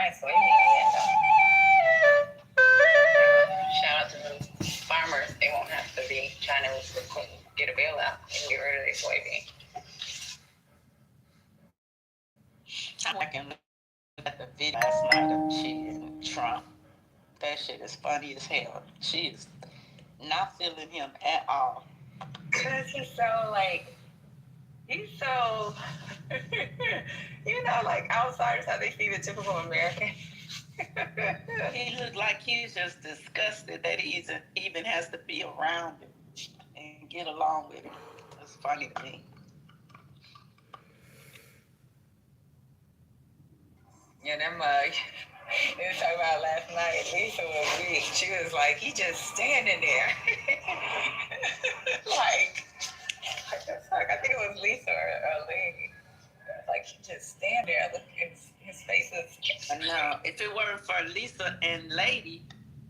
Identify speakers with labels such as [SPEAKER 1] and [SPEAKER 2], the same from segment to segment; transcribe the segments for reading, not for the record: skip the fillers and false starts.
[SPEAKER 1] buying soybean yet, though. Shout out to the farmers. They won't have to be trying to get a bailout and get rid of their soybean.
[SPEAKER 2] I'm looking at the video last night of she and Trump. That shit is funny as hell. She is not feeling him at all.
[SPEAKER 1] Cause he's so like outsiders how they see the typical American.
[SPEAKER 2] He looked like he's just disgusted that he even has to be around him and get along with him. It's funny to me.
[SPEAKER 1] Yeah, them they were talking about last night. Lisa was weak. She was like, he just standing there. I think it was Lisa or Lee. Like he just stand there. Look, his face is.
[SPEAKER 2] No, if it weren't for Lisa and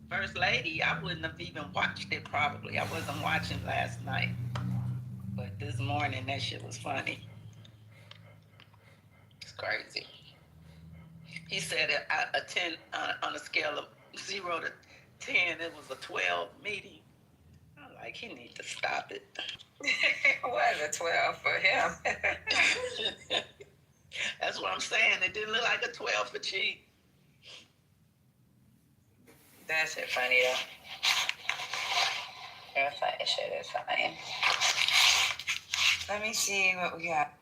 [SPEAKER 2] First Lady, I wouldn't have even watched it probably. I wasn't watching last night. But this morning, that shit was funny. It's crazy. He said a 10 on a scale of 0 to 10, it was a 12 meeting. I'm like, he needs to stop it.
[SPEAKER 1] It was a 12 for him.
[SPEAKER 2] That's what I'm saying. It didn't look like a 12 for G.
[SPEAKER 1] That shit funny though. That shit is funny. Let me see what we got.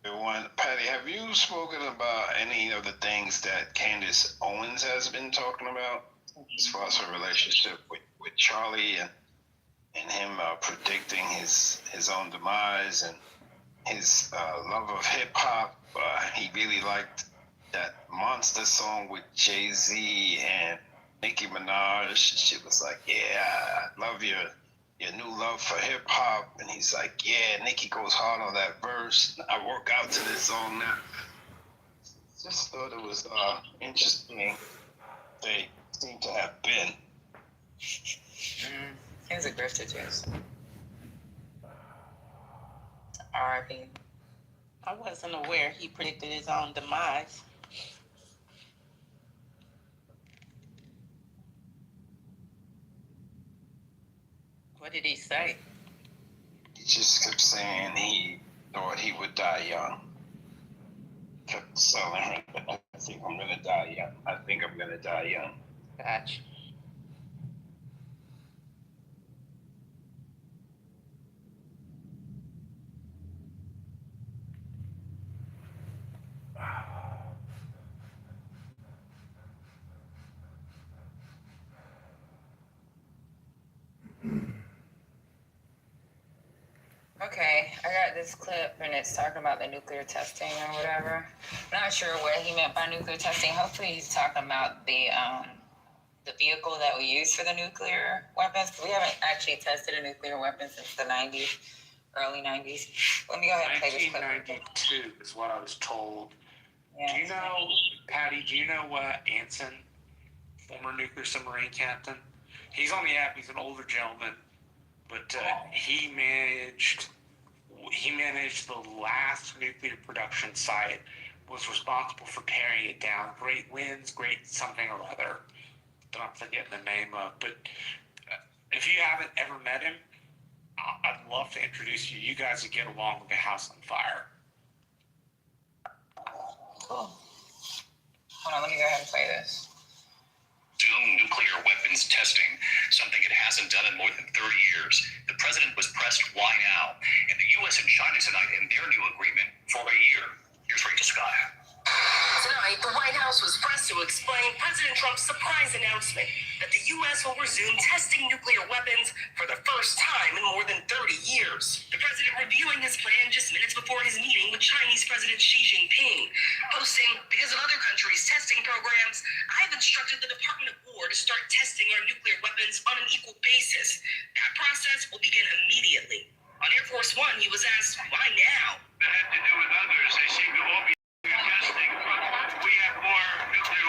[SPEAKER 3] Everyone. Patty, have you spoken about any of the things that Candace Owens has been talking about as far as her relationship with Charlie and him predicting his own demise and his love of hip hop? He really liked that Monster song with Jay-Z and Nicki Minaj. She was like, yeah, I love your new love for hip hop. And he's like, yeah, Nicki goes hard on that verse. I work out to this song now. Just thought it was interesting. They seem to have been.
[SPEAKER 1] He was a grifter too. R.I.P.
[SPEAKER 2] I wasn't aware he predicted his own demise. What did he say?
[SPEAKER 3] He just kept saying he thought he would die young. Kept telling her, I think I'm going to die young. I think I'm going to die young.
[SPEAKER 2] Gotcha.
[SPEAKER 1] Okay, I got this clip and it's talking about the nuclear testing or whatever. I'm not sure what he meant by nuclear testing. Hopefully he's talking about the vehicle that we use for the nuclear weapons. We haven't actually tested a nuclear weapon since the 90s, early 90s. Let me go ahead and play this clip.
[SPEAKER 4] 1992 is what I was told.
[SPEAKER 1] Yeah.
[SPEAKER 4] Do you know, Patty, Anson, former nuclear submarine captain? He's on the app. He's an older gentleman. But he managed the last nuclear production site, was responsible for tearing it down. Great Winds, great something or other that I'm forgetting the name of. But if you haven't ever met him, I'd love to introduce you. You guys would get along with the house on fire.
[SPEAKER 1] Cool. Hold on, let me go ahead and play this.
[SPEAKER 5] Resume nuclear weapons testing, something it hasn't done in more than 30 years. The president was pressed, why now? And the U.S. and China tonight in their new agreement for a year. Here's Rachel Scott.
[SPEAKER 6] Tonight, the White House was pressed to explain President Trump's surprise announcement that the U.S. will resume testing nuclear weapons for the first time in more than 30 years. The president reviewing his plan just minutes before his meeting with Chinese President Xi Jinping, posting, because of other countries' testing programs, I have instructed the Department of War to start testing our nuclear weapons on an equal basis. That process will begin immediately. On Air Force One, he was asked, why now?
[SPEAKER 5] That had to do with others. They seem to all be testing. We have more nuclear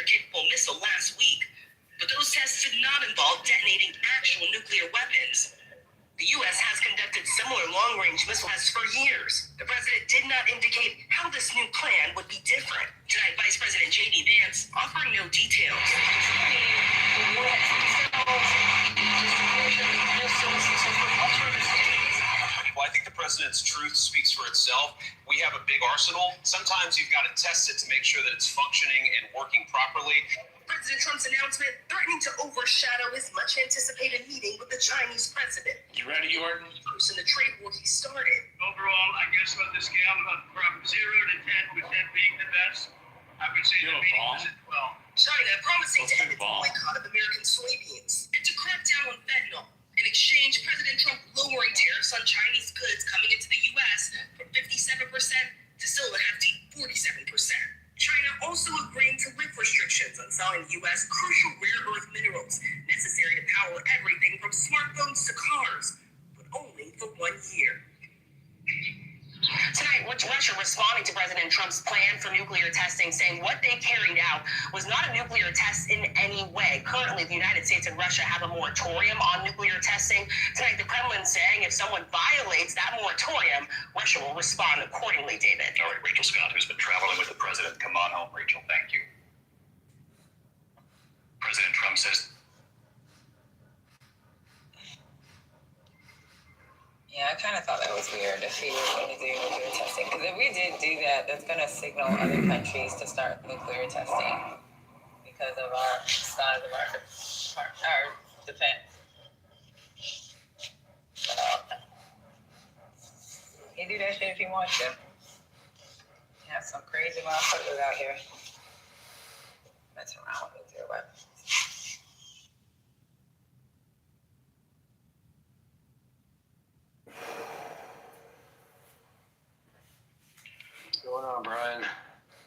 [SPEAKER 6] nuclear-capable missile last week, but those tests did not involve detonating actual nuclear weapons. The U.S. has conducted similar long-range missile tests for years. The president did not indicate how this new plan would be different. Tonight, Vice President J.D. Vance offering no details.
[SPEAKER 5] Well, I think the president's truth speaks for itself. We have a big arsenal. Sometimes you've got to test it to make sure that it's functioning and working properly.
[SPEAKER 6] President Trump's announcement threatening to overshadow his much-anticipated meeting with the Chinese president.
[SPEAKER 4] You ready, Jordan?
[SPEAKER 6] First in the trade war he started.
[SPEAKER 7] Overall, I guess on the scale from 0 to 10, with 10 being the best, I would say the meeting was at 12.
[SPEAKER 6] China promising to end its boycott of American soybeans and to crack down on fentanyl. In exchange, President Trump lowering tariffs on Chinese goods coming into the U.S. from 57% to still a hefty 47%. China also agreeing to lift restrictions on selling U.S. crucial rare earth minerals necessary to power everything from smartphones to cars, but only for 1 year. Tonight, Russia responding to President Trump's plan for nuclear testing, saying what they carried out was not a nuclear test in any way. Currently, the United States and Russia have a moratorium on nuclear testing. Tonight, the Kremlin saying if someone violates that moratorium, Russia will respond accordingly, David.
[SPEAKER 5] All right, Rachel Scott, who's been traveling with the president. Come on home, Rachel. Thank you. President Trump says.
[SPEAKER 1] Yeah, I kind of thought that was weird if he was going to do nuclear testing. Because if we did do that, that's going to signal other countries to start nuclear testing because of our size of our defense. So, he do that shit if he wants to. You have some crazy motherfuckers out here messing around with nuclear weapons.
[SPEAKER 8] What's going on, Brian?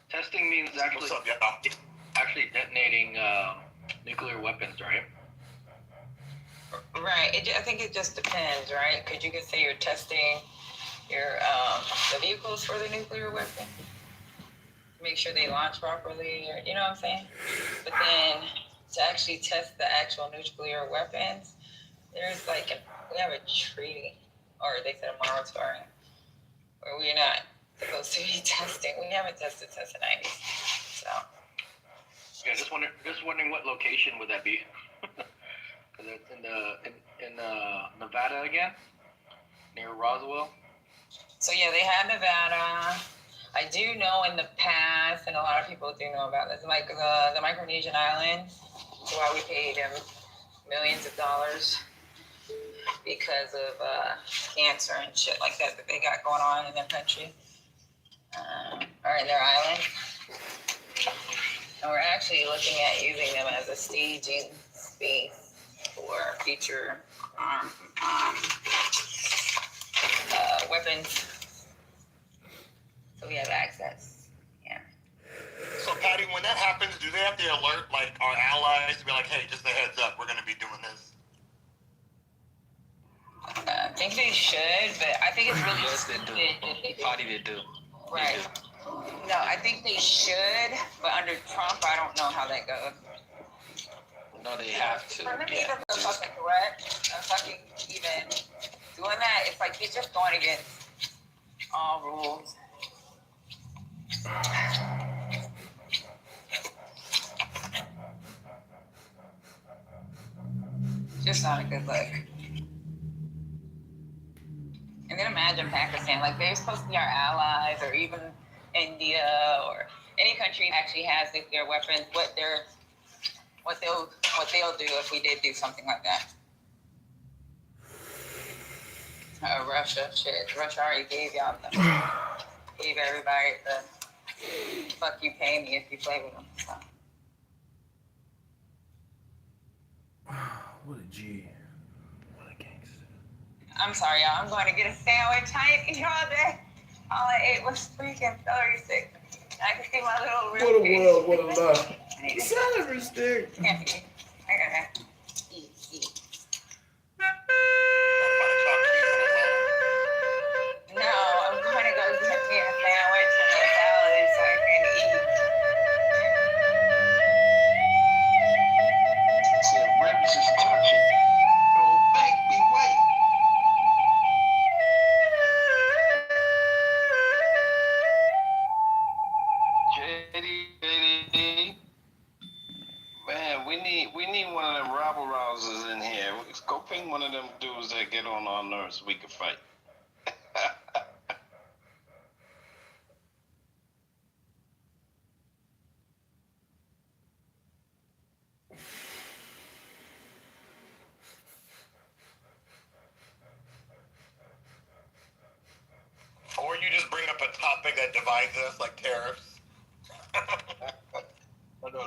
[SPEAKER 8] Testing means
[SPEAKER 5] What's up, y'all?
[SPEAKER 8] actually detonating nuclear weapons, right?
[SPEAKER 1] Right. I think it just depends, right? Because you could say you're testing your the vehicles for the nuclear weapon, make sure they launch properly, or you know what I'm saying. But then to actually test the actual nuclear weapons, there's we have a treaty, or they said a moratorium, where we're not supposed to be testing. We haven't tested since the 90s. So.
[SPEAKER 8] Yeah, just wondering what location would that be? Because it's in Nevada again, near Roswell.
[SPEAKER 1] So yeah, they had Nevada. I do know in the past, and a lot of people do know about this, like the Micronesian islands. That's why we paid them millions of dollars because of cancer and shit like that they got going on in their country. Or in their island. And we're actually looking at using them as a staging space for future weapons. So we have access. Yeah.
[SPEAKER 9] So, Patty, when that happens, do they have to alert our allies to be like, "Hey, just a heads up, we're going to be doing this"?
[SPEAKER 1] I think they should, but I think it's really
[SPEAKER 10] Yes, they do. Party they do.
[SPEAKER 1] right. No, I think they should, but under Trump, I don't know how that goes.
[SPEAKER 10] No, they have to.
[SPEAKER 1] For him to
[SPEAKER 10] Yeah.
[SPEAKER 1] even feel fucking correct, fucking even doing that, it's like he's just going against all rules. Just not a good look. And then imagine Pakistan, they're supposed to be our allies, or even India, or any country that actually has nuclear weapons. What they'll do if we did do something like that. Russia, shit. Russia already gave everybody the fuck you pay me if you play with them. So.
[SPEAKER 11] What a G. What a gangster.
[SPEAKER 1] I'm sorry, y'all. I'm going to get a sandwich. I ain't eating all day. All I ate was freaking celery stick. I can see my little
[SPEAKER 11] What a world, what a life.
[SPEAKER 1] I need to
[SPEAKER 11] Celery stick.
[SPEAKER 1] can't eat. I gotta eat. No, I'm going to go get me a sandwich and a salad so I can eat.
[SPEAKER 3] we need one of them rabble rousers in here. Go ping one of them dudes that get on our nerves. We can fight.
[SPEAKER 9] Or you just bring up a topic that divides us, like tariffs.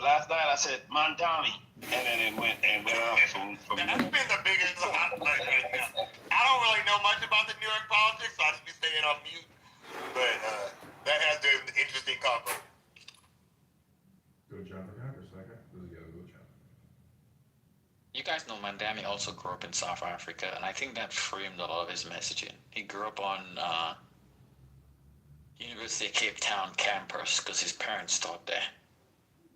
[SPEAKER 3] Last night I said Montami, and then it went up from
[SPEAKER 9] That's been the biggest hot button right now. I don't really know much about the New York politics, so I'll just be staying on mute. But that has been an interesting combo.
[SPEAKER 11] Go John for Congress, okay? This is gotta go John.
[SPEAKER 10] You guys know Mandami also grew up in South Africa, and I think that framed a lot of his messaging. He grew up on University of Cape Town campus because his parents taught there.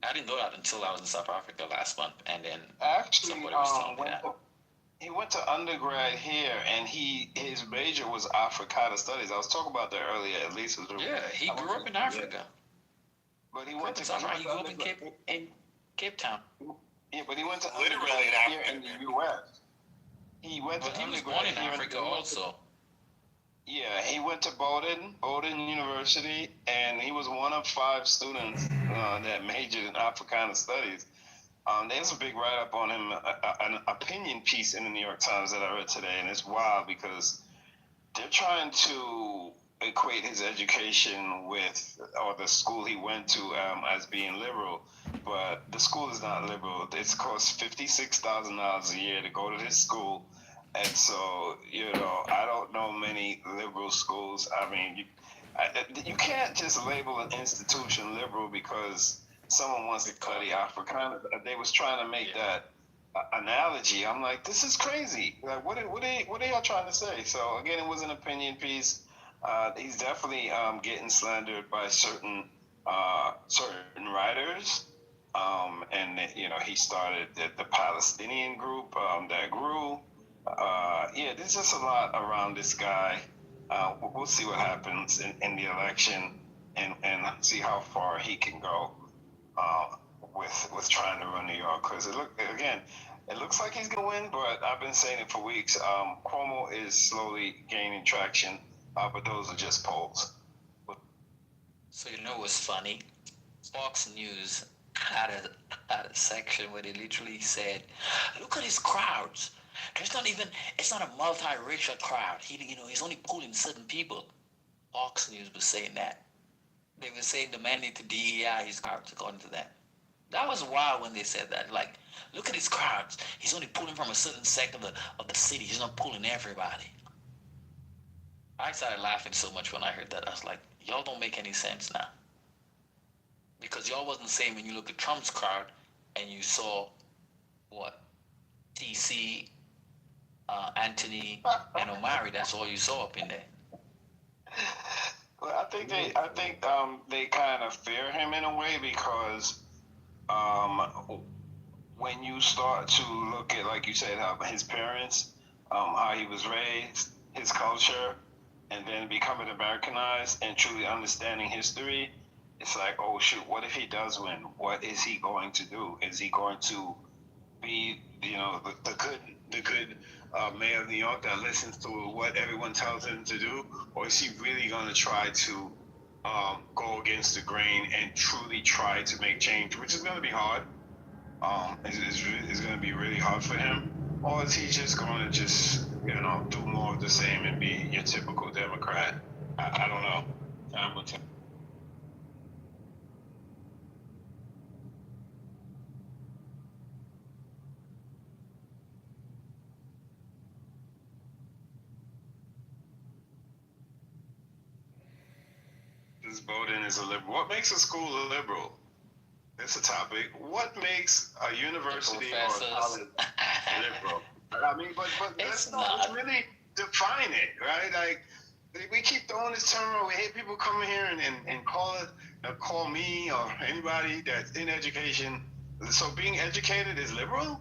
[SPEAKER 10] I didn't know that until I was in South Africa last month, and then somebody was telling me that.
[SPEAKER 3] He went to undergrad here, and his major was Africana Studies. I was talking about that earlier. At least
[SPEAKER 10] yeah, he grew up in Africa.
[SPEAKER 3] But he went to
[SPEAKER 10] He grew up in Cape Town.
[SPEAKER 3] Yeah, but he went to
[SPEAKER 9] Literally
[SPEAKER 3] undergrad
[SPEAKER 9] in
[SPEAKER 3] here
[SPEAKER 9] Africa.
[SPEAKER 3] in the U.S. He went to
[SPEAKER 10] He was
[SPEAKER 3] undergrad
[SPEAKER 10] born in
[SPEAKER 3] here
[SPEAKER 10] Africa also.
[SPEAKER 3] Yeah, he went to Bowdoin University, and he was one of 5 students that majored in Africana Studies. There's a big write-up on him, an opinion piece in the New York Times that I read today, and it's wild because they're trying to equate his education with, or the school he went to, as being liberal, but the school is not liberal. It's cost $56,000 a year to go to this school. And so, I don't know many liberal schools. I mean, you can't just label an institution liberal because someone wants to study Africana. They was trying to make that analogy. I'm like, this is crazy. Like, what are y'all trying to say? So again, it was an opinion piece. He's definitely getting slandered by certain writers. And he started the Palestinian group that grew. There's just a lot around this guy. We'll see what happens in the election and see how far he can go with trying to run New York. Because it looks like he's going to win, but I've been saying it for weeks. Cuomo is slowly gaining traction, but those are just polls.
[SPEAKER 10] So what's funny? Fox News had a section where they literally said, "Look at these crowds. It's not a multiracial crowd. He's only pulling certain people." Fox News was saying that. They were saying the man need to DEI his crowds according to that. That was wild when they said that. Like, look at his crowds. He's only pulling from a certain sector of the city. He's not pulling everybody. I started laughing so much when I heard that. I was like, y'all don't make any sense now. Because y'all wasn't saying when you look at Trump's crowd and you saw what? TC, Anthony, and Omari. That's all you saw up in there.
[SPEAKER 3] Well, I think they kind of fear him in a way because when you start to look at, like you said, how his parents, how he was raised, his culture, and then becoming Americanized and truly understanding history, it's like, oh shoot, what if he does win? What is he going to do? Is he going to be, the good mayor of New York that listens to what everyone tells him to do, or is he really going to try to go against the grain and truly try to make change, which is going to be hard. It's going to be really hard for him, or is he just going to do more of the same and be your typical Democrat? I don't know. Time will tell. This Bowdoin is a liberal. What makes a school a liberal? That's a topic. What makes a university or a college liberal? I mean, but let's really define it, right? Like, we keep throwing this term around. We hear people come in here and call me or anybody that's in education. So being educated is liberal?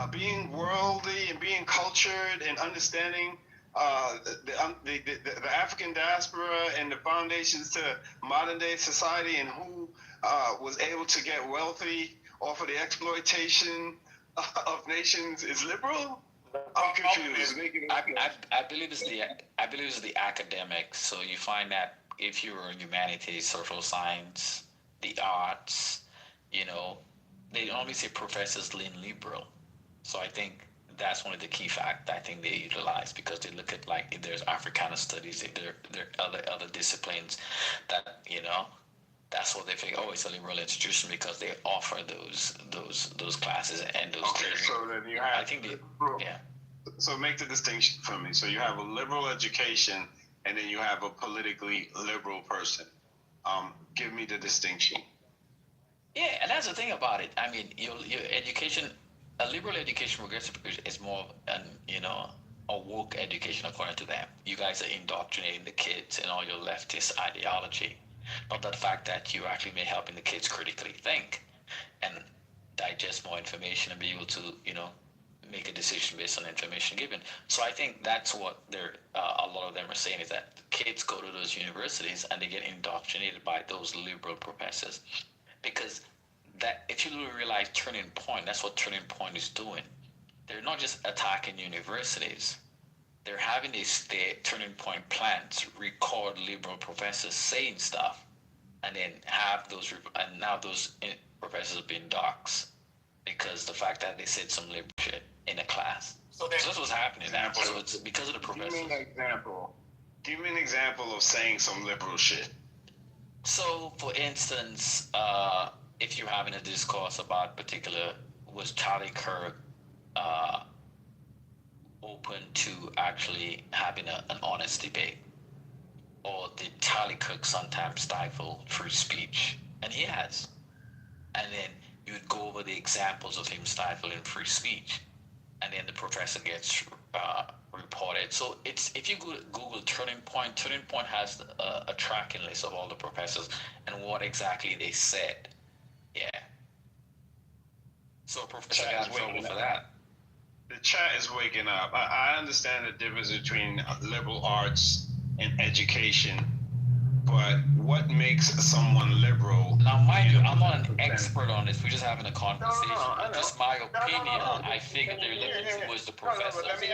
[SPEAKER 3] Being worldly and being cultured and understanding the African diaspora and the foundations to modern day society and who was able to get wealthy or for the exploitation of nations is liberal? I'm confused.
[SPEAKER 10] I believe it's the academics. So you find that if you're in humanities, social science, the arts, you know, they only say professors lean liberal. So I think that's one of the key factors I think they utilize, because they look at, like, if there's Africana studies, if there are other disciplines that, you know, that's what they think. Oh, it's a liberal institution because they offer those classes and those.
[SPEAKER 3] Okay, so then you have.
[SPEAKER 10] I think they, yeah.
[SPEAKER 3] So make the distinction for me. So you have a liberal education, and then you have a politically liberal person. Give me the distinction.
[SPEAKER 10] Yeah, and that's the thing about it. I mean, your education, a liberal education, progressive is more a woke education according to them. You guys are indoctrinating the kids in all your leftist ideology, not the fact that you're actually helping the kids critically think and digest more information and be able to, make a decision based on information given. So I think that's what a lot of them are saying, is that kids go to those universities and they get indoctrinated by those liberal professors. Because that, if you realize Turning Point, that's what Turning Point is doing. They're not just attacking universities. They're having these Turning Point plants record liberal professors saying stuff, and then have those, and now those professors are being doxxed because the fact that they said some liberal shit in a class. So that's what's happening now. So it's because of the professors.
[SPEAKER 3] Give me an example. Give me an example of saying some liberal shit.
[SPEAKER 10] So, for instance, if you're having a discourse about was Charlie Kirk open to actually having an honest debate? Or did Charlie Kirk sometimes stifle free speech? And he has. And then you would go over the examples of him stifling free speech. And then the professor gets reported. So if you Google Turning Point has a tracking list of all the professors and what exactly they said. Yeah. So a professor got in trouble for that.
[SPEAKER 3] The chat is waking up. I understand the difference between liberal arts and education, but what makes someone liberal?
[SPEAKER 10] Now, mind you, I'm not an expert on this. We're just having a conversation. But just my opinion, I figured they're looking towards the professor.
[SPEAKER 3] Let me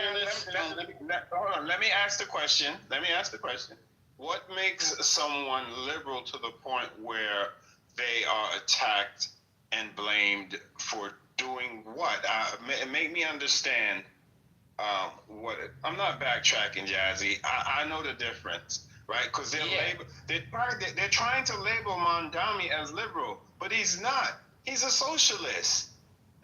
[SPEAKER 3] ask the question. What makes someone liberal to the point where they are attacked and blamed for doing what? Make me understand what. I'm not backtracking, Jazzy. I know the difference. Right, because they're trying to label Mondami as liberal, but he's not. He's a socialist.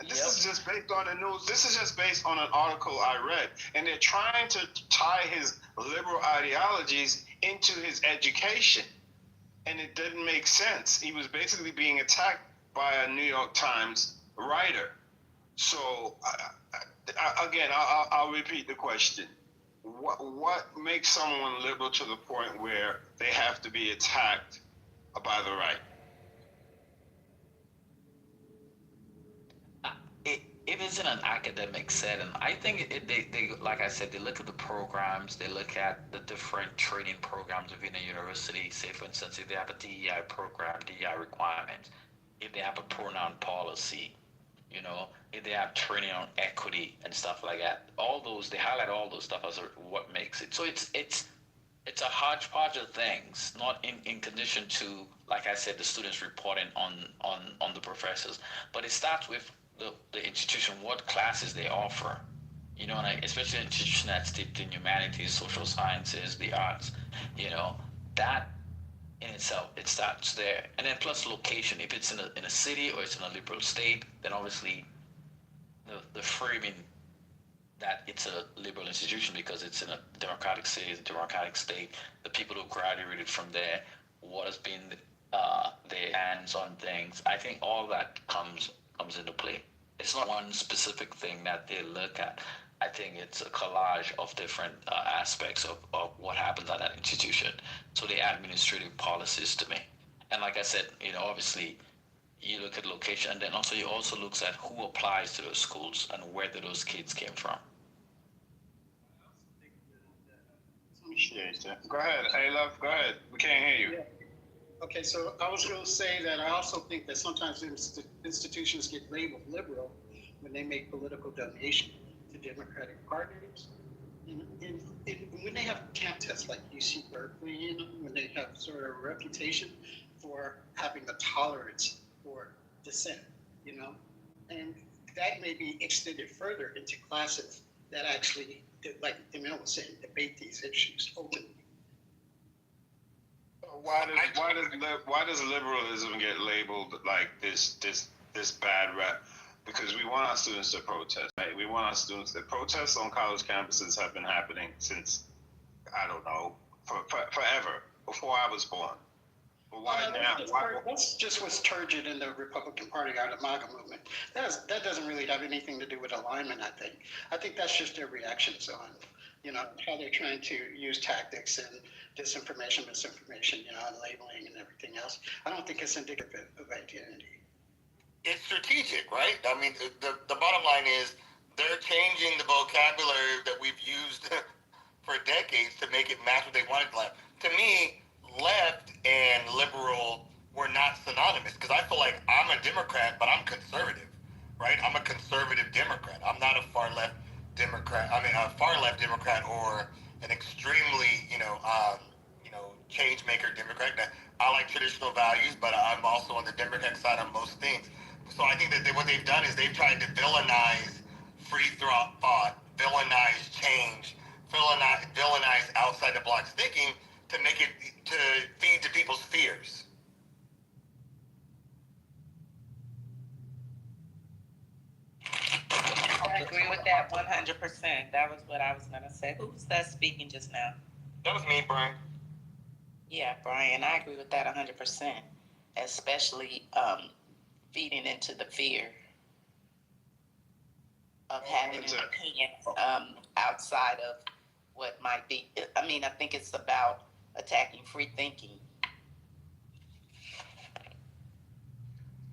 [SPEAKER 3] And this is just based on the news. This is just based on an article I read, and they're trying to tie his liberal ideologies into his education, and it didn't make sense. He was basically being attacked by a New York Times writer. So again, I'll repeat the question. What makes someone liberal to the point where they have to be attacked by the right?
[SPEAKER 10] If it's in an academic setting, I think they like I said, they look at the programs, they look at the different training programs within a university. Say, for instance, if they have a DEI program, DEI requirements, if they have a pronoun policy, if they have training on equity and stuff like that, all those, they highlight all those stuff as what makes it. So it's a hodgepodge of things, not in condition to, like I said, the students reporting on the professors, but it starts with the institution, what classes they offer, and especially an institution that's steeped in humanities, social sciences, the arts, that in itself, it starts there. And then plus location, if it's in a city or it's in a liberal state, then obviously the framing that it's a liberal institution because it's in a democratic city, it's a democratic state, the people who graduated from there, what has been their hands on things, I think all that comes into play. It's not one specific thing that they look at. I think it's a collage of different aspects of what happens at that institution. So the administrative policies to me. And like I said, obviously you look at location, and then also you also look at who applies to those schools and where those kids came from.
[SPEAKER 3] Go ahead. Hey, love, go ahead. We can't hear you.
[SPEAKER 12] Okay, so I was going to say that I also think that sometimes institutions get labeled liberal when they make political donations to Democratic parties. And when they have camp tests like UC Berkeley, you know, when they have sort of a reputation for having a tolerance for dissent, you know, and that may be extended further into classes that actually, like Emil was saying, debate these issues openly.
[SPEAKER 3] Why does liberalism get labeled like this bad rap? Because we want our students to protest, right? We want our students to protests on college campuses have been happening since, I don't know, forever, before I was born. But why now?
[SPEAKER 12] That's just what's turgid in the Republican Party out of MAGA movement. That doesn't really have anything to do with alignment, I think. I think that's just their reactions on, you know, how they're trying to use tactics and disinformation, misinformation, you know, and labeling and everything else. I don't think it's indicative of identity.
[SPEAKER 9] It's strategic, right? I mean, the bottom line is they're changing the vocabulary that we've used for decades to make it match what they wanted to left. To me, left and liberal were not synonymous because I feel like I'm a Democrat, but I'm conservative, right? I'm a conservative Democrat. I'm not a far left Democrat. I mean, a far left Democrat or an extremely, change maker Democrat. I like traditional values, but I'm also on the Democratic side on most things. So I think that what they've done is they've tried to villainize free thought, villainize change, villainize outside the box thinking to make it to feed to people's fears.
[SPEAKER 2] I agree with that 100%. That was what I was gonna say. Who was that speaking just now?
[SPEAKER 9] That was me, Brian.
[SPEAKER 2] Yeah, Brian, I agree with that 100%, especially feeding into the fear of having an opinion outside of what might be. I mean, I think it's about attacking free thinking.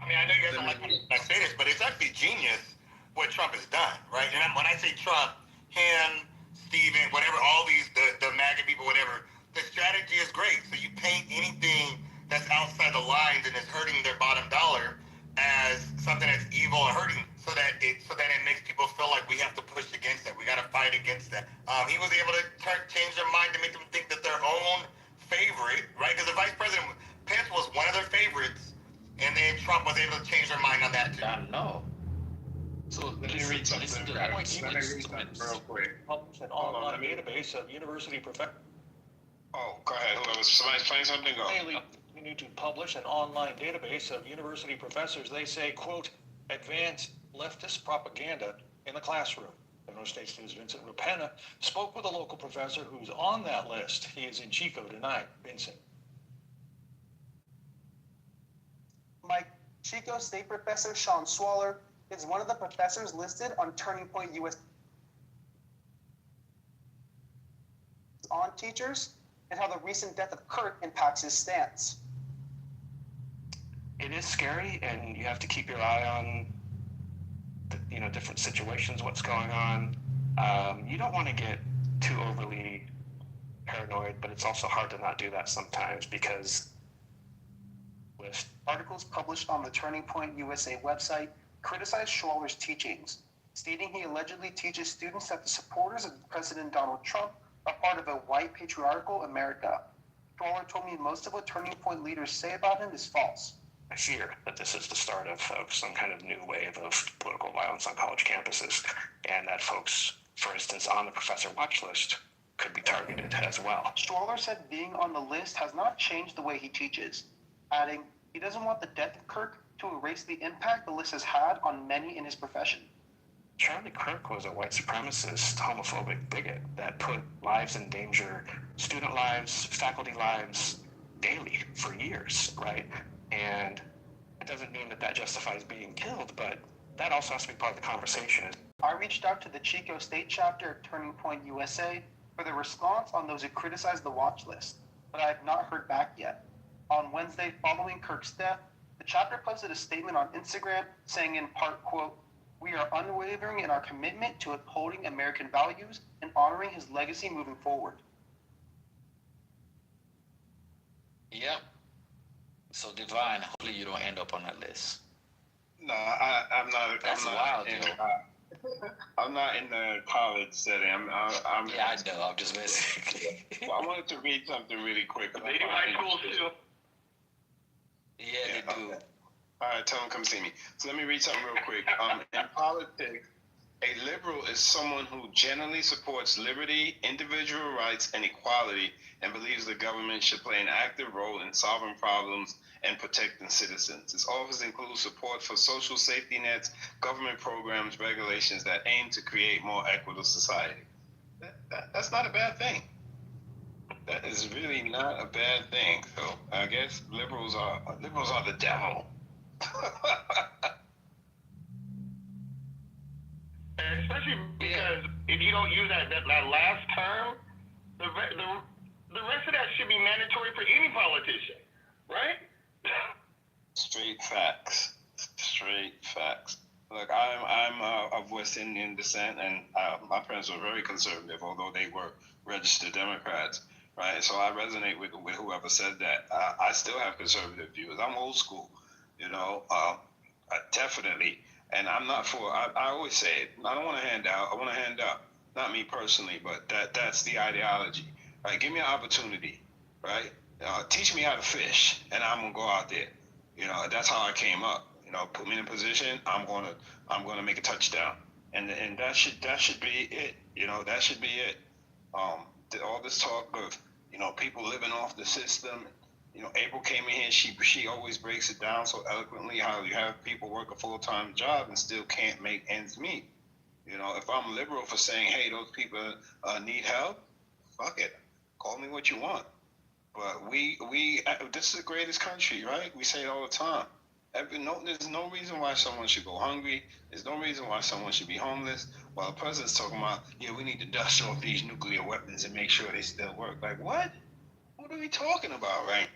[SPEAKER 9] I mean, I know you guys don't like when I say this, but it's actually genius what Trump has done, right? And when I say Trump, him, Steven, whatever, all these, the MAGA people, whatever, the strategy is great. So you paint anything that's outside the lines and is hurting their bottom dollar as something that's evil or hurting, so that it makes people feel like we have to push against it. We got to fight against that. He was able to change their mind to make them think that their own favorite, right? Because the Vice President Pence was one of their favorites, and then Trump was able to change their mind on that too.
[SPEAKER 10] I know. So
[SPEAKER 11] Let me read something real quick.
[SPEAKER 8] Publish an online database of university professors.
[SPEAKER 3] Oh, go ahead. Whoever, somebody's playing something, go.
[SPEAKER 8] We need to publish an online database of university professors. They say, quote, advance leftist propaganda in the classroom. Illinois State student Vincent Rapena spoke with a local professor who's on that list. He is in Chico tonight. Vincent.
[SPEAKER 13] My Chico State professor, Sean Swaller, is one of the professors listed on Turning Point US on teachers and how the recent death of Kirk impacts his stance.
[SPEAKER 14] It is scary, and you have to keep your eye on, different situations, what's going on. You don't want to get too overly paranoid, but it's also hard to not do that sometimes because with
[SPEAKER 13] articles published on the Turning Point USA website criticize Schwaller's teachings, stating he allegedly teaches students that the supporters of President Donald Trump are part of a white patriarchal America. Schwaller told me most of what Turning Point leaders say about him is false.
[SPEAKER 14] I fear that this is the start of some kind of new wave of political violence on college campuses, and that folks, for instance, on the professor watch list could be targeted as well.
[SPEAKER 13] Schwaller said being on the list has not changed the way he teaches, adding he doesn't want the death of Kirk to erase the impact the list has had on many in his profession.
[SPEAKER 14] Charlie Kirk was a white supremacist, homophobic bigot that put lives in danger, student lives, faculty lives, daily for years, right? And it doesn't mean that justifies being killed, but that also has to be part of the conversation.
[SPEAKER 13] I reached out to the Chico State chapter of Turning Point USA for their response on those who criticized the watch list, but I have not heard back yet. On Wednesday following Kirk's death, the chapter posted a statement on Instagram saying in part, quote, "We are unwavering in our commitment to upholding American values and honoring his legacy moving forward."
[SPEAKER 10] Yep. So Divine, hopefully you don't end up on that list.
[SPEAKER 3] No, I'm not.
[SPEAKER 10] That's
[SPEAKER 3] I'm not
[SPEAKER 10] wild,
[SPEAKER 3] in,
[SPEAKER 10] yo.
[SPEAKER 3] I'm not in the college setting. I'm
[SPEAKER 10] Yeah, I know. I'm just messing.
[SPEAKER 3] Well, I wanted to read something really quick.
[SPEAKER 7] They do high school too.
[SPEAKER 10] Yeah, they do.
[SPEAKER 3] Okay. All right, tell them come see me. So let me read something real quick. In politics, a liberal is someone who generally supports liberty, individual rights, and equality, and believes the government should play an active role in solving problems and protecting citizens. Its office includes support for social safety nets, government programs, regulations that aim to create more equitable society. That's not a bad thing. That is really not a bad thing. So I guess liberals are the devil.
[SPEAKER 7] Especially because if you don't use that last term, the rest of that should be mandatory for any politician, right?
[SPEAKER 3] Straight facts. Straight facts. Look, I'm of West Indian descent, and my parents were very conservative, although they were registered Democrats, right? So I resonate with whoever said that. I still have conservative views. I'm old school, you know, definitely. And I'm not for. I always say it. I don't want to hand out. I want to hand up. Not me personally, but that's the ideology, right? Give me an opportunity, right? Teach me how to fish, and I'm gonna go out there. You know, that's how I came up. You know, put me in a position. I'm gonna make a touchdown, and that should be it. You know, that should be it. All this talk of people living off the system. You know, April came in here. She always breaks it down so eloquently how you have people work a full-time job and still can't make ends meet. You know, if I'm liberal for saying, hey, those people need help, fuck it, call me what you want. But this is the greatest country, right? We say it all the time. There's no reason why someone should go hungry. There's no reason why someone should be homeless. While the president's talking about, yeah, we need to dust off these nuclear weapons and make sure they still work. Like, what? What are we talking about, right?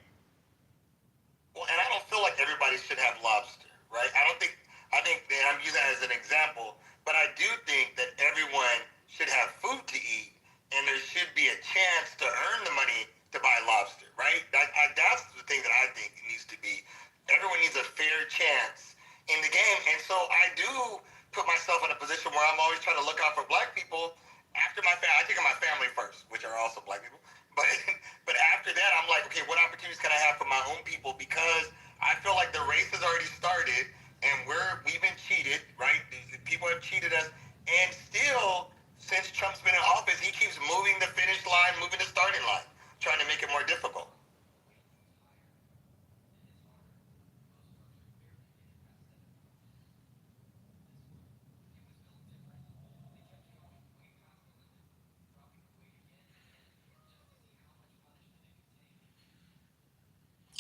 [SPEAKER 9] Well, and I don't feel like everybody should have lobster, right? I think, and I'm using that as an example, but I do think that everyone should have food to eat, and there should be a chance to earn the money to buy lobster, right? That's the thing that I think needs to be. Everyone needs a fair chance in the game, and so I do put myself in a position where I'm always trying to look out for black people. After my family, I think of my family first, which are also black people. But after that, I'm like, okay, what opportunities can I have for my own people? Because I feel like the race has already started, and we've been cheated, right? People have cheated us, and still, since Trump's been in office, he keeps moving the finish line, moving the starting line, trying to make it more difficult.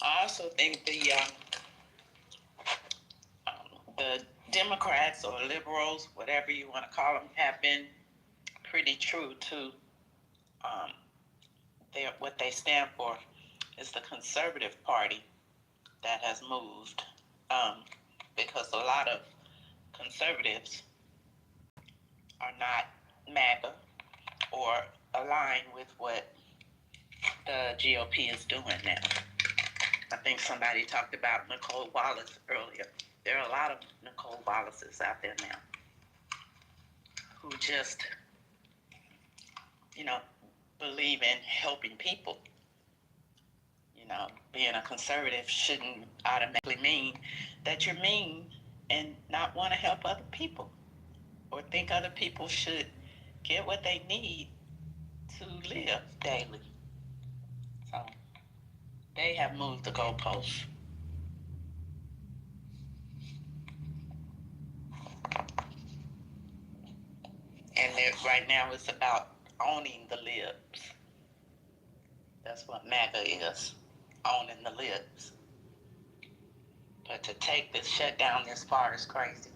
[SPEAKER 2] I also think the Democrats or liberals, whatever you want to call them, have been pretty true to what they stand for is the conservative party that has moved, because a lot of conservatives are not MAGA or aligned with what the GOP is doing now. I think somebody talked about Nicole Wallace earlier. There are a lot of Nicole Wallaces out there now who just, believe in helping people. Being a conservative shouldn't automatically mean that you're mean and not want to help other people or think other people should get what they need to live daily. So they have moved the goalposts. And right now it's about owning the libs. That's what MAGA is, owning the libs. But to take this shutdown this far is crazy.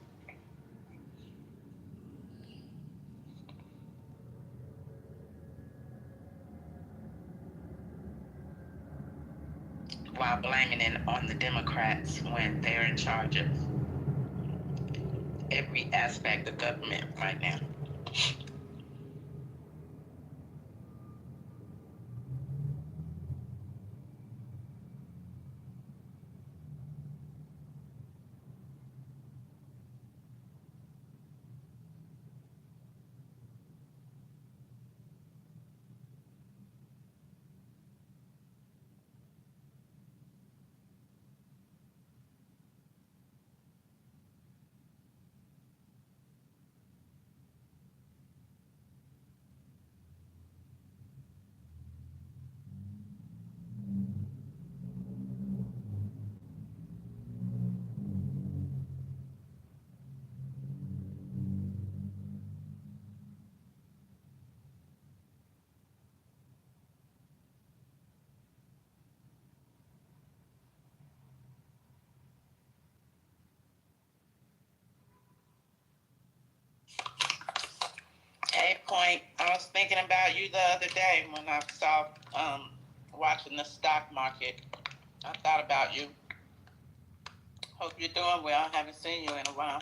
[SPEAKER 2] While blaming it on the Democrats when they're in charge of every aspect of government right now. I was thinking about you the other day when I saw watching the stock market. I thought about you. Hope you're doing well. I haven't seen you in a while.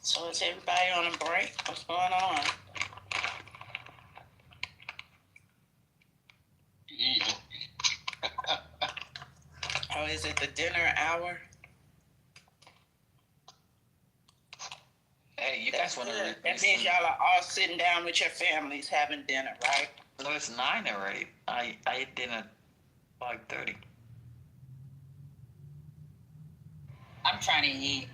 [SPEAKER 2] So is everybody on a break? What's going on? Oh, is it the dinner hour?
[SPEAKER 10] Hey, you guys want to
[SPEAKER 2] That means y'all are all sitting down with your families having dinner, right?
[SPEAKER 10] No, it's 9 already. I ate dinner 5:30.
[SPEAKER 1] I'm trying to eat.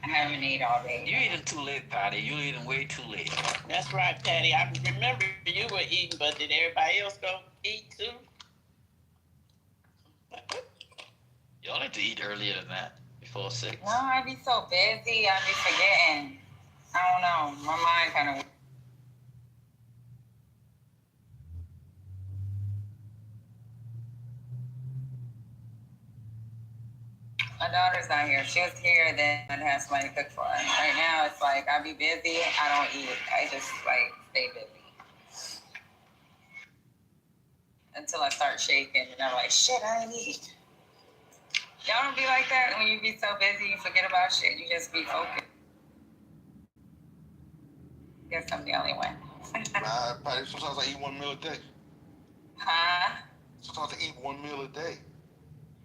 [SPEAKER 1] I haven't eaten all day.
[SPEAKER 10] You're eating too late, Patty. You're eating way too late.
[SPEAKER 2] That's right, Patty. I remember you were eating, but did everybody else go eat too?
[SPEAKER 10] Y'all need to eat earlier than that, before 6.
[SPEAKER 1] No, I be so busy. I be forgetting. I don't know. My mind kind of. My daughter's not here. She was here, then I'd have somebody cook for her. Right now, it's like I be busy. I don't eat. I just like stay busy until I start shaking, and I'm like, shit, I ain't eat. Y'all don't be like that when you be so busy, you forget about shit. You just be focused. Guess I'm the only one.
[SPEAKER 9] Nah, Patty, sometimes I eat 1 meal a day.
[SPEAKER 1] Huh?
[SPEAKER 9] Sometimes I eat 1 meal a day.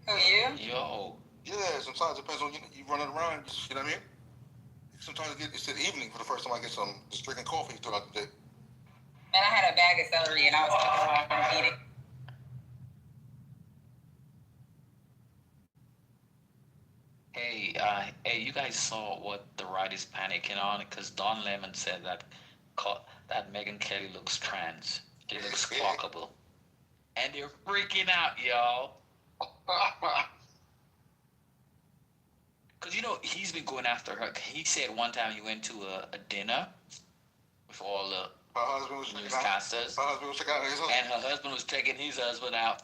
[SPEAKER 1] Who, you?
[SPEAKER 10] Yo.
[SPEAKER 9] Yeah, sometimes it depends on you running around, you know what I mean? Sometimes it's the evening for the first time I get some just drinking coffee throughout the day.
[SPEAKER 1] Man, I had a bag of celery and I was looking around eating.
[SPEAKER 10] Hey, you guys saw what the right is panicking on? Because Don Lemon said that Megyn Kelly looks trans. She looks clockable. And they're freaking out, y'all. Because, he's been going after her. He said one time he went to a dinner with all the newscasters. And her husband was checking his husband out.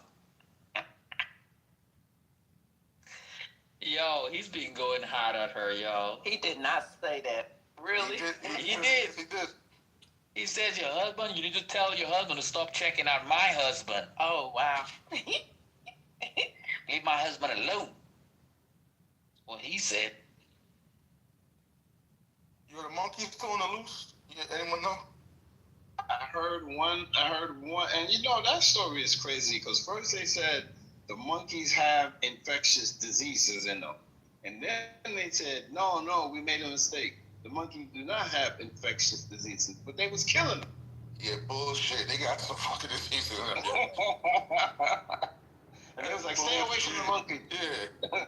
[SPEAKER 10] Yo, he's been going hard at her, yo.
[SPEAKER 2] He did not say that. Really?
[SPEAKER 10] He did. He says, your husband, you need to tell your husband to stop checking out my husband.
[SPEAKER 2] Oh, wow.
[SPEAKER 10] Leave my husband alone. Well, he said.
[SPEAKER 9] You heard the monkeys still on the loose? Anyone know?
[SPEAKER 3] I heard one, and that story is crazy because first they said the monkeys have infectious diseases in them, and then they said, no, we made a mistake. The monkeys do not have infectious diseases, but they was killing them.
[SPEAKER 9] Yeah, bullshit. They got some fucking diseases in them.
[SPEAKER 3] And it was like, stay away from the monkeys.
[SPEAKER 9] Yeah.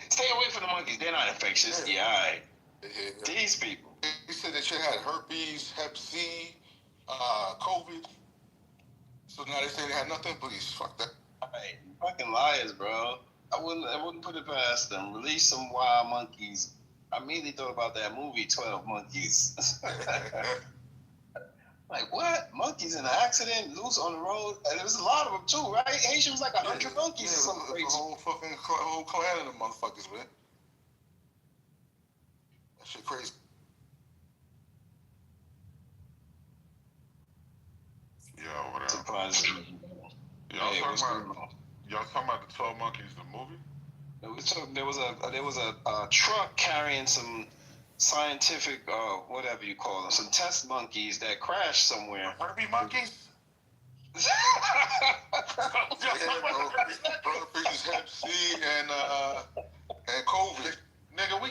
[SPEAKER 3] Stay away from the monkeys. They're not infectious. Yeah, all right.
[SPEAKER 9] Yeah.
[SPEAKER 3] These people.
[SPEAKER 9] He said that shit had herpes, hep C, COVID. So now they say they had nothing, please. Fuck that.
[SPEAKER 3] Right. Fucking liars, bro. I wouldn't put it past them. Release some wild monkeys. I immediately thought about that movie, 12 Monkeys. Like, what? Monkeys in an accident, loose on the road? And there was a lot of them, too, right? Haitian was like 100 monkeys or something crazy.
[SPEAKER 9] The whole clan of them motherfuckers, man. That shit crazy.
[SPEAKER 11] Yo, what up?
[SPEAKER 3] Surprising.
[SPEAKER 11] Y'all talking about the 12 Monkeys, the movie?
[SPEAKER 3] There was a truck carrying some scientific, whatever you call them, some test monkeys that crashed somewhere.
[SPEAKER 9] Herpes monkeys? Hep C and COVID.
[SPEAKER 11] Nigga, we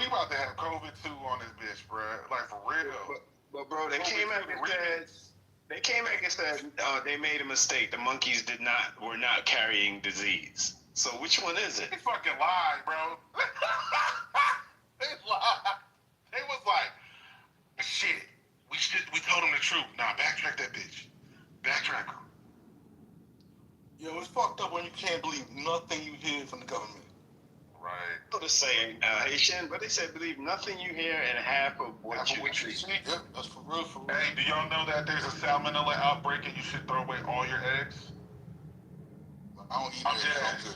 [SPEAKER 11] about to have COVID too on this bitch, bro. Like for real.
[SPEAKER 3] But bro, they came back and said they made a mistake. The monkeys were not carrying disease. So which one is it?
[SPEAKER 11] They fucking lied, bro. They lied. They was like, shit. We told them the truth. Nah, backtrack that bitch. Backtrack her. Yo, it's fucked up when you can't believe nothing you hear from the government. Right.
[SPEAKER 3] So they're saying Haitian, but they said believe nothing you hear and half of what you see.
[SPEAKER 11] Yep, that's for real, for real. Hey, do y'all know that there's a salmonella outbreak and you should throw away all your eggs? I don't eat eggs.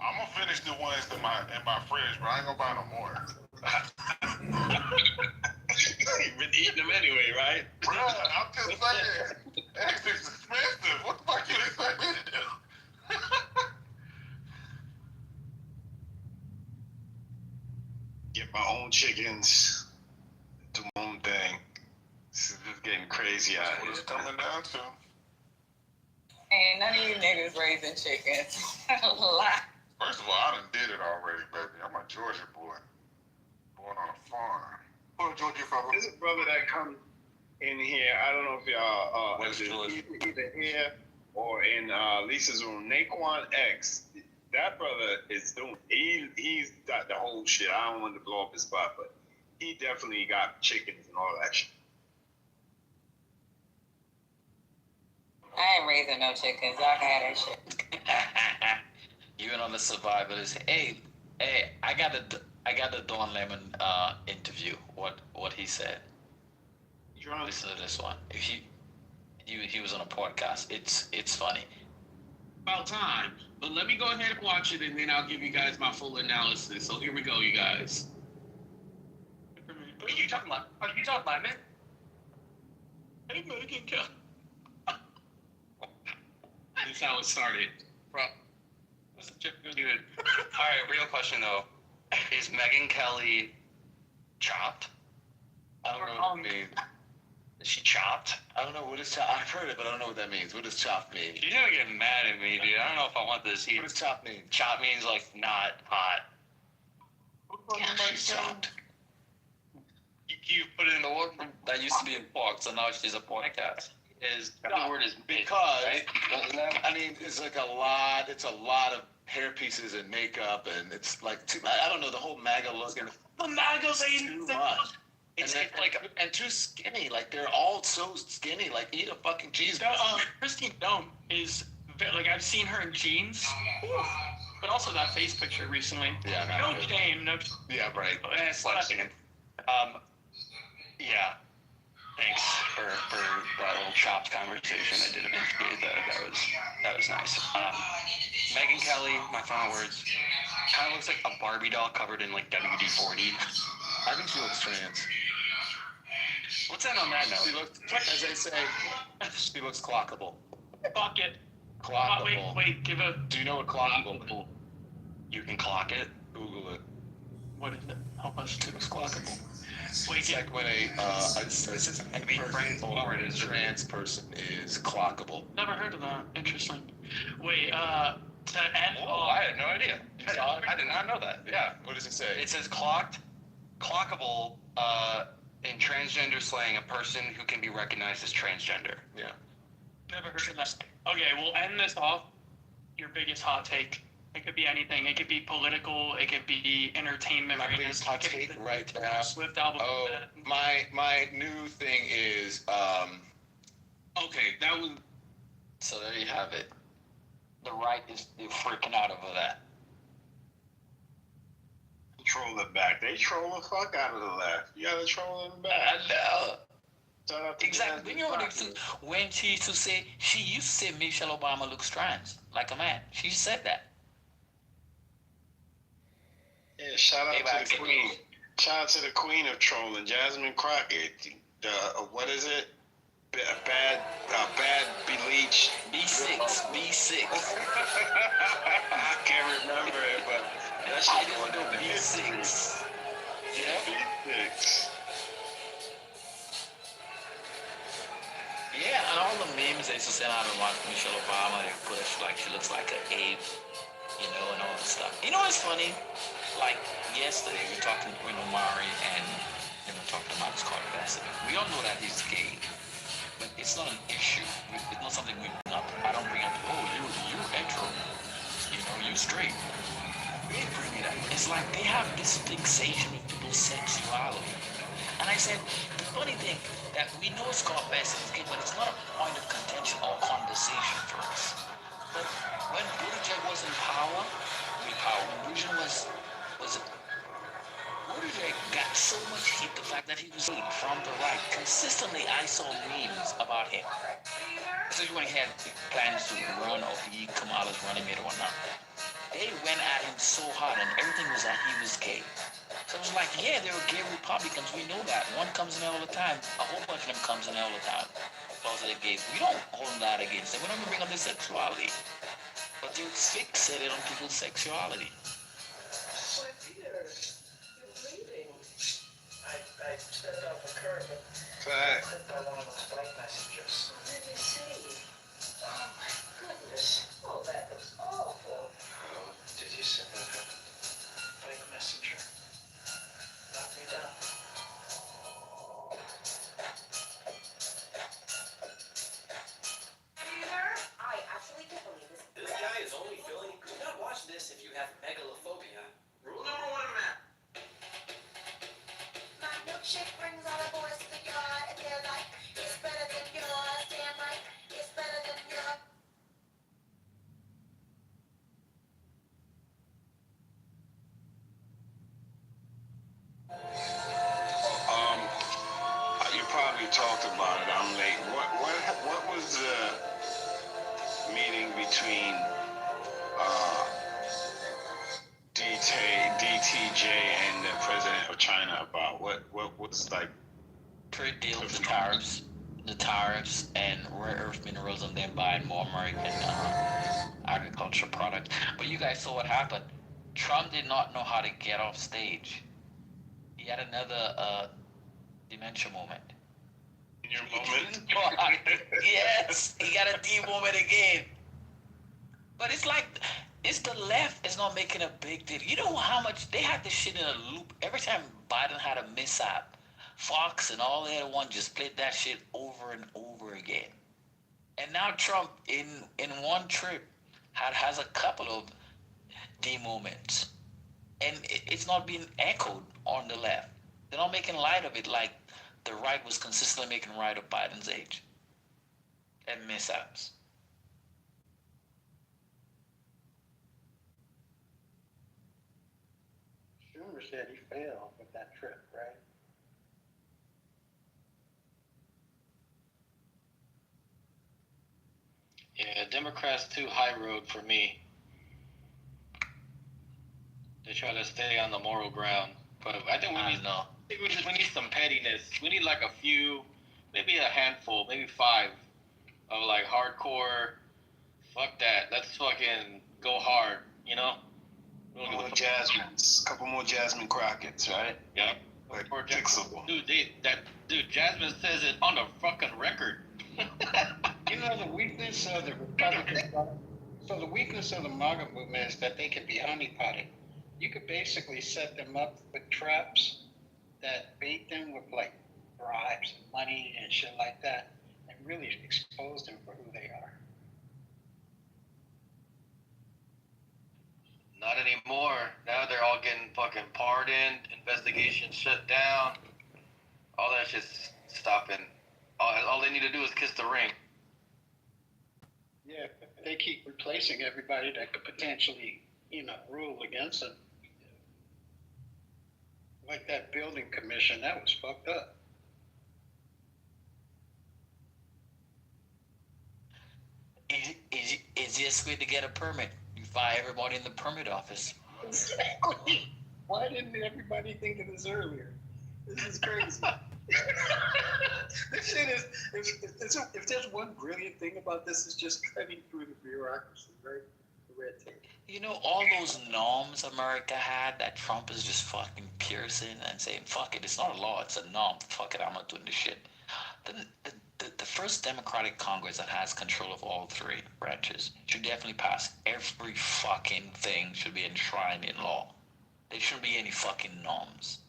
[SPEAKER 11] I'm gonna finish the ones in my fridge, but I ain't gonna buy no more.
[SPEAKER 3] You've been eating them anyway, right?
[SPEAKER 11] Bruh, I'm just saying. Eggs is expensive. What the fuck you expect me to do?
[SPEAKER 3] Get my own chickens, do my own thing. This is just getting crazy out here.
[SPEAKER 11] What it's coming down to.
[SPEAKER 1] And none of you niggas raising chickens. Lie.
[SPEAKER 11] First of all, I done did it already, baby. I'm a Georgia boy. Born on a farm. Where Georgia from?
[SPEAKER 3] There's a brother that comes in here. I don't know if y'all either here or in Lisa's room. Naquan X. That brother is doing. He's got the whole shit. I don't want to blow up his spot, but he definitely got chickens and all that shit.
[SPEAKER 1] I ain't raising no chickens. Y'all can have that shit.
[SPEAKER 10] Even on the survivalist. Hey, I got the Don Lemon interview. What he said. Listen to this one. If he was on a podcast. It's funny.
[SPEAKER 15] About time. But let me go ahead and watch it, and then I'll give you guys my full analysis. So here we go, you guys.
[SPEAKER 4] What are you talking about? What are you talking about, man?
[SPEAKER 15] Hey, Megan Kelly. This is how it started.
[SPEAKER 4] Bro. Good. All right, real question though. Is Megyn Kelly chopped?
[SPEAKER 10] I don't know what it means.
[SPEAKER 4] Is she chopped?
[SPEAKER 10] I don't know what is chopped. I've heard it, but I don't know what that means. What does chopped mean?
[SPEAKER 4] She's gonna get mad at me, dude. I don't know if I want this.
[SPEAKER 10] What does chopped mean?
[SPEAKER 4] Chop means like not hot.
[SPEAKER 10] Yeah, she's chopped.
[SPEAKER 4] You put it in the word.
[SPEAKER 10] That used to be in pork, so now she's a podcast.
[SPEAKER 4] The word is
[SPEAKER 10] because right? I mean it's like a lot. It's a lot of hair pieces and makeup, and it's like too. I don't know the whole MAGA look. And
[SPEAKER 4] the MAGA's
[SPEAKER 10] too much. It's and too skinny. Like they're all so skinny. Like eat a fucking cheeseburger.
[SPEAKER 15] Christine Dome is like I've seen her in jeans, but also that face picture recently.
[SPEAKER 10] Yeah,
[SPEAKER 15] no shame. No.
[SPEAKER 10] Yeah, right.
[SPEAKER 4] Yeah. Thanks for that little chopped conversation. I did appreciate that. That was nice. Megyn Kelly, my final words, kind of looks like a Barbie doll covered in like WD-40.
[SPEAKER 10] I think she looks trans.
[SPEAKER 4] What's that on that note?
[SPEAKER 10] She looks, as they say, she looks clockable.
[SPEAKER 15] Fuck it.
[SPEAKER 10] Clockable.
[SPEAKER 15] Wait, give a.
[SPEAKER 10] Do you know what clockable means?
[SPEAKER 4] You can clock it.
[SPEAKER 10] Google it.
[SPEAKER 15] What is it? Help us.
[SPEAKER 10] It was clockable.
[SPEAKER 15] Wait,
[SPEAKER 10] it's like when a trans person is clockable.
[SPEAKER 15] Never heard of that. Interesting. Wait, to end
[SPEAKER 4] off. I had no idea. I did not know that. Yeah.
[SPEAKER 10] What does it say?
[SPEAKER 4] It says clockable, in transgender slang, a person who can be recognized as transgender.
[SPEAKER 10] Yeah.
[SPEAKER 15] Never heard of that. Okay, we'll end this off. Your biggest hot take. It could be anything. It could be political. It could be entertainment.
[SPEAKER 10] My biggest hot take right now.
[SPEAKER 15] Swift album.
[SPEAKER 10] Oh, my new thing is
[SPEAKER 15] okay, that was.
[SPEAKER 10] So there you have it. The right is freaking out over that.
[SPEAKER 3] Troll it back. They troll the fuck out of the left. You gotta troll them back.
[SPEAKER 10] I know. Exactly. You know when she used to say Michelle Obama looks trans like a man. She said that.
[SPEAKER 3] Yeah, shout out to the queen. Shout out to the queen of trolling, Jasmine Crockett. What is it? Bad bleach.
[SPEAKER 10] B6.
[SPEAKER 3] I can't remember it, but that's
[SPEAKER 10] I didn't know B6.
[SPEAKER 3] Yeah, B6.
[SPEAKER 10] Yeah, and all the memes they used to send out and watch Michelle Obama, they put it like she looks like an ape, you know, and all that stuff. You know what's funny? Like yesterday, we talked to Queen Omari and we talked to Marcus Carter Bassett. We all know that he's gay, but it's not an issue. It's not something we bring up. I don't bring up. Oh, you you straight. They bring it up. It's like they have this fixation with people's sexuality. And I said, the funny thing that we know Scott Bessent is gay, but it's not a point of contention or conversation for us. But when Buttigieg was in power, when Buttigieg was Buttigieg got so much heat, the fact that he was gay from the right. Consistently, I saw memes about him. Especially when he had plans to run or be Kamala's running mate or whatnot. They went at him so hard and everything was that he was gay. So it was like, yeah, they were gay Republicans. We know that. One comes in all the time. A whole bunch of them comes in all the time. Because they're gays. We don't hold that against them. We don't even bring up their sexuality. But they're fixated on people's sexuality.
[SPEAKER 6] I stepped off the curb and clicked on one of those flight messengers. Let me see. Oh my goodness. Oh, that was awful. Oh, did you send that flight messenger? Knock me down.
[SPEAKER 16] Peter, I actually can't believe this.
[SPEAKER 6] This guy is only filling. Do not watch this if you have megalophobia. Rule number 1 of math.
[SPEAKER 16] My milkshake brings all the boys to the yard, and they're like, it's better than yours. Damn right, it's better than yours.
[SPEAKER 3] You probably talked about it. I'm late. What was the meeting between DTJ and the president of China about? What was like?
[SPEAKER 10] Trade deals, the tariffs and rare earth minerals, and then buying more American agriculture products. But you guys saw what happened. Trump did not know how to get off stage. He had another dementia moment.
[SPEAKER 3] In your moment?
[SPEAKER 10] Yes, he got a D moment again. But it's like, it's the left is not making a big deal. You know how much they had this shit in a loop. Every time Biden had a mishap, Fox and all the other ones just played that shit over and over again. And now Trump, in one trip, has a couple of D moments. And it's not being echoed on the left. They're not making light of it like the right was consistently making light of Biden's age and mishaps.
[SPEAKER 12] Schumer said he failed with that trip, right?
[SPEAKER 17] Yeah, Democrats too high road for me. They try to stay on the moral ground, but I think we need some pettiness. We need like a few, maybe a handful, maybe 5 of like hardcore. Fuck that. Let's fucking go hard. You know.
[SPEAKER 3] More Jasmine's, couple more Jasmine Crockett's, right?
[SPEAKER 17] Yep.
[SPEAKER 3] Like fixable.
[SPEAKER 17] Dude, Jasmine says it on the fucking record.
[SPEAKER 12] You know the weakness of the Republican so the weakness of the MAGA movement is that they can be honeypotted. You could basically set them up with traps that bait them with like bribes and money and shit like that, and really expose them for who they are.
[SPEAKER 17] Not anymore. Now they're all getting fucking pardoned, investigations shut down. All that shit's stopping. All they need to do is kiss the ring.
[SPEAKER 12] Yeah, they keep replacing everybody that could potentially, rule against them. Like that building commission, that was fucked up.
[SPEAKER 10] Easiest way to get a permit. You fire everybody in the permit office.
[SPEAKER 12] Exactly. Why didn't everybody think of this earlier? This is crazy. This shit is, if there's one brilliant thing about this, it's just cutting through the bureaucracy, right? The red tape.
[SPEAKER 10] You know, all those norms America had that Trump is just fucking piercing and saying, fuck it, it's not a law, it's a norm. Fuck it, I'm not doing this shit. The first Democratic Congress that has control of all 3 branches should definitely pass every fucking thing should be enshrined in law. There shouldn't be any fucking norms.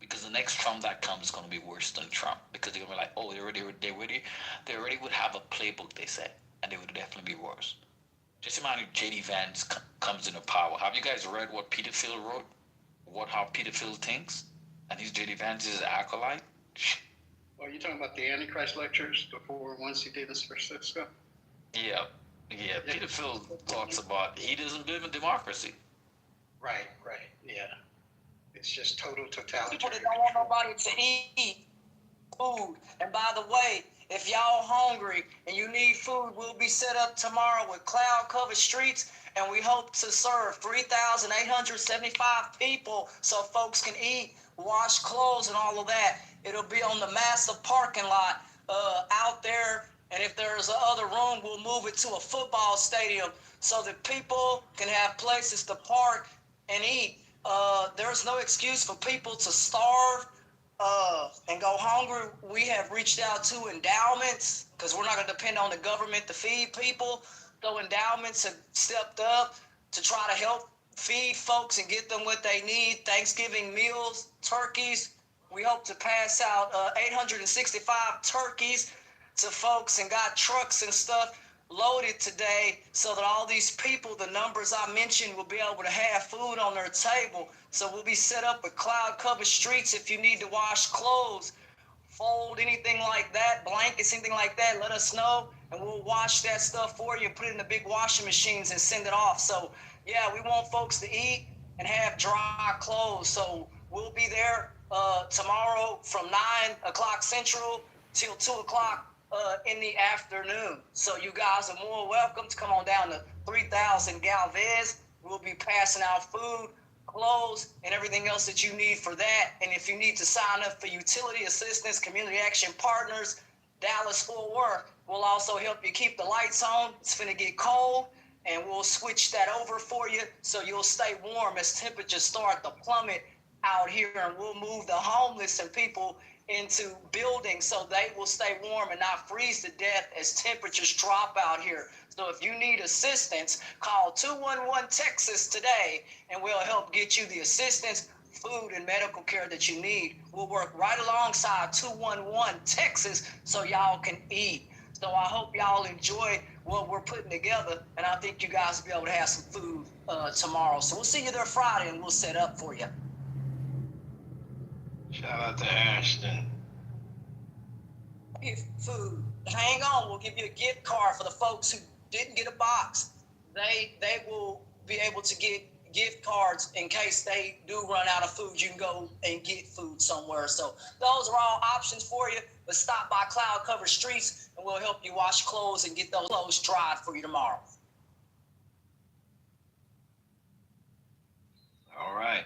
[SPEAKER 10] Because the next Trump that comes is going to be worse than Trump. Because they're going to be like, oh, they already would have a playbook, they said. And they would definitely be worse. Just imagine J.D. Vance comes into power. Have you guys read what Peter Thiel wrote? How Peter Thiel thinks? And he's J.D. Vance's acolyte?
[SPEAKER 12] Are you talking about the Antichrist lectures before once he did this for Cisco?
[SPEAKER 10] Yeah. Peter Thiel talks about he doesn't believe in democracy.
[SPEAKER 12] Right, yeah. It's just total totalitarian.
[SPEAKER 6] People that don't want nobody to eat food. And by the way, if y'all hungry and you need food, we'll be set up tomorrow with cloud-covered streets, and we hope to serve 3,875 people so folks can eat, wash clothes, and all of that. It'll be on the massive parking lot out there, and if there's another room, we'll move it to a football stadium so that people can have places to park and eat. There's no excuse for people to starve and go hungry. We have reached out to endowments because we're not going to depend on the government to feed people. So endowments have stepped up to try to help feed folks and get them what they need. Thanksgiving meals, turkeys. We hope to pass out 865 turkeys to folks and got trucks and stuff loaded today so that all these people, the numbers I mentioned, will be able to have food on their table. So we'll be set up with cloud-covered streets. If you need to wash clothes, fold anything like that, blankets, anything like that, let us know, and we'll wash that stuff for you, put it in the big washing machines and send it off. So, yeah, we want folks to eat and have dry clothes. So we'll be there tomorrow from 9 o'clock Central till 2 o'clock in the afternoon. So you guys are more welcome to come on down to 3000 Galvez. We'll be passing out food, clothes, and everything else that you need for that. And if you need to sign up for utility assistance, community action partners, Dallas-Fort Worth, we'll also help you keep the lights on. It's finna get cold, and we'll switch that over for you so you'll stay warm as temperatures start to plummet out here, and we'll move the homeless and people into buildings so they will stay warm and not freeze to death as temperatures drop out here. So if you need assistance, call 211-TEXAS today, and we'll help get you the assistance, food, and medical care that you need. We'll work right alongside 211-TEXAS so y'all can eat. So I hope y'all enjoy what we're putting together, and I think you guys will be able to have some food tomorrow. So we'll see you there Friday, and we'll set up for you.
[SPEAKER 3] Shout out to Ashton.
[SPEAKER 6] Food. Hang on, we'll give you a gift card for the folks who didn't get a box. They will be able to get gift cards in case they do run out of food. You can go and get food somewhere. So those are all options for you. But stop by Cloud Covered Streets, and we'll help you wash clothes and get those clothes dried for you tomorrow.
[SPEAKER 3] All right.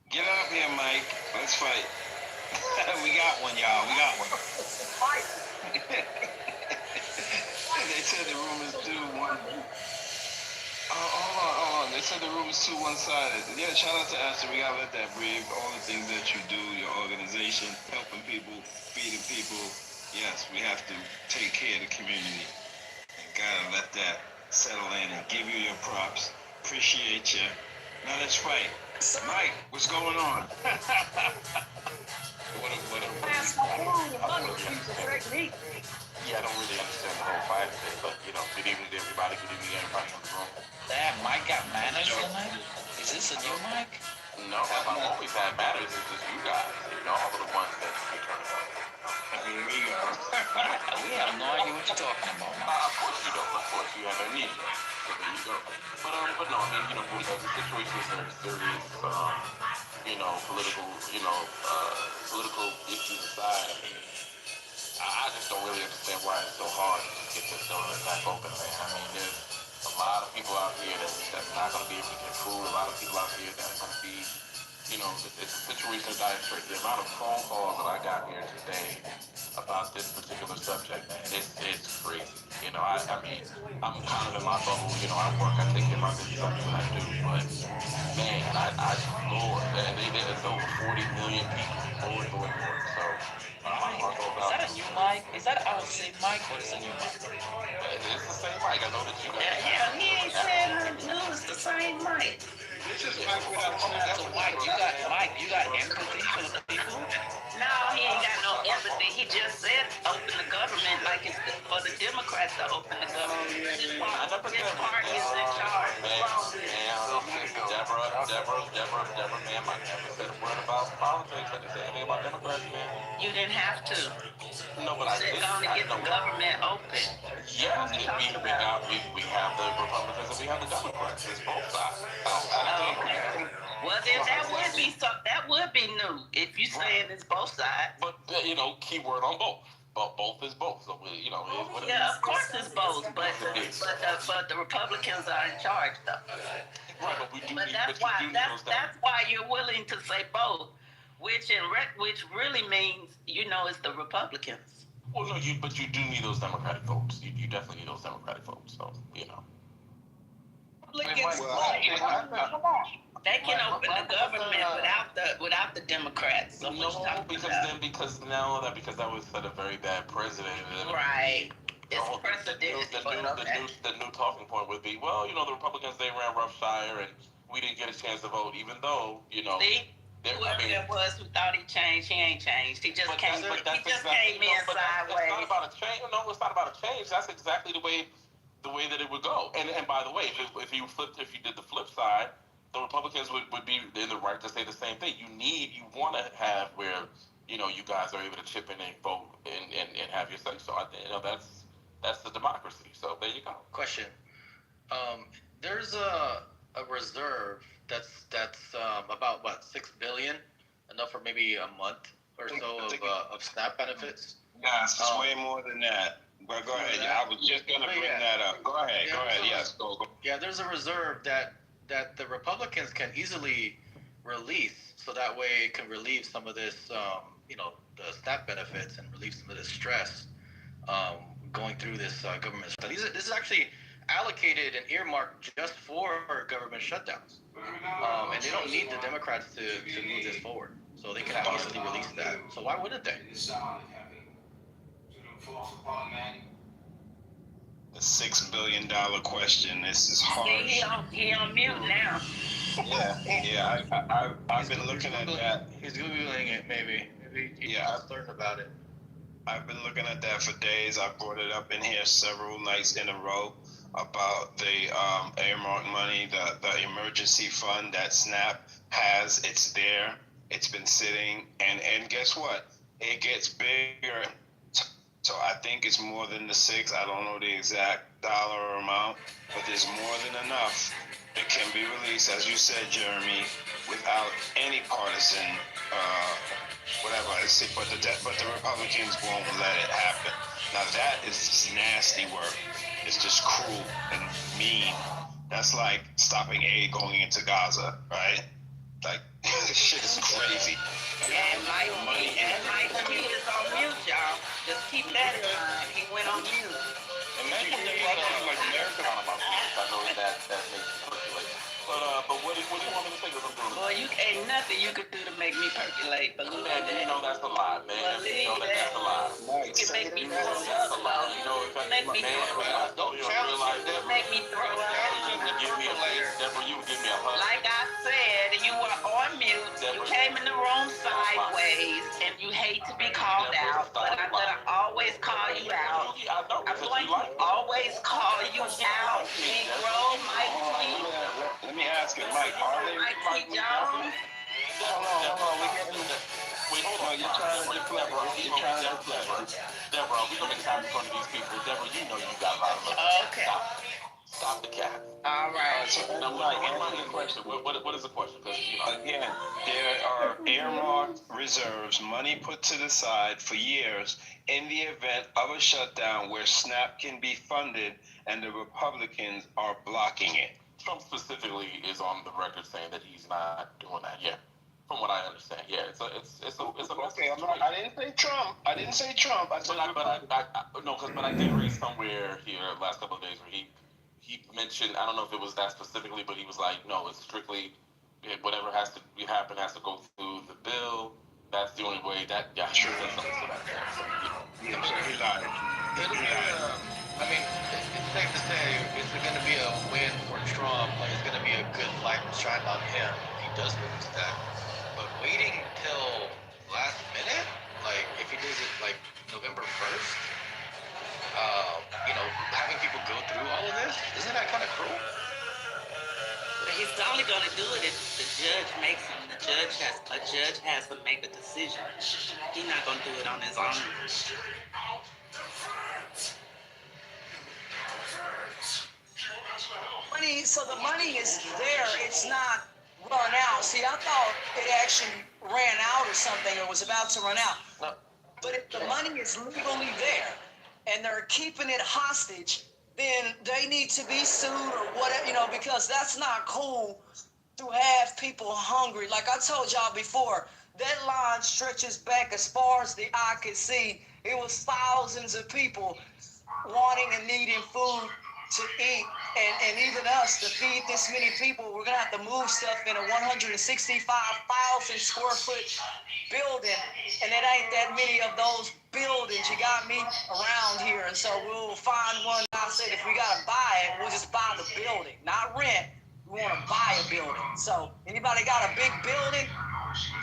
[SPEAKER 3] Get up here, Mike. Let's fight. We got one, y'all. We got one. They said the room is too one. Hold on. They said the room is too one-sided. Yeah, shout out to Astor. We gotta let that breathe. All the things that you do, your organization, helping people, feeding people. Yes, we have to take care of the community. Gotta let that settle in and give you your props. Appreciate you. Now let's fight. Mike, what's going on?
[SPEAKER 18] Yeah, I don't really understand the whole fight of it, but good evening to everybody. Good evening to everybody in the room.
[SPEAKER 10] Damn, Mike got manners tonight? Is this a new mic?
[SPEAKER 18] No, I've always had manners. It's just you guys, all of the ones that you turn on.
[SPEAKER 3] Here we go.
[SPEAKER 10] We have no idea what you're talking about.
[SPEAKER 18] Of course you don't. Of course you have amnesia. So there you go. But no, I mean, the situation is very serious. Political issues aside, I just don't really understand why it's so hard to get this government back open, man. I mean, there's a lot of people out here that's not going to be able to get food. A lot of people out here that are going to be, it's a situation of dire straits. The amount of phone calls that I got here today about this particular subject, man, it's crazy. I mean, I'm kind of in my bubble. I work, I take care of my business, I do what I do, but man, Lord, man, there's over 40 million people. Lord. So,
[SPEAKER 10] is that a new mic? Is that our same mic or is it a new mic?
[SPEAKER 18] It's the same mic. I know that you got
[SPEAKER 6] Yeah, he ain't saying nothing new. It's the same mic.
[SPEAKER 12] This is Mike without SNAP.
[SPEAKER 10] So Mike, you got empathy for the people?
[SPEAKER 2] No, he ain't got no empathy. He just said open the government like it's for the Democrats to open the government. His party is in charge.
[SPEAKER 18] Deborah, ma'am, I never said a word about politics. I didn't say anything about Democrats, man.
[SPEAKER 2] You didn't have to.
[SPEAKER 18] No, but I
[SPEAKER 2] They're
[SPEAKER 18] did.
[SPEAKER 2] going to get the government open.
[SPEAKER 18] Yes, we have the Republicans and we have the Democrats. It's both sides.
[SPEAKER 2] Okay. Well, then that would be new if you saying it's both sides.
[SPEAKER 18] But keyword on both. But both is both. So it is what it is.
[SPEAKER 2] Yeah, of course it's both, but the Republicans are in charge though.
[SPEAKER 18] Right, but we do.
[SPEAKER 2] But that's why you're willing to say both, which really means it's the Republicans.
[SPEAKER 18] Well, no, but you do need those Democratic votes. You definitely need those Democratic votes. So
[SPEAKER 2] They can open the government without the Democrats. So
[SPEAKER 18] because that would set a very bad precedent.
[SPEAKER 2] Right. It's precedent.
[SPEAKER 18] The new talking point would be, well, the Republicans, they ran roughshire and we didn't get a chance to vote, even though,
[SPEAKER 2] See? Whoever it was who thought he changed, he ain't changed. He just came in sideways.
[SPEAKER 18] It's not about a change. No, it's not about a change. That's exactly the way that it would go. And by the way, if you did the flip side, the Republicans would be in the right to say the same thing. You want to have where you guys are able to chip in and vote and have your say. So that's the democracy. So there you go.
[SPEAKER 10] Question. There's a reserve that's about what, $6 billion, enough for maybe a month or so of SNAP benefits.
[SPEAKER 3] Yes, it's way more than that. But go ahead. I was just gonna bring that up. Go ahead. Yes, go.
[SPEAKER 10] Yeah, there's a reserve that the Republicans can easily release, so that way it can relieve some of this, the SNAP benefits and relieve some of this stress going through this government study. This is actually allocated and earmarked just for government shutdowns, and they don't need the Democrats to move this forward, so they can easily release that. So why wouldn't they?
[SPEAKER 3] The $6 billion question. This is harsh.
[SPEAKER 2] He on mute now.
[SPEAKER 3] Yeah. I've been looking at that.
[SPEAKER 10] He's googling it, maybe. I've learned about it.
[SPEAKER 3] I've been looking at that for days. I brought it up in here several nights in a row about the earmark money, the emergency fund that SNAP has. It's there. It's been sitting, and guess what? It gets bigger. So I think it's more than the 6. I don't know the exact dollar amount, but there's more than enough that can be released, as you said, Jeremy, without any partisan whatever. But the Republicans won't let it happen. Now that is just nasty work. It's just cruel and mean. That's like stopping aid going into Gaza, right? Like this shit is crazy.
[SPEAKER 2] And Mike is on mute, y'all. Just keep that in mind. He went on mute.
[SPEAKER 18] And maybe like American on about this. I know that makes you percolate. But what do you want me to say?
[SPEAKER 2] Boy, you ain't nothing you could do to make me percolate. Believe that.
[SPEAKER 18] That's a lie, man. That's a lie.
[SPEAKER 2] You can make me throw up. Make me throw up.
[SPEAKER 18] Don't realize that.
[SPEAKER 2] Make me throw up.
[SPEAKER 18] Deborah, you give me a hug.
[SPEAKER 2] Like I said, you were on mute. You came in the room sideways, and you hate to be called out, but I'm gonna always call you out. I'm going to always call you out, Negro, Mike T.
[SPEAKER 3] Let me ask you, Mike, are they
[SPEAKER 2] Mike T. Jones?
[SPEAKER 18] Wait, hold on. You're trying to deflect. Deborah, we're going to time in front of these people. Deborah, you know you got a lot of money.
[SPEAKER 2] Okay.
[SPEAKER 18] Stop the cap.
[SPEAKER 2] All right.
[SPEAKER 18] Now, what is the question? What is the question?
[SPEAKER 3] Again, there are earmarked reserves, money put to the side for years in the event of a shutdown where SNAP can be funded and the Republicans are blocking it.
[SPEAKER 18] Trump specifically is on the record saying that he's not doing that yet. From what I understand, yeah, it's a
[SPEAKER 3] okay. I didn't say Trump. I said
[SPEAKER 18] but I did read somewhere here the last couple of days where he mentioned, I don't know if it was that specifically, but he was like, no, it's strictly whatever has to happen has to go through the bill. That's the only way that sure that's something to that. So,
[SPEAKER 3] he lied.
[SPEAKER 17] I mean, it's safe to say it's going to be a win for Trump. Like, it's going to be a good light shine on him if he does lose that. But waiting till last minute, like if he does it like November 1st, having people go through all of this, isn't that kind of cruel?
[SPEAKER 2] But he's only going to do it if the judge makes him. A judge has to make a decision. He's not going to do it on his own.
[SPEAKER 19] So the money is there. It's not run out. See, I thought it actually ran out or something, or was about to run out.
[SPEAKER 17] No.
[SPEAKER 19] But if the money is legally there and they're keeping it hostage, then they need to be sued or whatever, because that's not cool to have people hungry. Like I told y'all before, that line stretches back as far as the eye could see. It was thousands of people wanting and needing food to eat, and even us, to feed this many people, we're gonna have to move stuff in a 165,000 square foot building, and it ain't that many of those buildings. You got me around here, and so we'll find one. I said if we gotta buy it, we'll just buy the building, not rent. We want to buy a building. So anybody got a big building?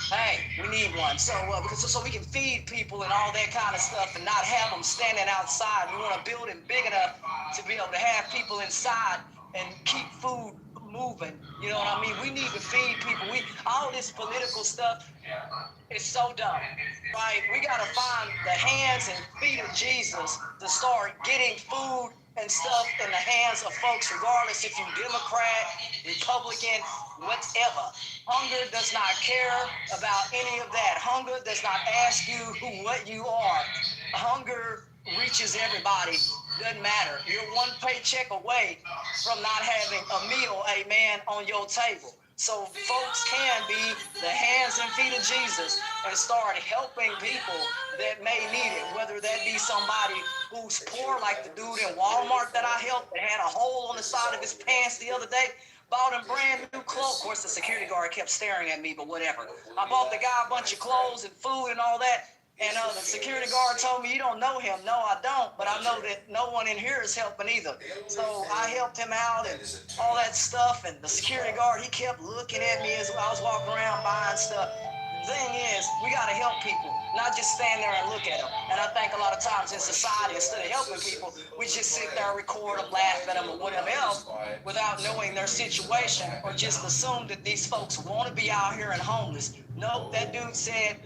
[SPEAKER 19] Hey, we need one. So so we can feed people and all that kind of stuff and not have them standing outside. We want a building big enough to be able to have people inside and keep food moving. You know what I mean? We need to feed people. All this political stuff is so dumb, right? We got to find the hands and feet of Jesus to start getting food and stuff in the hands of folks, regardless if you're Democrat, Republican, whatever. Hunger does not care about any of that. Hunger does not ask you what you are. Hunger reaches everybody. Doesn't matter. You're one paycheck away from not having a meal, amen, on your table. So folks can be the hands and feet of Jesus and start helping people that may need it, whether that be somebody who's poor, like the dude in Walmart that I helped that had a hole on the side of his pants the other day, bought him brand new clothes. Of course, the security guard kept staring at me, but whatever. I bought the guy a bunch of clothes and food and all that. And the security guard told me, you don't know him. No, I don't. But I know that no one in here is helping either. So I helped him out and all that stuff. And the security guard, he kept looking at me as I was walking around buying stuff. The thing is, we got to help people, not just stand there and look at them. And I think a lot of times in society, instead of helping people, we just sit there and record them, laugh at them, or whatever else without knowing their situation, or just assume that these folks want to be out here and homeless. Nope, that dude said,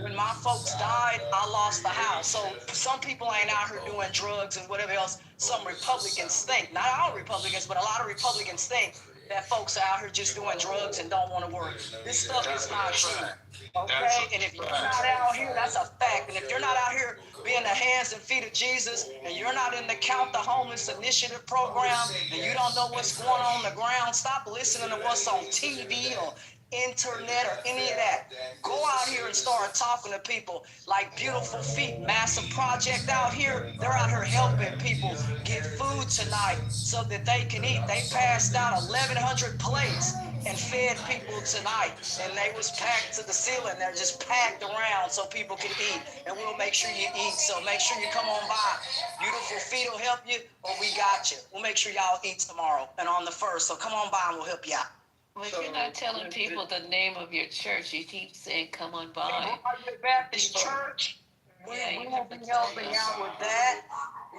[SPEAKER 19] when my folks died, I lost the house. So some people ain't out here doing drugs and whatever else some Republicans think. Not all Republicans, but a lot of Republicans think that folks are out here just doing drugs and don't want to work. This stuff is not true. Okay? And if you're not out here, that's a fact. And if you're not out here being the hands and feet of Jesus, and you're not in the Count the Homeless Initiative program, and you don't know what's going on the ground, stop listening to what's on TV or internet or any of that. Go out here and start talking to people like Beautiful Feet, massive project out here. They're out here helping people get food tonight so that they can eat. They passed out 1,100 plates and fed people tonight, and they was packed to the ceiling. They're just packed around so people can eat, and we'll make sure you eat. So make sure you come on by. Beautiful Feet will help you, or we got you. We'll make sure y'all eat tomorrow and on the 1st. So come on by and we'll help you out.
[SPEAKER 20] Well, if you're not telling people the name of your church, you keep saying, come on by.
[SPEAKER 19] Baptist Church, we will be helping out with that.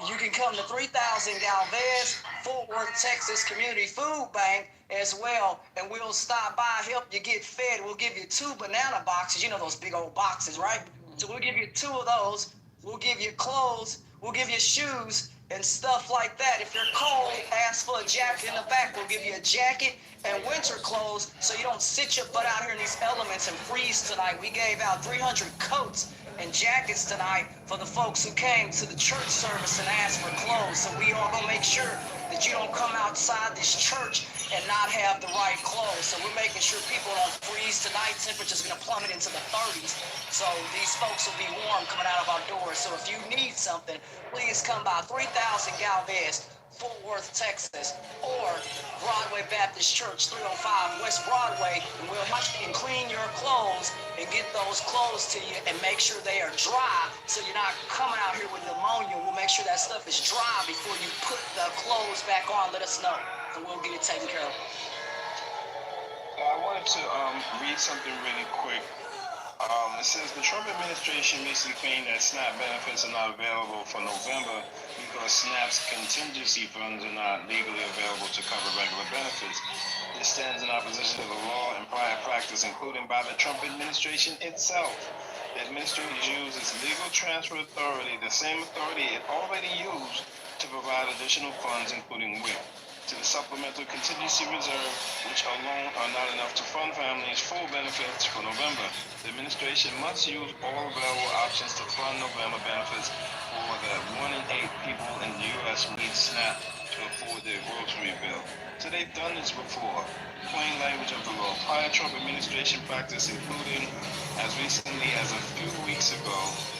[SPEAKER 19] You can come to 3000 Galvez, Fort Worth, Texas Community Food Bank as well, and we'll stop by, help you get fed. We'll give you 2 banana boxes, you know those big old boxes, right? So we'll give you 2 of those. We'll give you clothes. We'll give you shoes and stuff like that. If you're cold, ask for a jacket in the back. We'll give you a jacket and winter clothes so you don't sit your butt out here in these elements and freeze tonight. We gave out 300 coats and jackets tonight for the folks who came to the church service and asked for clothes. So we are going to make sure that you don't come outside this church and not have the right clothes. So we're making sure people don't freeze tonight. Temperature's going to plummet into the 30s. So these folks will be warm coming out of our doors. So if you need something, please come by 3000 Galvez, Fort Worth, Texas, or Broadway Baptist Church, 305 West Broadway, and we'll watch and clean your clothes and get those clothes to you and make sure they are dry so you're not coming out here with pneumonia. We'll make sure that stuff is dry before you put the clothes back on. Let us know, and we'll get it taken care of.
[SPEAKER 3] I wanted to read something really quick. It says the Trump administration recently claimed that SNAP benefits are not available for November because SNAP's contingency funds are not legally available to cover regular benefits. This stands in opposition to the law and prior practice, including by the Trump administration itself. The administration used its legal transfer authority, the same authority it already used to provide additional funds, including WIC, to the Supplemental Contingency Reserve, which alone are not enough to fund families' full benefits for November. The administration must use all available options to fund November benefits for the 1 in 8 people in the U.S. who need SNAP to afford their grocery bill. So they've done this before. Plain language of the law. Prior Trump administration practice, including as recently as a few weeks ago,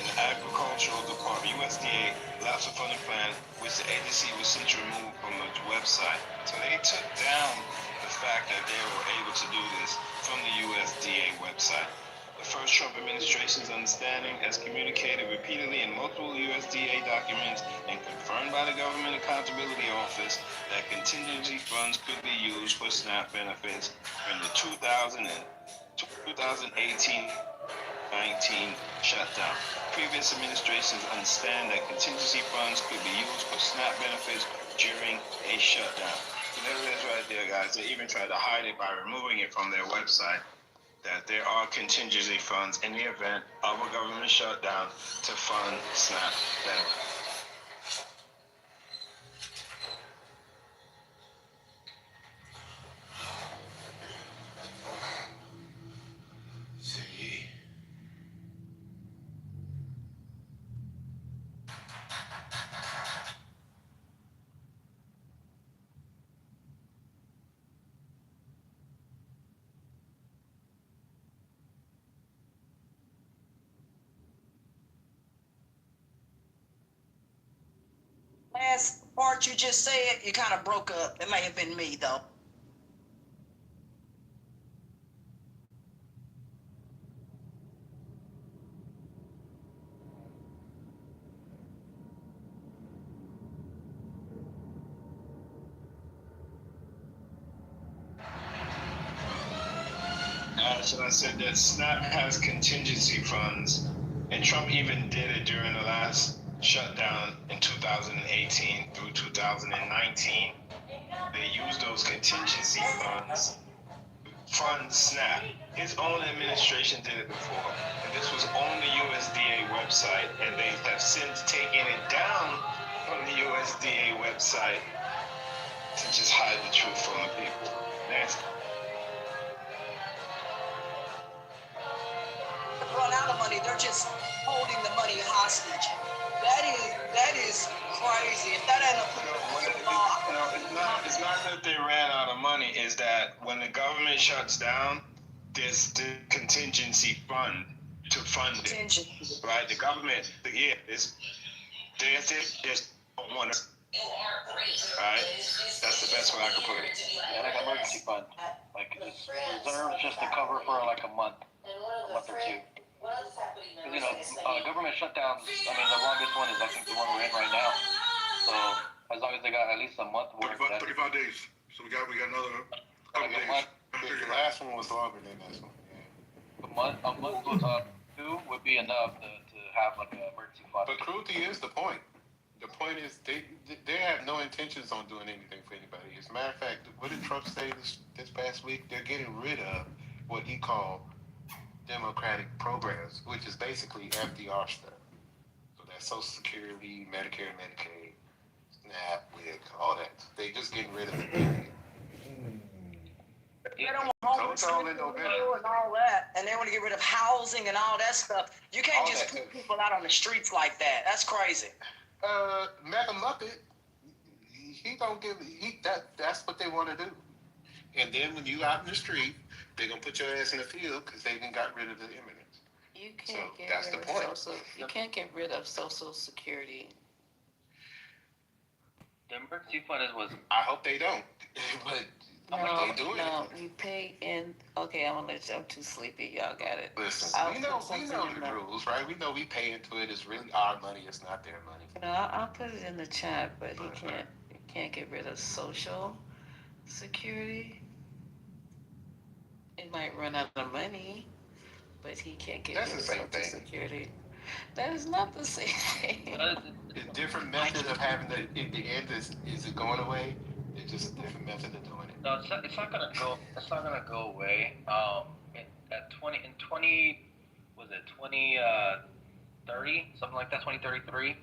[SPEAKER 3] the Agricultural Department, USDA, lapsed the funding plan, which the agency was since removed from its website. So they took down the fact that they were able to do this from the USDA website. The first Trump administration's understanding, as communicated repeatedly in multiple USDA documents and confirmed by the Government Accountability Office, that contingency funds could be used for SNAP benefits in the 2018-19 shutdown. Previous administrations understand that contingency funds could be used for SNAP benefits during a shutdown. So there it is right there, guys. They even tried to hide it by removing it from their website, that there are contingency funds in the event of a government shutdown to fund SNAP benefits.
[SPEAKER 19] Last part you just said, you kind of broke up. It may have been me, though.
[SPEAKER 3] So I said that SNAP has contingency funds, and Trump even did it during the last shutdown in 2018 through 2019. They used those contingency funds to fund SNAP. His own administration did it before, and this was on the USDA website, and they have since taken it down from the USDA website to just hide the truth from the people. Nasty.
[SPEAKER 19] Run out of money, they're just holding the money hostage. That is crazy. If that ain't a political law.
[SPEAKER 3] It's not that they ran out of money, is that when the government shuts down, there's the contingency fund to fund it. Right? The government, there's one. Right? That's the best way I can put it.
[SPEAKER 8] Yeah, like an emergency fund. Like it's reserved just to cover for like a month or two. You know, government shutdowns, I mean, the longest one is, I think, the one we're in right now. So, as long as they got at least a month worth.
[SPEAKER 11] 35 days. So we got another couple days.
[SPEAKER 18] The last one was longer than this one. Yeah.
[SPEAKER 8] A month was, 2 would be enough to have like an emergency fund.
[SPEAKER 18] But cruelty is the point. The point is they have no intentions on doing anything for anybody. As a matter of fact, what did Trump say this past week? They're getting rid of what he called democratic programs, which is basically FDR stuff. So that's Social Security, Medicare, Medicaid, SNAP, WIC, all that. They just getting rid of it.
[SPEAKER 19] They don't want homeless people and all that, and they want to get rid of housing and all that stuff. You can't
[SPEAKER 18] All
[SPEAKER 19] just
[SPEAKER 18] that
[SPEAKER 19] put people out on the streets like that. That's crazy.
[SPEAKER 18] Mega Muppet, he don't give that's what they want to do. And then when you out in the street, they're gonna put your ass in the field because they even got rid of the immigrants.
[SPEAKER 20] You can't get
[SPEAKER 18] that's
[SPEAKER 20] rid
[SPEAKER 18] the point.
[SPEAKER 20] of you can't get rid of Social Security.
[SPEAKER 18] The emergency fund was. I hope they don't. But how much they doing it?
[SPEAKER 20] You pay in. Okay, I'm gonna let you. I'm too sleepy. Y'all got it.
[SPEAKER 18] Listen,
[SPEAKER 20] I'll
[SPEAKER 18] we know
[SPEAKER 20] put something in
[SPEAKER 18] the rules, right? We know we pay into it. It's really our money. It's not their money.
[SPEAKER 20] No, I'll put it in the chat, but he can't get rid of Social Security. It might run out of money, but he can't get rid of Social Security. That is not the same thing.
[SPEAKER 18] A different method of having the end is it going away? It's just a different method of doing it.
[SPEAKER 17] No, it's not gonna go. It's not gonna go away. At 20 was it 2030 something like that, 2033.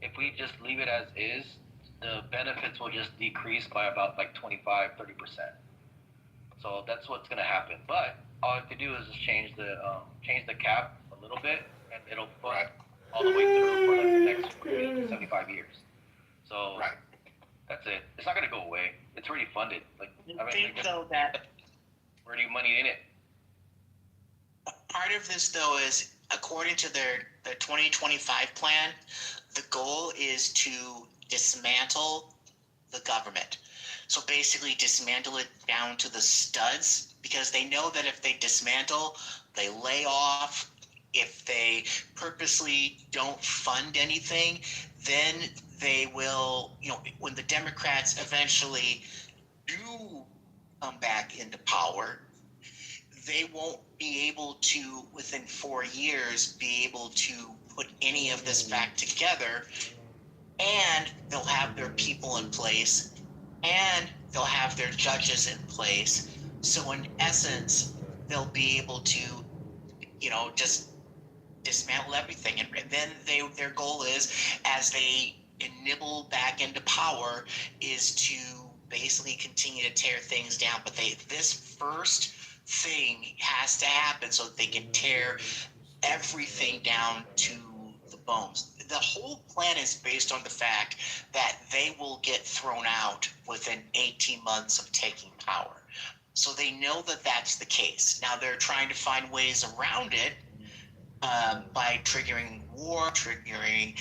[SPEAKER 17] If we just leave it as is, the benefits will just decrease by about like 25-30%. So that's what's gonna happen. But all I have to do is just change the cap a little bit, and it'll fund all the way through for like the next 75 years. So that's it. It's not gonna go away. It's already funded. Like
[SPEAKER 2] I think though that
[SPEAKER 17] already money in it.
[SPEAKER 2] part of this though is according to their 2025 plan, the goal is to dismantle the government. So basically dismantle it down to the studs, because they know that if they dismantle, they lay off. If they purposely don't fund anything, then they will, when the Democrats eventually do come back into power, they won't be able to, within 4 years, be able to put any of this back together, and they'll have their people in place, and they'll have their judges in place. So in essence, they'll be able to, just dismantle everything. And then their goal is, as they nibble back into power, is to basically continue to tear things down. But this first thing has to happen so that they can tear everything down to the bones. The whole plan is based on the fact that they will get thrown out within 18 months of taking power. So they know that that's the case. Now they're trying to find ways around it by triggering war, triggering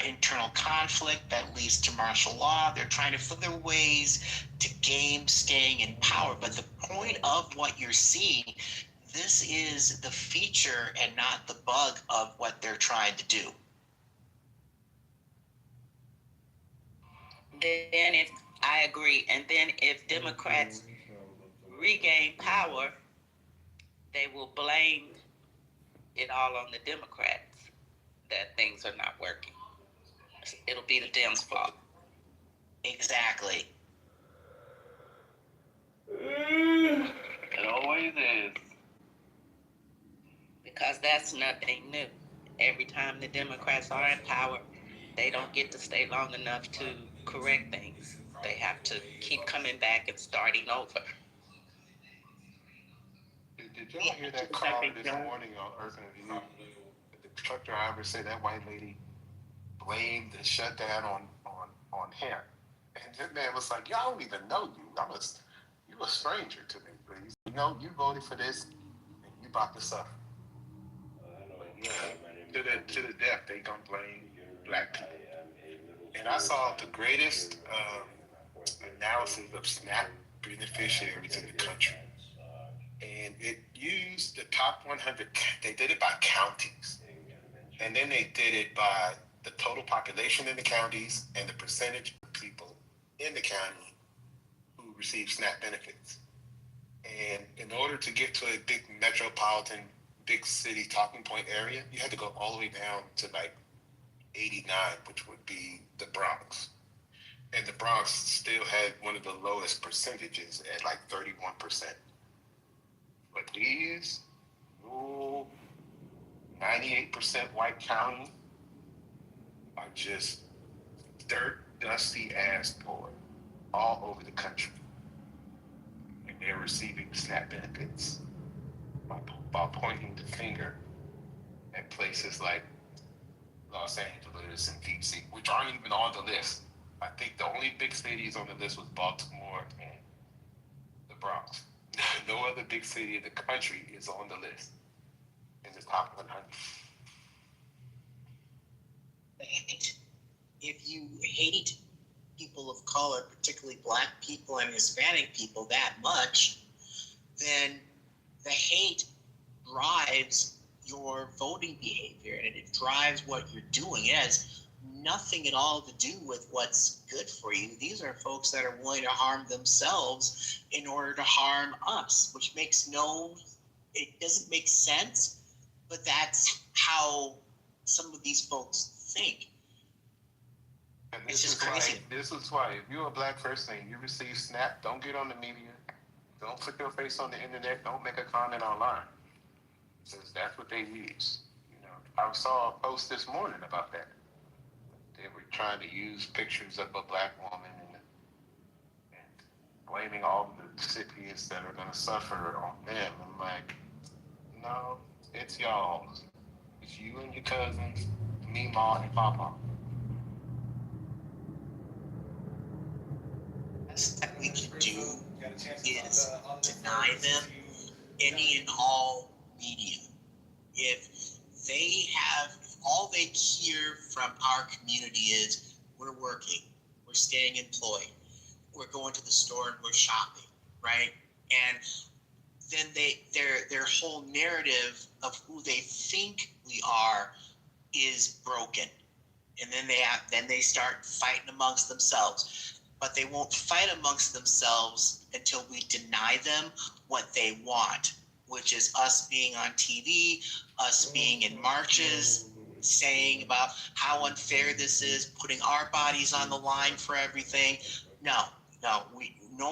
[SPEAKER 2] internal conflict that leads to martial law. They're trying to find their ways to game staying in power. But the point of what you're seeing, this is the feature and not the bug of what they're trying to do. Then if I agree, and then if Democrats regain power, they will blame it all on the Democrats that things are not working. It'll be the Dems' fault. Exactly.
[SPEAKER 17] It always is.
[SPEAKER 2] Because that's nothing new. Every time the Democrats are in power, they don't get to stay long enough to correct things. They have to keep coming back and starting over.
[SPEAKER 18] Did y'all hear that call this morning on Earth and View? The truck driver said that white lady blamed the shutdown on him. And that man was like, y'all don't even know you. You a stranger to me, please. You voted for this, and you brought this up. To the death, they gonna blame black people. And I saw the greatest analysis of SNAP beneficiaries in the country. And it used the top 100, they did it by counties. And then they did it by the total population in the counties and the percentage of people in the county who receive SNAP benefits. And in order to get to a big metropolitan, big city talking point area, you had to go all the way down to like 89, which would be the Bronx. And the Bronx still had one of the lowest percentages at like 31%. But these 98% white counties are just dirt, dusty ass poor all over the country. And they're receiving SNAP benefits by pointing the finger at places like Los Angeles and DC, which aren't even on the list. I think the only big cities on the list was Baltimore and the Bronx. No other big city in the country is on the list in the top 100.
[SPEAKER 2] If you hate
[SPEAKER 21] people of color, particularly Black people and Hispanic people, that much, then the hate drives your voting behavior and it drives what you're doing. It has nothing at all to do with what's good for you. These are folks that are willing to harm themselves in order to harm us, which it doesn't make sense, but that's how some of these folks think.
[SPEAKER 11] And
[SPEAKER 21] It's
[SPEAKER 11] this
[SPEAKER 21] just
[SPEAKER 11] is
[SPEAKER 21] crazy.
[SPEAKER 11] this is why if you're a Black person and you receive Snap, don't get on the media. Don't put your face on the internet. Don't make a comment online. Because that's what they use. You know, I saw a post this morning about that. They were trying to use pictures of a Black woman and blaming all the recipients that are going to suffer on them. I'm like, no, it's y'all. It's you and your cousins, me, Ma, and Papa.
[SPEAKER 21] Best that we can do is deny them any and all media. If all they hear from our community is we're working, we're staying employed, we're going to the store and we're shopping, right? And then their whole narrative of who they think we are is broken. And then they start fighting amongst themselves. But they won't fight amongst themselves until we deny them what they want, which is us being on TV, us being in marches, saying about how unfair this is, putting our bodies on the line for everything. No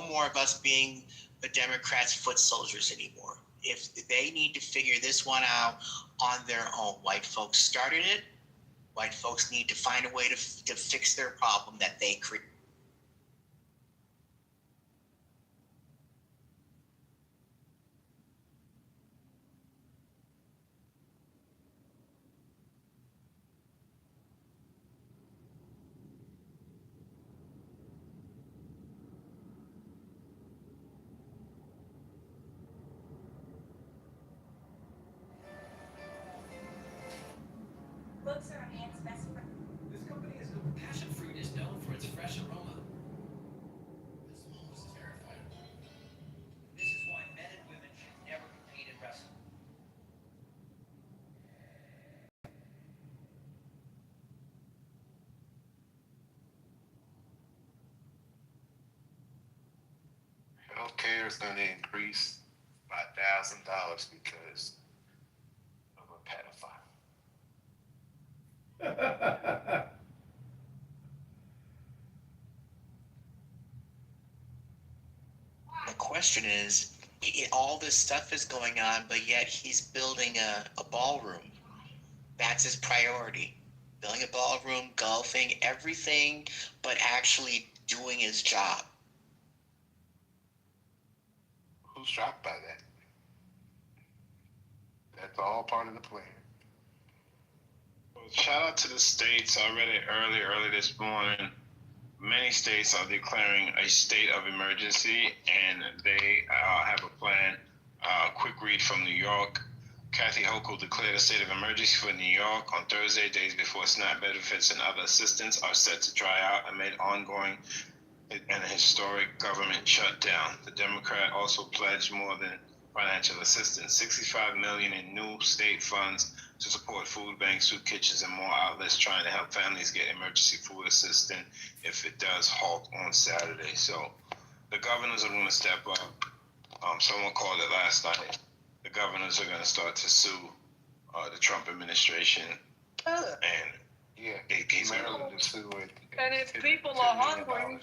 [SPEAKER 21] more of us being the Democrats' foot soldiers anymore. If they need to figure this one out on their own, white folks started it. White folks need to find a way to fix their problem that they create.
[SPEAKER 16] Books are a man's best friend.
[SPEAKER 22] This company is passion fruit is known for its fresh aroma. This one was terrifying. This is why men and women should never compete in wrestling.
[SPEAKER 11] Healthcare is going to increase by $1,000 because of a pedophile.
[SPEAKER 21] The question is, all this stuff is going on, but yet he's building a ballroom. That's his priority. Building a ballroom, golfing, everything, but actually doing his job.
[SPEAKER 11] Who's shocked by that? That's all part of the plan.
[SPEAKER 3] Well, shout out to the states. I read it early this morning. Many states are declaring a state of emergency, and they have a plan. Quick read from New York. Kathy Hochul declared a state of emergency for New York on Thursday, days before SNAP benefits and other assistance are set to dry out amid ongoing and historic government shutdown. The Democrat also pledged more than financial assistance, $65 million in new state funds to support food banks, food kitchens, and more outlets trying to help families get emergency food assistance if it does halt on Saturday. So the governors are going to step up. Someone called it last night. The governors are going to start to sue the Trump administration. And he's
[SPEAKER 11] Maryland to sue it.
[SPEAKER 19] And if people are hungry,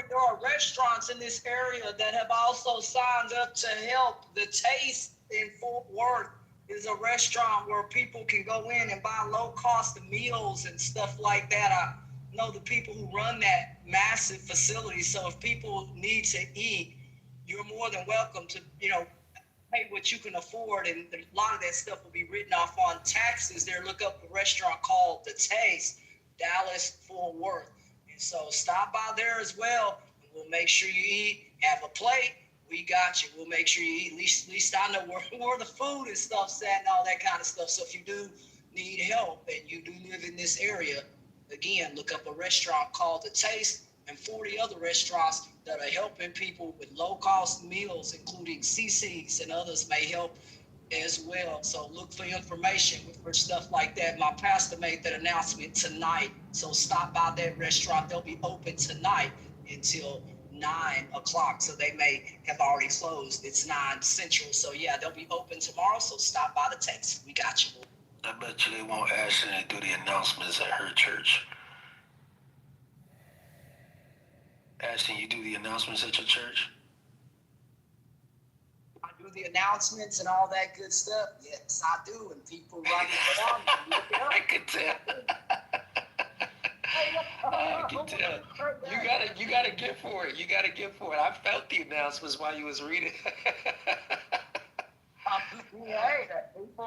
[SPEAKER 19] there are restaurants in this area that have also signed up to help. The Taste in Fort Worth is a restaurant where people can go in and buy low cost meals and stuff like that. I know the people who run that massive facility. So if people need to eat, you're more than welcome to, pay what you can afford. And a lot of that stuff will be written off on taxes there. Look up a restaurant called The Taste, Dallas, Fort Worth. And so stop by there as well. And we'll make sure you eat, have a plate. We got you. We'll make sure you eat. At least I know where the food and stuff's at and all that kind of stuff. So if you do need help and you do live in this area, Again, look up a restaurant called The Taste and 40 other restaurants that are helping people with low-cost meals, including CC's and others may help as well. So look for information for stuff like that. My pastor made that announcement tonight. So stop by that restaurant. They'll be open tonight until 9 o'clock. So they may have already closed. It's 9 Central. So yeah, they'll be open tomorrow. So stop by The Taste. We got you.
[SPEAKER 5] I bet you they want Ashton to do the announcements at her church. Ashton, you do the announcements at your church?
[SPEAKER 19] I do the announcements and all that good stuff. Yes, I do. And people write it down. And look it up.
[SPEAKER 5] I could tell. I can tell. You gotta get for it. You gotta get for it. I felt the announcements while you was reading.
[SPEAKER 19] Hey,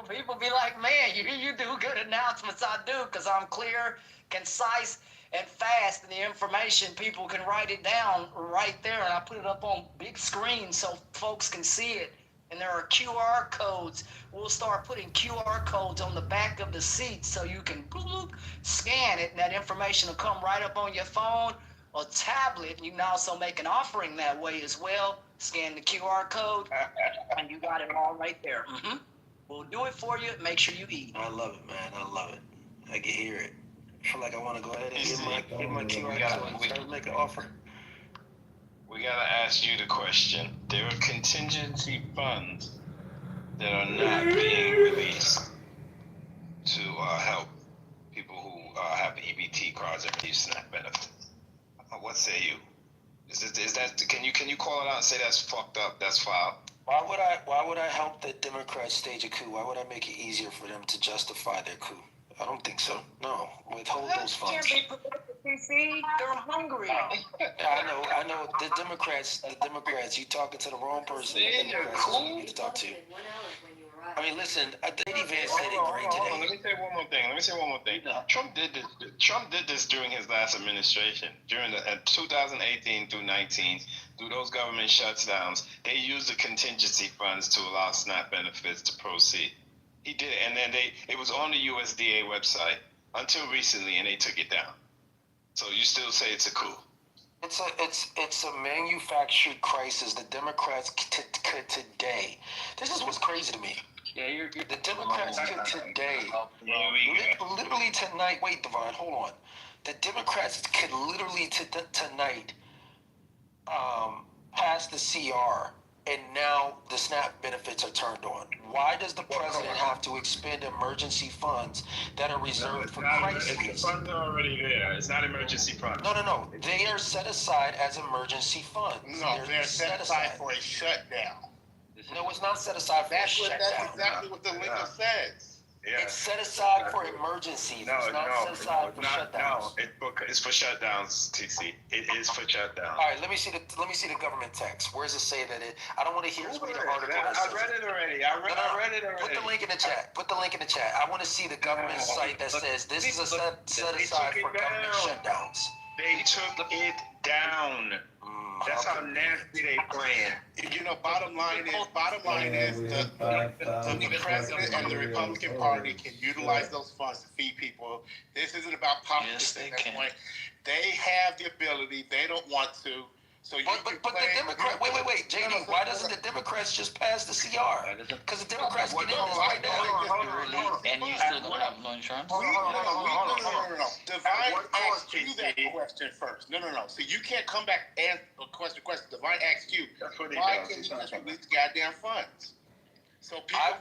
[SPEAKER 19] people be like, man, you do good announcements. I do, because I'm clear, concise, and fast. And the information, people can write it down right there. And I put it up on big screen so folks can see it. And there are QR codes. We'll start putting QR codes on the back of the seat so you can scan it, and that information will come right up on your phone or tablet. And you can also make an offering that way as well. Scan the QR code, and you got it all right there. Mm-hmm. We'll do it for you. Make sure you eat.
[SPEAKER 5] I love it, man. I love it. I can hear it. I feel like I want to go ahead and get my QR code and start making an offer.
[SPEAKER 3] We gotta ask you the question. There are contingency funds that are not being released to help people who have EBT cards and receive SNAP benefits. What say you? Is that can you call it out and say that's fucked up? That's foul.
[SPEAKER 5] Why would I help the Democrats stage a coup? Why would I make it easier for them to justify their coup? I don't think so. No, withhold those funds.
[SPEAKER 19] They're hungry.
[SPEAKER 5] I know. The Democrats. You talking to the wrong person. The Democrats is who you need to talk to. I mean, listen. J.D. Vance said it great today.
[SPEAKER 3] Let me say one more thing. Trump did this during his last administration. During the 2018 through 19, through those government shutdowns, they used the contingency funds to allow SNAP benefits to proceed. He did, and then it was on the USDA website until recently, and they took it down. So you still say it's a coup?
[SPEAKER 5] It's a manufactured crisis. The Democrats today. This is what's crazy to me. Yeah, the Democrats could today, literally tonight. Wait, Devon, hold on. The Democrats could literally tonight pass the CR, and now the SNAP benefits are turned on. Why does the president have to expend emergency funds that are reserved for crises?
[SPEAKER 3] The funds are already there. It's not emergency funds.
[SPEAKER 5] No. They are set aside as emergency funds.
[SPEAKER 11] No, they're set aside for a shutdown.
[SPEAKER 5] No, it's not set aside for a shutdown.
[SPEAKER 11] That's exactly what the legal says.
[SPEAKER 3] Yeah.
[SPEAKER 5] It's set aside for emergencies. It's not set aside for shutdowns.
[SPEAKER 3] No, it's for shutdowns, TC. It is for shutdowns.
[SPEAKER 5] All right, let me see the government text. Where does it say that it? I don't want to hear the article.
[SPEAKER 3] I read it already. I read it already.
[SPEAKER 5] Put the link in the chat. I want to see the government site that says this is a set aside for government shutdowns.
[SPEAKER 3] They took it down. That's how nasty they playing.
[SPEAKER 11] You know, bottom line is the president and the Republican Party can utilize those funds to feed people. This isn't about politics at that point. They have the ability. They don't want to. So
[SPEAKER 5] but the Democrats, wait, JD, why doesn't the Democrats just pass the CR? Because the Democrats get in this right now.
[SPEAKER 10] And you still don't have no insurance?
[SPEAKER 11] No. Divine asked you that question first. No. So you can't come back and question. Divine asked you, why can't you just release goddamn funds? So
[SPEAKER 5] I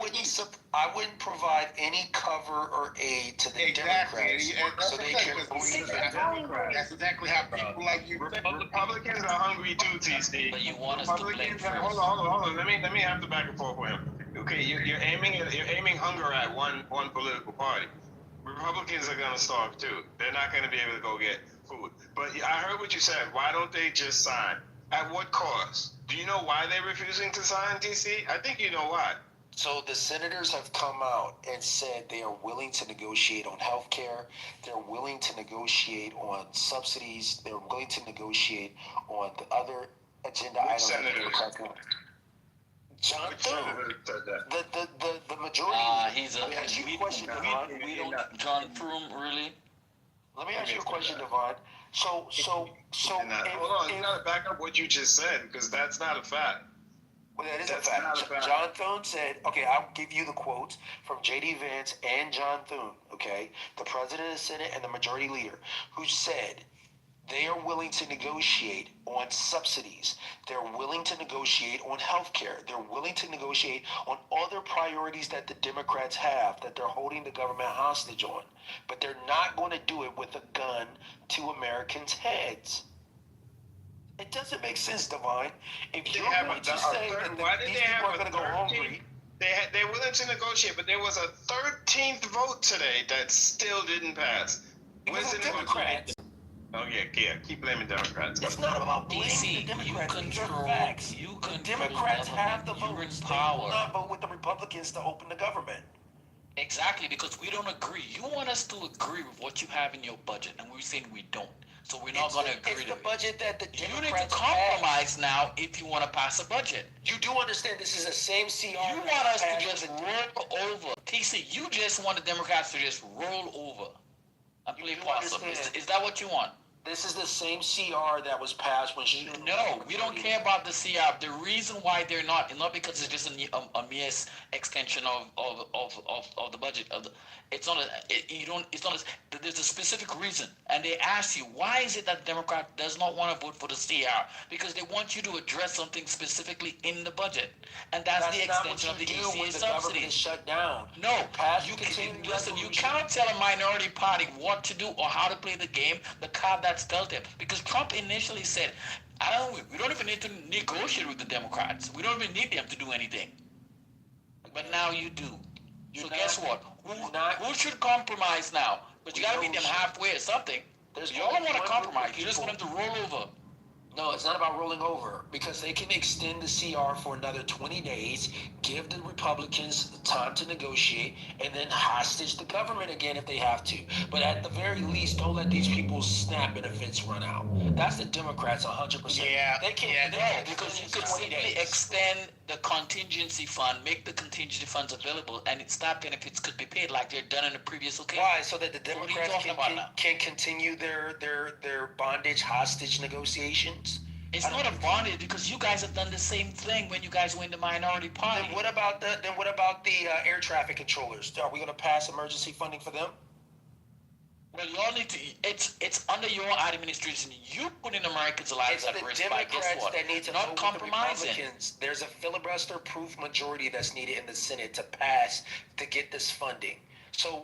[SPEAKER 5] wouldn't provide any cover or aid to the Democrats, so they can.
[SPEAKER 11] That's exactly how people like you.
[SPEAKER 3] Republicans are hungry too, TC.
[SPEAKER 10] But you want us to blame first.
[SPEAKER 3] Hold on. Let me have the back and forth with him. Okay, you're aiming hunger at one political party. Republicans are gonna starve too. They're not gonna be able to go get food. But I heard what you said. Why don't they just sign? At what cost? Do you know why they're refusing to sign, TC? I think you know why.
[SPEAKER 5] So the senators have come out and said they are willing to negotiate on health care. They're willing to negotiate on subsidies. They're willing to negotiate on the other agenda items. John Thune. The majority.
[SPEAKER 10] He's a. We don't. John Thune, really?
[SPEAKER 5] Let me ask you a question, Devon. So,
[SPEAKER 3] hold on, you gotta back up what you just said, because that's not a fact.
[SPEAKER 5] Well, that is a fact. John Thune said, okay, I'll give you the quotes from J.D. Vance and John Thune, okay, the president of the Senate and the majority leader, who said they are willing to negotiate on subsidies. They're willing to negotiate on health care. They're willing to negotiate on other priorities that the Democrats have that they're holding the government hostage on. But they're not going to do it with a gun to Americans' heads. It doesn't make sense, Divine. If you're willing to say that these people are going to go hungry,
[SPEAKER 3] They're willing to negotiate, but there was a 13th vote today that still didn't pass.
[SPEAKER 5] Where's the Democrats?
[SPEAKER 3] Oh yeah, keep blaming Democrats.
[SPEAKER 5] It's not about blaming the Democrats. These are facts. The Democrats have the votes. They will not vote with the Republicans to open the government.
[SPEAKER 10] Exactly, because we don't agree. You want us to agree with what you have in your budget, and we're saying we don't. So we're not going to agree to it.
[SPEAKER 5] It's the budget that the Democrats
[SPEAKER 10] You need to compromise now if you want to pass a budget.
[SPEAKER 5] You do understand this is the same CR.
[SPEAKER 10] You want us to just roll over. TC, you just want the Democrats to just roll over and play possum. Is that what you want?
[SPEAKER 5] This is the same CR that was passed when she...
[SPEAKER 10] No, we don't care about the CR. The reason why they're not because it's just a mere extension of the budget. It's not there's a specific reason. And they ask you, why is it that the Democrat does not want to vote for the CR? Because they want you to address something specifically in the budget. And that's the extension of the ECA subsidy.
[SPEAKER 5] Shut down.
[SPEAKER 10] No, you cannot tell a minority party what to do or how to play the game, the card that's dealt them. Because Trump initially said, we don't even need to negotiate with the Democrats. We don't even need them to do anything. But now you do. So guess what? Who should compromise now? But you got to meet them halfway or something. You don't want to compromise. You just want them to roll over.
[SPEAKER 5] No, it's not about rolling over, because they can extend the CR for another 20 days, give the Republicans time to negotiate, and then hostage the government again if they have to. But at the very least, don't let these people's SNAP benefits run out. That's the Democrats 100%.
[SPEAKER 10] Yeah, because you could simply extend the contingency fund, make the contingency funds available, and SNAP benefits could be paid like they're done in the previous occasion.
[SPEAKER 5] Why? So that the Democrats can continue their bondage hostage negotiations?
[SPEAKER 10] It's not a bondage, because you guys have done the same thing when you guys were in the minority party.
[SPEAKER 5] Then what about the air traffic controllers? Are we going to pass emergency funding for them?
[SPEAKER 10] Well, you all need to. It's under your administration. You put in Americans' lives at risk by guess what?
[SPEAKER 5] That need to
[SPEAKER 10] not compromising.
[SPEAKER 5] There's a filibuster-proof majority that's needed in the Senate to pass to get this funding. So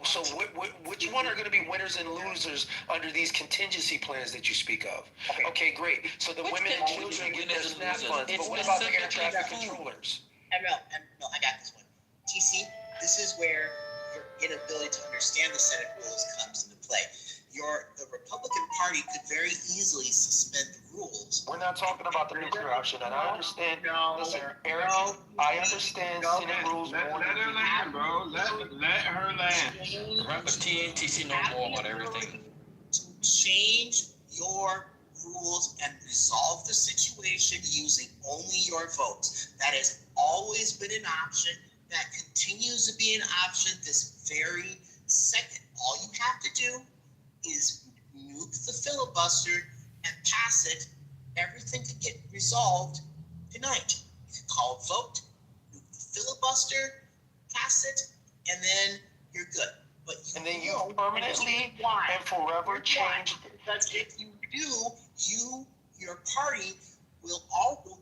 [SPEAKER 5] which one are going to be winners and losers under these contingency plans that you speak of? Okay, great. So the women and children get their SNAP funds, but what about the air traffic controllers?
[SPEAKER 21] ML, I got this one. TC, this is where your inability to understand the Senate rules comes into play. The Republican Party could very easily suspend the rules.
[SPEAKER 5] We're not talking about the nuclear option, and I understand. Listen, Eric, I understand Senate rules more than
[SPEAKER 3] Let her land, bro. Let her land.
[SPEAKER 10] Remember, TNTC know more about everything.
[SPEAKER 21] To change your rules and resolve the situation using only your votes. That has always been an option. That continues to be an option this very second. All you have to do is nuke the filibuster and pass it. Everything could get resolved tonight. You can call a vote, nuke the filibuster, pass it, and then you're good. But
[SPEAKER 5] you permanently and forever change.
[SPEAKER 21] Because if you do, your party will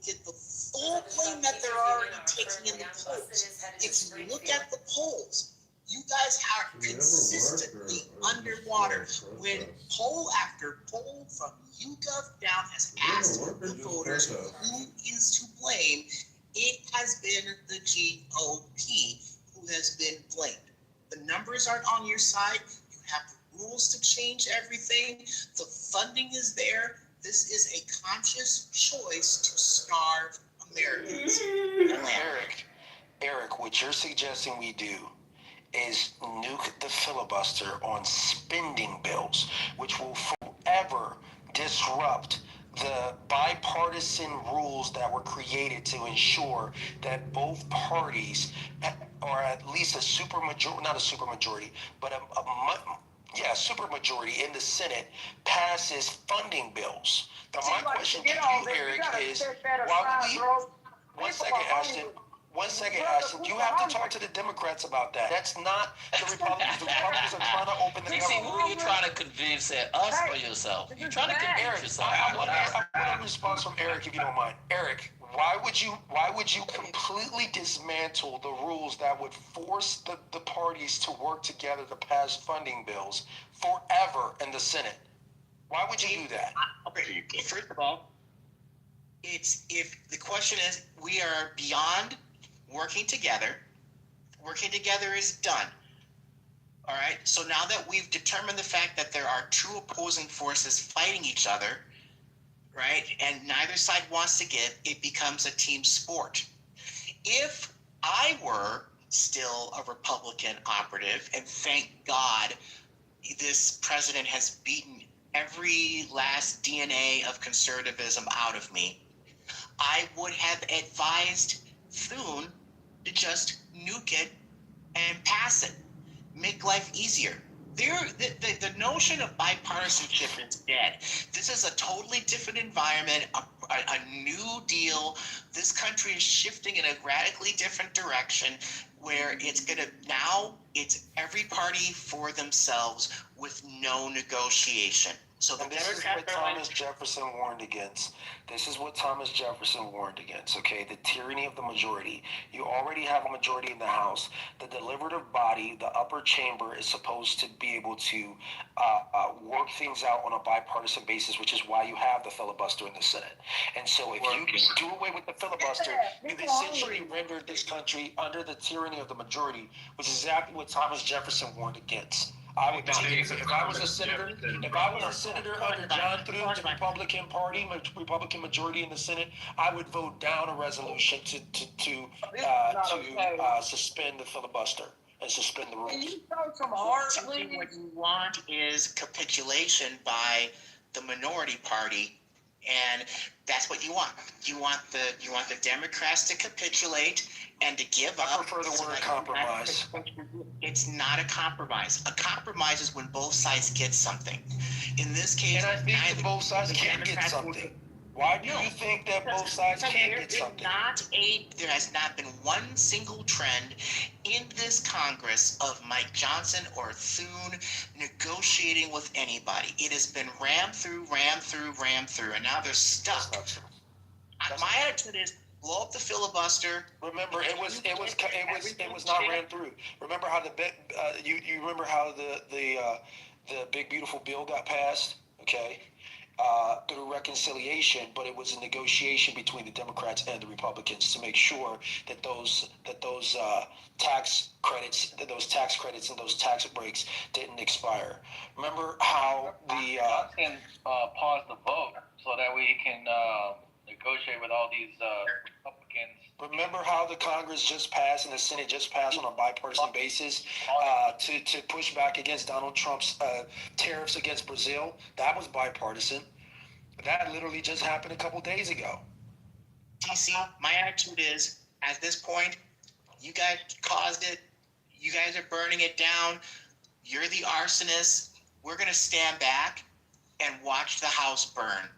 [SPEAKER 21] get the full blame that they're already taking in the polls. If you look at the polls, you guys are consistently underwater. When poll after poll from YouGov down has asked the voters who is to blame, it has been the GOP who has been blamed. The numbers aren't on your side. You have the rules to change everything. The funding is there. This is a conscious choice to starve Americans.
[SPEAKER 5] Eric, what you're suggesting we do is nuke the filibuster on spending bills, which will forever disrupt the bipartisan rules that were created to ensure that both parties, or at least not a supermajority, but supermajority in the Senate passes funding bills. Now, my question to you, Eric, is why would we? One second, Ashton. One second, Ashton. You have to talk to the Democrats about that. That's not the Republicans. The Republicans are trying to open the
[SPEAKER 10] TC, who are you trying to convince? Us or yourself? You're trying to convince
[SPEAKER 5] Eric,
[SPEAKER 10] yourself.
[SPEAKER 5] I want a response from Eric, if you don't mind. Eric, why would you completely dismantle the rules that would force the parties to work together to pass funding bills forever in the Senate? Why would you do that?
[SPEAKER 21] Okay, first of all, it's if the question is we are beyond working together. Working together is done. All right. So now that we've determined the fact that there are two opposing forces fighting each other, right, and neither side wants to give, it becomes a team sport. If I were still a Republican operative, and thank God this president has beaten every last DNA of conservatism out of me, I would have advised Thune to just nuke it and pass it. Make life easier. The notion of bipartisanship is dead. This is a totally different environment, a new deal. This country is shifting in a radically different direction where it's every party for themselves with no negotiation. So the
[SPEAKER 5] this is what Thomas Jefferson warned against. This is what Thomas Jefferson warned against, okay? The tyranny of the majority. You already have a majority in the House. The deliberative body, the upper chamber, is supposed to be able to work things out on a bipartisan basis, which is why you have the filibuster in the Senate. And so if you do away with the filibuster, you've essentially rendered this country under the tyranny of the majority, which is exactly what Thomas Jefferson warned against. I would not. If I was a senator under John Thune, the Republican Party, Republican majority in the Senate, I would vote down a resolution to suspend the filibuster and suspend the rules.
[SPEAKER 21] What you want is capitulation by the minority party, and that's what you want. You want the Democrats to capitulate and to give up.
[SPEAKER 5] I prefer the word compromise.
[SPEAKER 21] It's not a compromise. A compromise is when both sides get something. In this case,
[SPEAKER 5] and I think that both sides can get something. Why do you think that both sides can't get something?
[SPEAKER 21] There has not been one single trend in this Congress of Mike Johnson or Thune negotiating with anybody. It has been rammed through, and now they're stuck. My attitude is blow up the filibuster.
[SPEAKER 5] Remember, it was not rammed through. Remember how you remember how the big beautiful bill got passed? Okay. Through reconciliation, but it was a negotiation between the Democrats and the Republicans to make sure that those tax credits and those tax breaks didn't expire. Remember how the
[SPEAKER 17] can pause the vote so that we can negotiate with all these Republicans.
[SPEAKER 5] Remember how the Congress just passed and the Senate just passed on a bipartisan basis to push back against Donald Trump's tariffs against Brazil? That was bipartisan. That literally just happened a couple days ago.
[SPEAKER 21] TC, my attitude is, at this point, you guys caused it. You guys are burning it down. You're the arsonists. We're going to stand back and watch the house burn.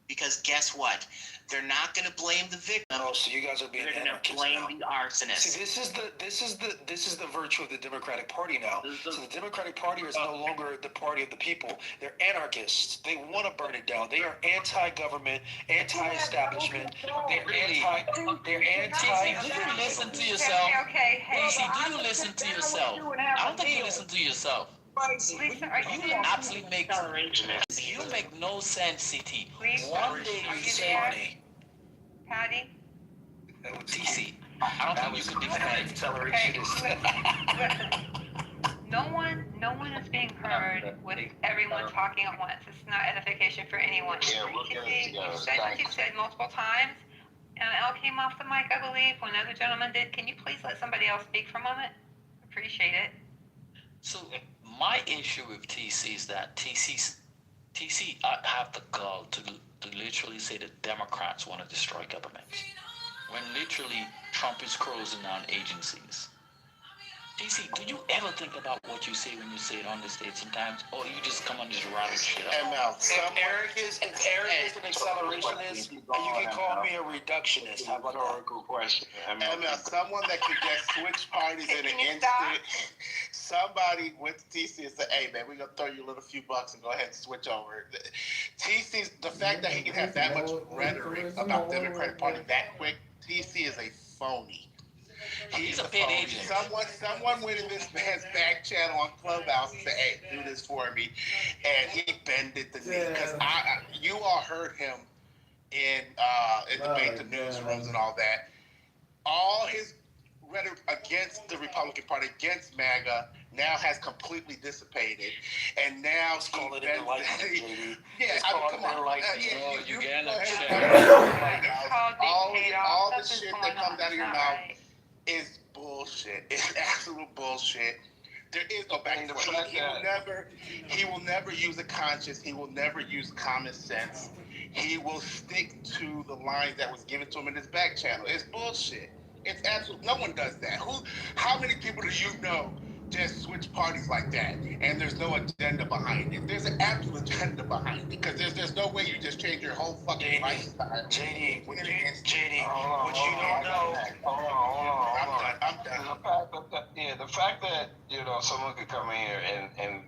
[SPEAKER 21] Because guess what? They're not going to blame the victim.
[SPEAKER 5] No, so you guys are being
[SPEAKER 21] anarchists. They're going to blame the arsonists.
[SPEAKER 5] See, this is the virtue of the Democratic Party now. So the Democratic Party is no longer the party of the people. They're anarchists. They want to burn it down. They are anti-government, anti-establishment. They're anti.
[SPEAKER 10] Do you listen to yourself? Do you listen to yourself? I don't think you listen to yourself. You absolutely make no sense, CT. One day you say money.
[SPEAKER 1] Patty?
[SPEAKER 10] TC, I don't think you can defend.
[SPEAKER 1] No one is being heard with everyone talking at once. It's not edification for anyone.
[SPEAKER 3] Yeah, we'll get it together.
[SPEAKER 1] You said what you said multiple times, and Al came off the mic, I believe, when other gentlemen did. Can you please let somebody else speak for a moment? Appreciate it.
[SPEAKER 10] So my issue with TC is that TC have the gall to literally say that Democrats want to destroy government, when literally Trump is closing down agencies. DC, do you ever think about what you say when you say it on the stage sometimes, or you just come on just rattle shit up?
[SPEAKER 5] ML, if Eric is an accelerationist, you can call me a reductionist. How about that?
[SPEAKER 3] Rhetorical question.
[SPEAKER 11] ML, someone that could just switch parties in an instant. Somebody went to TC and said, "Hey man, we're gonna throw you a little few bucks and go ahead and switch over." TC's the fact that he can have that much rhetoric about Democratic Party that quick. TC is a phony. He's a paid agent. Someone went in this man's back channel on Clubhouse and said, "Hey, do this for me," and he bended the knee because you all heard him in debate the newsrooms and all that. All his rhetoric against the Republican Party, against MAGA, now has completely dissipated, and now
[SPEAKER 5] Let's call it enlightenment,
[SPEAKER 11] yeah, come on.
[SPEAKER 10] You get a check.
[SPEAKER 11] All the shit that comes out of your mouth is bullshit. It's absolute bullshit. There is no back and forth. He will never use a conscience. He will never use common sense. He will stick to the line that was given to him in his back channel. It's bullshit. It's absolute. No one does that. How many people do you know just switch parties like that and there's no agenda behind it? There's an absolute agenda behind it because there's no way you just change your whole fucking lifestyle.
[SPEAKER 5] JD, what you don't know.
[SPEAKER 11] I'm done.
[SPEAKER 13] The fact that someone could come in here and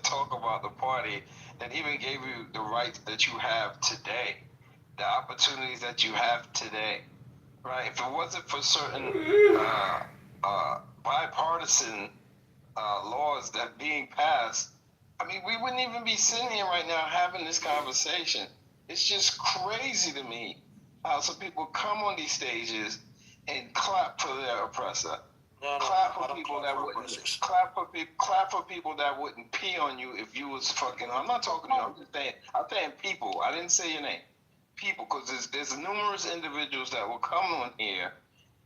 [SPEAKER 13] talk about the party that even gave you the rights that you have today, the opportunities that you have today, right? If it wasn't for certain bipartisan laws that being passed, I mean, we wouldn't even be sitting here right now having this conversation. It's just crazy to me how some people come on these stages and clap for their oppressor. Clap for people that wouldn't pee on you if you was fucking. I'm not talking to you. I'm saying people. I didn't say your name. People, because there's numerous individuals that will come on here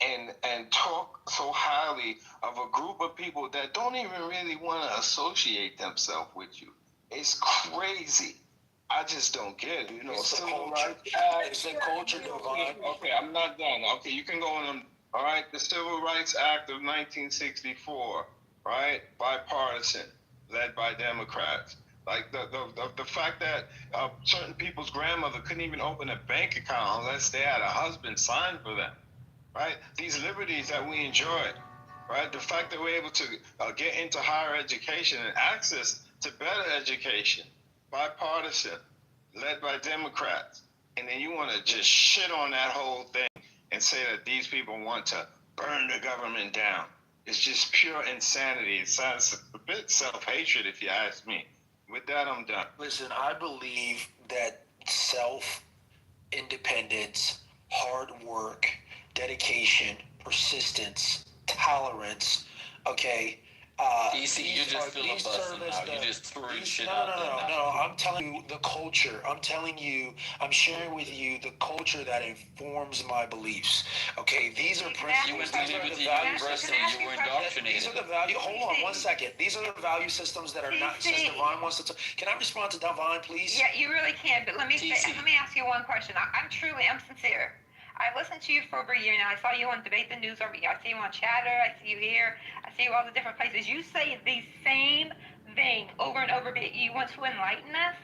[SPEAKER 13] and talk so highly of a group of people that don't even really want to associate themselves with you. It's crazy. I just don't get it. Civil rights act.
[SPEAKER 5] It's a culture, Divine.
[SPEAKER 13] Okay, I'm not done. Okay, you can go on. All right, the Civil Rights Act of 1964, right? Bipartisan, led by Democrats. Like the fact that certain people's grandmother couldn't even open a bank account unless they had a husband sign for them, right? These liberties that we enjoy, right? The fact that we're able to get into higher education and access to better education, bipartisan, led by Democrats. And then you want to just shit on that whole thing and say that these people want to burn the government down. It's just pure insanity. It sounds a bit self-hatred if you ask me. With that, I'm done.
[SPEAKER 5] Listen, I believe that self-independence, hard work, dedication, persistence, tolerance, okay?
[SPEAKER 10] DC, you just filibustering now. You just throwing shit out there.
[SPEAKER 5] No. I'm telling you the culture. I'm sharing with you the culture that informs my beliefs. Okay, these are principles.
[SPEAKER 10] You went to Liberty University. You were indoctrinated.
[SPEAKER 5] These are the value. Hold on 1 second. These are the value systems that are not. Since Divine wants to. Can I respond to Divine, please?
[SPEAKER 1] Yeah, you really can. But let me ask you one question. I'm sincere. I listened to you for over a year now. I saw you on Debate the News over here. I see you on Chatter. I see you here. I see you all the different places. You say the same thing over and over. But you want to enlighten us?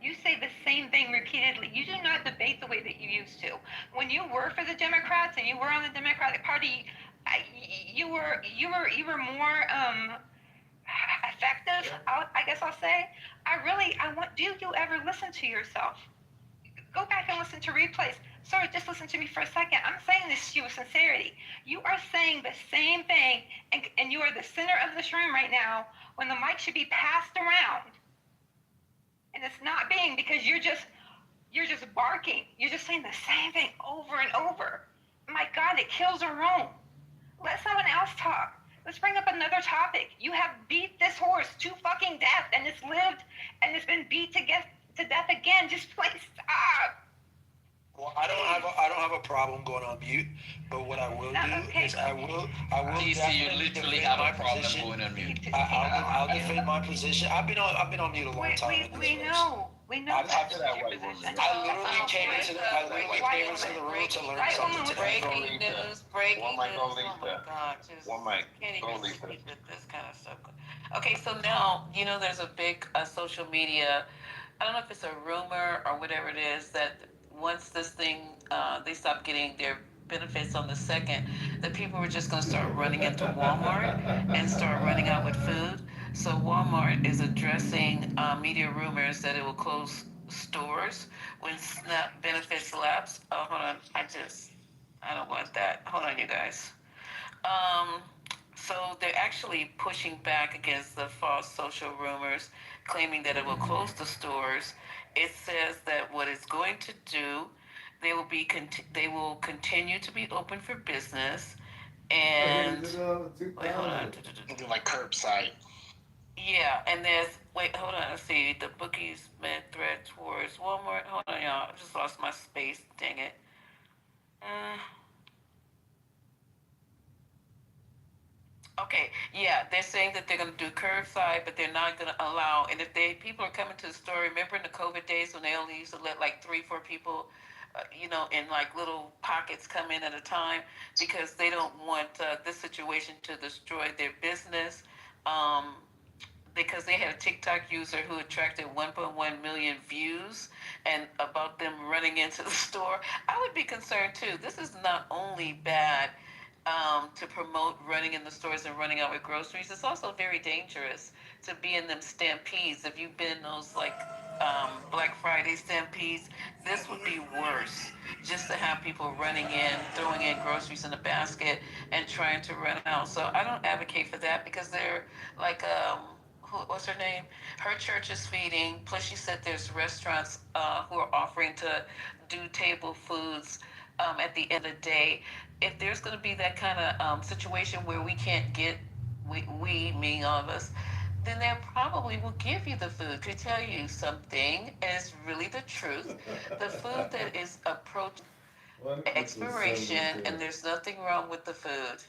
[SPEAKER 1] You say the same thing repeatedly. You do not debate the way that you used to. When you were for the Democrats and you were on the Democratic Party, you were more effective. I guess I'll say. Do you ever listen to yourself? Go back and listen to replays. Sorry, just listen to me for a second. I'm saying this to you with sincerity. You are saying the same thing, and you are the center of this room right now when the mic should be passed around. And it's not being, because you're just barking. You're just saying the same thing over and over. My God, it kills a room. Let someone else talk. Let's bring up another topic. You have beat this horse to fucking death, and it's lived, and it's been beat to death again. Just please stop.
[SPEAKER 5] Well, I don't have a problem going on mute, but what I will do is I will.
[SPEAKER 10] DC, you literally have a problem going on mute.
[SPEAKER 5] I'll defend my position. I've been on mute a long time.
[SPEAKER 1] We know. We know
[SPEAKER 5] I'm
[SPEAKER 1] that's
[SPEAKER 5] to
[SPEAKER 1] your position.
[SPEAKER 5] I literally came into the room to learn something today.
[SPEAKER 1] Breaking news, breaking
[SPEAKER 3] One
[SPEAKER 1] news.
[SPEAKER 3] mic, go
[SPEAKER 1] Oh my
[SPEAKER 3] Lisa.
[SPEAKER 1] God, just
[SPEAKER 3] One mic,
[SPEAKER 1] can't
[SPEAKER 3] go
[SPEAKER 1] even
[SPEAKER 3] Lisa.
[SPEAKER 1] sleep with this kind of stuff. Okay, so now, there's a big social media, I don't know if it's a rumor or whatever it is, that once this thing, they stop getting their benefits on the second, that people were just going to start running into Walmart and start running out with food. So Walmart is addressing media rumors that it will close stores when SNAP benefits lapse. Oh, hold on. I don't want that. Hold on, you guys. So they're actually pushing back against the false social rumors, claiming that it will close the stores. It says that what it's going to do, they will continue to be open for business, and wait, hold on.
[SPEAKER 5] Do like curbside.
[SPEAKER 1] Yeah, and hold on, let's see, the bookies meant threat towards Walmart. Hold on, y'all, I just lost my space. Dang it. Okay, yeah, they're saying that they're going to do curbside, but they're not going to allow. And if people are coming to the store, remember in the COVID days when they only used to let like 3-4 people, in like little pockets come in at a time, because they don't want this situation to destroy their business. Because they had a TikTok user who attracted 1.1 million views, and about them running into the store. I would be concerned too. This is not only bad to promote running in the stores and running out with groceries, it's also very dangerous to be in them stampedes. If you've been in those like Black Friday stampedes, this would be worse. Just to have people running in, throwing in groceries in a basket, and trying to run out. So I don't advocate for that, because they're like what's her name? Her church is feeding. Plus, she said there's restaurants who are offering to do table foods at the end of the day. If there's going to be that kind of situation where we can't get, meaning all of us, then they probably will give you the food. To tell you something, and it's really the truth, the food that is approaching expiration, and there's nothing wrong with the food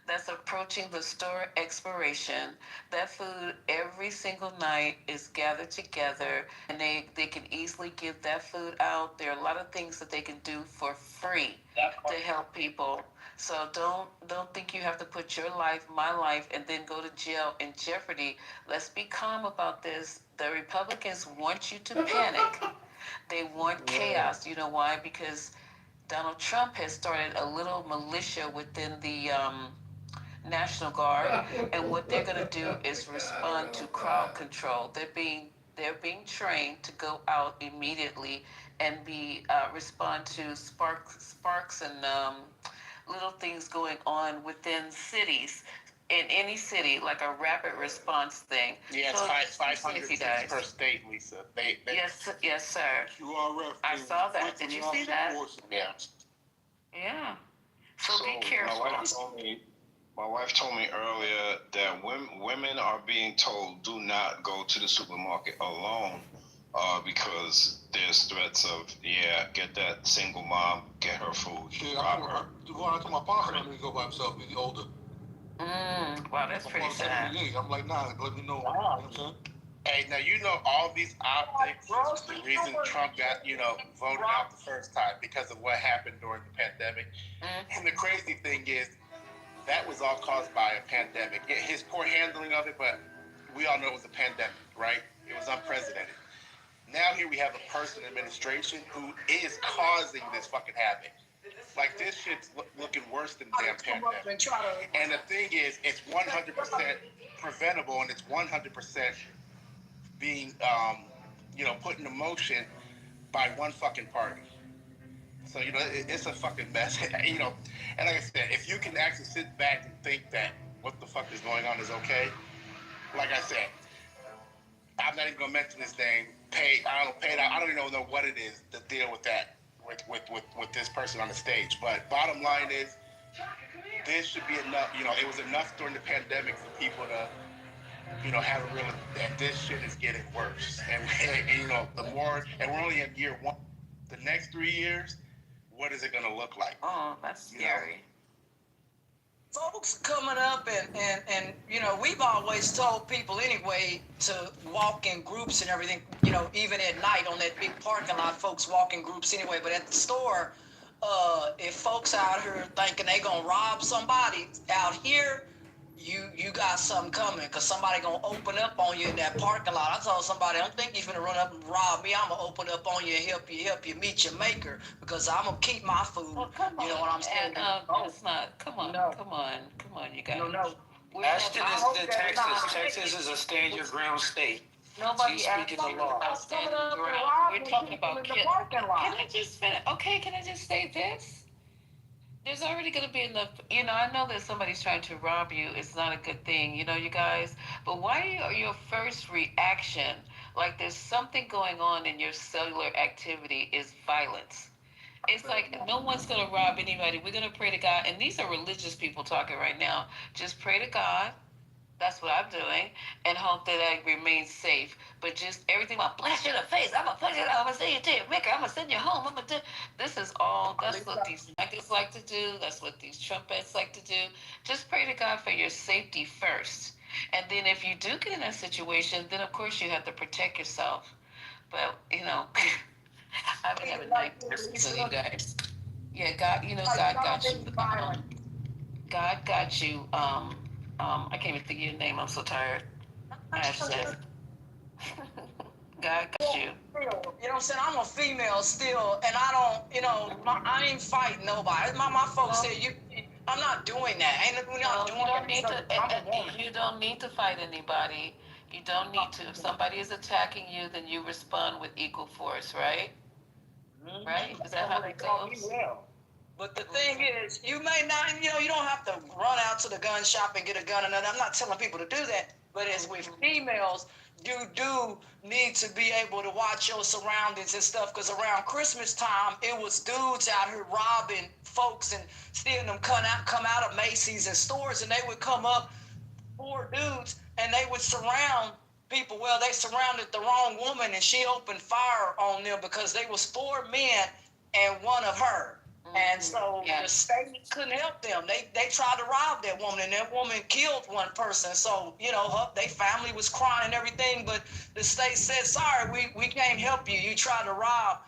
[SPEAKER 1] that's approaching the store expiration, that food every single night is gathered together, and they can easily give that food out. There are a lot of things that they can do for free to help people. So don't think you have to put your life, my life, and then go to jail in jeopardy. Let's be calm about this. The Republicans want you to panic. They want chaos. You know why? Because Donald Trump has started a little militia within the National Guard, and what they're going to do is respond to crowd control. They're being trained to go out immediately and respond to sparks and little things going on within cities. In any city, like a rapid response thing.
[SPEAKER 5] Yeah, it's
[SPEAKER 1] So,
[SPEAKER 5] 500
[SPEAKER 1] you guys.
[SPEAKER 5] per state, Lisa.
[SPEAKER 1] Yes, sir. I saw that. Did you see that?
[SPEAKER 5] Yeah.
[SPEAKER 1] Yeah. So be
[SPEAKER 3] My
[SPEAKER 1] careful.
[SPEAKER 3] wife told me earlier that women are being told do not go to the supermarket alone, because there's threats of, get that single mom, get her food.
[SPEAKER 11] Yeah, I told my boss I need to go by himself. He's older.
[SPEAKER 1] Wow, that's pretty sad.
[SPEAKER 11] I'm like, nah, let me know. You know what I'm saying?
[SPEAKER 5] Hey, now all these optics is the reason Trump got, voted out the first time, because of what happened during the pandemic. And the crazy thing is, that was all caused by a pandemic. Yeah, his poor handling of it, but we all know it was a pandemic, right? It was unprecedented. Now here we have a person in administration who is causing this fucking havoc. Like, this shit's looking worse than the damn pandemic. And the thing is, it's 100% preventable, and it's 100% being, put into motion by one fucking party. So, it's a fucking mess. And like I said, if you can actually sit back and think that what the fuck is going on is okay, like I said, I'm not even gonna mention his name. I don't even know what it is to deal with that with this person on the stage. But bottom line is, this should be enough. It was enough during the pandemic for people to, have a real that this shit is getting worse. And the more, and we're only in year 1. The next 3 years, what is it gonna look like?
[SPEAKER 1] Oh, that's scary.
[SPEAKER 19] folks coming up and you know, we've always told people anyway to walk in groups and everything, you know, even at night on that big parking lot, folks walk in groups anyway. But at the store, if folks out here thinking they gonna rob somebody out here, you got something coming, because somebody gonna open up on you in that parking lot. I told somebody, I don't think you're gonna run up and rob me. I'm gonna open up on you and help you meet your maker, because I'm gonna keep my food.
[SPEAKER 20] Well, come on.
[SPEAKER 19] You know what I'm saying?
[SPEAKER 20] That's not. Come on.
[SPEAKER 19] No.
[SPEAKER 20] Come on. Come on, you guys.
[SPEAKER 19] No.
[SPEAKER 4] Ashton
[SPEAKER 19] I
[SPEAKER 4] is
[SPEAKER 19] hope
[SPEAKER 4] the
[SPEAKER 19] that
[SPEAKER 4] Texas.
[SPEAKER 19] not-
[SPEAKER 4] Texas is a stand your ground state.
[SPEAKER 20] Nobody
[SPEAKER 4] She's
[SPEAKER 20] asked
[SPEAKER 4] speaking
[SPEAKER 20] you
[SPEAKER 4] the law.
[SPEAKER 20] about standing
[SPEAKER 19] Coming up and
[SPEAKER 20] ground.
[SPEAKER 19] robbing
[SPEAKER 20] We're talking
[SPEAKER 19] people
[SPEAKER 20] about
[SPEAKER 19] in the
[SPEAKER 20] kids.
[SPEAKER 19] parking lot.
[SPEAKER 20] Can I just finish? Okay, can I just say this? There's already going to be enough. You know, I know that somebody's trying to rob you. It's not a good thing, you know, you guys. But why are your first reaction, like there's something going on in your cellular activity, is violence? It's like no one's going to rob anybody. We're going to pray to God. And these are religious people talking right now. Just pray to God. That's what I'm doing, and hope that I remain safe. But just everything, I'm blast you in the face. I'm gonna put you. I'm gonna send you to your maker. I'm gonna send you home. I'm gonna do. This is all. That's what these maggots like to do. That's what these trumpets like to do. Just pray to God for your safety first, and then if you do get in that situation, then of course you have to protect yourself. But you know, I've been having nightmares with you guys. Yeah, God. You know, God got you. God got you. I can't even think of your name. I'm so tired. Ashton. God got you.
[SPEAKER 19] You know what I'm saying? I'm a female still, and I don't, you know, I ain't fighting nobody. My folks said I'm not doing that. We're not doing
[SPEAKER 20] You don't need
[SPEAKER 19] that.
[SPEAKER 20] to. You don't need to fight anybody. You don't need to. If somebody is attacking you, then you respond with equal force, right? Right? Is that how that goes?
[SPEAKER 19] But the thing is, you may not, you know, you don't have to run out to the gun shop and get a gun. And I'm not telling people to do that. But as with females, you do need to be able to watch your surroundings and stuff. Because around Christmas time, it was dudes out here robbing folks and stealing them come out of Macy's and stores. And they would come up, 4 dudes, and they would surround people. Well, they surrounded the wrong woman, and she opened fire on them because they was 4 men and one of her. And so the state couldn't help them. They tried to rob that woman, and that woman killed one person. So, you know, their family was crying and everything, but the state said, sorry, we can't help you. You tried to rob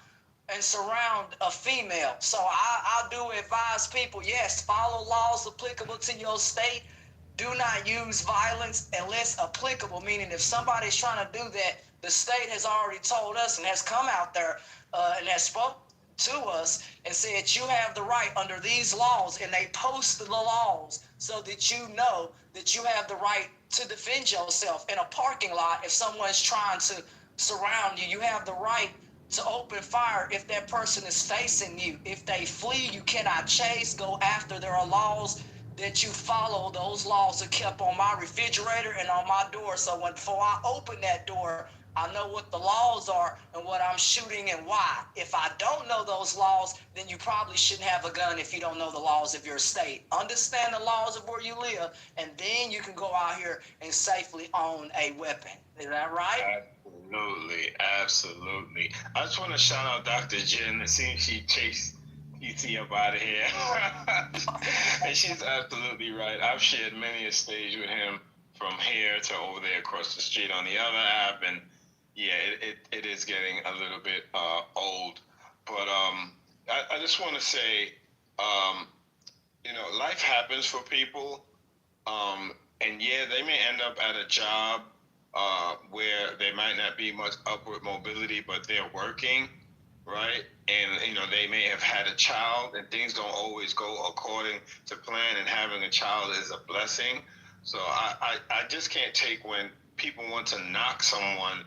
[SPEAKER 19] and surround a female. So I do advise people, yes, follow laws applicable to your state. Do not use violence unless applicable, meaning if somebody's trying to do that, the state has already told us and has come out there and has spoke to us and said you have the right under these laws, and they post the laws so that you know that you have the right to defend yourself in a parking lot. If someone's trying to surround you, you have the right to open fire if that person is facing you. If they flee, you cannot chase, go after. There are laws that you follow. Those laws are kept on my refrigerator and on my door, so before I open that door, I know what the laws are and what I'm shooting and why. If I don't know those laws, then you probably shouldn't have a gun if you don't know the laws of your state. Understand the laws of where you live, and then you can go out here and safely own a weapon. Is that right?
[SPEAKER 3] Absolutely. I just want to shout out Dr. Jen. It seems she chased PT up out of here. And she's absolutely right. I've shared many a stage with him from here to over there across the street on the other app, and yeah, it is getting a little bit old. But I just want to say, you know, life happens for people, and yeah, they may end up at a job where there might not be much upward mobility, but they're working, right? And, you know, they may have had a child, and things don't always go according to plan, and having a child is a blessing. So I just can't take when people want to knock someone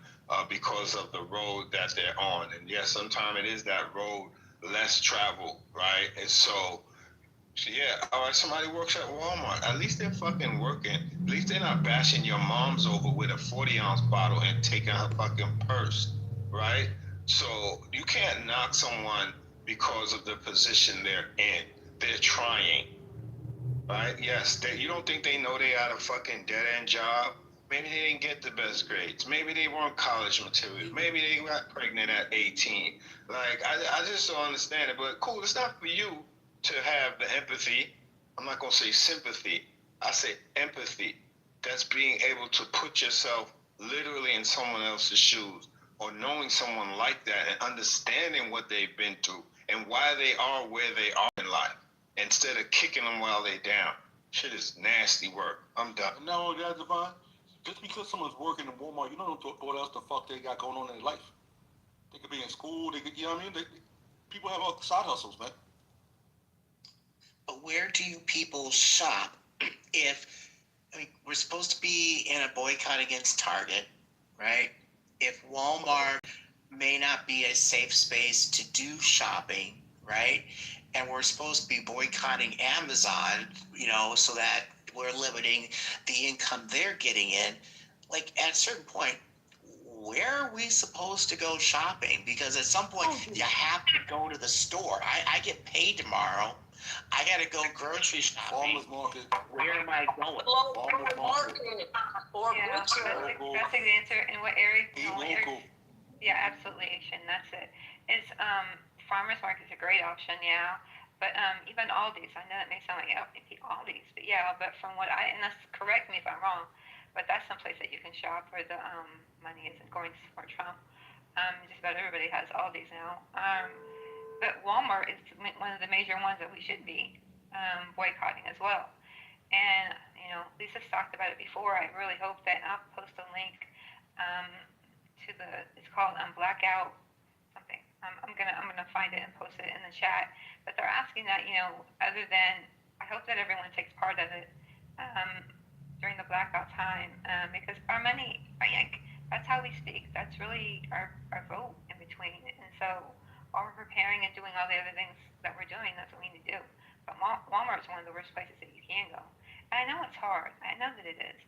[SPEAKER 3] because of the road that they're on. And yes, sometimes it is that road less traveled, right? And so yeah, all right, somebody works at Walmart. At least they're fucking working. At least they're not bashing your mom's over with a 40-ounce bottle and taking her fucking purse, right? So you can't knock someone because of the position they're in. They're trying, right? Yes, you don't think they know they got a fucking dead-end job? Maybe they didn't get the best grades. Maybe they weren't college material. Maybe they got pregnant at 18. Like, I just don't understand it. But cool, it's not for you to have the empathy, I'm not going to say sympathy, I say empathy. That's being able to put yourself literally in someone else's shoes, or knowing someone like that and understanding what they've been through and why they are where they are in life, instead of kicking them while they're down. Shit is nasty work. I'm done.
[SPEAKER 5] And now, guys, Devon, just because someone's working in Walmart, you don't know what else the fuck they got going on in their life. They could be in school. They could, you know what I mean? People have all side hustles, man.
[SPEAKER 21] But where do you people shop if, I mean, we're supposed to be in a boycott against Target, right? If Walmart may not be a safe space to do shopping, right? And we're supposed to be boycotting Amazon, you know, so that we're limiting the income they're getting in. Like, at a certain point, where are we supposed to go shopping? Because at some point, you have to go to the store. I get paid tomorrow. I got to go grocery shopping.
[SPEAKER 5] Farmers market.
[SPEAKER 21] Where am I going?
[SPEAKER 19] Local market or
[SPEAKER 7] Yeah,
[SPEAKER 19] butcher.
[SPEAKER 7] that's the answer. In what area?
[SPEAKER 5] Eat
[SPEAKER 7] No,
[SPEAKER 5] local.
[SPEAKER 7] Yeah, absolutely, and that's it. It's farmers market's a great option, yeah. But even Aldi's, I know that may sound like Aldi's, but yeah. But from what and that's correct me if I'm wrong, but that's someplace that you can shop where the money isn't going to support Trump. Just about everybody has Aldi's now. But Walmart is one of the major ones that we should be boycotting as well. And you know, Lisa's talked about it before. I really hope that I'll post a link to it's called Blackout something. I'm gonna find it and post it in the chat. But they're asking that, you know, other than, I hope that everyone takes part of it during the blackout time, because our money, that's how we speak. That's really our vote in between. And so while we're preparing and doing all the other things that we're doing, that's what we need to do. But Walmart's one of the worst places that you can go. And I know it's hard. I know that it is.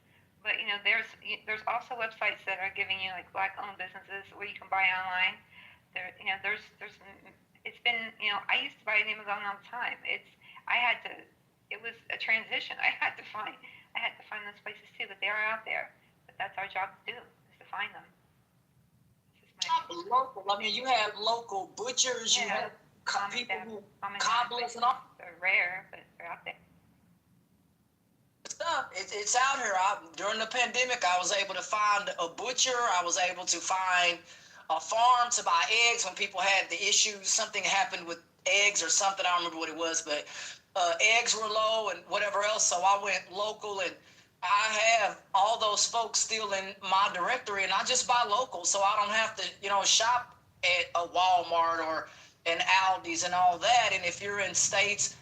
[SPEAKER 7] But, you know, there's also websites that are giving you, like, black-owned businesses where you can buy online. You know, it's been, you know, I used to buy at Amazon all the time. It was a transition. I had to find those places too, but they are out there. But that's our job to do, is to find them.
[SPEAKER 19] Local. I mean, you have local butchers, you have people cobblers and all.
[SPEAKER 7] They're rare, but they're out there.
[SPEAKER 19] Stuff. It's out here. During the pandemic, I was able to find a butcher. I was able to find a farm to buy eggs when people had the issues. Something happened with eggs or something. I don't remember what it was, but eggs were low and whatever else. So I went local, and I have all those folks still in my directory, and I just buy local, so I don't have to, you know, shop at a Walmart or an Aldi's and all that. And if you're in states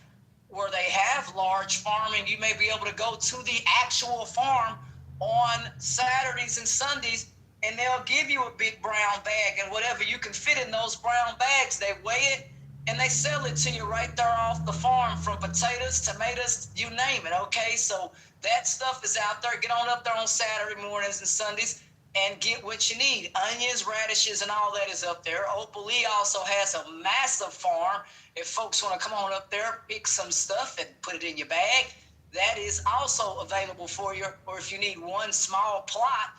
[SPEAKER 19] where they have large farming, you may be able to go to the actual farm on Saturdays and Sundays, and they'll give you a big brown bag, and whatever you can fit in those brown bags, they weigh it and they sell it to you right there off the farm, from potatoes, tomatoes, you name it. Okay, so that stuff is out there. Get on up there on Saturday mornings and Sundays and get what you need. Onions, radishes, and all that is up there. Opalee also has a massive farm. If folks want to come on up there, pick some stuff and put it in your bag, that is also available for you. Or if you need one small plot,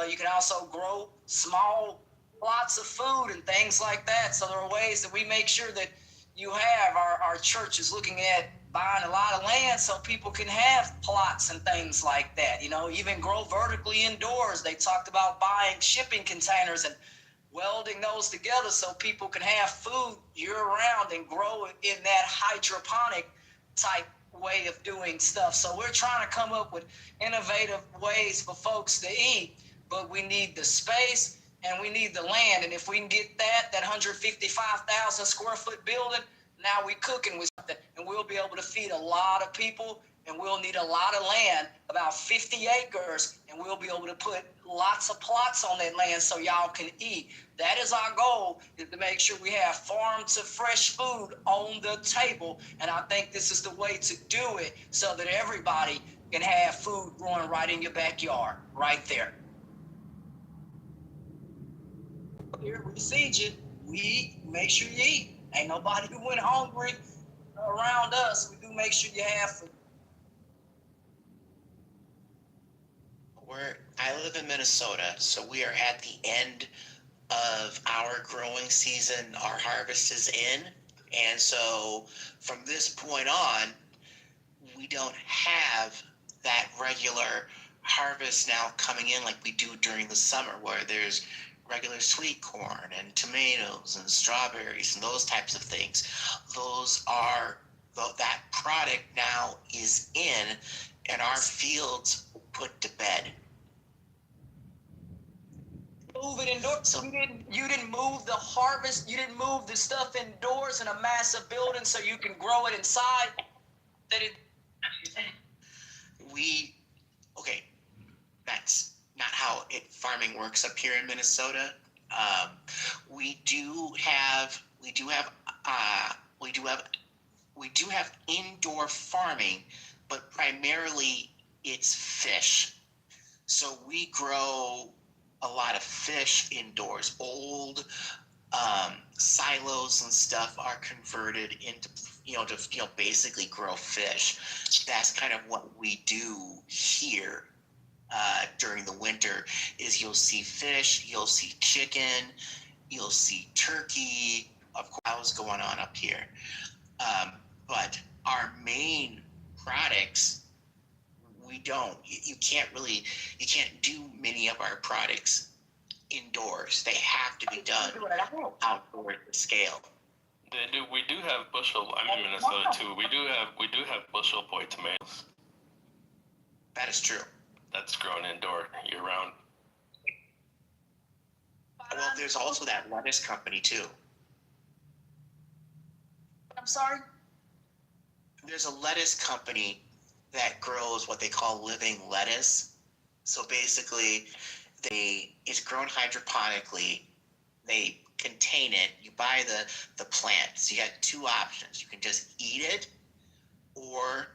[SPEAKER 19] you can also grow small plots of food and things like that. So there are ways that we make sure that you have. Our church is looking at buying a lot of land so people can have plots and things like that. You know, even grow vertically indoors. They talked about buying shipping containers and welding those together so people can have food year-round and grow in that hydroponic type way of doing stuff. So we're trying to come up with innovative ways for folks to eat, but we need the space and we need the land. And if we can get that 155,000 square foot building, now we cooking with something, and we'll be able to feed a lot of people, and we'll need a lot of land, about 50 acres, and we'll be able to put lots of plots on that land so y'all can eat. That is our goal, is to make sure we have farm to fresh food on the table, and I think this is the way to do it so that everybody can have food growing right in your backyard, right there. Here, we feed you, we eat, make sure you eat. Ain't nobody who went hungry around us. We do make sure you have food.
[SPEAKER 21] I live in Minnesota, so we are at the end of our growing season. Our harvest is in. And so from this point on, we don't have that regular harvest now coming in like we do during the summer, where there's regular sweet corn and tomatoes and strawberries and those types of things. That product now is in, and our fields put to bed.
[SPEAKER 19] Move it indoors. So you didn't move the harvest. You didn't move the stuff indoors in a massive building so you can grow it inside.
[SPEAKER 21] Okay, that's not how farming works up here in Minnesota. We do have indoor farming, but primarily it's fish. So we grow a lot of fish indoors. Old silos and stuff are converted into, to basically grow fish. That's kind of what we do here during the winter. Is you'll see fish, you'll see chicken, you'll see turkey. Of course, going on up here. But our main products, we don't. You can't do many of our products indoors. They have to be done outdoor at scale.
[SPEAKER 9] We do have bushel. I'm in Minnesota too. We do have bushel point tomatoes.
[SPEAKER 21] That is true.
[SPEAKER 9] That's grown indoor year round.
[SPEAKER 21] Well, there's also that lettuce company too.
[SPEAKER 19] I'm sorry?
[SPEAKER 21] There's a lettuce company that grows what they call living lettuce. So basically, it's grown hydroponically. They contain it. You buy the plant. So you got two options. You can just eat it, or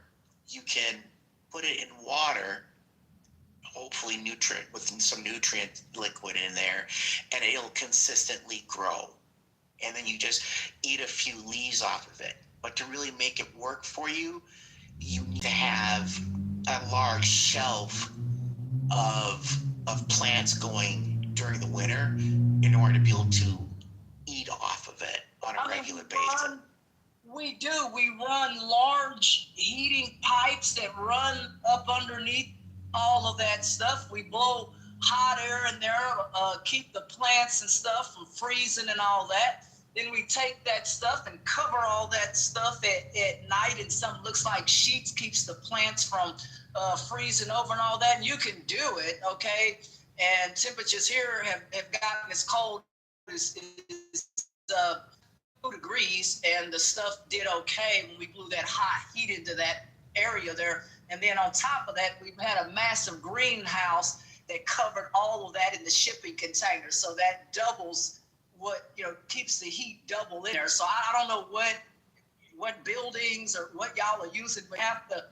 [SPEAKER 21] you can put it in water, hopefully with some nutrient liquid in there, and it'll consistently grow. And then you just eat a few leaves off of it. But to really make it work for you, you need to have a large shelf of plants going during the winter in order to be able to eat off of it on a regular basis.
[SPEAKER 19] We do. We run large heating pipes that run up underneath all of that stuff. We blow hot air in there, keep the plants and stuff from freezing and all that. Then we take that stuff and cover all that stuff at night, and something looks like sheets, keeps the plants from freezing over and all that. And you can do it, okay? And temperatures here have gotten as cold as 2 degrees, and the stuff did okay when we blew that hot heat into that area there. And then on top of that, we've had a massive greenhouse that covered all of that in the shipping containers. So that doubles keeps the heat double in there. So I don't know what buildings or what y'all are using. We have to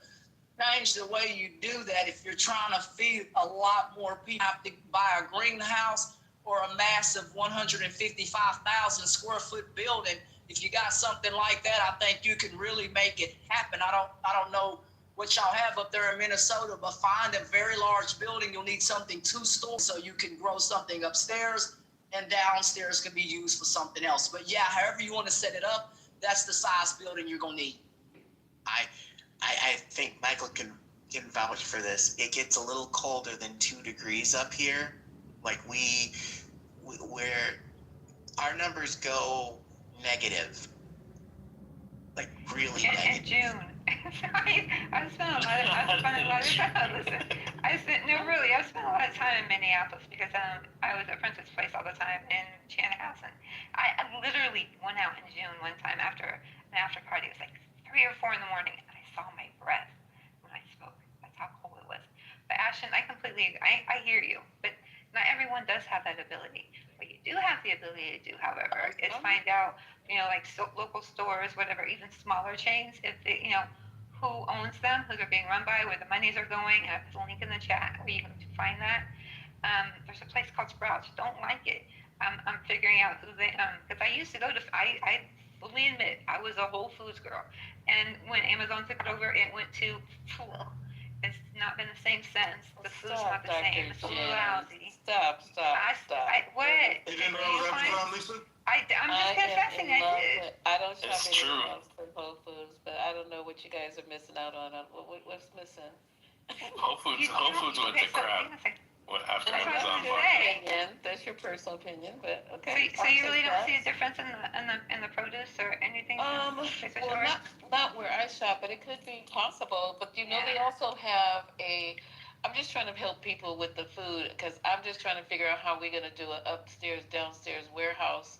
[SPEAKER 19] change the way you do that. If you're trying to feed a lot more people, you have to buy a greenhouse or a massive 155,000 square foot building. If you got something like that, I think you can really make it happen. I don't know what y'all have up there in Minnesota, but find a very large building. You'll need something 2-story so you can grow something upstairs, and downstairs can be used for something else. But yeah, however you want to set it up, that's the size building you're gonna need.
[SPEAKER 21] I think Michael can vouch for this. It gets a little colder than 2 degrees up here. Like where our numbers go negative, like really negative.
[SPEAKER 7] In June. I spent a lot of time. Listen, I spent a lot of time in Minneapolis because I was at Prince's place all the time in Chanhassen. I literally went out in June one time after an after party. It was like 3 or 4 in the morning, and I saw my breath when I spoke. That's how cold it was. But Ashton, I completely agree. I hear you, but not everyone does have that ability. What you do have the ability to do, however, is find out, like local stores, whatever, even smaller chains, if they, who owns them, who they're being run by, where the monies are going. And I put a link in the chat where you can find that. There's a place called Sprouts. Don't like it. I'm figuring out who they, because I used to go to, I fully admit, I was a Whole Foods girl. And when Amazon took it over, it went to, it's not been the same since. The food's not the same. It's a little lousy.
[SPEAKER 20] Stop.
[SPEAKER 7] What?
[SPEAKER 11] You didn't know Amazon, Lisa?
[SPEAKER 7] I'm just confessing I did.
[SPEAKER 20] I don't shop
[SPEAKER 9] It's true.
[SPEAKER 20] anywhere else than Whole Foods, but but I don't know what you guys are missing out on. What's missing?
[SPEAKER 9] Whole Foods went to crap. After
[SPEAKER 7] That's what I was
[SPEAKER 9] Amazon
[SPEAKER 7] gonna
[SPEAKER 9] bought
[SPEAKER 7] say.
[SPEAKER 20] Opinion. That's your personal opinion, but okay.
[SPEAKER 7] So you really don't see a difference in the produce or anything?
[SPEAKER 20] Well, not where I shop, but it could be possible. But you know, they also have a. I'm just trying to help people with the food because I'm just trying to figure out how we're gonna do an upstairs, downstairs warehouse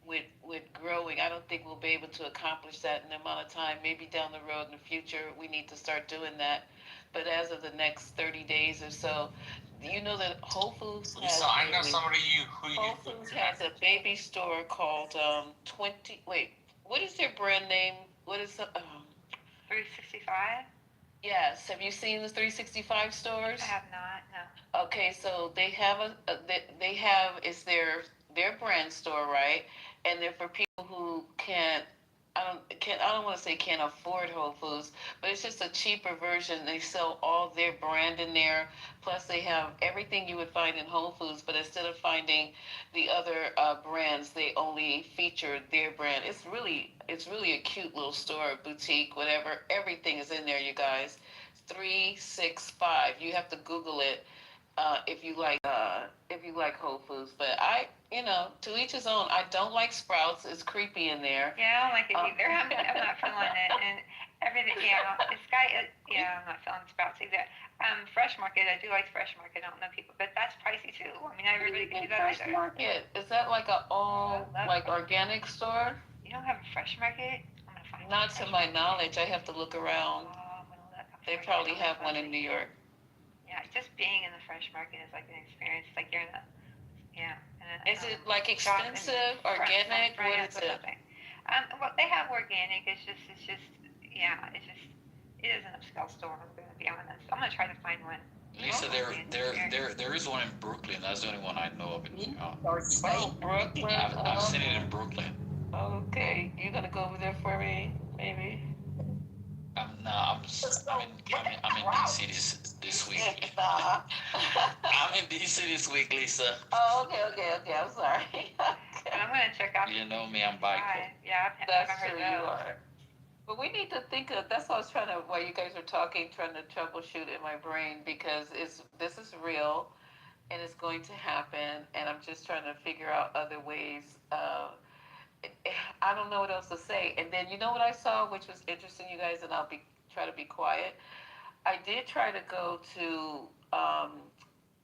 [SPEAKER 20] with growing. I don't think we'll be able to accomplish that in the amount of time. Maybe down the road in the future, we need to start doing that. But as of the next 30 days or so, you know that Whole Foods has.
[SPEAKER 4] So I know somebody
[SPEAKER 20] Whole Foods has a baby store called 20. Wait, what is their brand name? What is the
[SPEAKER 7] 365?
[SPEAKER 20] Yes. Have you seen the 365 stores?
[SPEAKER 7] I have not. No.
[SPEAKER 20] Okay, so they have they have it's their brand store, right? And they're for people who I don't want to say can't afford Whole Foods, but it's just a cheaper version. They sell all their brand in there. Plus, they have everything you would find in Whole Foods, but instead of finding the other brands, they only feature their brand. It's really a cute little store, boutique, whatever. Everything is in there, you guys. 365. You have to Google it if you like Whole Foods. But to each his own. I don't like Sprouts. It's creepy in there.
[SPEAKER 7] Yeah, I don't like it either. I'm not feeling it, and everything. Yeah, I'm not feeling Sprouts either. Fresh Market. I do like Fresh Market. I don't know people, but that's pricey too. I mean, I really can do that
[SPEAKER 20] Fresh
[SPEAKER 7] either.
[SPEAKER 20] Market, is that like a all organic store?
[SPEAKER 7] You don't have a Fresh Market? I'm gonna find.
[SPEAKER 20] Not to my knowledge. I have to look around.
[SPEAKER 7] I'm gonna look.
[SPEAKER 20] They probably have one in New York.
[SPEAKER 7] Yeah, just being in the Fresh Market is like an experience. It's like you're in
[SPEAKER 20] Is it like expensive, organic? What is it?
[SPEAKER 7] Well, they have organic. It is an upscale store. I'm going to be honest. I'm going to try to find one.
[SPEAKER 10] Lisa, there is one in Brooklyn. That's the only one I know of in
[SPEAKER 20] Brooklyn.
[SPEAKER 10] I've seen it in Brooklyn.
[SPEAKER 20] Okay, you gonna go over there for me, maybe?
[SPEAKER 10] I'm in DC this week. I'm in DC this week, Lisa.
[SPEAKER 20] Oh, okay. I'm sorry.
[SPEAKER 7] I'm gonna check out.
[SPEAKER 10] You know me, I'm bipolar.
[SPEAKER 7] Yeah,
[SPEAKER 20] that's true. You are. But we need to think of. That's what I was trying to. While you guys are talking, trying to troubleshoot in my brain because this is real, and it's going to happen, and I'm just trying to figure out other ways. I don't know what else to say. And then you know what I saw, which was interesting, you guys, and I'll try to be quiet. I did try to go to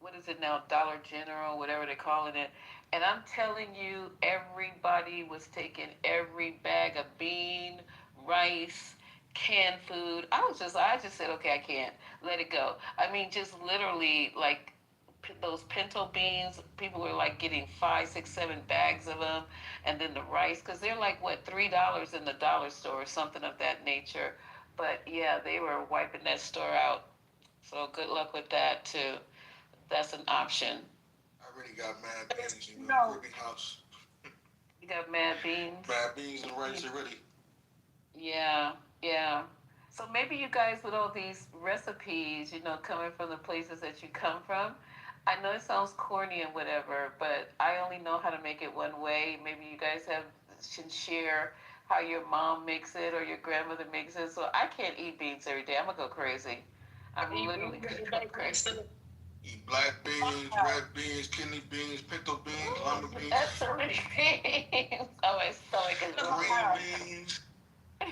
[SPEAKER 20] what is it now, Dollar General, whatever they're calling it, and I'm telling you, everybody was taking every bag of bean, rice, canned food. I just said, okay, I can't let it go. I mean, just literally like those pinto beans, people were like getting 5, 6, 7 bags of them, and then the rice, because they're like what, $3 in the dollar store or something of that nature. But yeah, they were wiping that store out. So good luck with that too. That's an option.
[SPEAKER 11] I already got mad beans in the big house.
[SPEAKER 20] You got mad beans?
[SPEAKER 11] Mad beans and rice already.
[SPEAKER 20] Yeah. So maybe you guys with all these recipes, coming from the places that you come from, I know it sounds corny and whatever, but I only know how to make it one way. Maybe you guys should share how your mom makes it or your grandmother makes it. So I can't eat beans every day. I'm gonna go crazy. I'm literally gonna go crazy.
[SPEAKER 11] Eat black beans, red beans, kidney beans, pinto beans, lima beans.
[SPEAKER 20] That's so many beans. Oh, my stomach is
[SPEAKER 11] green beans,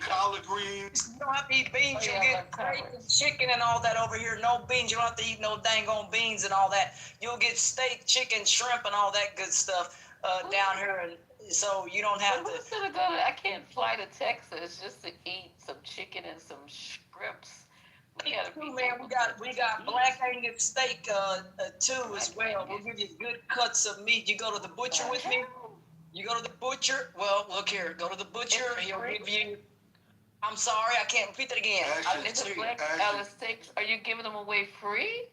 [SPEAKER 11] collard greens.
[SPEAKER 19] You don't have to eat beans. You'll get steak and chicken and all that over here. No beans. You don't have to eat no dang on beans and all that. You'll get steak, chicken, shrimp, and all that good stuff down here. And so you don't have to.
[SPEAKER 20] I can't fly to Texas just to eat some chicken and some shrimps.
[SPEAKER 19] We got black Angus steak too as well. We'll give you good cuts of meat. You go to the butcher with me. You go to the butcher. Well, look here. Go to the butcher. He'll give you. I'm sorry, I can't repeat that again.
[SPEAKER 20] Steaks, are you giving them away free?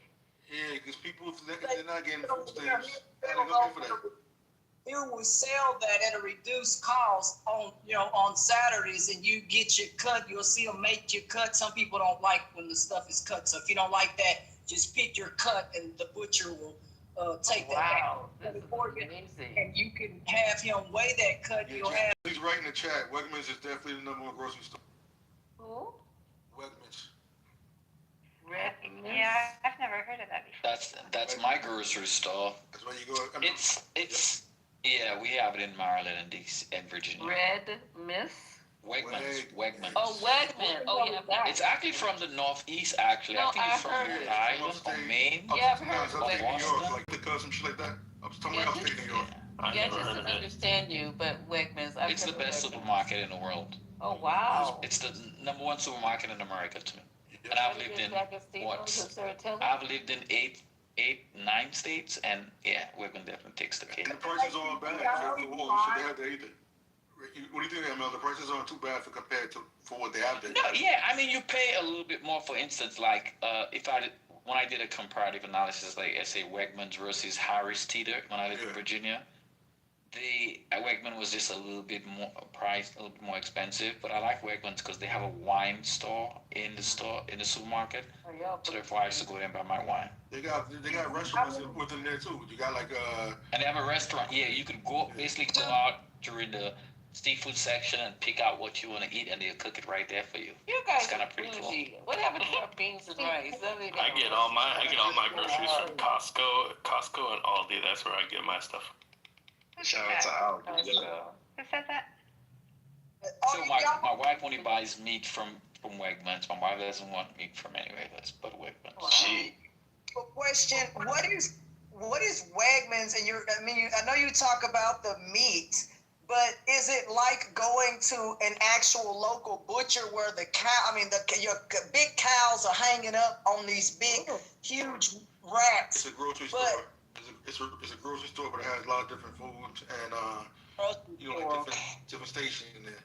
[SPEAKER 11] Yeah, because people, they're not getting food stamps.
[SPEAKER 19] You will sell that at a reduced cost on Saturdays, and you get your cut. You'll see them make your cut. Some people don't like when the stuff is cut, so if you don't like that, just pick your cut, and the butcher will take that out. And you can have him weigh that cut.
[SPEAKER 11] Yeah, please write in the chat. Wegmans is definitely the #1 grocery store.
[SPEAKER 20] Who?
[SPEAKER 11] Wegmans.
[SPEAKER 7] Red, yeah, I've never heard of that before.
[SPEAKER 10] That's my grocery store.
[SPEAKER 11] That's where you go.
[SPEAKER 10] It's yeah, we have it in Maryland and DC and Virginia.
[SPEAKER 20] Red Miss?
[SPEAKER 10] Wegmans.
[SPEAKER 20] Oh, Wegman. Oh, yeah.
[SPEAKER 10] It's actually from the Northeast, actually.
[SPEAKER 20] No,
[SPEAKER 10] I think it's
[SPEAKER 20] I
[SPEAKER 10] from
[SPEAKER 20] heard
[SPEAKER 10] Rhode
[SPEAKER 20] it.
[SPEAKER 10] Island or Maine.
[SPEAKER 20] Yeah, I've heard of
[SPEAKER 11] Upstate New York,
[SPEAKER 20] Wegmans.
[SPEAKER 11] like the some shit like that. Somewhere upstate New York.
[SPEAKER 20] Yeah, just to understand you, but Wegmans.
[SPEAKER 10] It's the best supermarket in the world.
[SPEAKER 20] Oh, wow.
[SPEAKER 10] It's the number one supermarket in America to me. And I've lived in I've lived in eight, 9 states, and yeah, Wegmans definitely takes the cake.
[SPEAKER 11] And the prices aren't bad for all the shit they have there either. What do you think, Emil? The prices aren't too bad compared to what they have there.
[SPEAKER 10] No, yeah, I mean, you pay a little bit more. For instance, like when I did a comparative analysis, like I say Wegmans versus Harris Teeter when I lived in Virginia, the Wegman was just a little bit more priced, a little bit more expensive. But I like Wegmans because they have a wine store in the supermarket. So therefore, I used to go there and buy my wine.
[SPEAKER 11] They got restaurants within there too. You got like
[SPEAKER 10] And they have a restaurant. Yeah, you can basically go out during the seafood section and pick out what you want to eat, and they'll cook it right there for you.
[SPEAKER 20] You guys
[SPEAKER 10] it's kind of pretty cool.
[SPEAKER 20] What happened to our beans and rice?
[SPEAKER 9] I get all my groceries from Costco and Aldi. That's where I get my stuff.
[SPEAKER 3] Shout out to Aldi.
[SPEAKER 7] Who said that?
[SPEAKER 10] So my wife only buys meat from Wegmans. My wife doesn't want meat from anywhere else but Wegmans.
[SPEAKER 19] Question: What is Wegmans? And I know you talk about the meat, but is it like going to an actual local butcher where your big cows are hanging up on these big, huge racks?
[SPEAKER 11] It's a grocery store. It's a grocery store, but it has a lot of different foods and like different stations in there.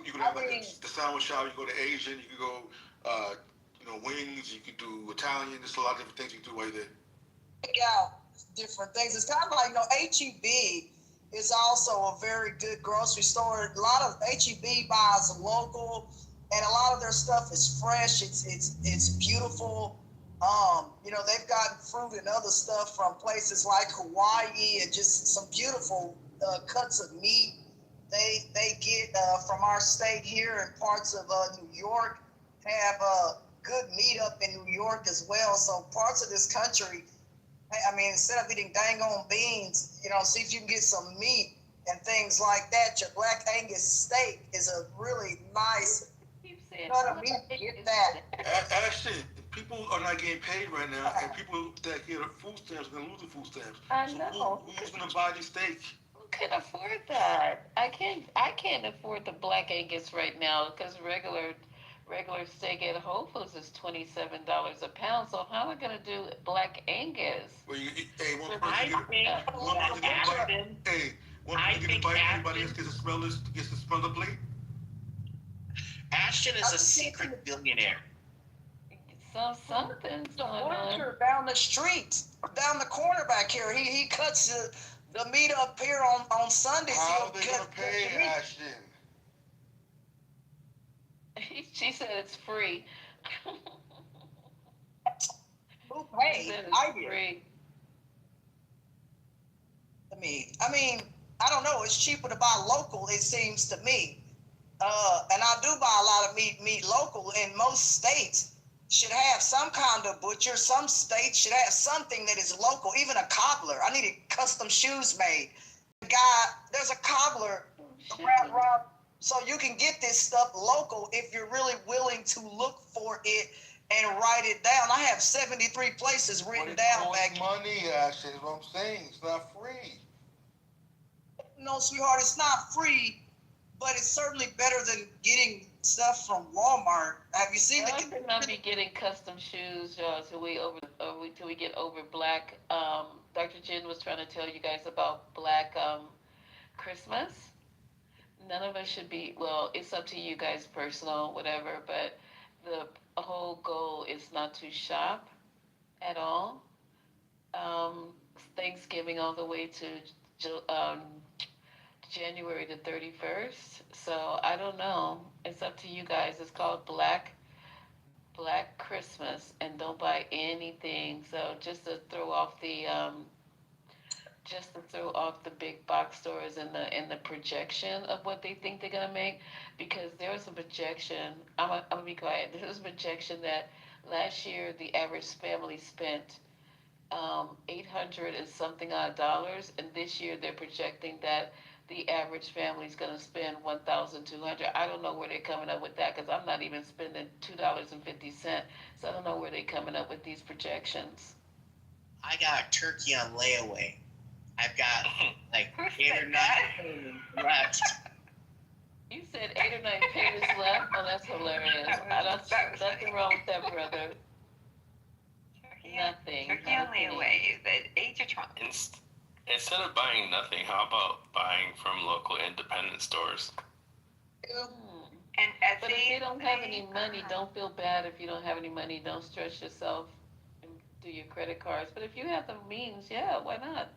[SPEAKER 11] You can have the sandwich shop. You go to Asian. You can go, wings. You can do Italian. There's a lot of different things you can do right there.
[SPEAKER 19] Pick out different things. It's kind of like HEB is also a very good grocery store. A lot of HEB buys local, and a lot of their stuff is fresh. It's beautiful. They've gotten fruit and other stuff from places like Hawaii and just some beautiful cuts of meat. They get from our state here and parts of New York have good meat up in New York as well. So parts of this country, instead of eating dang on beans, see if you can get some meat and things like that. Your Black Angus steak is a really nice cut of meat. Get that.
[SPEAKER 11] Actually, people are not getting paid right now, and people that get food stamps are going to lose the food stamps.
[SPEAKER 20] I know.
[SPEAKER 11] Who's going to buy these steaks?
[SPEAKER 20] Who can afford that? I can't afford the Black Angus right now because regular steak at Whole Foods is $27 a pound. So how am I gonna do Black Angus?
[SPEAKER 11] Well, one person get a bite. Everybody else gets to smell the plate.
[SPEAKER 21] Ashton is a secret billionaire.
[SPEAKER 20] Something's going on.
[SPEAKER 19] Down the street, down the corner back here, he cuts the meat up here on Sundays.
[SPEAKER 11] How are they gonna pay Ashton?
[SPEAKER 20] She said it's free.
[SPEAKER 19] Who paid? I did.
[SPEAKER 20] Free.
[SPEAKER 19] I don't know. It's cheaper to buy local, it seems to me. And I do buy a lot of meat local. In most states should have some kind of butcher. Some states should have something that is local. Even a cobbler. I needed custom shoes made. There's a cobbler around. So you can get this stuff local if you're really willing to look for it and write it down. I have 73 places written down back here.
[SPEAKER 11] Money, Ashton, is what I'm saying. It's not free.
[SPEAKER 19] No, sweetheart, it's not free, but it's certainly better than getting stuff from Walmart. Have you seen
[SPEAKER 20] I could not be getting custom shoes till we get over Black. Dr. Jen was trying to tell you guys about Black Christmas. None of us should be, well, it's up to you guys personal, whatever, but the whole goal is not to shop at all. Thanksgiving all the way to January the 31st. So I don't know. It's up to you guys. It's called Black Christmas, and don't buy anything. So just to throw off the just to throw off the big box stores and the projection of what they think they're gonna make, because there was a projection. I'm gonna be quiet. There was a projection that last year the average family spent 800 and something odd dollars, and this year they're projecting that the average family is going to spend 1,200. I don't know where they're coming up with that, because I'm not even spending $2.50, so I don't know where they're coming up with these projections.
[SPEAKER 21] I got turkey on layaway. I've got like 8 or 9 payments left.
[SPEAKER 20] You said 8 or 9 payments left? Oh, that's hilarious. I don't, nothing wrong with that, brother. Nothing.
[SPEAKER 7] Turkey on layaway. The age of Trump.
[SPEAKER 9] Instead of buying nothing, how about buying from local independent stores?
[SPEAKER 7] And Etsy.
[SPEAKER 20] But if you don't have any money, don't feel bad if you don't have any money. Don't stress yourself and do your credit cards. But if you have the means, yeah, why not?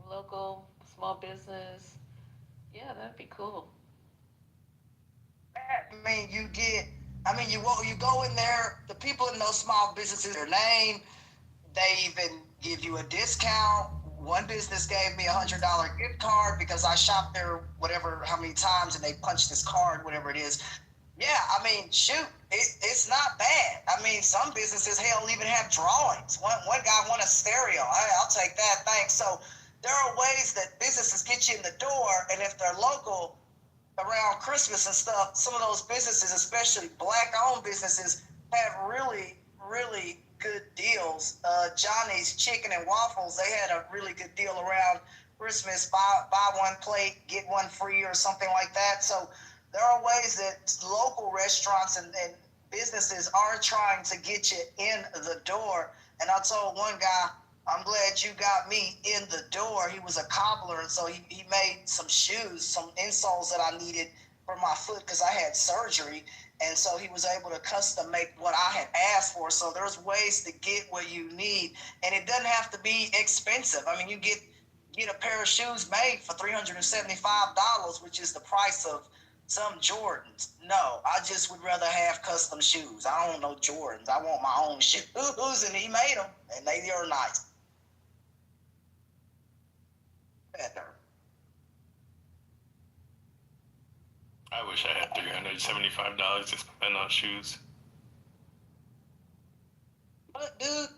[SPEAKER 20] Local, small business. Yeah, that'd be cool.
[SPEAKER 19] I mean, you go in there, the people in those small businesses, their name, they even give you a discount. One business gave me $100 gift card because I shopped there how many times, and they punched this card, whatever it is. Yeah, I mean, shoot, it's not bad. I mean, some businesses, hell, even have drawings. One guy won a stereo. I'll take that, thanks. So there are ways that businesses get you in the door, and if they're local, around Christmas and stuff, some of those businesses, especially black-owned businesses, have really, really good deals. Johnny's Chicken and Waffles, they had a really good deal around Christmas. Buy one plate, get one free or something like that. So there are ways that local restaurants and businesses are trying to get you in the door. And I told one guy, I'm glad you got me in the door. He was a cobbler, and so he made some shoes, some insoles that I needed for my foot because I had surgery. And so he was able to custom make what I had asked for. So there's ways to get what you need, and it doesn't have to be expensive. I mean, you get a pair of shoes made for $375, which is the price of some Jordans. No, I just would rather have custom shoes. I don't want no Jordans. I want my own shoes, and he made them, and they are nice. Better.
[SPEAKER 9] I wish I had $375 to spend on shoes.
[SPEAKER 19] What, dude? You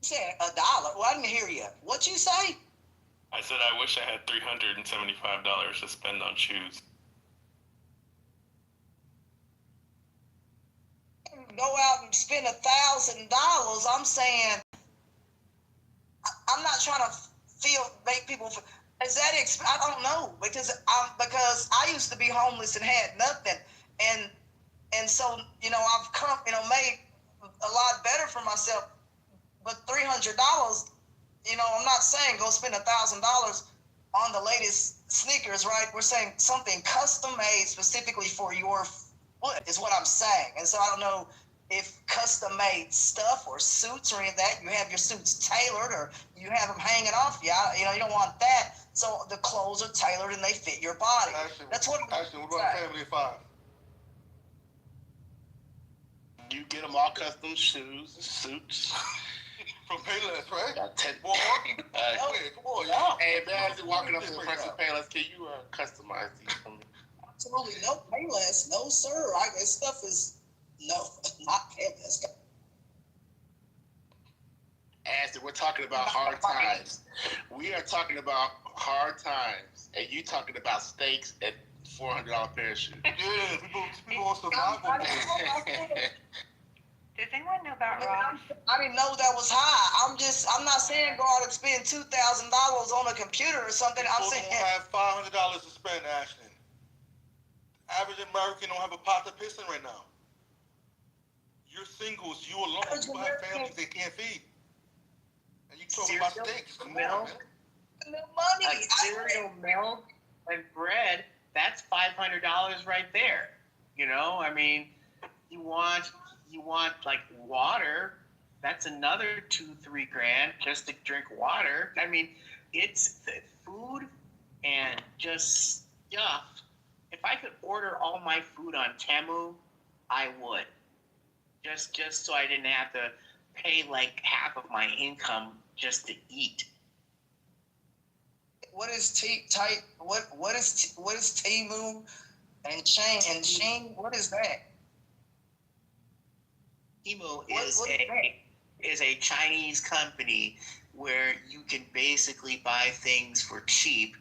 [SPEAKER 19] said $1. Well, I didn't hear you. What'd you say?
[SPEAKER 9] I said I wish I had $375 to spend on shoes.
[SPEAKER 19] Go out and spend $1,000. I'm saying, I'm not trying to make people feel. Is that I don't know, because I used to be homeless and had nothing, and so I've come made a lot better for myself. But $300, I'm not saying go spend $1,000 on the latest sneakers, right? We're saying something custom made specifically for your foot is what I'm saying. And so I don't know if custom made stuff or suits or any of that, you have your suits tailored or you have them hanging off you. You don't want that. So the clothes are tailored and they fit your body. That's what.
[SPEAKER 11] Actually, what about Family of 5? You get them all custom shoes and suits. From Payless, right? Got 10 more. Come on, y'all. Hey, man, as walking up to the front of Payless, can you customize these for me?
[SPEAKER 19] Absolutely. No Payless. No, sir. This stuff is, not Payless.
[SPEAKER 11] Ashley, we're talking about hard times. We are talking about hard times, and you talking about steaks at $400 pair of shoes. Yeah, people on survival.
[SPEAKER 7] Does anyone know about Ross?
[SPEAKER 19] I didn't know that was high. I'm not saying go out and spend $2,000 on a computer or something. I'm saying
[SPEAKER 11] don't have $500 to spend, Ashton. The average American don't have a pot to piss in right now. You're singles, you alone. People have families they can't feed. And you talk about steaks. Come on, man.
[SPEAKER 19] Money.
[SPEAKER 2] Like cereal, milk, and bread, that's $500 right there. I mean, you want like water, that's another $2-3 grand just to drink water. I mean, it's food and just stuff. If I could order all my food on Temu, I would. Just so I didn't have to
[SPEAKER 21] pay like half of my income just to eat.
[SPEAKER 19] What is what is Temu and Shane? What is that?
[SPEAKER 21] Temu
[SPEAKER 19] what
[SPEAKER 21] is a Chinese company where you can basically buy things for cheap,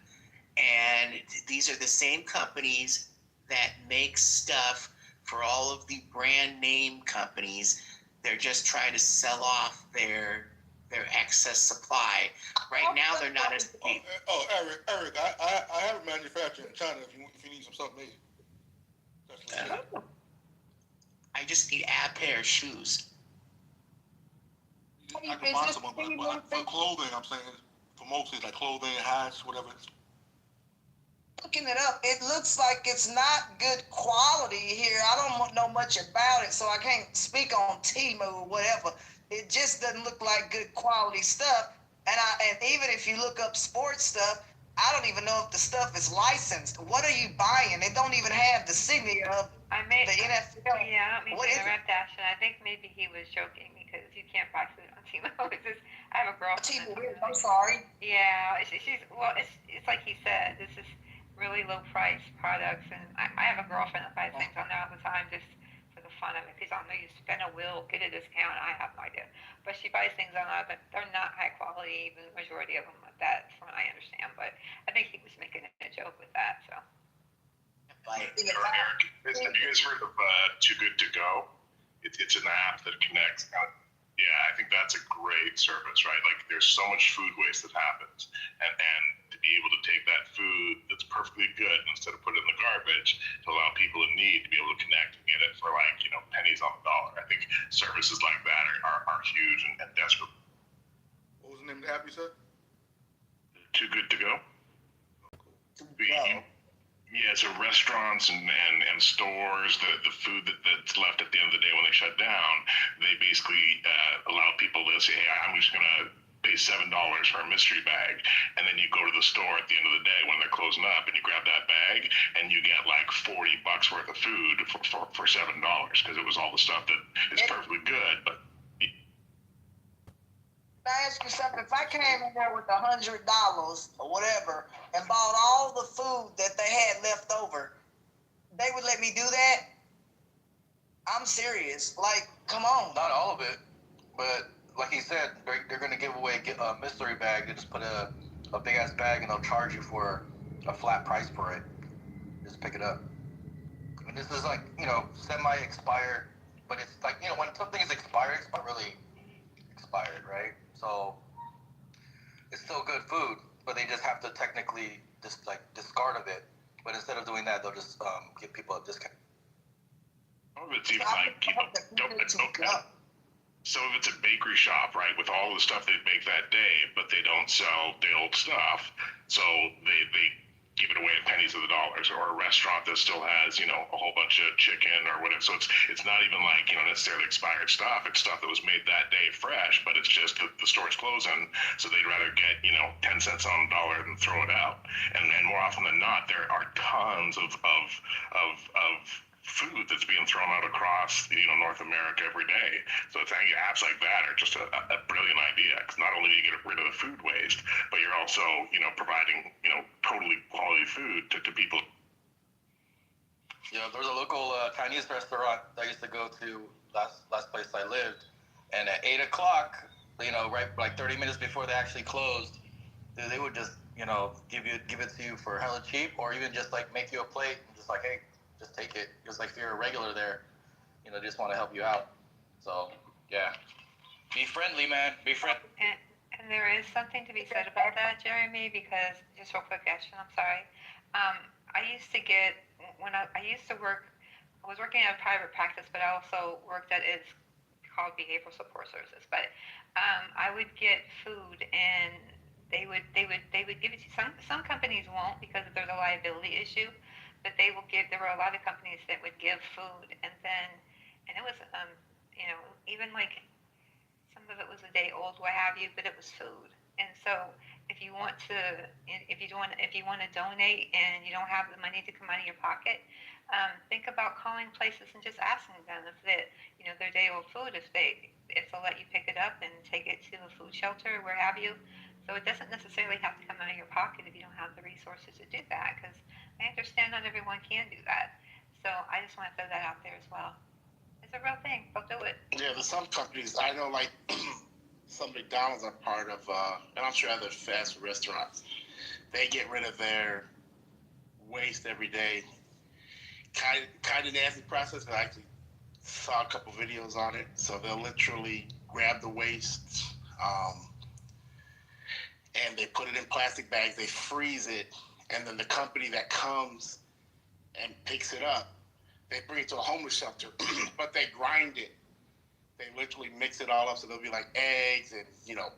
[SPEAKER 21] and these are the same companies that make stuff for all of the brand name companies. They're just trying to sell off their excess supply. Right now, they're not as cheap.
[SPEAKER 11] Eric, I have a manufacturer in China if you need some stuff made. That's legit.
[SPEAKER 21] I just need a pair of shoes.
[SPEAKER 11] I can buy some, but for clothing, I'm saying, for mostly like clothing, hats, whatever.
[SPEAKER 19] Looking it up, it looks like it's not good quality here. I don't know much about it, so I can't speak on Temu or whatever. It just doesn't look like good quality stuff. And even if you look up sports stuff, I don't even know if the stuff is licensed. What are you buying? It don't even have the signature of the NFL.
[SPEAKER 7] Yeah, I don't mean to interrupt, Ashton. I think maybe he was joking because you can't buy food on Temu. I have a girlfriend.
[SPEAKER 19] I'm sorry.
[SPEAKER 7] Yeah, it's like he said. This is really low price products, and I have a girlfriend that buys things on there all the time just for the fun of it. Because I know you spend a will, get a discount. I have no idea, but she buys things on there, but they're not high quality. Even the majority of them, that's from what I understand. But I think he was making a joke with that. So.
[SPEAKER 11] Eric, have you guys heard of Too Good To Go? It's an app that connects. Yeah, I think that's a great service, right? Like, there's so much food waste that happens, and to be able to take that food that's perfectly good instead of put it in the garbage to allow people in need to be able to connect and get it for pennies on the dollar. I think services like that are huge and desperate. What was the name of the app you said? Too Good To Go. Yeah, so restaurants and stores, the food that's left at the end of the day when they shut down, they basically allow people to say, hey, I'm just going to pay $7 for a mystery bag. And then you go to the store at the end of the day when they're closing up and you grab that bag and you get like $40 worth of food for $7 because it was all the stuff that is perfectly good. But
[SPEAKER 19] Can I ask you something? If I came in there with $100 or whatever and bought all the food that they had left over, they would let me do that? I'm serious. Like, come on.
[SPEAKER 5] Not all of it, but like he said, they're going to give away a mystery bag. They just put a big ass bag and they'll charge you for a flat price for it. Just pick it up. I mean, this is like, semi-expired, but it's like, when something is expired, it's not really expired, right? So it's still good food, but they just have to technically just discard of it. But instead of doing that, they'll just give people a discount.
[SPEAKER 11] It's even so if it's a bakery shop, right, with all the stuff they bake that day, but they don't sell the old stuff, so they give it away at pennies of the dollars, or a restaurant that still has, a whole bunch of chicken or whatever. So it's not even like, necessarily expired stuff. It's stuff that was made that day fresh, but it's just that the store's closing, so they'd rather get, 10 cents on the dollar than throw it out. And more often than not, there are tons of food that's being thrown out across North America every day. So I think apps like that are just a brilliant idea, because not only do you get rid of the food waste, but you're also providing totally quality food to people.
[SPEAKER 5] Yeah, there was a local Chinese restaurant that I used to go to last place I lived, and at 8 o'clock, right like 30 minutes before they actually closed, they would just give it to you for hella cheap, or even just like make you a plate and just like, hey, just take it. Just like if you're a regular there, they just want to help you out. So yeah, be friendly, man. Be friendly.
[SPEAKER 7] And there is something to be said about that, Jeremy, because just real quick, Ashton, I'm sorry. I used to get, when I used to work, I was working at a private practice, but I also worked at, it's called behavioral support services. But I would get food and they would give it to, some companies won't because there's a liability issue, but they will give, there were a lot of companies that would give food, and it was, even like, some of it was a day old, what have you, but it was food. And so if you want to donate and you don't have the money to come out of your pocket, think about calling places and just asking them if that, their day old food, if if they'll let you pick it up and take it to a food shelter or where have you. So it doesn't necessarily have to come out of your pocket if you don't have the resources to do that, because I understand not everyone can do that. So I just want to throw that out there as well. It's a real thing. They'll do it.
[SPEAKER 11] Yeah, there's some companies I know, like some McDonald's are part of, and I'm sure other fast food restaurants. They get rid of their waste every day. Kind of nasty process. I actually saw a couple videos on it. So they'll literally grab the waste, and they put it in plastic bags. They freeze it, and then the company that comes and picks it up, they bring it to a homeless shelter, but they grind it. They literally mix it all up, so there'll be like eggs and, you know,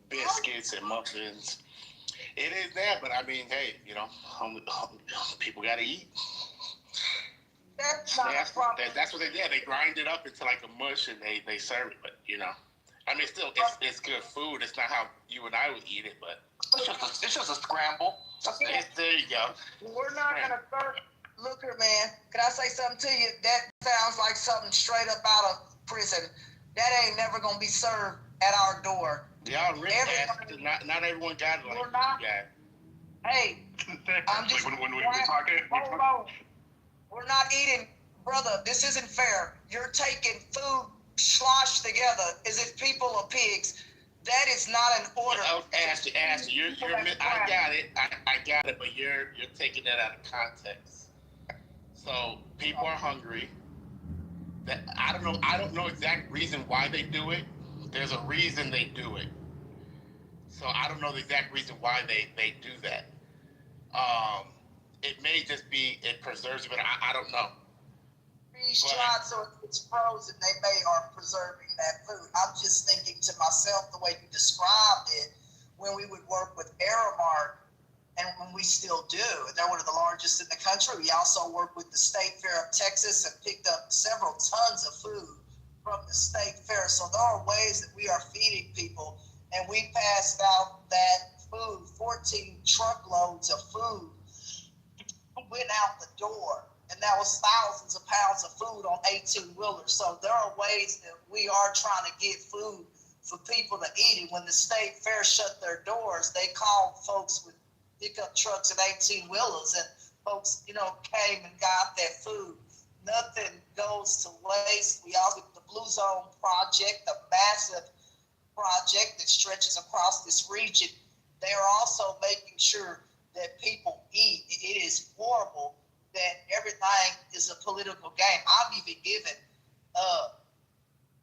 [SPEAKER 11] biscuits and muffins. It is that, but I mean, hey, you know, people got to eat.
[SPEAKER 19] That's not a problem.
[SPEAKER 11] That's what they did. They grind it up into like a mush and they serve it. But, you know, I mean, still, it's good food. It's not how you and I would eat it, but it's just a scramble. There you go.
[SPEAKER 19] We're not going to serve. Look here, man. Can I say something to you? That sounds like something straight up out of prison. That ain't never going to be served at our door.
[SPEAKER 11] Y'all rich ass. Not everyone got it like you got.
[SPEAKER 19] Hey, I'm just
[SPEAKER 11] when we talking.
[SPEAKER 19] Hold on. We're not eating, brother. This isn't fair. You're taking food sloshed together as if people are pigs. That is not an order.
[SPEAKER 11] Ashley, I got it. I got it, but you're taking that out of context. So people are hungry. That I don't know exact reason why they do it. There's a reason they do it. So I don't know the exact reason why they do that. It may just be it preserves it, but I don't know.
[SPEAKER 19] Freeze dried so it's frozen. They may are preserving that food. I'm just thinking to myself the way you described it when we would work with Aramark, and when we still do. They're one of the largest in the country. We also work with the State Fair of Texas and picked up several tons of food from the State Fair. So there are ways that we are feeding people, and we passed out that food, 14 truckloads of food went out the door, and that was thousands of pounds of food on 18-wheelers. So there are ways that we are trying to get food for people to eat. And when the State Fair shut their doors, they called folks with pickup trucks and 18-wheelers, and folks, you know, came and got that food. Nothing goes to waste. We all get the Blue Zone Project, a massive project that stretches across this region. They are also making sure that people eat. It is horrible that everything is a political game. I've even given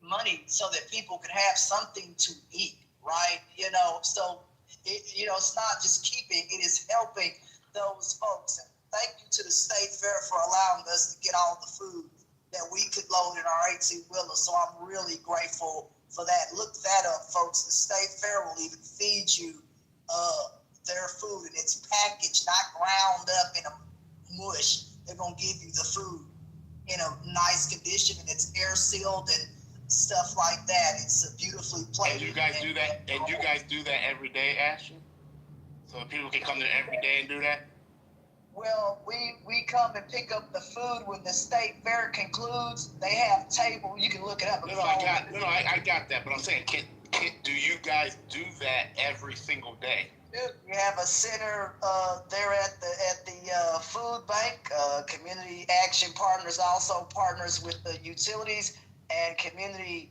[SPEAKER 19] money so that people could have something to eat, right? You know, so it's not just keeping, it is helping those folks. And thank you to the State Fair for allowing us to get all the food that we could load in our 18-wheeler. So I'm really grateful for that. Look that up, folks. The State Fair will even feed you their food, and it's packaged, not ground up in a mush. They're going to give you the food in a nice condition, and it's air sealed and stuff like that. It's a beautifully plated.
[SPEAKER 11] And you guys do that. And you guys do that every day, Ashley. So people can come there every day and do that.
[SPEAKER 19] Well, we come and pick up the food when the State Fair concludes. They have table. You can look it up.
[SPEAKER 11] I got that. But I'm saying, do you guys do that every single day?
[SPEAKER 19] We have a center there at the food bank. Community Action Partners also partners with the utilities and community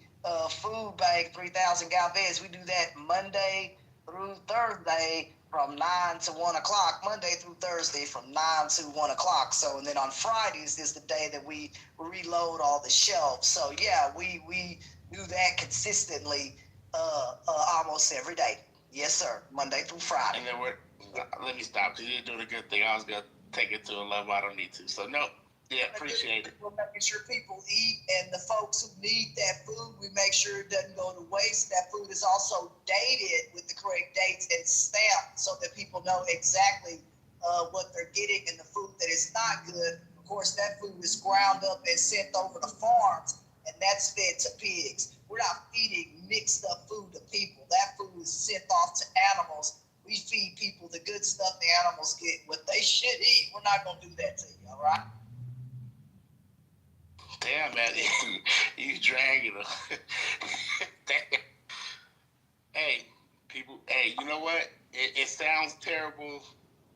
[SPEAKER 19] food bank, 3,000 gallon beds. We do that Monday through Thursday from 9 to 1 o'clock. Monday through Thursday from 9 to 1 o'clock. So, and then on Fridays is the day that we reload all the shelves. So yeah, we do that consistently almost every day. Yes, sir. Monday through Friday.
[SPEAKER 11] And then let me stop, because you're doing a good thing. I was going to take it to a level I don't need to. So, no. Yeah, appreciate it.
[SPEAKER 19] We're making sure people eat, and the folks who need that food, we make sure it doesn't go to waste. That food is also dated with the correct dates and stamped so that people know exactly what they're getting, and the food that is not good. Of course, that food is ground up and sent over to farms, and that's fed to pigs. We're not feeding mixed up food to people. That food is sent off to animals. We feed people the good stuff the animals get, what they should eat. We're not going to do that to you, all right?
[SPEAKER 11] Damn, man, you dragging them. Damn. Hey, people. Hey, you know what? It sounds terrible,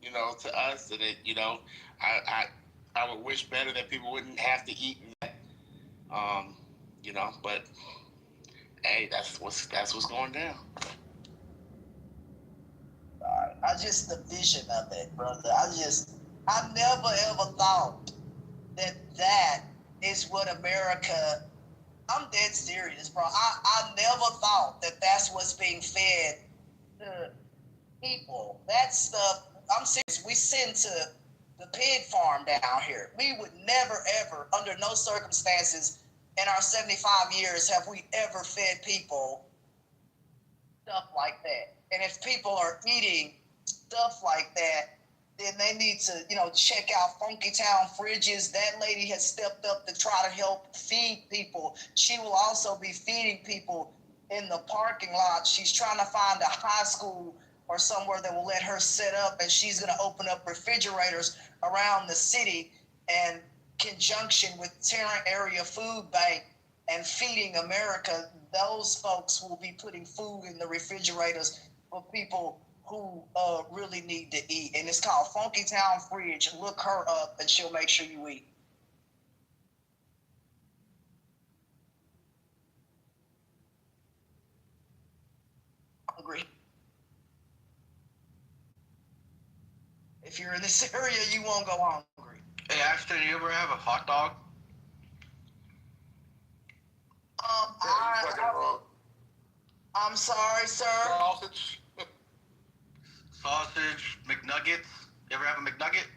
[SPEAKER 11] you know, to us, and it, you know, I would wish better that people wouldn't have to eat that. You know, but hey, that's what's going down.
[SPEAKER 19] I just, the vision of it, brother. I never ever thought that is what America, I'm dead serious, bro. I never thought that that's what's being fed to people. That stuff, I'm serious. We send to the pig farm down here. We would never, ever, under no circumstances in our 75 years have we ever fed people stuff like that. And if people are eating stuff like that, then they need to, you know, check out Funky Town Fridges. That lady has stepped up to try to help feed people. She will also be feeding people in the parking lot. She's trying to find a high school or somewhere that will let her set up, and she's going to open up refrigerators around the city in conjunction with Tarrant Area Food Bank and Feeding America. Those folks will be putting food in the refrigerators for people who really need to eat. And it's called Funky Town Fridge. Look her up and she'll make sure you eat. Hungry. If you're in this area, you won't go hungry.
[SPEAKER 5] Hey, Ashton, you ever have a hot dog?
[SPEAKER 19] I'm sorry, sir.
[SPEAKER 5] Sausage, McNuggets. You ever have a McNugget?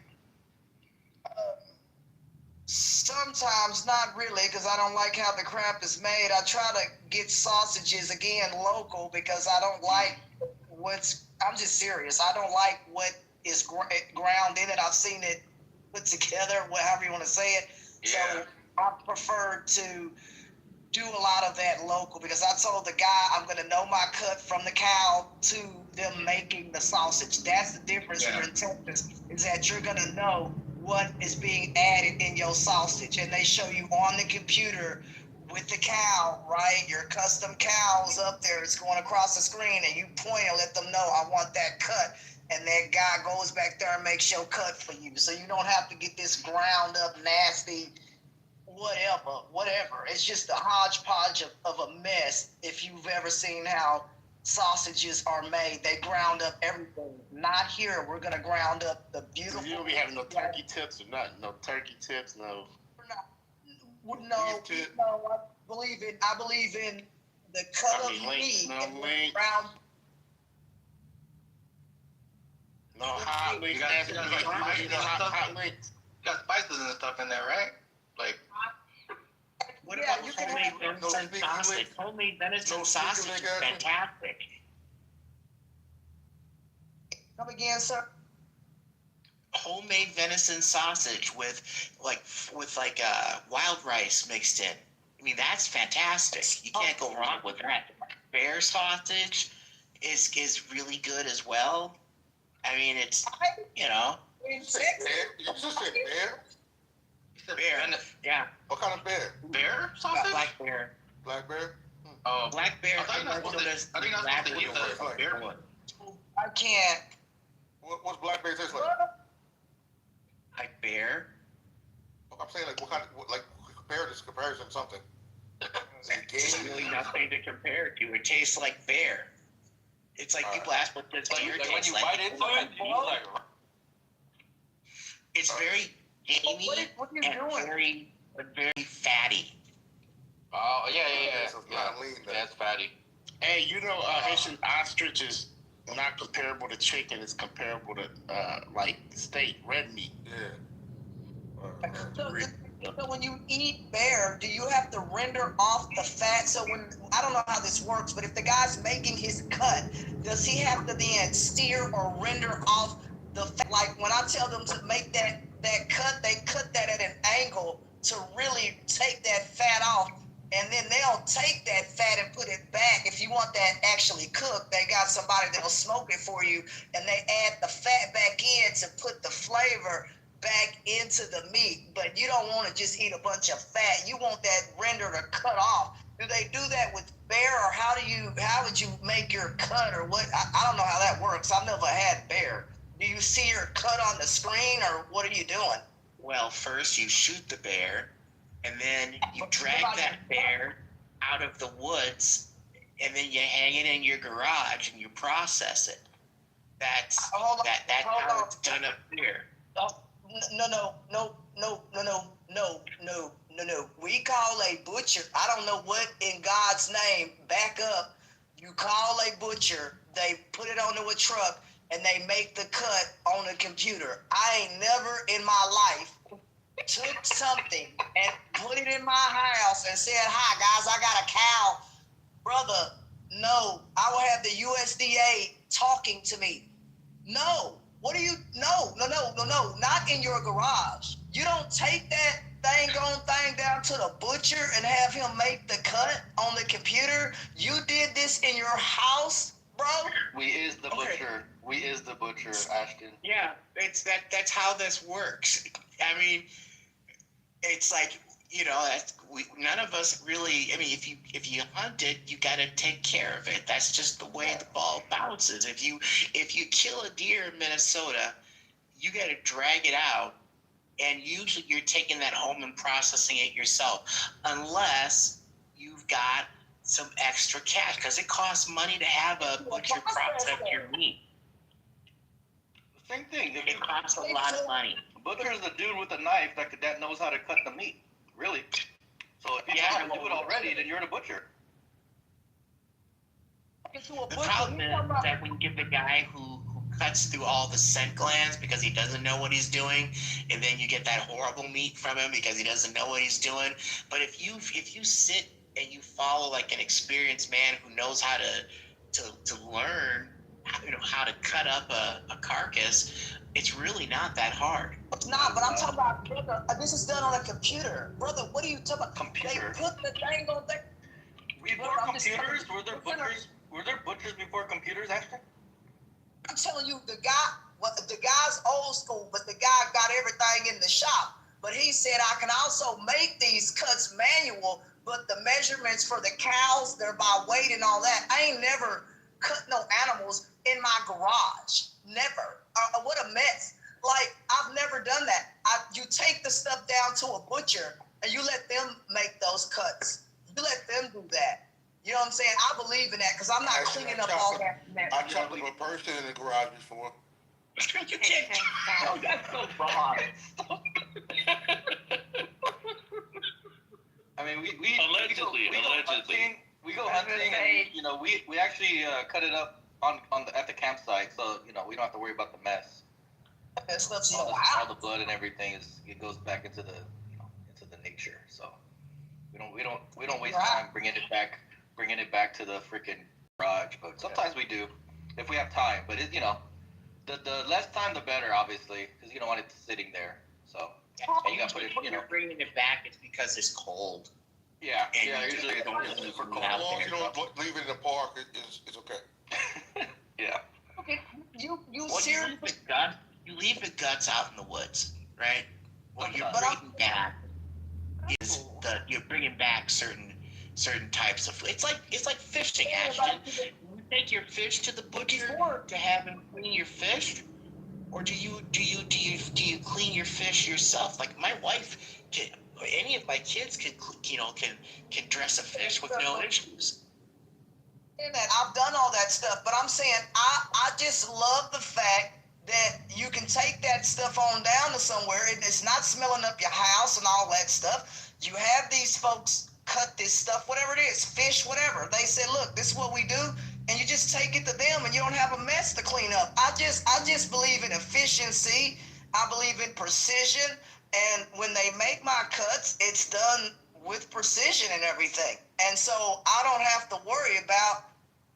[SPEAKER 19] Sometimes, not really, because I don't like how the crap is made. I try to get sausages, again, local, because I don't like I'm just serious. I don't like what is ground in it. I've seen it put together, however you want to say it. Yeah. So I prefer to do a lot of that local, because I told the guy I'm going to know my cut from the cow to them making the sausage. That's the difference here in Texas, is that you're going to know what is being added in your sausage. And they show you on the computer with the cow, right? Your custom cows up there. It's going across the screen, and you point and let them know, I want that cut. And that guy goes back there and makes your cut for you. So you don't have to get this ground up, nasty, whatever. It's just a hodgepodge of a mess. If you've ever seen how sausages are made, they ground up everything. Not here. We're gonna ground up the beautiful.
[SPEAKER 11] You don't be having no turkey tips or nothing. No turkey tips. No.
[SPEAKER 19] No. I believe in the cut of meat. Ground.
[SPEAKER 11] No hot links. Hot links.
[SPEAKER 5] You got spices and stuff in there, right? Like.
[SPEAKER 21] What about homemade venison sausage? Homemade venison sausage is fantastic.
[SPEAKER 19] Come again, sir?
[SPEAKER 21] Homemade venison sausage with wild rice mixed in. I mean, that's fantastic. You can't go wrong with that. Bear sausage is really good as well. I mean, it's, you know.
[SPEAKER 11] You just said bear?
[SPEAKER 21] Bear, yeah.
[SPEAKER 11] What kind of bear?
[SPEAKER 5] Bear sausage?
[SPEAKER 21] Black bear.
[SPEAKER 11] Black bear?
[SPEAKER 5] Oh,
[SPEAKER 21] black bear.
[SPEAKER 5] I think that's what
[SPEAKER 21] bear one.
[SPEAKER 19] I can't.
[SPEAKER 11] What's black bear taste like?
[SPEAKER 21] Like bear.
[SPEAKER 11] I'm saying, like, what kind of, like, compare this comparison to something.
[SPEAKER 21] There's really nothing to compare it to. It tastes like bear. It's like people ask what does deer taste like. It's very gamey and very fatty.
[SPEAKER 18] Oh, yeah. That's fatty.
[SPEAKER 11] Hey, you know, Haitian ostrich is not comparable to chicken. It's comparable to, like, steak, red meat. Yeah.
[SPEAKER 19] So when you eat bear, do you have to render off the fat? So I don't know how this works, but if the guy's making his cut, does he have to then sear or render off the fat? Like when I tell them to make that cut, they cut that at an angle to really take that fat off. And then they'll take that fat and put it back. If you want that actually cooked, they got somebody that'll smoke it for you, and they add the fat back in to put the flavor back into the meat, but you don't want to just eat a bunch of fat. You want that render to cut off. Do they do that with bear, or how would you make your cut, or what? I don't know how that works. I've never had bear. Do you see your cut on the screen, or what are you doing?
[SPEAKER 21] Well, first you shoot the bear, and then you drag that bear out of the woods, and then you hang it in your garage and you process it. That's how it's done up here. No. We call a butcher. I don't know what in God's name. Back up. You call a butcher. They put it onto a truck and they make the cut on a computer. I ain't never in my life took something and put it in my house and said, "Hi guys, I got a cow." Brother, no. I will have the USDA talking to me. No. What do you? No. Not in your garage. You don't take that thing down to the butcher and have him make the cut on the computer. You did this in your house, bro.
[SPEAKER 17] We is the butcher. We is the butcher, Ashton.
[SPEAKER 21] Yeah, that's how this works. I mean, it's like, you know, none of us really. I mean, if you hunt it, you got to take care of it. That's just the way the ball bounces. If you kill a deer in Minnesota, you got to drag it out, and usually you're taking that home and processing it yourself, unless you've got some extra cash, because it costs money to have a butcher process your meat.
[SPEAKER 17] Same thing.
[SPEAKER 21] It costs a lot of money.
[SPEAKER 17] Butcher is the dude with the knife that knows how to cut the meat. Really. So if you know how to do it already, then you're the butcher.
[SPEAKER 21] The problem is that when you give the guy who cuts through all the scent glands because he doesn't know what he's doing, and then you get that horrible meat from him because he doesn't know what he's doing. But if you sit and you follow like an experienced man who knows how to learn, you know, how to cut up a carcass, it's really not that hard.
[SPEAKER 19] It's not, but I'm talking about, brother, this is done on a computer. Brother, what are you talking about?
[SPEAKER 17] Computer.
[SPEAKER 19] They put the thing on there.
[SPEAKER 17] Before computers? Were there butchers before computers, Ashton?
[SPEAKER 19] I'm telling you, the guy's old school, but the guy got everything in the shop. But he said, I can also make these cuts manual, but the measurements for the cows, they're by weight and all that. I ain't never cut no animals in my garage. Never. What a mess. Like, I've never done that. You take the stuff down to a butcher and you let them make those cuts. You let them do that. You know what I'm saying? I believe in that because I'm not cleaning up all that mess.
[SPEAKER 11] I chopped up a person in the garage before.
[SPEAKER 21] You can't. Oh, that's so wrong.
[SPEAKER 17] I mean, we
[SPEAKER 9] allegedly.
[SPEAKER 17] We go hunting, and you know, we actually cut it up at the campsite, so you know we don't have to worry about the mess.
[SPEAKER 19] That stuff's
[SPEAKER 17] all the blood and everything it goes back into the nature. So we don't waste time bringing it back to the freaking garage. But sometimes we do if we have time. But it, you know, the less time the better, obviously, because you don't want it sitting there. So and you got to put it. You know,
[SPEAKER 21] bringing it back, it's because it's cold.
[SPEAKER 17] Yeah,
[SPEAKER 21] and
[SPEAKER 17] yeah.
[SPEAKER 21] you
[SPEAKER 17] Usually,
[SPEAKER 21] don't really
[SPEAKER 11] For
[SPEAKER 21] move
[SPEAKER 11] cold,
[SPEAKER 21] out
[SPEAKER 11] as long as
[SPEAKER 21] there.
[SPEAKER 11] you don't leave it in the park, it's okay.
[SPEAKER 17] Yeah.
[SPEAKER 19] Okay, you
[SPEAKER 21] seriously? You leave the guts out in the woods, right? What you're bringing back is you're bringing back certain types of. It's like fishing, Ashton. You take your fish to the butcher to have him clean your fish, or do you clean your fish yourself? Like my wife any of my kids can dress a fish with no issues.
[SPEAKER 19] That I've done all that stuff, but I'm saying I just love the fact that you can take that stuff on down to somewhere and it's not smelling up your house and all that stuff. You have these folks cut this stuff, whatever it is, fish, whatever. They said, look, this is what we do, and you just take it to them and you don't have a mess to clean up. I just believe in efficiency. I believe in precision. And when they make my cuts, it's done with precision and everything. And so I don't have to worry about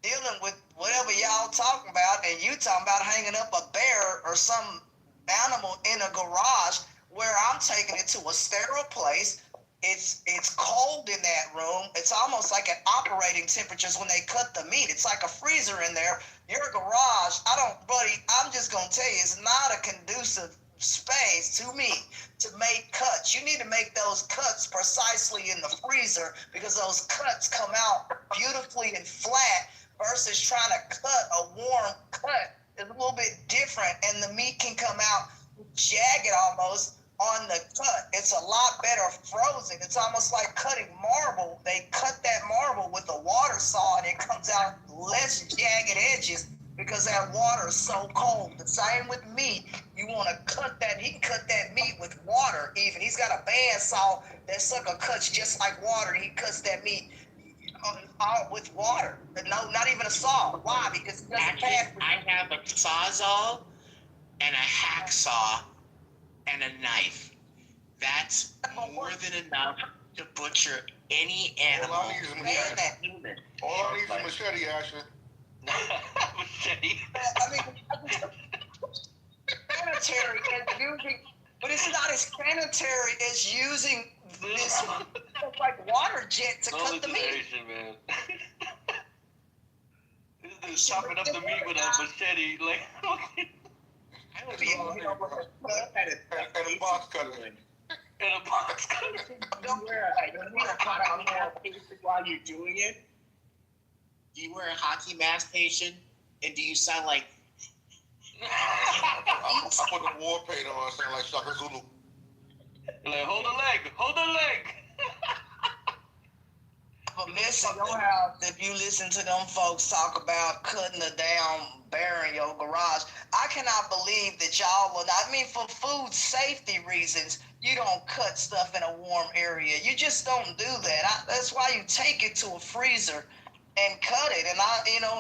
[SPEAKER 19] dealing with whatever y'all talking about, and you talking about hanging up a bear or some animal in a garage where I'm taking it to a sterile place. It's cold in that room. It's almost like at operating temperatures when they cut the meat. It's like a freezer in there. Your garage, buddy, I'm just going to tell you, it's not a conducive space to me to make cuts. You need to make those cuts precisely in the freezer because those cuts come out beautifully and flat versus trying to cut a warm cut. It's a little bit different and the meat can come out jagged almost on the cut. It's a lot better frozen. It's almost like cutting marble. They cut that marble with a water saw and it comes out less jagged edges because that water is so cold. The same with meat. You want to cut that, he can cut that meat with water even. He's got a bandsaw that sucker cuts just like water and he cuts that meat with water. No, not even a saw. Why? Because it doesn't pass.
[SPEAKER 21] I have a sawzall and a hacksaw and a knife. That's more than enough to butcher any animal.
[SPEAKER 11] All I need is a machete, Ashley.
[SPEAKER 21] Machete.
[SPEAKER 19] I mean, sanitary as using, but it's not as sanitary as using this like water jet to cut the meat.
[SPEAKER 9] Man. This is chopping up the meat with a machete, like.
[SPEAKER 11] And a box cutter.
[SPEAKER 21] In a box cutter.
[SPEAKER 19] Don't wear a hockey mask while you're doing it.
[SPEAKER 21] Do you wear a hockey mask, patient? And do you sound like?
[SPEAKER 11] I put the war paint on. I sound like Shaka Zulu.
[SPEAKER 9] You're like, hold the leg, hold the leg.
[SPEAKER 19] But listen, your house, if you listen to them folks talk about cutting a damn bear in your garage, I cannot believe that y'all will not. I mean, for food safety reasons, you don't cut stuff in a warm area. You just don't do that. That's why you take it to a freezer and cut it. And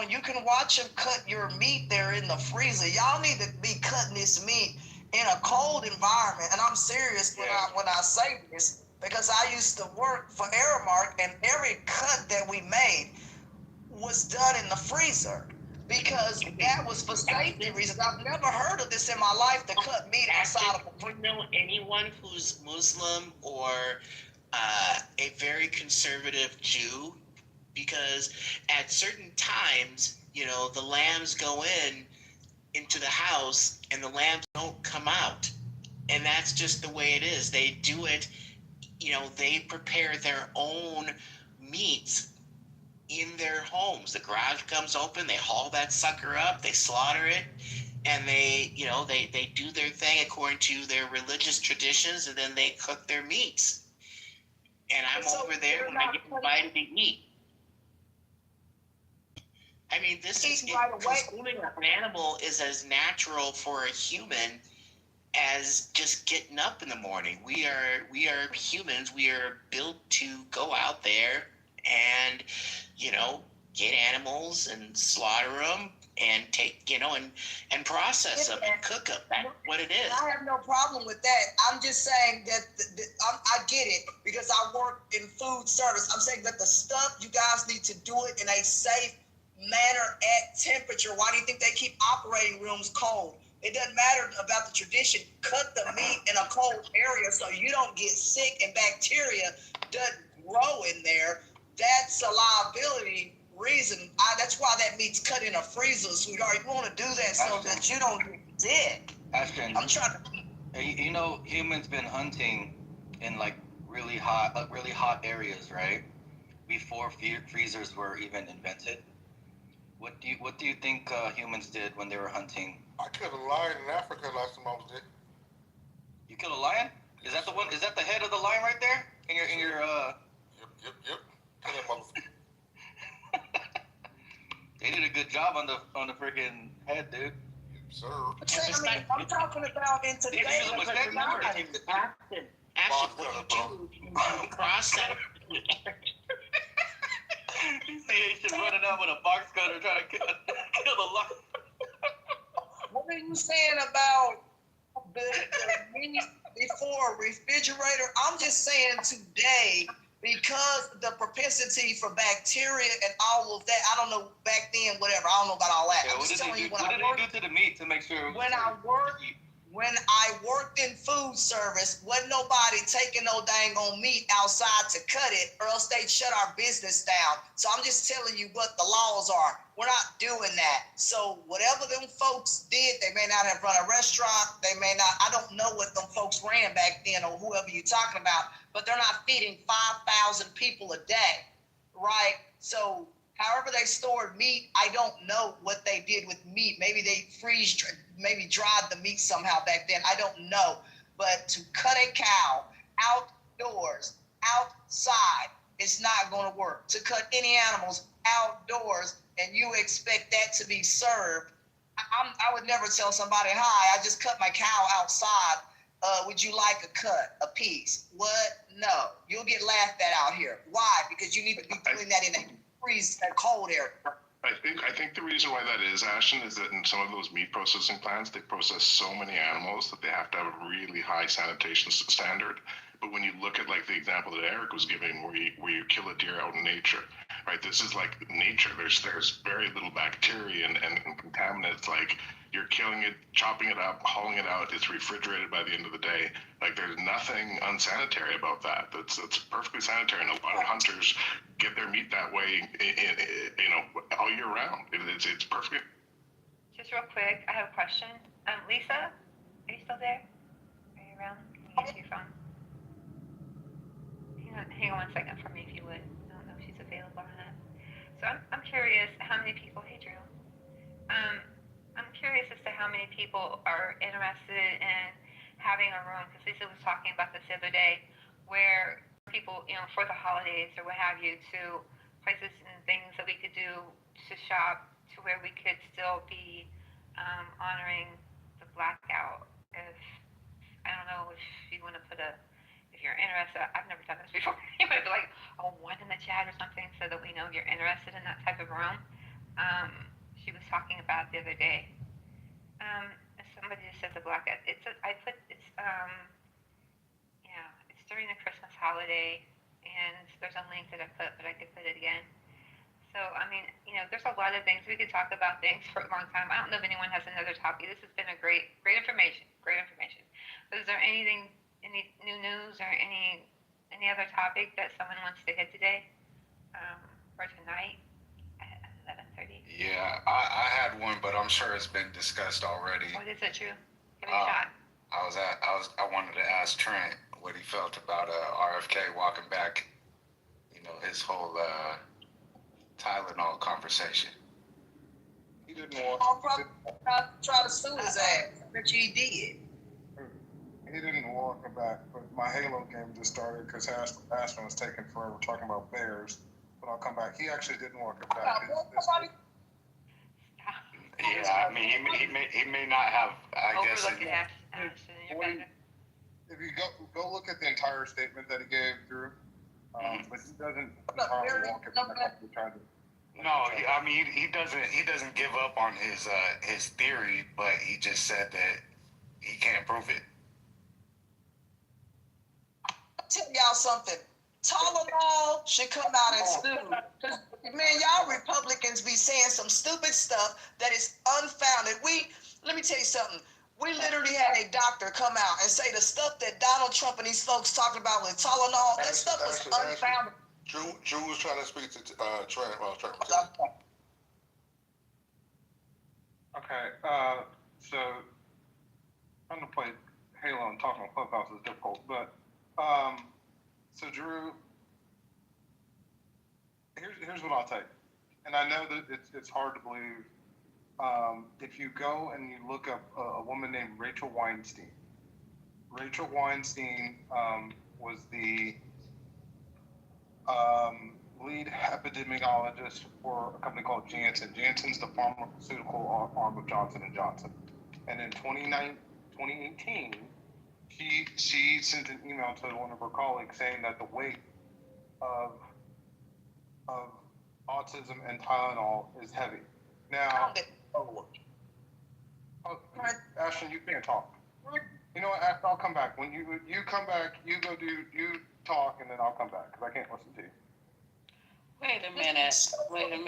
[SPEAKER 19] and you can watch them cut your meat there in the freezer. Y'all need to be cutting this meat in a cold environment. And I'm serious when I say this. Because I used to work for Aramark and every cut that we made was done in the freezer because that was for safety reasons. I've never heard of this in my life to cut meat outside of a freezer.
[SPEAKER 21] Do you know anyone who's Muslim or a very conservative Jew? Because at certain times, the lambs go into the house and the lambs don't come out. And that's just the way it is. They do it. They prepare their own meats in their homes. The garage comes open, they haul that sucker up, they slaughter it, and they do their thing according to their religious traditions, and then they cook their meats. And I'm over there when I get invited to eat. I mean, consuming an animal is as natural for a human as just getting up in the morning. We are humans. We are built to go out there and, get animals and slaughter them and take, and process them and cook them. That's what it is.
[SPEAKER 19] I have no problem with that. I'm just saying that I get it because I work in food service. I'm saying that the stuff, you guys need to do it in a safe manner at temperature. Why do you think they keep operating rooms cold? It doesn't matter about the tradition. Cut the meat in a cold area so you don't get sick and bacteria doesn't grow in there. That's a liability reason. That's why that meat's cut in a freezer, sweetheart. You want to do that so that you don't get sick.
[SPEAKER 14] Ashton,
[SPEAKER 19] I'm trying to.
[SPEAKER 14] Humans been hunting in like really hot areas, right? Before freezers were even invented. What do you think humans did when they were hunting?
[SPEAKER 11] I killed a lion in Africa last time I was there.
[SPEAKER 14] You killed a lion? Is that the one? Is that the head of the lion right there? In your
[SPEAKER 11] Yep. Kill that motherfucker.
[SPEAKER 14] They did a good job on the freaking head, dude.
[SPEAKER 11] Sir.
[SPEAKER 19] I'm talking about in today's
[SPEAKER 21] Ashton, would you cross that?
[SPEAKER 9] You see Asian running out with a box cutter trying to kill the lion.
[SPEAKER 19] What are you saying about the meat before a refrigerator? I'm just saying today, because the propensity for bacteria and all of that, I don't know back then, whatever. I don't know about all that.
[SPEAKER 14] Yeah, what did they do to the meat to make sure?
[SPEAKER 19] When I when I worked in food service, wasn't nobody taking no dang on meat outside to cut it, or else they'd shut our business down. So I'm just telling you what the laws are. We're not doing that. So whatever them folks did, they may not have run a restaurant. They may not, I don't know what them folks ran back then or whoever you're talking about, but they're not feeding 5,000 people a day, right? So however they stored meat, I don't know what they did with meat. Maybe they maybe dried the meat somehow back then. I don't know. But to cut a cow outdoors, outside, it's not going to work. To cut any animals outdoors and you expect that to be served, I would never tell somebody, hi, I just cut my cow outside. Would you like a cut, a piece? What? No. You'll get laughed at out here. Why? Because you need to be doing that in a freeze, that cold area.
[SPEAKER 11] I think the reason why that is, Ashton, is that in some of those meat processing plants, they process so many animals that they have to have a really high sanitation standard. But when you look at like the example that Eric was giving, where you kill a deer out in nature, right? This is like nature. There's very little bacteria and contaminants. Like you're killing it, chopping it up, hauling it out. It's refrigerated by the end of the day. Like there's nothing unsanitary about that. That's perfectly sanitary. And a lot of hunters get their meat that way, all year round. It's perfect.
[SPEAKER 7] Just real quick, I have a question. Lisa, are you still there? Are you around? Can you use your phone? Hang on 1 second for me, if you would. I don't know if she's available or not. So I'm curious how many people. Hey, Drew. I'm curious as to how many people are interested in having a room, because Lisa was talking about this the other day, where people, for the holidays or what have you, to places and things that we could do to shop, to where we could still be honoring the blackout. If I don't know if you want to put if you're interested, I've never done this before. You might be like, one in the chat or something, so that we know you're interested in that type of room. She was talking about the other day. Somebody just said the blackout. It's during the Christmas holiday, and there's a link that I put, but I could put it again. So, I mean, there's a lot of things. We could talk about things for a long time. I don't know if anyone has another topic. This has been a great information. Great information. So is there any new news or any other topic that someone wants to hit today or tonight at 11:30?
[SPEAKER 6] Yeah, I had one, but I'm sure it's been discussed already.
[SPEAKER 7] What is it, Drew? Give me a shot.
[SPEAKER 6] I wanted to ask Trent what he felt about RFK walking back, his whole Tylenol conversation.
[SPEAKER 13] He didn't walk.
[SPEAKER 19] Try to sue his ass, but he did.
[SPEAKER 13] He didn't walk it back, but my Halo game just started because Ashton was taking forever talking about Bears. But I'll come back. He actually didn't walk it back.
[SPEAKER 6] Yeah, I mean, he may not have. I guess.
[SPEAKER 13] If you go look at the entire statement that he gave through, but he doesn't entirely walk it back.
[SPEAKER 6] No, I mean he doesn't give up on his theory, but he just said that he can't prove it.
[SPEAKER 19] I'll tell y'all something. Tylenol should come out in school. Man, y'all Republicans be saying some stupid stuff that is unfounded. Let me tell you something. We literally had a doctor come out and say the stuff that Donald Trump and these folks talking about with Tylenol, that stuff was unfounded.
[SPEAKER 11] Drew was trying to speak to Trent.
[SPEAKER 13] Okay, so trying to play Halo and talking on Clubhouse is difficult, but so Drew, here's what I'll tell you, and I know that it's hard to believe. If you go and you look up a woman named Rachel Weinstein. Rachel Weinstein was the lead epidemiologist for a company called Janssen. Janssen's the pharmaceutical arm of Johnson & Johnson. And in 2018, she sent an email to one of her colleagues saying that the weight of autism and Tylenol is heavy. Now, Ashton, you can't talk. You know what, Ashton, I'll come back. When you come back, you talk, and then I'll come back, because I can't listen to you.
[SPEAKER 20] Wait a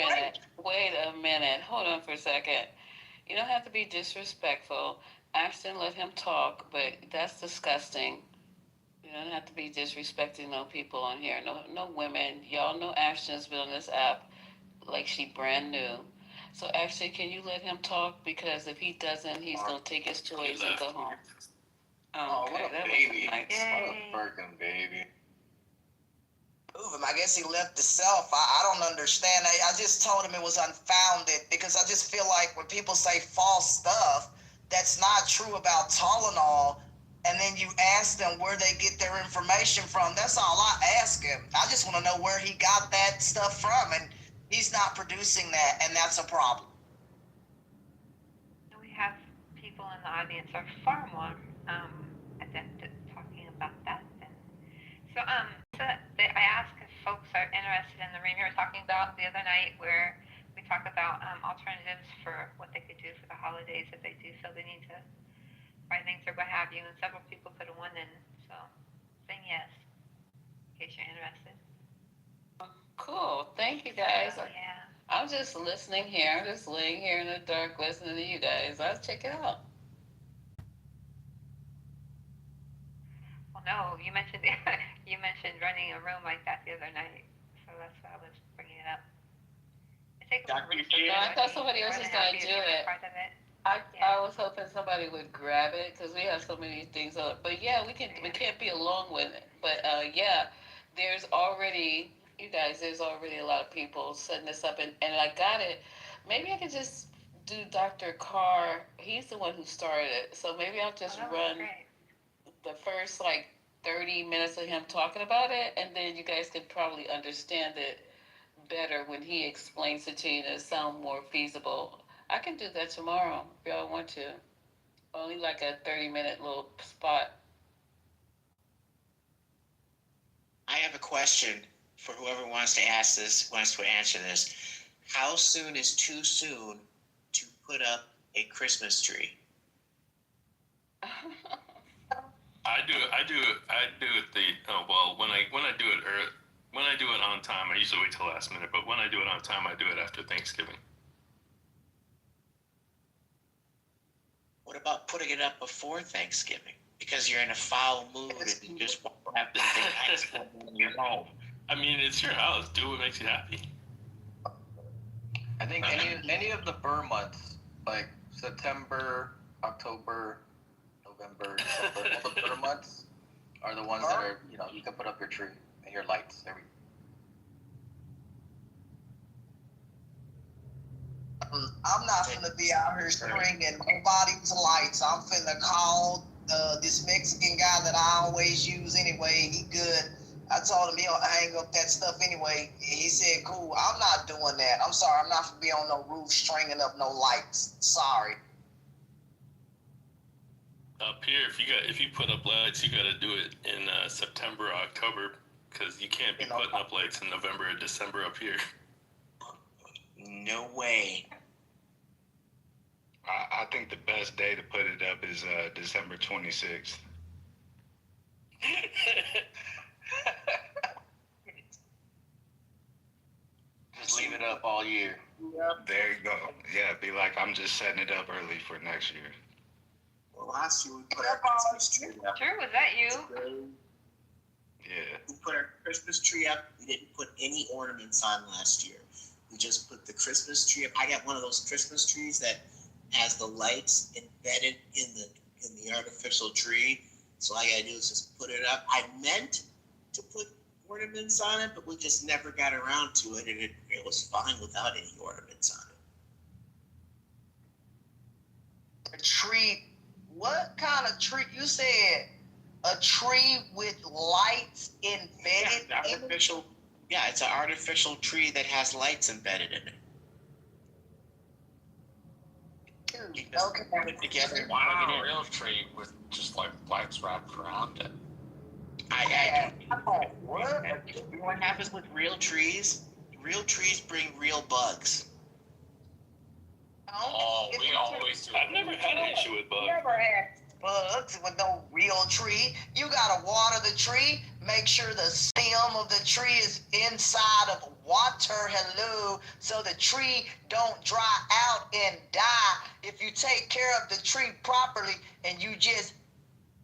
[SPEAKER 20] minute. Hold on for a second. You don't have to be disrespectful. Ashton, let him talk, but that's disgusting. You don't have to be disrespecting no people on here. No women. Y'all know Ashton's been on this app like she brand new. So Ashton, can you let him talk? Because if he doesn't, he's gonna take his toys and go home.
[SPEAKER 14] Oh,
[SPEAKER 20] Okay,
[SPEAKER 14] what a
[SPEAKER 20] that
[SPEAKER 14] baby.
[SPEAKER 20] was nice.
[SPEAKER 14] What a Birkin baby.
[SPEAKER 19] Move him. I guess he left himself. I don't understand. I just told him it was unfounded because I just feel like when people say false stuff that's not true about Tylenol, and then you ask them where they get their information from, that's all I ask him. I just want to know where he got that stuff from, and he's not producing that, and that's a problem.
[SPEAKER 7] We have people in the audience are far more adept at talking about that than. So I asked if folks are interested in the room you were talking about the other night, where we talk about alternatives for what they could do for the holidays if they do feel they need to buy things or what have you, and several people put a one in, so saying yes, in case you're interested.
[SPEAKER 20] Cool. Thank you guys.
[SPEAKER 7] Yeah.
[SPEAKER 20] I'm just listening here. I'm just laying here in the dark listening to you guys. I'll check it out.
[SPEAKER 7] Well, no, you mentioned you mentioned running a room like that the other night, so that's why I was bringing it up.
[SPEAKER 20] No, I thought somebody else was going to do it. I was hoping somebody would grab it because we have so many things on. But yeah, we can't be alone with it. But yeah, there's already, you guys, there's already a lot of people setting this up, and I got it. Maybe I could just do Dr. Carr. He's the one who started it, so maybe I'll just run the first 30 minutes of him talking about it, and then you guys could probably understand it better when he explains it to you to sound more feasible. I can do that tomorrow if y'all want to. Only a 30-minute little spot.
[SPEAKER 21] I have a question for whoever wants to answer this. How soon is too soon to put up a Christmas tree?
[SPEAKER 9] I do it when I do it on time. I usually wait till last minute, but when I do it on time, I do it after Thanksgiving.
[SPEAKER 21] What about putting it up before Thanksgiving? Because you're in a foul mood and you just want to have the Thanksgiving in your home.
[SPEAKER 9] I mean, it's your house. Do what makes you happy.
[SPEAKER 14] I think any of the Burr months, like September, October, November, December, all the Burr months are the ones that are, you can put up your tree and your lights, everything.
[SPEAKER 19] I'm not finna be out here stringing nobody's lights. I'm finna call this Mexican guy that I always use anyway. He good. I told him he'll hang up that stuff anyway. He said, cool. I'm not doing that. I'm sorry. I'm not finna be on no roof stringing up no lights. Sorry.
[SPEAKER 9] Up here, if you put up lights, you got to do it in September or October because you can't be putting up lights in November or December up here.
[SPEAKER 21] No way.
[SPEAKER 6] I think the best day to put it up is December 26th.
[SPEAKER 14] Just leave it up all year.
[SPEAKER 6] There you go. Yeah, be like, I'm just setting it up early for next year.
[SPEAKER 21] Well, last year we put our Christmas tree up.
[SPEAKER 7] Sure, was that you?
[SPEAKER 6] Yeah.
[SPEAKER 21] We put our Christmas tree up. We didn't put any ornaments on last year. We just put the Christmas tree up. I got one of those Christmas trees that has the lights embedded in the artificial tree. So all I gotta do is just put it up. I meant to put ornaments on it, but we just never got around to it, and it was fine without any ornaments on it.
[SPEAKER 19] A tree? What kind of tree? You said a tree with lights embedded in it?
[SPEAKER 21] Yeah, it's an artificial tree that has lights embedded in it. You just put it together.
[SPEAKER 18] Why not a real tree with just lights wrapped around it?
[SPEAKER 21] What happens with real trees? Real trees bring real bugs.
[SPEAKER 18] Oh, we always do.
[SPEAKER 9] I've never had an issue with bugs.
[SPEAKER 19] Never had bugs with no real tree. You gotta water the tree, Make sure the stem of the tree is inside of water, hello, so the tree don't dry out and die. If you take care of the tree properly and you just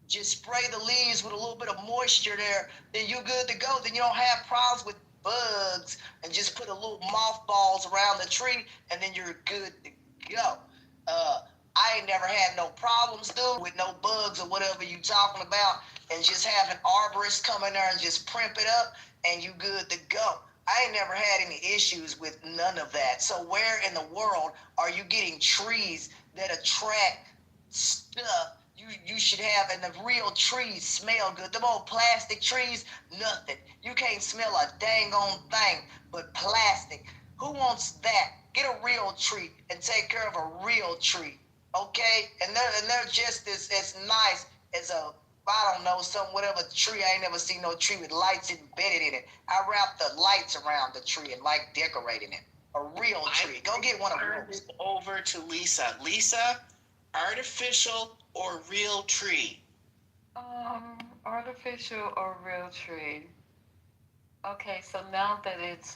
[SPEAKER 19] spray the leaves with a little bit of moisture there, then you're good to go. Then you don't have problems with bugs, and just put a little mothballs around the tree, and then you're good to go. I ain't never had no problems, dude, with no bugs or whatever you talking about, and just have an arborist come in there and just primp it up, and you good to go. I ain't never had any issues with none of that. So where in the world are you getting trees that attract stuff you should have, and the real trees smell good? Them old plastic trees, nothing. You can't smell a dang on thing but plastic. Who wants that? Get a real tree and take care of a real tree, okay? And they're just as nice as a, I don't know, whatever tree. I ain't never seen no tree with lights embedded in it. I wrap the lights around the tree and like decorating it. A real tree. Go get one of those.
[SPEAKER 10] Over to Lisa. Lisa, artificial or real tree?
[SPEAKER 20] Artificial or real tree? Okay, so now that it's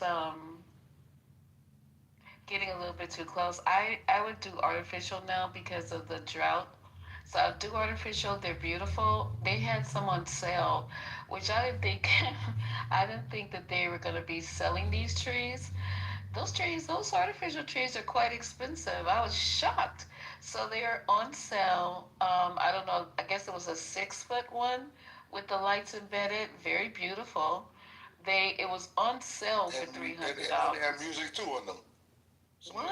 [SPEAKER 20] getting a little bit too close, I would do artificial now because of the drought. So I'll do artificial. They're beautiful. They had some on sale, which I didn't think that they were going to be selling these trees. Those artificial trees are quite expensive. I was shocked. So they're on sale. I don't know. I guess it was a 6-foot one with the lights embedded. Very beautiful. It was on sale for $300.
[SPEAKER 11] And they have music too on them.
[SPEAKER 20] What?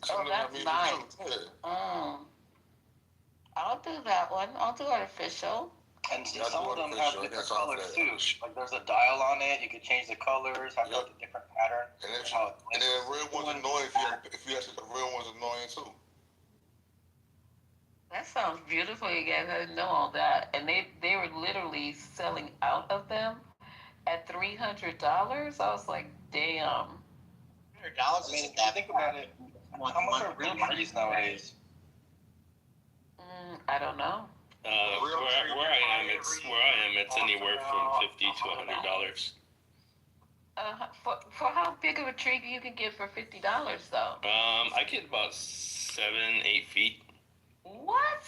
[SPEAKER 20] Oh, that's nice. I'll do that one. I'll do artificial.
[SPEAKER 14] And some of them have different colors too. Like there's a dial on it. You can change the colors, have like a different pattern.
[SPEAKER 11] And then the real one's annoying if you actually, the real one's annoying too.
[SPEAKER 20] That sounds beautiful, you guys. I didn't know all that. And they were literally selling out of them at $300. I was like, damn.
[SPEAKER 14] $300 isn't that think about it. How much are real trees nowadays?
[SPEAKER 20] I don't know.
[SPEAKER 9] Where I am, it's anywhere from $50 to $100.
[SPEAKER 20] For how big of a tree you can get for $50 though?
[SPEAKER 9] I get about 7-8 feet.
[SPEAKER 20] What?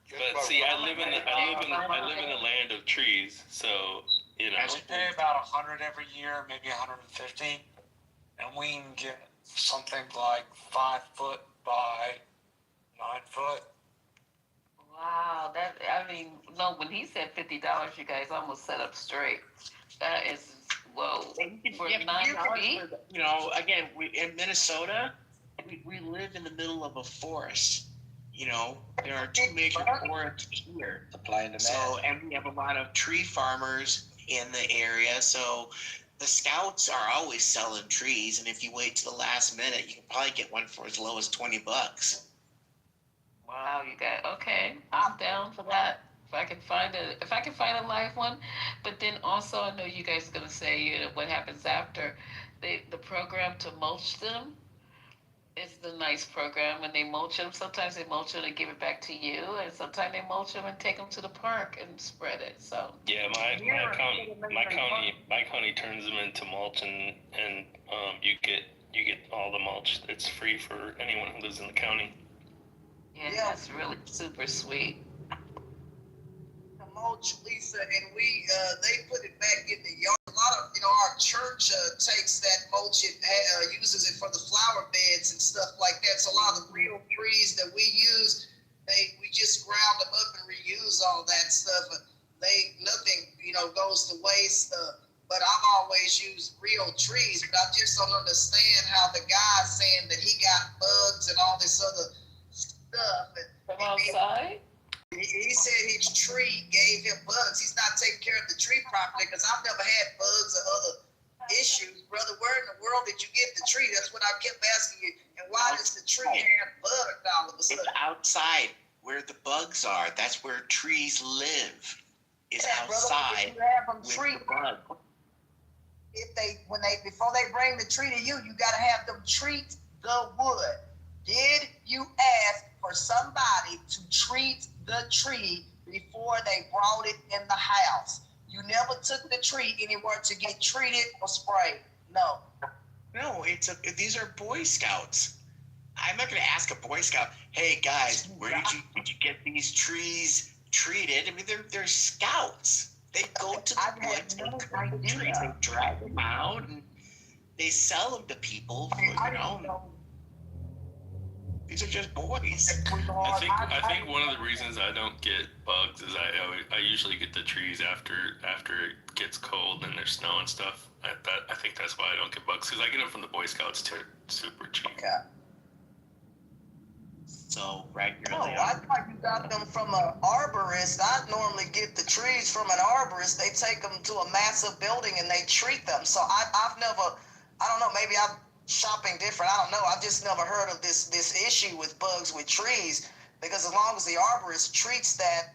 [SPEAKER 9] But see, I live in a land of trees, so you know.
[SPEAKER 4] I should pay about 100 every year, maybe 150, and we can get something like 5 foot by 9 foot.
[SPEAKER 20] Wow, when he said $50, you guys almost set up straight. That is whoa. For $9,
[SPEAKER 10] you know, again, in Minnesota, we live in the middle of a forest. You know, there are 2 major forests here.
[SPEAKER 14] Supply and demand.
[SPEAKER 10] So, and we have a lot of tree farmers in the area. So, the scouts are always selling trees, and if you wait to the last minute, you can probably get one for as low as $20.
[SPEAKER 20] Wow, you guys. Okay, I'm down for that. If I can find a live one, but then also I know you guys are gonna say what happens after the program to mulch them. It's the nice program when they mulch them. Sometimes they mulch them and give it back to you, and sometimes they mulch them and take them to the park and spread it. So
[SPEAKER 9] yeah, my county turns them into mulch, and you get all the mulch. It's free for anyone who lives in the county.
[SPEAKER 20] Yeah, that's really super sweet.
[SPEAKER 19] The mulch, Lisa, and they put it back in the yard. A lot of, our church takes that mulch and uses it for the flower beds and stuff like that. So a lot of the real trees that we use, we just ground them up and reuse all that stuff. Nothing, goes to waste. But I've always used real trees, but I just don't understand how the guy's saying that he got bugs and all this other stuff.
[SPEAKER 20] From outside?
[SPEAKER 19] He said his tree gave him bugs. He's not taking care of the tree properly, because I've never had bugs or other issues. Brother, where in the world did you get the tree? That's what I kept asking you. And why does the tree have bugs all of a sudden?
[SPEAKER 10] It's outside where the bugs are. That's where trees live. Is outside.
[SPEAKER 19] Brother, if you have them
[SPEAKER 10] with the bug.
[SPEAKER 19] Before they bring the tree to you, you got to have them treat the wood. Did you ask for somebody to treat the tree before they brought it in the house? You never took the tree anywhere to get treated or sprayed. No.
[SPEAKER 21] No, these are Boy Scouts. I'm not going to ask a Boy Scout, hey guys, where did you get these trees treated? I mean, they're scouts. They go to the woods and cut the trees and drag them out, and they sell them to people. These are just boys.
[SPEAKER 9] I think one of the reasons I don't get bugs is I usually get the trees after it gets cold and there's snow and stuff. I think that's why I don't get bugs, because I get them from the Boy Scouts too, super cheap.
[SPEAKER 19] Okay.
[SPEAKER 21] So regularly.
[SPEAKER 19] No, I thought you got them from an arborist. I normally get the trees from an arborist. They take them to a massive building and they treat them. So I've never, I don't know, maybe I'm shopping different. I don't know. I've just never heard of this issue with bugs with trees, because as long as the arborist treats that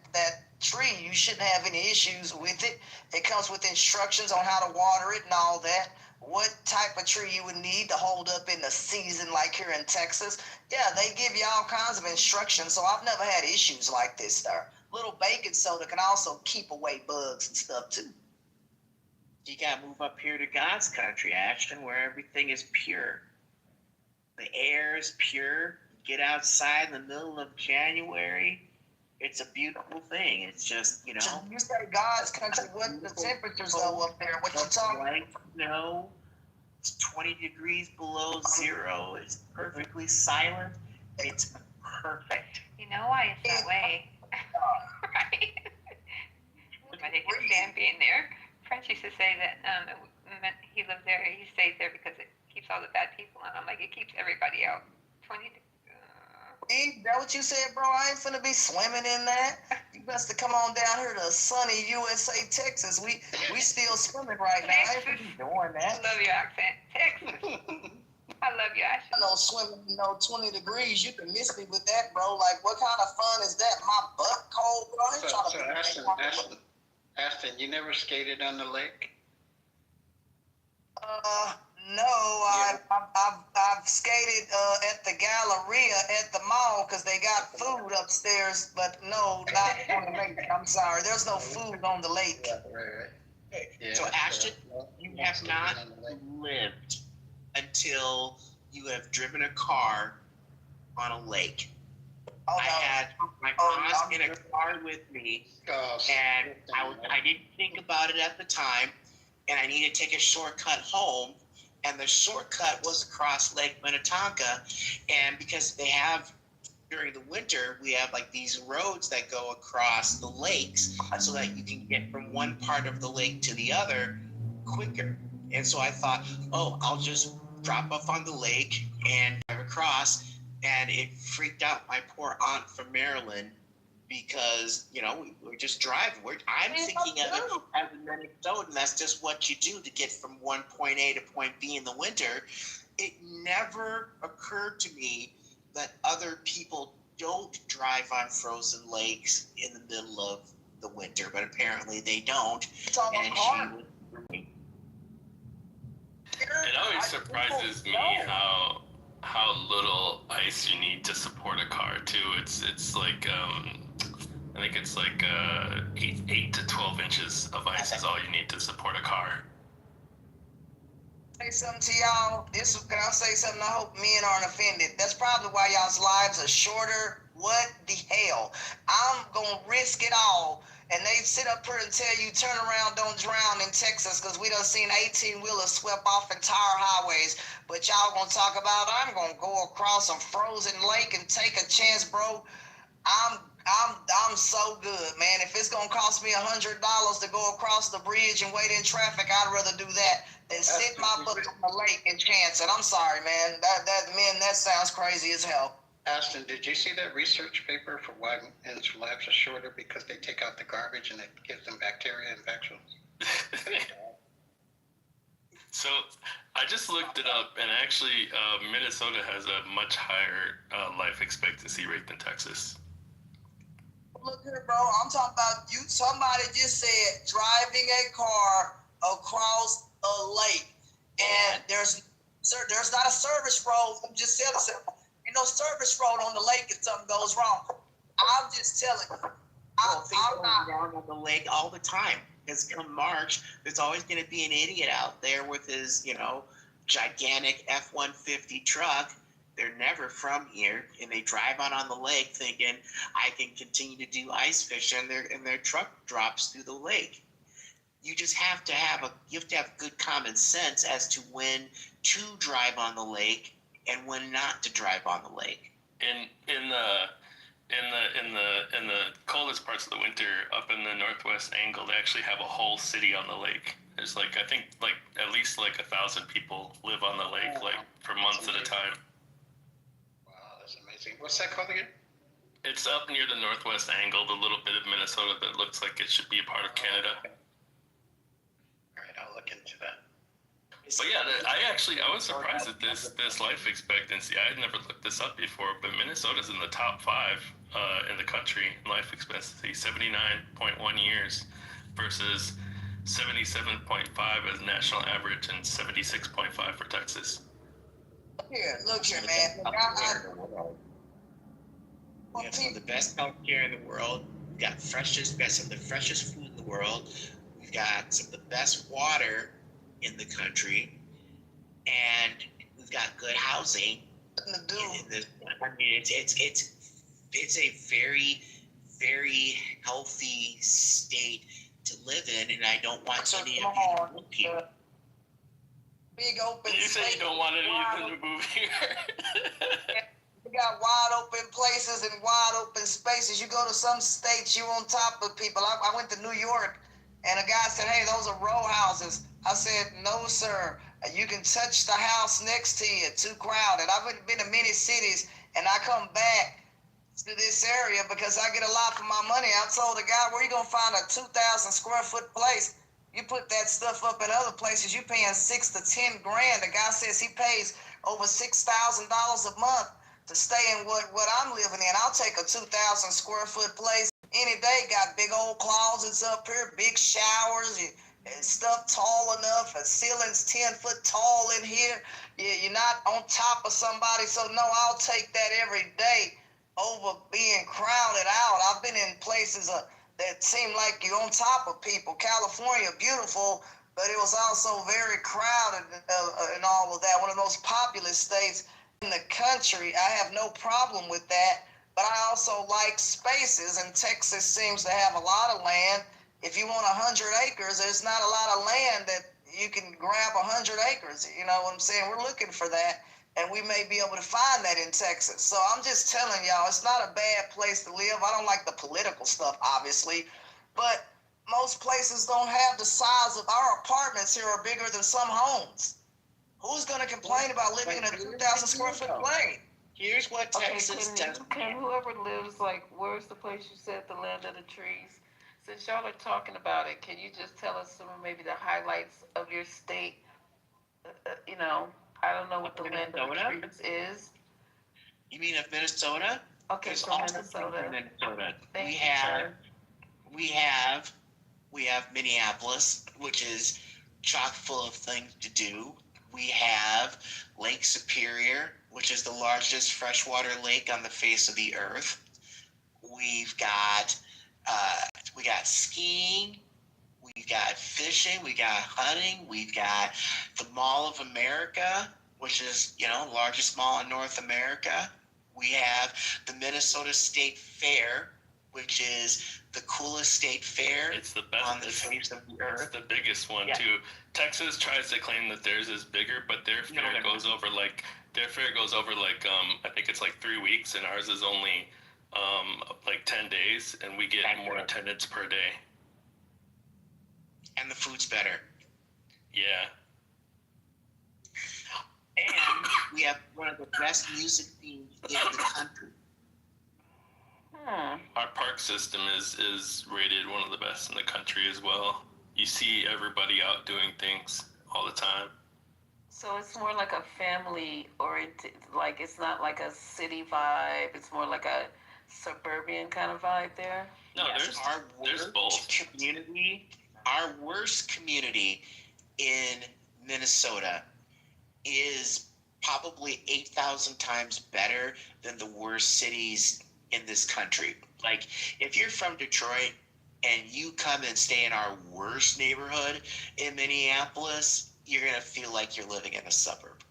[SPEAKER 19] tree, you shouldn't have any issues with it. It comes with instructions on how to water it and all that. What type of tree you would need to hold up in the season, like here in Texas. Yeah, they give you all kinds of instructions, so I've never had issues like this there. Little baking soda can also keep away bugs and stuff too.
[SPEAKER 21] You gotta move up here to God's country, Ashton, where everything is pure. The air is pure. Get outside in the middle of January. It's a beautiful thing. It's just,
[SPEAKER 19] You say God's country, what the temperatures though up there? What you talking about?
[SPEAKER 21] No, it's 20 degrees below zero. It's perfectly silent. It's perfect.
[SPEAKER 7] You know why it's that way, right? I think it's Dan being there. French used to say that he lived there. He stayed there because it keeps all the bad people out. I'm like, it keeps everybody out. 20
[SPEAKER 19] Is that what you said, bro? I ain't finna be swimming in that. You best to come on down here to sunny USA, Texas. We still swimming right now. I ain't finna be doing that.
[SPEAKER 7] I love your accent. Texas. I love you, Ashton.
[SPEAKER 19] I know swimming, 20 degrees. You can miss me with that, bro. Like, what kind of fun is that? My butt cold, bro. I ain't trying to
[SPEAKER 12] Ashton, you never skated on the lake?
[SPEAKER 19] No, I've skated at the Galleria at the mall because they got food upstairs, but no, not on the lake. I'm sorry, there's no food on the lake.
[SPEAKER 12] Right. Yeah,
[SPEAKER 21] so Ashton, you have not lived until you have driven a car on a lake.
[SPEAKER 19] Oh,
[SPEAKER 21] I had my mom in a car with me, and I didn't think about it at the time, and I needed to take a shortcut home. And the shortcut was across Lake Minnetonka, and because they have, during the winter, we have like these roads that go across the lakes so that you can get from one part of the lake to the other quicker. And so I thought, I'll just drop off on the lake and drive across, and it freaked out my poor aunt from Maryland, because, we're just driving. I'm thinking of it as a Minnesotan. That's just what you do to get from one point A to point B in the winter. It never occurred to me that other people don't drive on frozen lakes in the middle of the winter, but apparently they don't.
[SPEAKER 9] It always surprises me how little ice you need to support a car too. It's like I think it's like 8 to 12 inches of ice is all you need to support a car.
[SPEAKER 19] Say something to y'all. Can I say something? I hope men aren't offended. That's probably why y'all's lives are shorter. What the hell? I'm gonna risk it all. And they sit up here and tell you, turn around, don't drown in Texas, because we done seen 18-wheelers swept off entire highways. But y'all gonna talk about, I'm gonna go across a frozen lake and take a chance, bro. I'm so good, man. If it's gonna cost me $100 to go across the bridge and wait in traffic, I'd rather do that than sit my butt on the lake and chance it. I'm sorry, man. That sounds crazy as hell.
[SPEAKER 12] Ashton, did you see that research paper for why men's lives are shorter? Because they take out the garbage and it gives them bacteria infections.
[SPEAKER 9] So I just looked it up, and actually Minnesota has a much higher life expectancy rate than Texas.
[SPEAKER 19] Look here, bro. I'm talking about you. Somebody just said driving a car across a lake, and there's not a service road. I'm just telling you, ain't no service road on the lake if something goes wrong. I'm just telling you,
[SPEAKER 21] things go wrong on the lake all the time. Because come March, there's always going to be an idiot out there with his, gigantic F-150 truck. They're never from here, and they drive out on the lake thinking, I can continue to do ice fishing, and their truck drops through the lake. You just have to have good common sense as to when to drive on the lake and when not to drive on the lake.
[SPEAKER 9] In the coldest parts of the winter, up in the northwest angle, they actually have a whole city on the lake. There's I think at least 1,000 people live on the lake for months at a time.
[SPEAKER 12] Wow, that's amazing. What's that called again?
[SPEAKER 9] It's up near the northwest angle, the little bit of Minnesota that looks like it should be a part of Canada.
[SPEAKER 12] All right, I'll look into that.
[SPEAKER 9] But yeah, I was surprised at this life expectancy. I had never looked this up before, but Minnesota's in the top 5 in the country in life expectancy, 79.1 years versus 77.5 as national average and 76.5 for Texas.
[SPEAKER 21] Here, look here, man. We have some of the best healthcare in the world. We've got some of the freshest food in the world. We've got some of the best water in the country, and we've got good housing. It's a very, very healthy state to live in, and I don't want any of you people. Big open.
[SPEAKER 9] You say you don't want any of them to move here.
[SPEAKER 21] We got wide open places and wide open spaces. You go to some states, you on top of people. I went to New York, and a guy said, "Hey, those are row houses." I said, "No, sir. You can touch the house next to you. Too crowded." I've been to many cities, and I come back to this area because I get a lot for my money. I told the guy, "Where you gonna find a 2,000 square foot place? You put that stuff up in other places, you paying $6 to $10 grand." The guy says he pays over $6,000 a month to stay in what I'm living in. I'll take a 2,000 square foot place any day. Got big old closets up here, big showers, and stuff tall enough. The ceiling's 10 foot tall in here. You're not on top of somebody. So no, I'll take that every day over being crowded out. I've been in places that seem like you're on top of people. California, beautiful, but it was also very crowded and all of that. One of the most populous states in the country. I have no problem with that, but I also like spaces, and Texas seems to have a lot of land. If you want 100 acres, there's not a lot of land that you can grab 100 acres. You know what I'm saying? We're looking for that, and we may be able to find that in Texas. So I'm just telling y'all, it's not a bad place to live. I don't like the political stuff, obviously, but most places don't have the size of our apartments here are bigger than some homes. Who's going to complain about living in a 2,000 square foot place? Here's what Texas does.
[SPEAKER 20] Can whoever lives, where's the place you said, the land of the trees? Since y'all are talking about it, can you just tell us some of maybe the highlights of your state? I don't know what the land of the trees is.
[SPEAKER 21] You mean of Minnesota?
[SPEAKER 20] Okay, so Minnesota.
[SPEAKER 21] We have Minneapolis, which is chock full of things to do. We have Lake Superior, which is the largest freshwater lake on the face of the earth. We've got skiing, we've got fishing, we got hunting, we've got the Mall of America, which is, largest mall in North America. We have the Minnesota State Fair, which is the coolest state fair.
[SPEAKER 9] It's the best
[SPEAKER 21] on the face of the earth.
[SPEAKER 9] It's the biggest one too. Texas tries to claim that theirs is bigger, but their fair goes over I think it's 3 weeks, and ours is only 10 days, and we get more attendance per day.
[SPEAKER 21] And the food's better.
[SPEAKER 9] Yeah.
[SPEAKER 21] And we have one of the best music scenes in the country.
[SPEAKER 9] Our park system is rated one of the best in the country as well. You see everybody out doing things all the time.
[SPEAKER 20] So it's more like a family oriented, it's not like a city vibe. It's more like a suburban kind of vibe there.
[SPEAKER 9] No, there's both.
[SPEAKER 21] Our worst community in Minnesota is probably 8,000 times better than the worst cities in this country. Like, if you're from Detroit and you come and stay in our worst neighborhood in Minneapolis, you're going to feel like you're living in a suburb.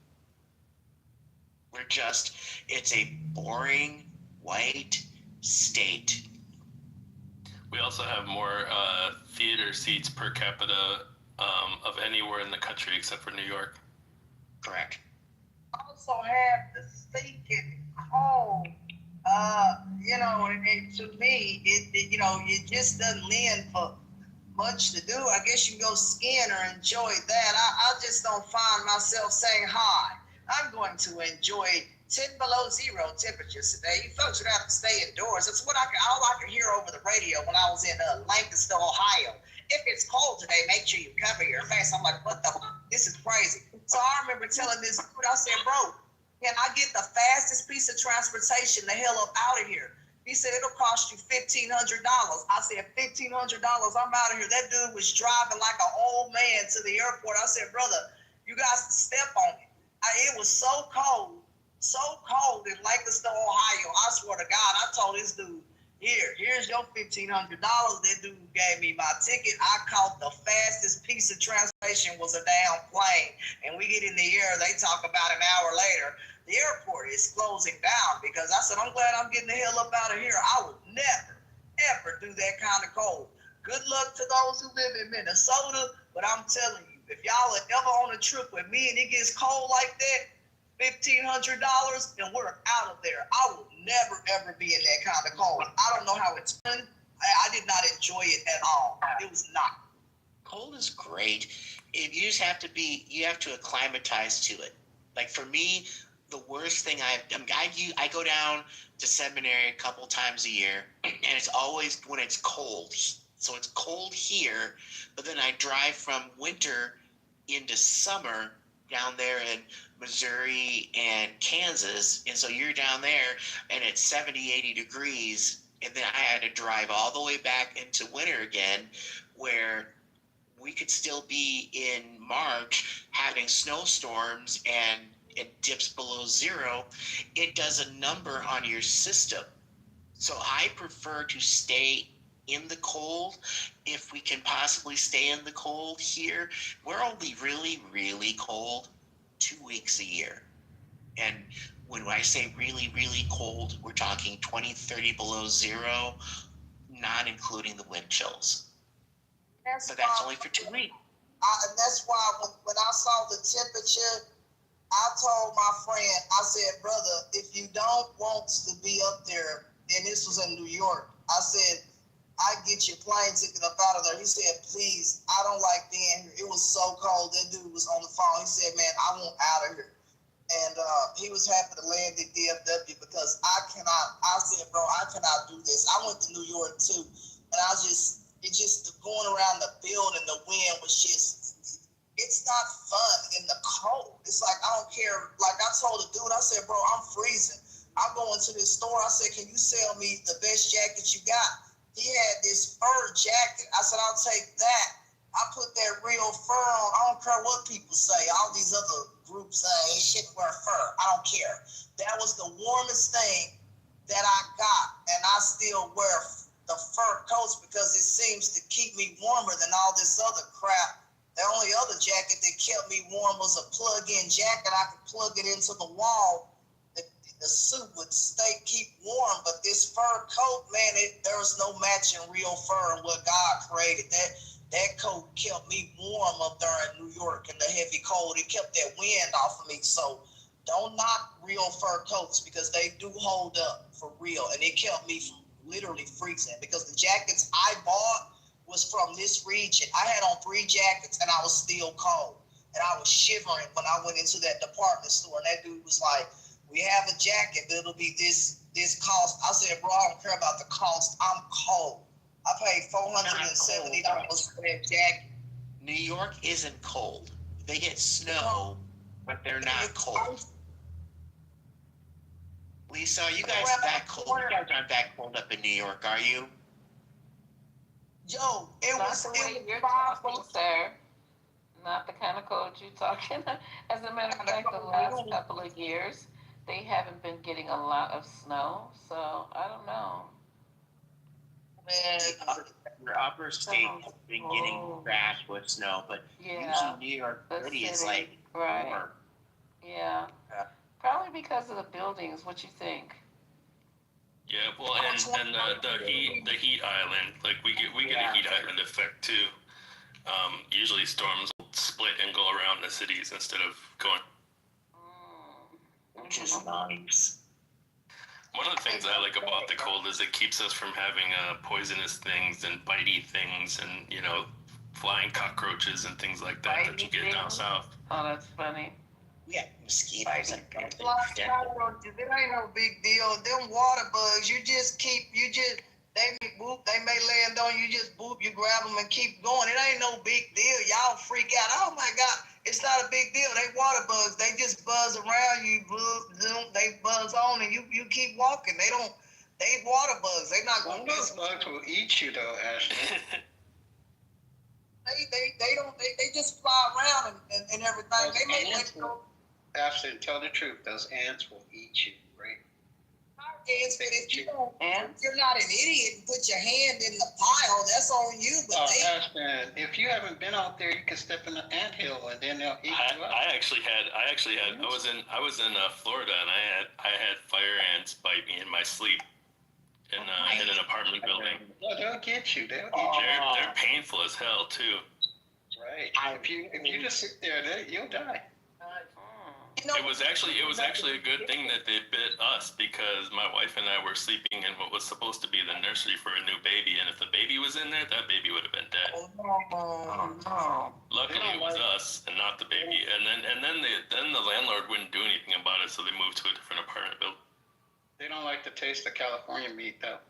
[SPEAKER 21] It's a boring white state.
[SPEAKER 9] We also have more theater seats per capita of anywhere in the country except for New York.
[SPEAKER 21] Correct.
[SPEAKER 8] Also have the stinking cold. And to me, it just doesn't lend for much to do. I guess you can go skiing or enjoy that. I just don't find myself saying, hi, I'm going to enjoy 10 below zero temperatures today. You folks would have to stay indoors. That's all I could hear over the radio when I was in Lancaster, Ohio. If it's cold today, make sure you cover your face. I'm like, what the fuck? This is crazy. So I remember telling this dude, I said, bro, can I get the fastest piece of transportation the hell up out of here? He said, it'll cost you $1,500. I said, $1,500, I'm out of here. That dude was driving like an old man to the airport. I said, brother, you guys step on it. It was so cold in Lancaster, Ohio. I swear to God, I told this dude, here's your $1,500. That dude gave me my ticket. I caught the fastest piece of transportation was a damn plane. And we get in the air, they talk about an hour later, the airport is closing down because I said, I'm glad I'm getting the hell up out of here. I would never, ever do that kind of cold. Good luck to those who live in Minnesota, but I'm telling you, if y'all are ever on a trip with me and it gets cold like that, $1,500, and we're out of there. I will never, ever be in that kind of cold. I don't know how it's done. I did not enjoy it at all. It was not.
[SPEAKER 21] Cold is great. You just have to acclimatize to it. Like for me, the worst thing I go down to seminary a couple times a year, and it's always when it's cold. So it's cold here, but then I drive from winter into summer down there in Missouri and Kansas, and so you're down there and it's 70, 80 degrees, and then I had to drive all the way back into winter again, where we could still be in March having snowstorms and it dips below zero. It does a number on your system. So I prefer to stay in the cold if we can possibly stay in the cold here. We're only really, really cold 2 weeks a year. And when I say really, really cold, we're talking 20, 30 below zero, not including the wind chills. But that's only for 2 weeks.
[SPEAKER 8] And that's why when I saw the temperature, I told my friend, I said, brother, if you don't want to be up there, and this was in New York, I said, I get your plane ticket up out of there. He said, please, I don't like being here. It was so cold. That dude was on the phone. He said, man, I want out of here. And he was happy to land at DFW because I said, bro, I cannot do this. I went to New York too. And it just going around the building, the wind was just, it's not fun in the cold. It's like, I don't care. Like I told the dude, I said, bro, I'm freezing. I'm going to this store. I said, can you sell me the best jacket you got? He had this fur jacket. I said, I'll take that. I put that real fur on. I don't care what people say. All these other groups say, hey, shit, wear fur. I don't care. That was the warmest thing that I got. And I still wear the fur coats because it seems to keep me warmer than all this other crap. The only other jacket that kept me warm was a plug-in jacket. I could plug it into the wall. The suit would keep warm, but this fur coat, man, there was no matching real fur and what God created. That coat kept me warm up there in New York in the heavy cold. It kept that wind off of me. So don't knock real fur coats because they do hold up for real. And it kept me from literally freezing because the jackets I bought was from this region. I had on 3 jackets and I was still cold. And I was shivering when I went into that department store. And that dude was like, we have a jacket, but it'll be this cost. I said, bro, I don't care about the cost. I'm cold. I paid $470 for that jacket.
[SPEAKER 21] New York isn't cold. They get snow, but they're not cold. Lisa, are you guys that cold? You guys aren't that cold up in New York, are you?
[SPEAKER 8] Yo,
[SPEAKER 20] Not the way you're talking, sir. Not the kind of cold you're talking. As a matter of fact, the last couple of years, they haven't been getting a lot of snow, so I don't know.
[SPEAKER 21] Your upper state has been getting trashed with snow, but usually New York City is like more.
[SPEAKER 20] Yeah. Probably because of the buildings. What you think?
[SPEAKER 9] Yeah, well, and the heat island, like we get a heat island effect too. Usually storms will split and go around the cities instead of going.
[SPEAKER 21] Which is nice.
[SPEAKER 9] One of the things I like about the cold is it keeps us from having poisonous things and bitey things and flying cockroaches and things like that that you get down south.
[SPEAKER 20] Oh, that's funny.
[SPEAKER 21] Yeah, mosquitoes and
[SPEAKER 8] It ain't no big deal. Them water bugs, they may land on you, just boop, you grab them and keep going. It ain't no big deal. Y'all freak out. Oh my God, it's not a big deal. They water bugs. They just buzz around you, they buzz on, and you keep walking. They water bugs. They not gonna.
[SPEAKER 12] Those bugs will eat you though, Ashley.
[SPEAKER 8] They just fly around and everything. They may let you go.
[SPEAKER 12] Ashley, tell the truth. Those ants will eat you, right?
[SPEAKER 8] Ants, but if you're not an idiot and put your hand in the pile, that's on you. But
[SPEAKER 12] Ashman, if you haven't been out there, you can step in the anthill and then they'll eat you up.
[SPEAKER 9] I actually had. I was in Florida and I had fire ants bite me in my sleep in an apartment building.
[SPEAKER 12] No, they'll get you. They'll eat
[SPEAKER 9] you. They're painful as hell too.
[SPEAKER 12] Right. If you just sit there, you'll die.
[SPEAKER 9] It was actually a good thing that they bit us because my wife and I were sleeping in what was supposed to be the nursery for a new baby, and if the baby was in there, that baby would have been dead.
[SPEAKER 8] Oh no!
[SPEAKER 9] Luckily, it was us and not the baby. And then the landlord wouldn't do anything about it, so they moved to a different apartment building.
[SPEAKER 12] They don't like the taste of California meat, though.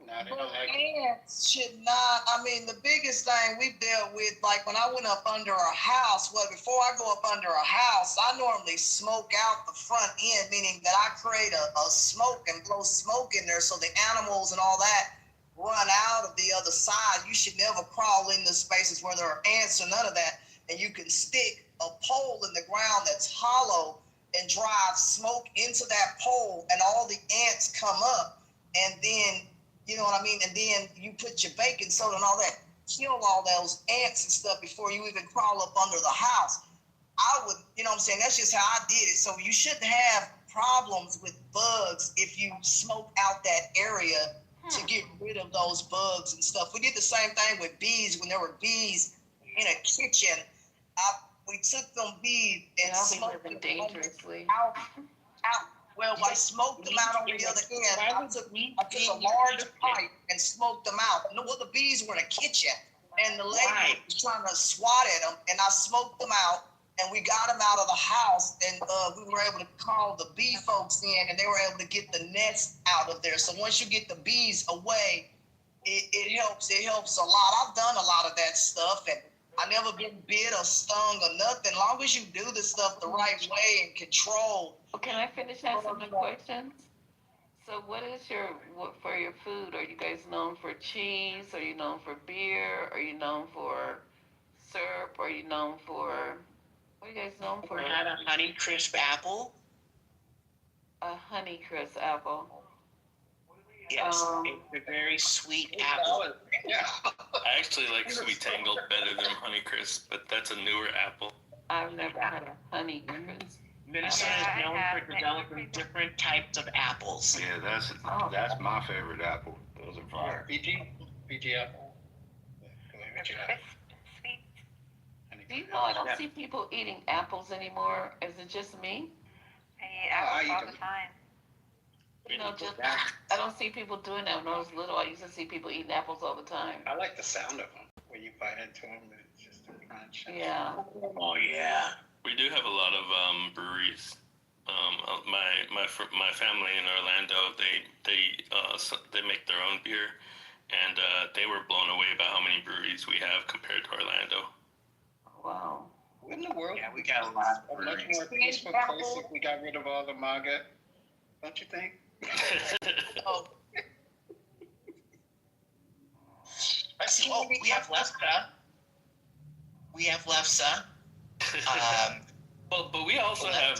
[SPEAKER 12] No, they don't like
[SPEAKER 8] ants should not. I mean, the biggest thing we've dealt with, like when I went up under a house, before I go up under a house, I normally smoke out the front end, meaning that I create a smoke and blow smoke in there so the animals and all that run out of the other side. You should never crawl into spaces where there are ants or none of that. And you can stick a pole in the ground that's hollow and drive smoke into that pole, and all the ants come up, and then, you know what I mean? And then you put your baking soda and all that, kill all those ants and stuff before you even crawl up under the house. I would, you know what I'm saying? That's just how I did it. So you shouldn't have problems with bugs if you smoke out that area to get rid of those bugs and stuff. We did the same thing with bees when there were bees in a kitchen. We took them bees and smoked them dangerously out. Well, I smoked them out on the other end. I took a large pipe and smoked them out. Well, the bees were in a kitchen, and the lady was trying to swat at them, and I smoked them out, and we got them out of the house, and we were able to call the bee folks in, and they were able to get the nest out of there. So once you get the bees away, it helps. It helps a lot. I've done a lot of that stuff, and I never been bit or stung or nothing. As long as you do the stuff the right way and control.
[SPEAKER 20] Can I finish asking the questions? So what is for your food? Are you guys known for cheese? Are you known for beer? Are you known for syrup? Are you known for, what are you guys known for?
[SPEAKER 21] We had a Honey Crisp apple.
[SPEAKER 20] A Honey Crisp apple.
[SPEAKER 21] Yes, it's a very sweet apple.
[SPEAKER 12] Yeah.
[SPEAKER 9] I actually like Sweet Tangled better than Honeycrisp, but that's a newer apple.
[SPEAKER 20] I've never had a Honey Crisp.
[SPEAKER 21] Minnesota is known for developing different types of apples.
[SPEAKER 6] Yeah, that's my favorite apple. Those are fire.
[SPEAKER 12] PG apple.
[SPEAKER 20] Do you know I don't see people eating apples anymore? Is it just me?
[SPEAKER 7] I eat apples all the time.
[SPEAKER 20] You know, I don't see people doing that. When I was little, I used to see people eating apples all the time.
[SPEAKER 12] I like the sound of them when you bite into them. It's just a crunch.
[SPEAKER 20] Yeah.
[SPEAKER 21] Oh yeah.
[SPEAKER 9] We do have a lot of breweries. My family in Orlando, they make their own beer, and they were blown away by how many breweries we have compared to Orlando.
[SPEAKER 20] Wow.
[SPEAKER 12] What in the world?
[SPEAKER 21] Yeah, we got a lot of
[SPEAKER 12] much more peaceful place if we got rid of all the MAGA. Don't you think?
[SPEAKER 21] Oh. We have lefse. But
[SPEAKER 9] we also have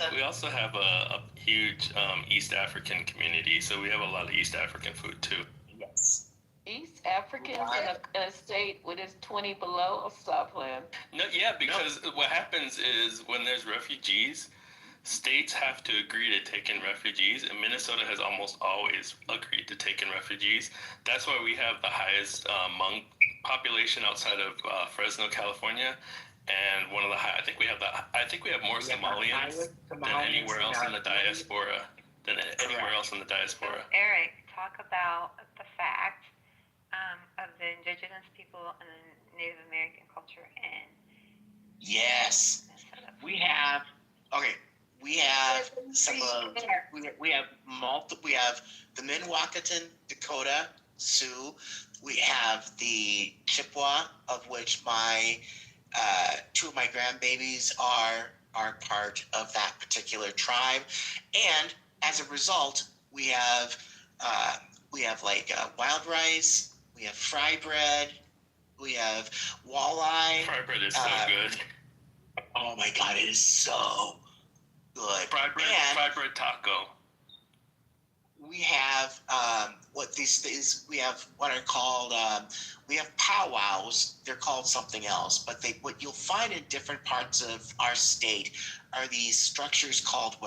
[SPEAKER 9] huge East African community, so we have a lot of East African food too.
[SPEAKER 20] Yes. East Africans in a state with it's 20 below? I'll stop playing.
[SPEAKER 9] No, yeah, because what happens is when there's refugees, states have to agree to take in refugees, and Minnesota has almost always agreed to take in refugees. That's why we have the highest Hmong population outside of Fresno, California, and one of the high. I think we have more Somalians than anywhere else in the diaspora.
[SPEAKER 7] Eric, talk about the fact of the indigenous people and the Native American culture and
[SPEAKER 21] Yes, we have. Okay, we have some of. We have the Minnewacan, Dakota, Sioux. We have the Chippewa, of which my two of my grandbabies are part of that particular tribe, and as a result, we have wild rice. We have fry bread. We have walleye.
[SPEAKER 9] Fry bread is so good.
[SPEAKER 21] Oh my God, it is so good.
[SPEAKER 9] Fry bread taco.
[SPEAKER 21] We have we have what are called we have powwows. They're called something else, but what you'll find in different parts of our state are these structures called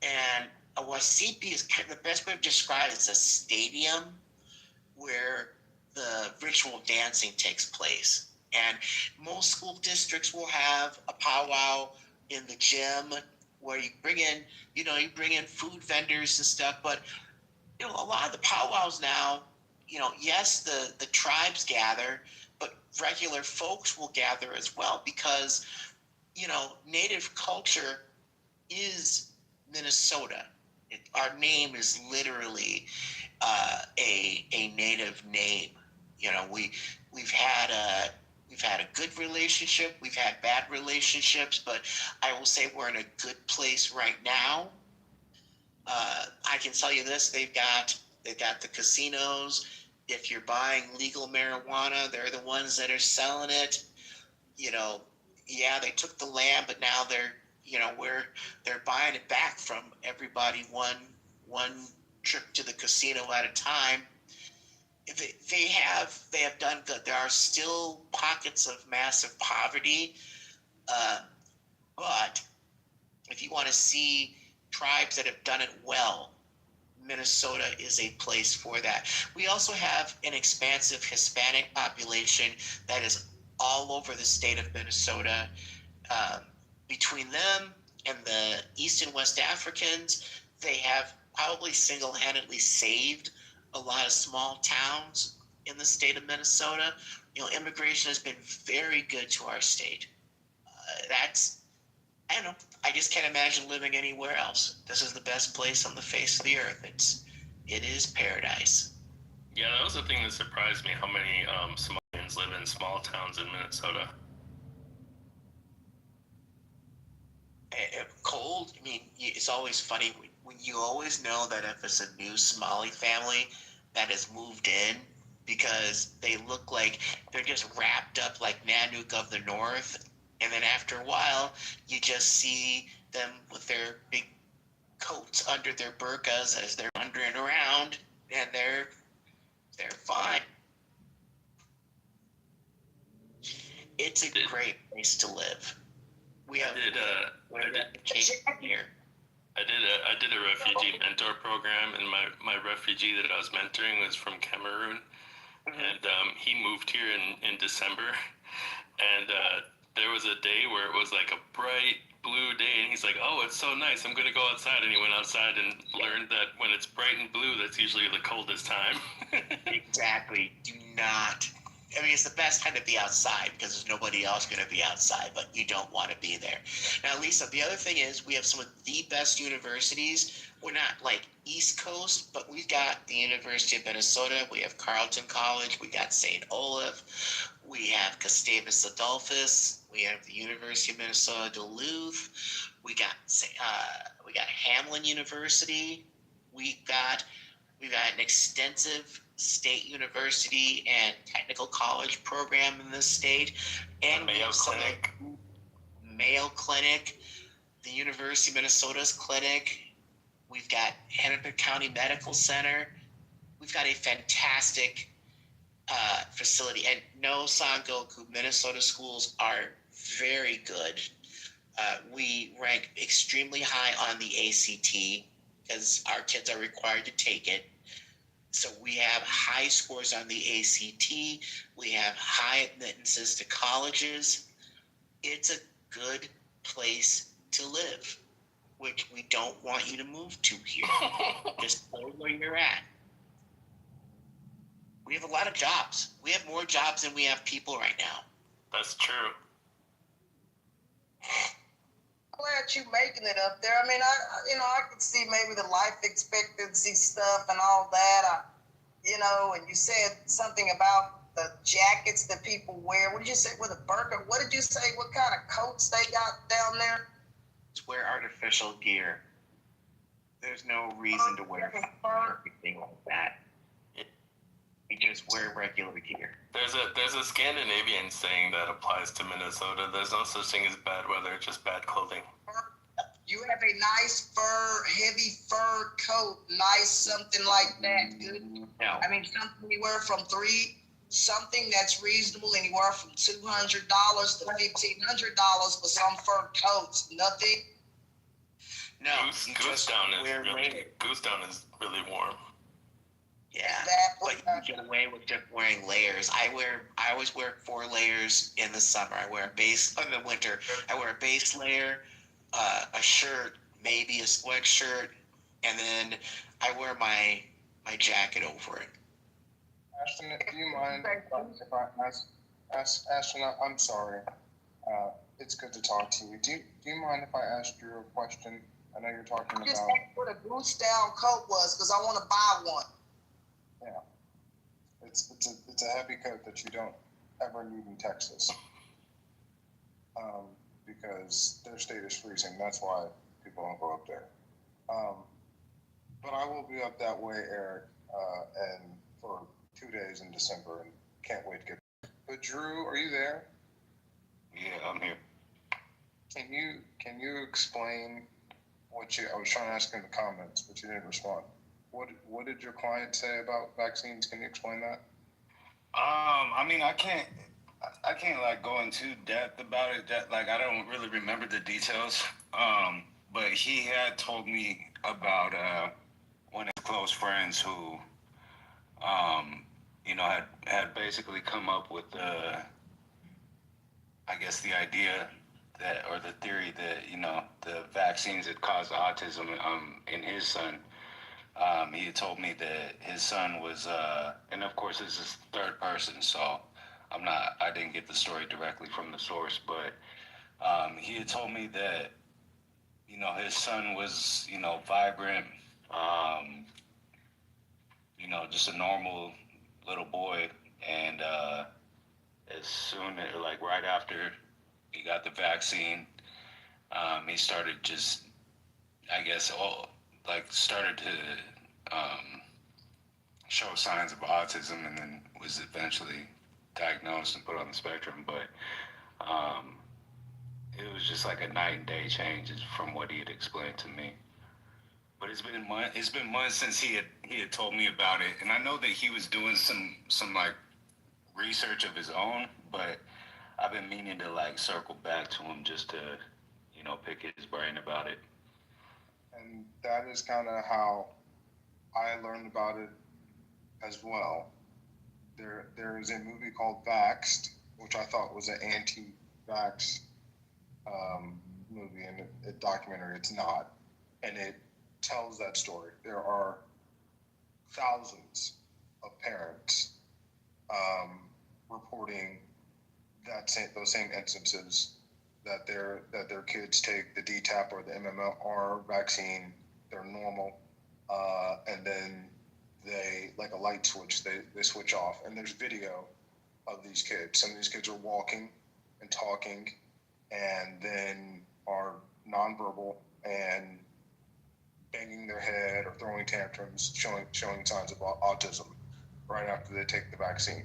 [SPEAKER 21] and a wasipi is the best way to describe it. It's a stadium where the ritual dancing takes place. And most school districts will have a powwow in the gym where you bring in food vendors and stuff. But, a lot of the powwows now, yes, the tribes gather, but regular folks will gather as well because, Native culture is Minnesota. Our name is literally a Native name. We've had a good relationship. We've had bad relationships, but I will say we're in a good place right now. I can tell you this: they've got the casinos. If you're buying legal marijuana, they're the ones that are selling it. They took the land, but now they're buying it back from everybody one trip to the casino at a time. They have done good. There are still pockets of massive poverty, but if you want to see tribes that have done it well, Minnesota is a place for that. We also have an expansive Hispanic population that is all over the state of Minnesota. Between them and the East and West Africans, they have probably single-handedly saved a lot of small towns in the state of Minnesota. Immigration has been very good to our state. I don't know. I just can't imagine living anywhere else. This is the best place on the face of the earth. It is paradise.
[SPEAKER 9] Yeah, that was the thing that surprised me, how many Somalians live in small towns in Minnesota.
[SPEAKER 21] Cold, it's always funny when you always know that if it's a new Somali family that has moved in, because they look like they're just wrapped up like Nanook of the North, and then after a while you just see them with their big coats under their burqas as they're wandering around, and they're fine. It's a great place to live. I
[SPEAKER 9] did a refugee mentor program, and my refugee that I was mentoring was from Cameroon, and he moved here in December, and there was a day where it was like a bright blue day, and he's like, "Oh, it's so nice, I'm gonna go outside," and he went outside and learned that when it's bright and blue, that's usually the coldest time.
[SPEAKER 21] Exactly. Do not. It's the best time to be outside because there's nobody else going to be outside, but you don't want to be there. Now, Lisa, the other thing is we have some of the best universities. We're not like East Coast, but we've got the University of Minnesota. We have Carleton College. We got St. Olaf. We have Gustavus Adolphus. We have the University of Minnesota Duluth. We got Hamlin University. We've got an extensive state university and technical college program in this state, and
[SPEAKER 9] Mayo Clinic.
[SPEAKER 21] Mayo Clinic, the University of Minnesota's clinic. We've got Hennepin County Medical Center. We've got a fantastic facility. And no, Sangoku, Minnesota schools are very good. We rank extremely high on the ACT because our kids are required to take it. So we have high scores on the ACT. We have high admittances to colleges. It's a good place to live, which we don't want you to move to here. Just stay where you're at. We have a lot of jobs. We have more jobs than we have people right now.
[SPEAKER 9] That's true.
[SPEAKER 8] Glad you making it up there. I mean, I could see maybe the life expectancy stuff and all that. And you said something about the jackets that people wear. What did you say with a burqa? What did you say? What kind of coats they got down there?
[SPEAKER 21] Just wear artificial gear. There's no reason to wear everything like that. You just wear regular gear.
[SPEAKER 9] There's a Scandinavian saying that applies to Minnesota. There's no such thing as bad weather, just bad clothing.
[SPEAKER 8] You have a nice heavy fur coat, nice something like that. Good.
[SPEAKER 21] No.
[SPEAKER 8] I mean, something anywhere from something that's reasonable, anywhere from $200 to $1,500 for some fur coats. Nothing.
[SPEAKER 21] No.
[SPEAKER 9] Goose down is really warm.
[SPEAKER 21] Yeah, but you can get away with just wearing layers. I always wear 4 layers in the summer. I wear a base in the winter. I wear a base layer, a shirt, maybe a sweatshirt, and then I wear my jacket over it.
[SPEAKER 15] Ashton, do you mind if I ask Ashton? I'm sorry. It's good to talk to you. Do you mind if I ask you a question? I know you're talking about.
[SPEAKER 8] Just ask what a goose down coat was, because I want to buy one.
[SPEAKER 15] Yeah, it's a heavy coat that you don't ever need in Texas, because their state is freezing. That's why people don't go up there. But I will be up that way, Eric, and for 2 days in December, and can't wait to get. But Drew, are you there?
[SPEAKER 6] Yeah, I'm here.
[SPEAKER 15] Can you explain I was trying to ask in the comments, but you didn't respond. What did your client say about vaccines? Can you explain that?
[SPEAKER 6] I mean, I can't like go into depth about it. I don't really remember the details. But he had told me about one of his close friends who, had basically come up with I guess the idea that, or the theory that, the vaccines had caused autism in his son. He had told me that his son was, and of course this is third person, so I didn't get the story directly from the source, but he had told me that, his son was, vibrant, just a normal little boy, and as soon as, right after he got the vaccine, he started just, I guess, started to show signs of autism, and then was eventually diagnosed and put on the spectrum. But it was just like a night and day change from what he had explained to me. But it's been months since he had told me about it, and I know that he was doing some like research of his own, but I've been meaning to circle back to him just to pick his brain about it.
[SPEAKER 15] And that is kind of how I learned about it as well. There is a movie called Vaxxed, which I thought was an anti-vax movie and a documentary. It's not, and it tells that story. There are thousands of parents reporting those same instances that their kids take the DTaP or the MMR vaccine. They're normal, and then they, like a light switch, they switch off, and there's video of these kids. Some of these kids are walking and talking, and then are nonverbal and banging their head or throwing tantrums, showing signs of autism right after they take the vaccine.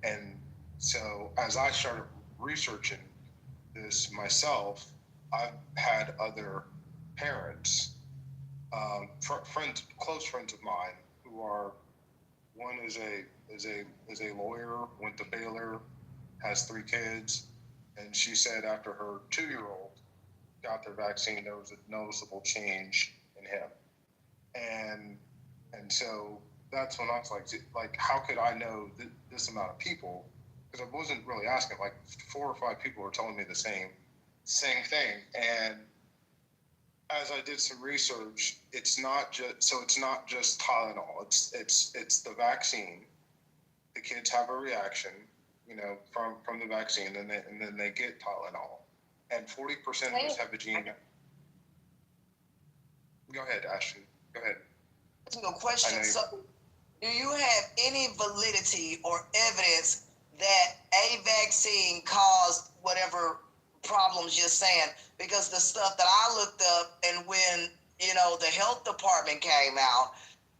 [SPEAKER 15] And so as I started researching this myself, I've had other parents, friends, close friends of mine, who are, one is a lawyer, went to Baylor, has 3 kids, and she said after her 2-year-old got their vaccine, there was a noticeable change in him, and so that's when I was like, how could I know this amount of people? Because I wasn't really asking. Like 4 or 5 people were telling me the same thing, and as I did some research, it's not just Tylenol. It's the vaccine. The kids have a reaction, from the vaccine, and then they get Tylenol, and 40% of us have a gene. Go ahead, Ashton. Go ahead.
[SPEAKER 8] No question. So, do you have any validity or evidence that a vaccine caused whatever problems you're saying? Because the stuff that I looked up, and when the health department came out,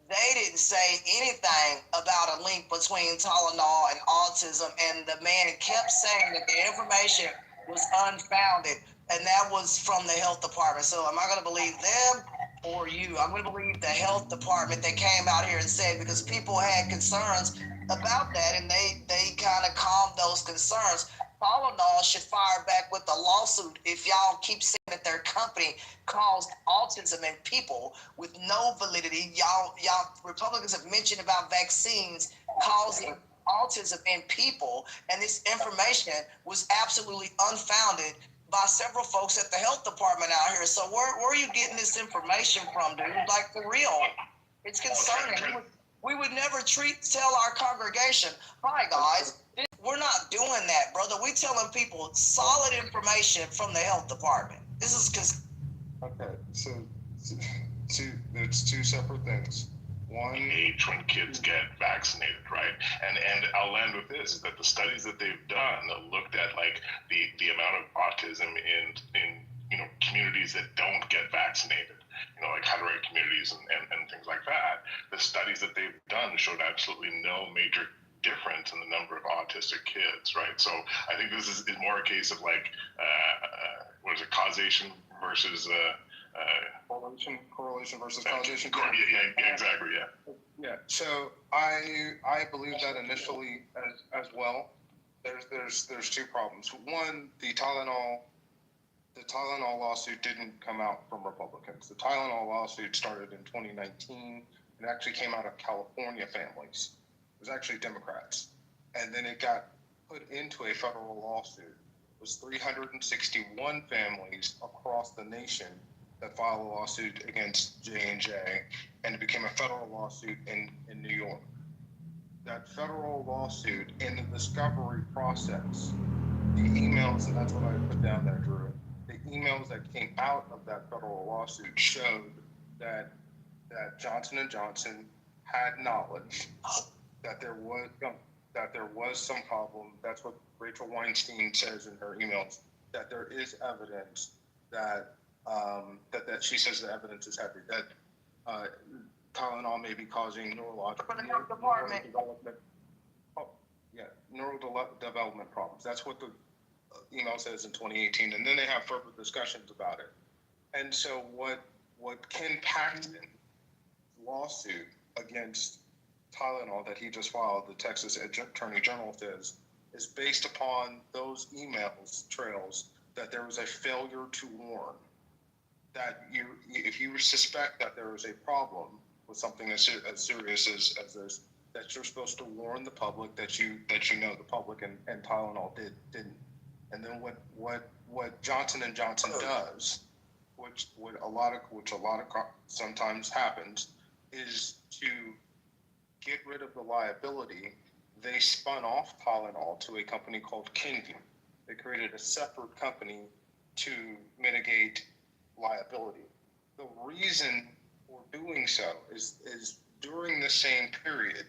[SPEAKER 8] they didn't say anything about a link between Tylenol and autism, and the man kept saying that the information was unfounded, and that was from the health department. So am I going to believe them or you? I'm going to believe the health department that came out here and said, because people had concerns about that, and they kind of calmed those concerns. Tylenol should fire back with a lawsuit if y'all keep saying that their company caused autism in people with no validity. Y'all Republicans have mentioned about vaccines causing autism in people, and this information was absolutely unfounded by several folks at the health department out here. So where are you getting this information from, dude? Like, for real. It's concerning. We would never tell our congregation, hi guys, we're not doing that, brother. We telling people solid information from the health department. This is
[SPEAKER 15] Okay, so it's 2 separate things. One,
[SPEAKER 11] age when kids get vaccinated, right? And I'll land with this, is that the studies that they've done looked at like the amount of autism in communities that don't get vaccinated, like high-rate communities and things like that. The studies that they've done showed absolutely no major difference in the number of autistic kids, right? So I think this is more a case of like, what is it, causation versus
[SPEAKER 15] correlation versus causation.
[SPEAKER 11] Yeah, exactly.
[SPEAKER 15] Yeah. So I believe that initially as well. There's 2 problems. One, the Tylenol lawsuit didn't come out from Republicans. The Tylenol lawsuit started in 2019 and actually came out of California families. It was actually Democrats, and then it got put into a federal lawsuit. It was 361 families across the nation that filed a lawsuit against J&J, and it became a federal lawsuit in New York. That federal lawsuit, in the discovery process, the emails, and that's what I put down there, Drew, the emails that came out of that federal lawsuit showed that Johnson & Johnson had knowledge that there was some problem. That's what Rachel Weinstein says in her emails, that there is evidence that she says the evidence is heavy, that Tylenol may be causing neurological development problems. That's what the email says in 2018, and then they have further discussions about it. And so what Ken Paxton's lawsuit against Tylenol that he just filed, the Texas Attorney General says, is based upon those emails trails that there was a failure to warn. That if you suspect that there is a problem with something as serious as this, that you're supposed to warn the public that you know the public, and Tylenol didn't. And then what Johnson & Johnson does, which a lot of sometimes happens, is to get rid of the liability. They spun off Tylenol to a company called Kenvue. They created a separate company to mitigate liability. The reason for doing so is during the same period,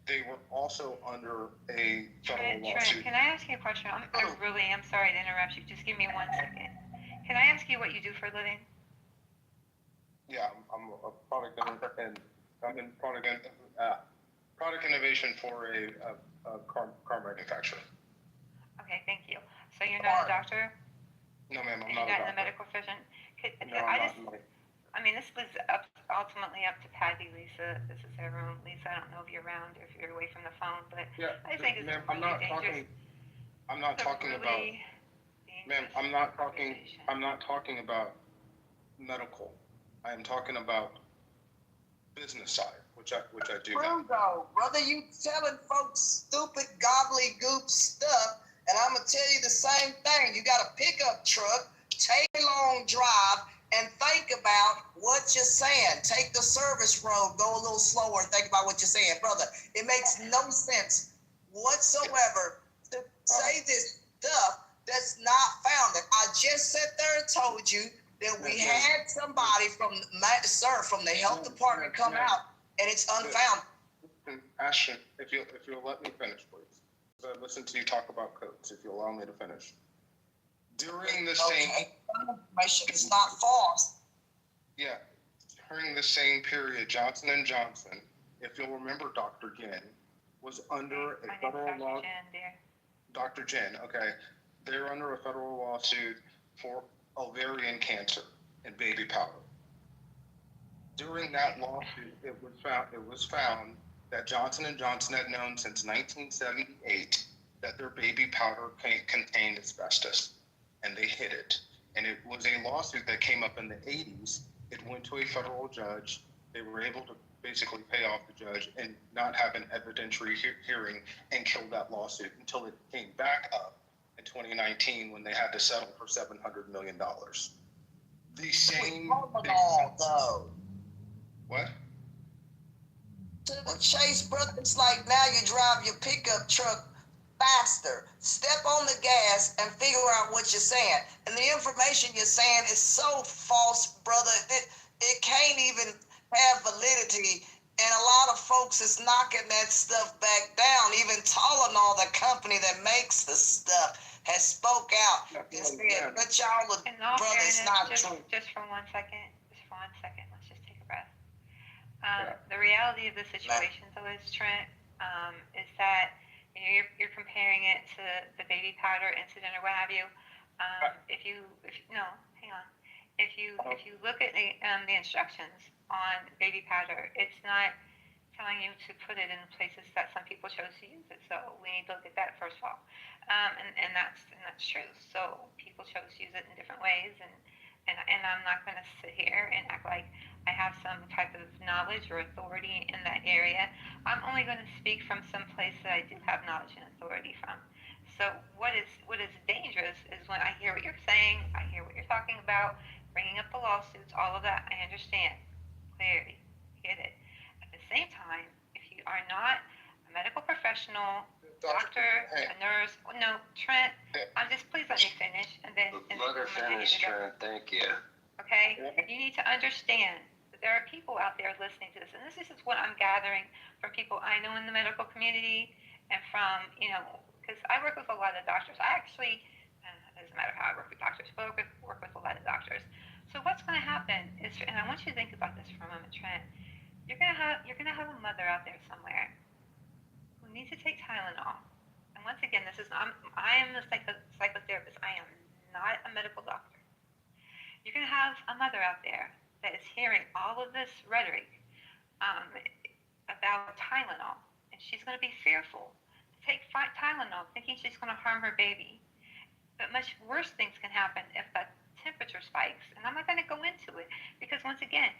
[SPEAKER 15] they were also under a federal lawsuit.
[SPEAKER 7] Can I ask you a question? I really am sorry to interrupt you. Just give me 1 second. Can I ask you what you do for a living?
[SPEAKER 15] Yeah, I'm a product and I'm in product innovation for a car manufacturer.
[SPEAKER 7] Okay, thank you. So you're not a doctor?
[SPEAKER 15] No, ma'am, I'm
[SPEAKER 7] And
[SPEAKER 15] not
[SPEAKER 7] you got
[SPEAKER 15] a
[SPEAKER 7] in the
[SPEAKER 15] doctor.
[SPEAKER 7] medical profession?
[SPEAKER 15] No,
[SPEAKER 7] I
[SPEAKER 15] I'm
[SPEAKER 7] just,
[SPEAKER 15] not.
[SPEAKER 7] I mean, this was ultimately up to Patty, Lisa. This is her room. Lisa, I don't know if you're around, if you're away from the phone, but
[SPEAKER 15] Yeah,
[SPEAKER 7] I think it's
[SPEAKER 15] ma'am,
[SPEAKER 7] really dangerous.
[SPEAKER 15] I'm not
[SPEAKER 7] It's a
[SPEAKER 15] talking about,
[SPEAKER 7] really
[SPEAKER 15] ma'am,
[SPEAKER 7] dangerous
[SPEAKER 15] I'm not talking,
[SPEAKER 7] conversation.
[SPEAKER 15] I'm not talking about medical. I am talking about business side, which I do that.
[SPEAKER 8] True though, brother, you telling folks stupid gobbledygook stuff, and I'm gonna tell you the same thing. You got a pickup truck, take a long drive, and think about what you're saying. Take the service road, go a little slower, and think about what you're saying, brother. It makes no sense whatsoever to say this stuff that's not founded. I just sat there and told you that we had somebody from the health department come out, and it's unfounded.
[SPEAKER 15] Ashton, if you'll let me finish, please. I listened to you talk about codes, if you'll allow me to finish. During the same
[SPEAKER 8] information is not false.
[SPEAKER 15] Yeah. During the same period, Johnson & Johnson, if you'll remember, Dr. Jen, was under a federal law. Dr. Jen, okay. They're under a federal lawsuit for ovarian cancer and baby powder. During that lawsuit, it was found that Johnson & Johnson had known since 1978 that their baby powder contained asbestos, and they hid it. And it was a lawsuit that came up in the 80s. It went to a federal judge. They were able to basically pay off the judge and not have an evidentiary hearing and kill that lawsuit until it came back up in 2019 when they had to settle for $700 million. The same
[SPEAKER 8] though.
[SPEAKER 15] What?
[SPEAKER 8] To the chase, brother, it's like now you drive your pickup truck faster. Step on the gas and figure out what you're saying. And the information you're saying is so false, brother, it can't even have validity. And a lot of folks is knocking that stuff back down. Even Tylenol, the company that makes the stuff, has spoke out and said, but y'all, brother, it's not true.
[SPEAKER 7] Just for 1 second. Let's just take a breath. The reality of the situation, though, is Trent, is that you're comparing it to the baby powder incident or what have you. If you look at the instructions on baby powder, it's not telling you to put it in places that some people chose to use it. So we need to look at that first of all, and that's true. So people chose to use it in different ways, and I'm not going to sit here and act like I have some type of knowledge or authority in that area. I'm only going to speak from some place that I do have knowledge and authority from. So what is dangerous is when I hear what you're saying, I hear what you're talking about, bringing up the lawsuits, all of that. I understand clearly, get it. At the same time, if you are not a medical professional, doctor, a nurse, no, Trent, please let me finish, and then
[SPEAKER 14] Let her finish, Trent. Thank you.
[SPEAKER 7] Okay, you need to understand that there are people out there listening to this, and this is what I'm gathering from people I know in the medical community, and from because I work with a lot of doctors. I actually, doesn't matter how I work with doctors, but I work with a lot of doctors. So what's going to happen is, and I want you to think about this for a moment, Trent. You're gonna have a mother out there somewhere who needs to take Tylenol. And once again, I am a psychotherapist. I am not a medical doctor. You're going to have a mother out there that is hearing all of this rhetoric about Tylenol, and she's going to be fearful to take Tylenol, thinking she's going to harm her baby. But much worse things can happen if that temperature spikes. And I'm not going to go into it because, once again,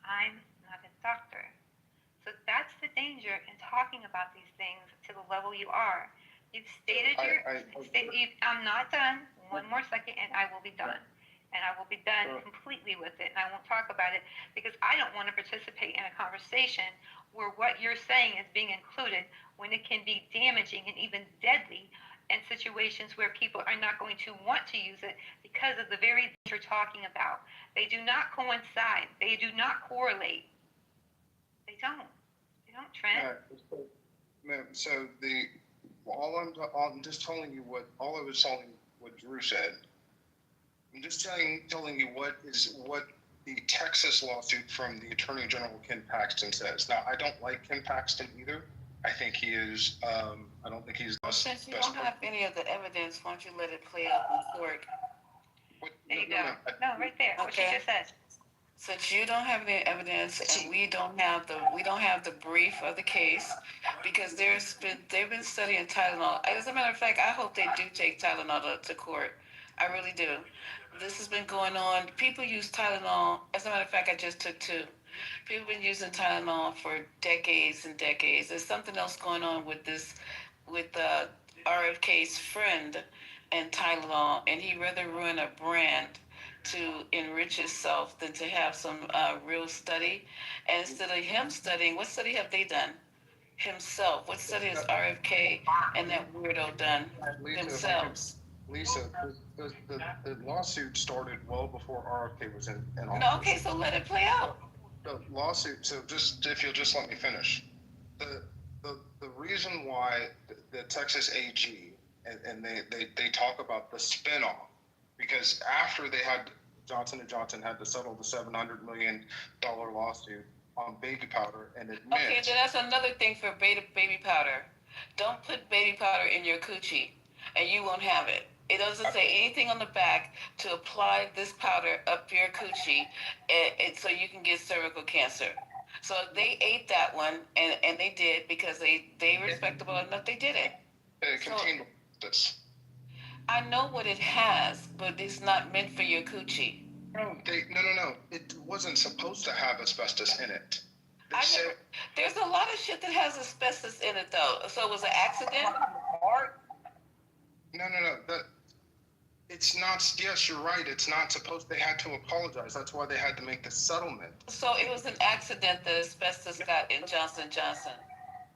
[SPEAKER 7] I'm not a doctor. So that's the danger in talking about these things to the level you are. You've stated I'm not done. One more second, and I will be done. And I will be done completely with it, and I won't talk about it because I don't want to participate in a conversation where what you're saying is being included when it can be damaging and even deadly in situations where people are not going to want to use it because of the very things you're talking about. They do not coincide. They do not correlate. They don't, Trent.
[SPEAKER 15] Ma'am, so I'm just telling you what Drew said. I'm just telling you what the Texas lawsuit from the Attorney General Ken Paxton says. Now, I don't like Ken Paxton either. I think he is. I don't think he's.
[SPEAKER 20] Well, since you don't have any of the evidence, why don't you let it play out in court?
[SPEAKER 7] There you go. No, right there. What she
[SPEAKER 20] Okay.
[SPEAKER 7] just said.
[SPEAKER 20] Since you don't have any evidence and we don't have the brief of the case, because they've been studying Tylenol. As a matter of fact, I hope they do take Tylenol to court. I really do. This has been going on. People use Tylenol. As a matter of fact, I just took 2. People have been using Tylenol for decades and decades. There's something else going on with RFK's friend and Tylenol, and he'd rather ruin a brand to enrich himself than to have some real study. And instead of him studying, what study have they done? Himself. What study has RFK and that weirdo done themselves?
[SPEAKER 15] Lisa, the lawsuit started well before RFK was in office.
[SPEAKER 20] No, okay, so let it play out.
[SPEAKER 15] The lawsuit, so just if you'll just let me finish. The reason why the Texas AG and they talk about the spinoff, because after they had Johnson & Johnson had to settle the $700 million lawsuit on baby powder and admit.
[SPEAKER 20] Okay, then that's another thing for baby powder. Don't put baby powder in your coochie and you won't have it. It doesn't say anything on the back to apply this powder up your coochie so you can get cervical cancer. So they ate that one, and they did because they respectable enough. They did it.
[SPEAKER 15] It contained this.
[SPEAKER 20] I know what it has, but it's not meant for your coochie.
[SPEAKER 15] No. It wasn't supposed to have asbestos in it.
[SPEAKER 20] There's a lot of shit that has asbestos in it, though. So it was an accident?
[SPEAKER 15] No. It's not. Yes, you're right. It's not supposed. They had to apologize. That's why they had to make the settlement.
[SPEAKER 20] So it was an accident that asbestos got in Johnson & Johnson?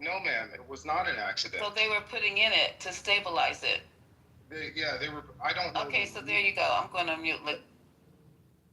[SPEAKER 15] No, ma'am. It was not an accident.
[SPEAKER 20] So they were putting in it to stabilize it?
[SPEAKER 15] They were. I don't know.
[SPEAKER 20] Okay, so there you go. I'm going to mute.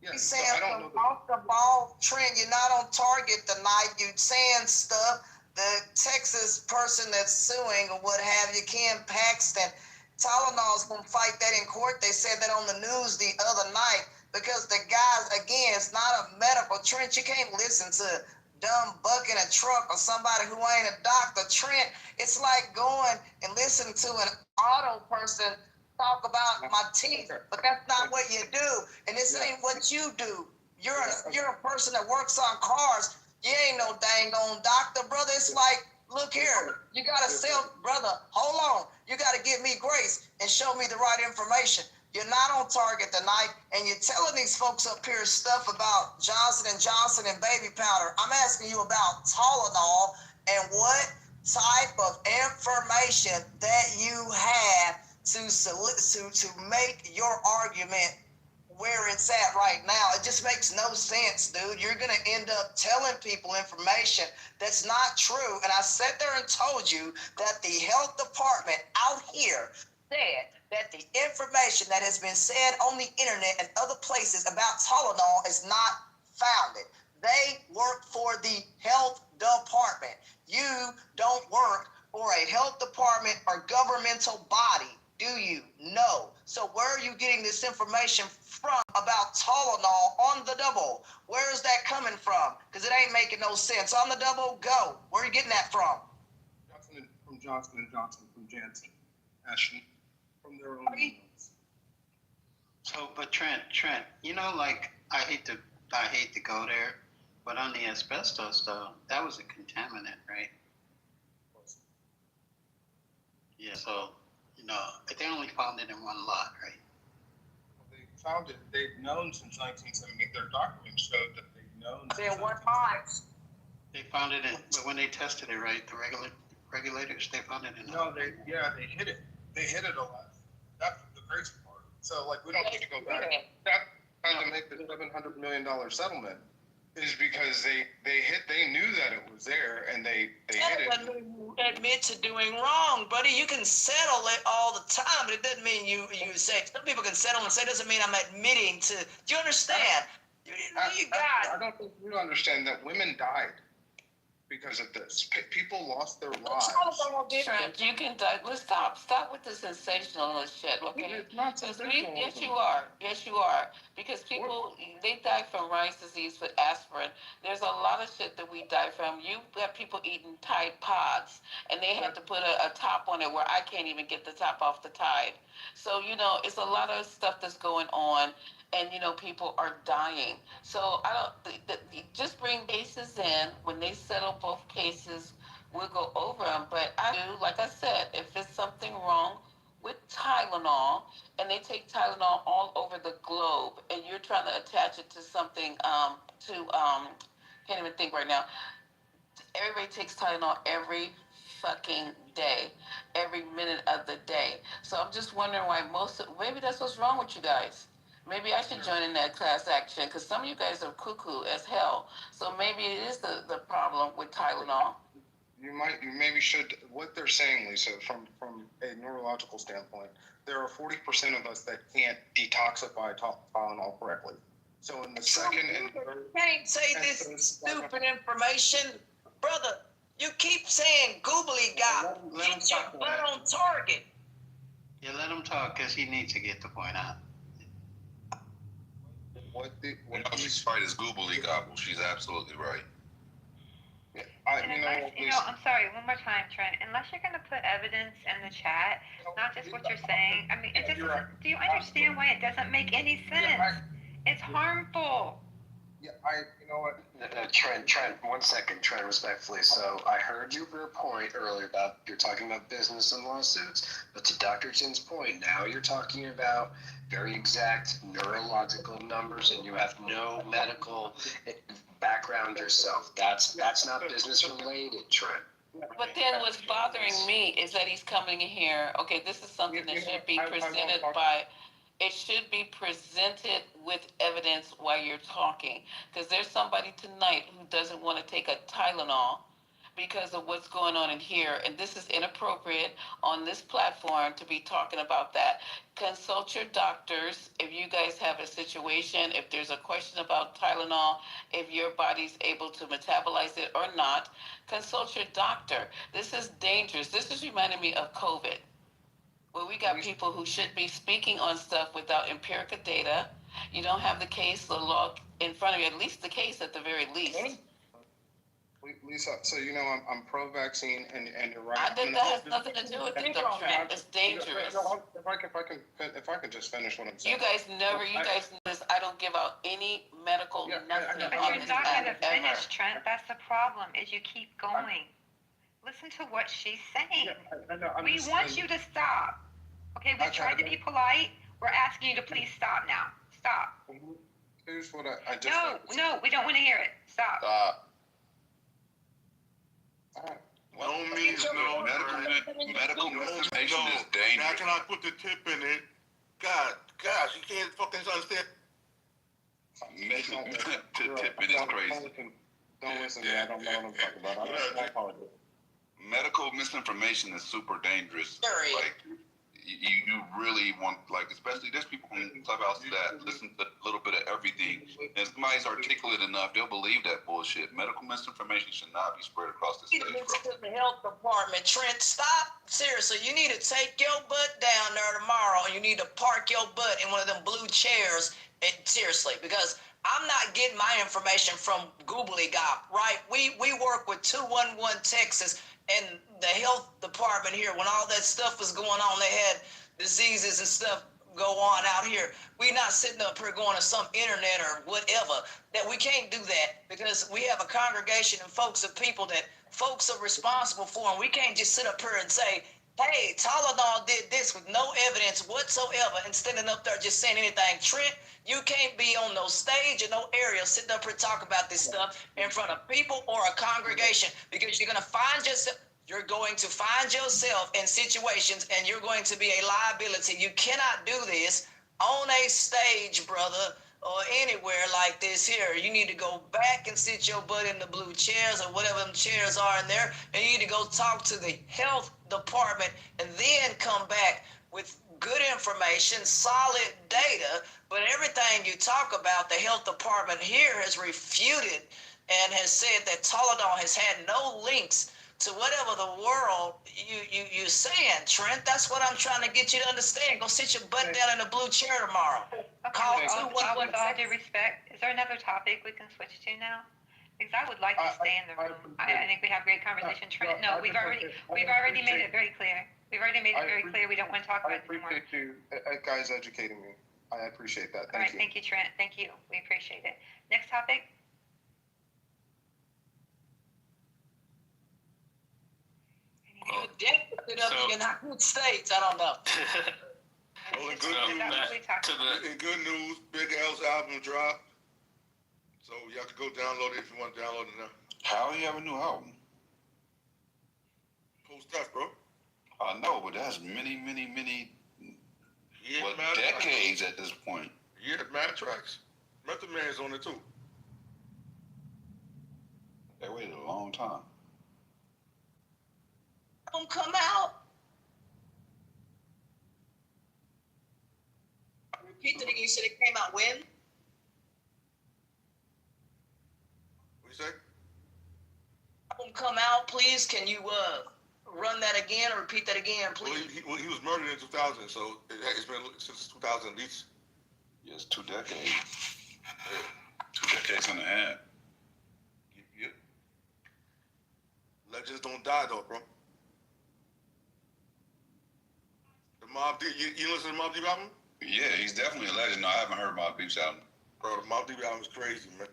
[SPEAKER 8] He's saying from off the ball, Trent, you're not on target tonight. You're saying stuff. The Texas person that's suing or what have you, Ken Paxton, Tylenol's going to fight that in court. They said that on the news the other night because the guys, again, it's not a medical. Trent, you can't listen to dumb buck in a truck or somebody who ain't a doctor. Trent, it's like going and listening to an auto person talk about my teeth, but that's not what you do, and this ain't what you do. You're a person that works on cars. You ain't no dang on doctor, brother. It's like, look here, you gotta brother, hold on. You gotta give me grace and show me the right information. You're not on target tonight, and you're telling these folks up here stuff about Johnson & Johnson and baby powder. I'm asking you about Tylenol and what type of information that you have to make your argument where it's at right now. It just makes no sense, dude. You're going to end up telling people information that's not true. And I sat there and told you that the health department out here said that the information that has been said on the internet and other places about Tylenol is not founded. They work for the health department. You don't work for a health department or governmental body. Do you? No. So where are you getting this information from about Tylenol on the double? Where is that coming from? Because it ain't making no sense. On the double, go. Where are you getting that from?
[SPEAKER 15] Johnson & Johnson, from Janssen. Ashley, from their own emails.
[SPEAKER 12] So, but Trent, you know, like, I hate to go there, but on the asbestos, though, that was a contaminant, right? Yeah, so, you know, they only found it in one lot, right?
[SPEAKER 15] They found it. They've known since 1970. Their documents showed that they've known.
[SPEAKER 8] Since one time.
[SPEAKER 12] They found it in, but when they tested it, right, the regulators, they found it in.
[SPEAKER 15] No, they hid it. They hid it a lot. That's the crazy part. So, like, we don't need to go back. That had to make the $700 million settlement is because they knew that it was there and they hid it.
[SPEAKER 19] That doesn't mean you admit to doing wrong, buddy. You can settle it all the time, but it doesn't mean you say. Some people can settle and say, doesn't mean I'm admitting to. Do you understand?
[SPEAKER 15] I don't think you understand that women died. because of this. People lost their lives.
[SPEAKER 20] Trent, you can let's stop with the sensationalist shit, okay?
[SPEAKER 15] It's not sensational.
[SPEAKER 20] Yes, you are. Yes, you are. Because people, they die from Rye's disease with aspirin. There's a lot of shit that we die from. You got people eating Tide Pods, and they have to put a top on it where I can't even get the top off the Tide. So, you know, it's a lot of stuff that's going on, and, you know, people are dying. So, I don't, just bring cases in. When they settle both cases, we'll go over them. But I do, like I said, if there's something wrong with Tylenol, and they take Tylenol all over the globe, and you're trying to attach it to something, can't even think right now. Everybody takes Tylenol every fucking day, every minute of the day. So I'm just wondering why maybe that's what's wrong with you guys. Maybe I should join in that class action, because some of you guys are cuckoo as hell. So maybe it is the problem with Tylenol.
[SPEAKER 15] You maybe should. What they're saying, Lisa, from a neurological standpoint, there are 40% of us that can't detoxify Tylenol correctly. So in the second and third,
[SPEAKER 19] can't say this stupid information, brother. You keep saying googly gop. Get your butt on target.
[SPEAKER 12] Yeah, let him talk because he needs to get the point out.
[SPEAKER 11] She's right. Is googly gobble. She's absolutely right.
[SPEAKER 7] I'm sorry, one more time, Trent. Unless you're going to put evidence in the chat, not just what you're saying. I mean, it just do you understand why it doesn't make any sense? It's harmful.
[SPEAKER 15] Yeah, you know what?
[SPEAKER 5] Trent, 1 second, Trent, respectfully. So I heard your point earlier about you're talking about business and lawsuits, but to Dr. Chin's point, now you're talking about very exact neurological numbers, and you have no medical background yourself. That's not business related, Trent.
[SPEAKER 20] But then what's bothering me is that he's coming in here. Okay, this is something that should be presented by. It should be presented with evidence while you're talking. Because there's somebody tonight who doesn't want to take a Tylenol because of what's going on in here. And this is inappropriate on this platform to be talking about that. Consult your doctors if you guys have a situation, if there's a question about Tylenol, if your body's able to metabolize it or not. Consult your doctor. This is dangerous. This is reminding me of COVID. Well, we got people who should be speaking on stuff without empirical data. You don't have the case, the law in front of you, at least the case at the very least.
[SPEAKER 15] Lisa, so you know I'm pro-vaccine, and you're right.
[SPEAKER 20] That has nothing to do with it, though, Trent. It's dangerous.
[SPEAKER 15] If I can just finish what I'm saying.
[SPEAKER 20] You guys know this. I don't give out any medical nothing.
[SPEAKER 7] But you're not going to finish, Trent. That's the problem, is you keep going. Listen to what she's saying. We want you to stop. Okay, we tried to be polite. We're asking you to please stop now. Stop.
[SPEAKER 15] Here's what I just...
[SPEAKER 7] No, we don't want to hear it. Stop.
[SPEAKER 11] No means no. Medical misinformation is dangerous. How can I put the tip in it? Gosh, you can't fucking understand.
[SPEAKER 13] Tip in is crazy.
[SPEAKER 15] Don't listen to me. I don't know what I'm talking about. I apologize.
[SPEAKER 13] Medical misinformation is super dangerous. Like, you really want, like, especially there's people on Clubhouse that listen to a little bit of everything. And if somebody's articulate enough, they'll believe that bullshit. Medical misinformation should not be spread across the stage, bro.
[SPEAKER 19] To the health department, Trent, stop. Seriously, you need to take your butt down there tomorrow, and you need to park your butt in one of them blue chairs. Seriously, because I'm not getting my information from Googly Gop, right? We work with 211 Texas and the health department here. When all that stuff was going on, they had diseases and stuff go on out here. We're not sitting up here going to some internet or whatever. That we can't do that, because we have a congregation and folks of people that folks are responsible for, and we can't just sit up here and say, hey, Tylenol did this with no evidence whatsoever, and standing up there just saying anything. Trent, you can't be on no stage or no area sitting up here talking about this stuff in front of people or a congregation, because you're going to find yourself in situations, and you're going to be a liability. You cannot do this on a stage, brother, or anywhere like this here. You need to go back and sit your butt in the blue chairs or whatever them chairs are in there, and you need to go talk to the health department and then come back with good information, solid data. But everything you talk about, the health department here has refuted and has said that Toledon has had no links to whatever the world you're saying, Trent. That's what I'm trying to get you to understand. Go sit your butt down in a blue chair tomorrow. Call
[SPEAKER 7] with all due respect, is there another topic we can switch to now? Because I would like to stay in the room. I think we have great conversation. Trent, no, we've already made it very clear. We've already made it very clear we don't want to talk about it anymore.
[SPEAKER 15] I appreciate you guys educating me. I appreciate that.
[SPEAKER 7] All right, thank you, Trent. Thank you. We appreciate it. Next topic.
[SPEAKER 19] You definitely up in the United States. I don't know.
[SPEAKER 11] Well, in good news, Big L's album dropped. So you have to go download it if you want to download it now.
[SPEAKER 16] How you have a new album?
[SPEAKER 11] Cool stuff, bro.
[SPEAKER 16] I know, but that's many decades at this point.
[SPEAKER 11] Yeah, mad tracks. Method Man's on it too.
[SPEAKER 16] They waited a long time.
[SPEAKER 19] Come out. Repeat it again. You said it came out when?
[SPEAKER 11] What you say?
[SPEAKER 19] Come out, please. Can you run that again or repeat that again, please?
[SPEAKER 11] Well, he was murdered in 2000, so it's been since 2000 at least.
[SPEAKER 16] Yes, 2 decades. 2 decades and a half.
[SPEAKER 11] Yep. Legends don't die though, bro. The Mobb Deep, you listen to Mobb Deep album?
[SPEAKER 16] Yeah, he's definitely a legend. No, I haven't heard Mobb Deep's album.
[SPEAKER 11] Bro, the Mobb Deep album is crazy, man.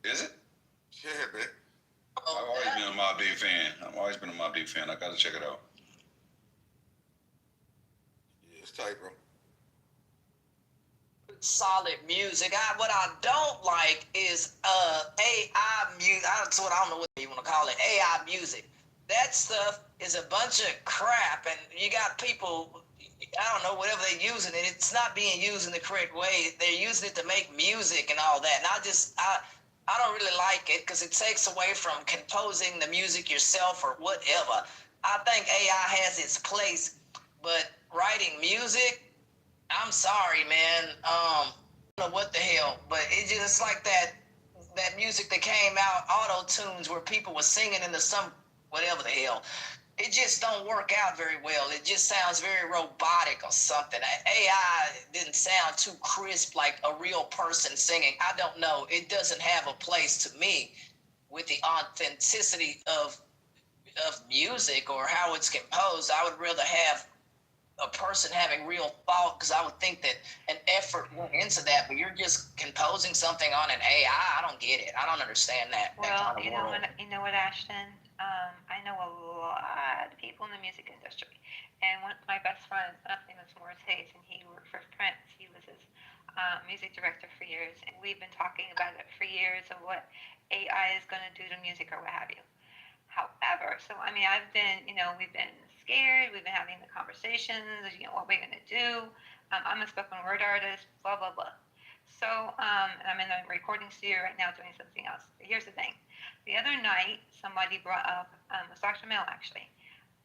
[SPEAKER 16] Is it?
[SPEAKER 11] Yeah, man.
[SPEAKER 16] I've always been a Mobb Deep fan. I gotta check it out.
[SPEAKER 11] Yeah, it's tight, bro.
[SPEAKER 19] Solid music. What I don't like is AI music. I don't know what you want to call it. AI music. That stuff is a bunch of crap, and you got people, I don't know, whatever they're using it, it's not being used in the correct way. They're using it to make music and all that. And I don't really like it because it takes away from composing the music yourself or whatever. I think AI has its place, but writing music, I'm sorry, man. I don't know what the hell, but it just like that music that came out, auto-tunes where people were singing into some whatever the hell. It just don't work out very well. It just sounds very robotic or something. AI didn't sound too crisp like a real person singing. I don't know. It doesn't have a place to me with the authenticity of music or how it's composed. I would rather have a person having real thought, because I would think that an effort went into that, but you're just composing something on an AI. I don't get it. I don't understand that.
[SPEAKER 7] Well, you know what, Ashton? I know a lot of people in the music industry, and one of my best friends, his name is Morris Hayes, and he worked for Prince. He was his music director for years, and we've been talking about it for years of what AI is going to do to music or what have you. However, so I mean, we've been scared. We've been having the conversations. What we're going to do. I'm a spoken word artist. Blah blah blah. So, and I'm in a recording studio right now doing something else. But here's the thing. The other night, somebody brought up, it was Dr. Mel actually,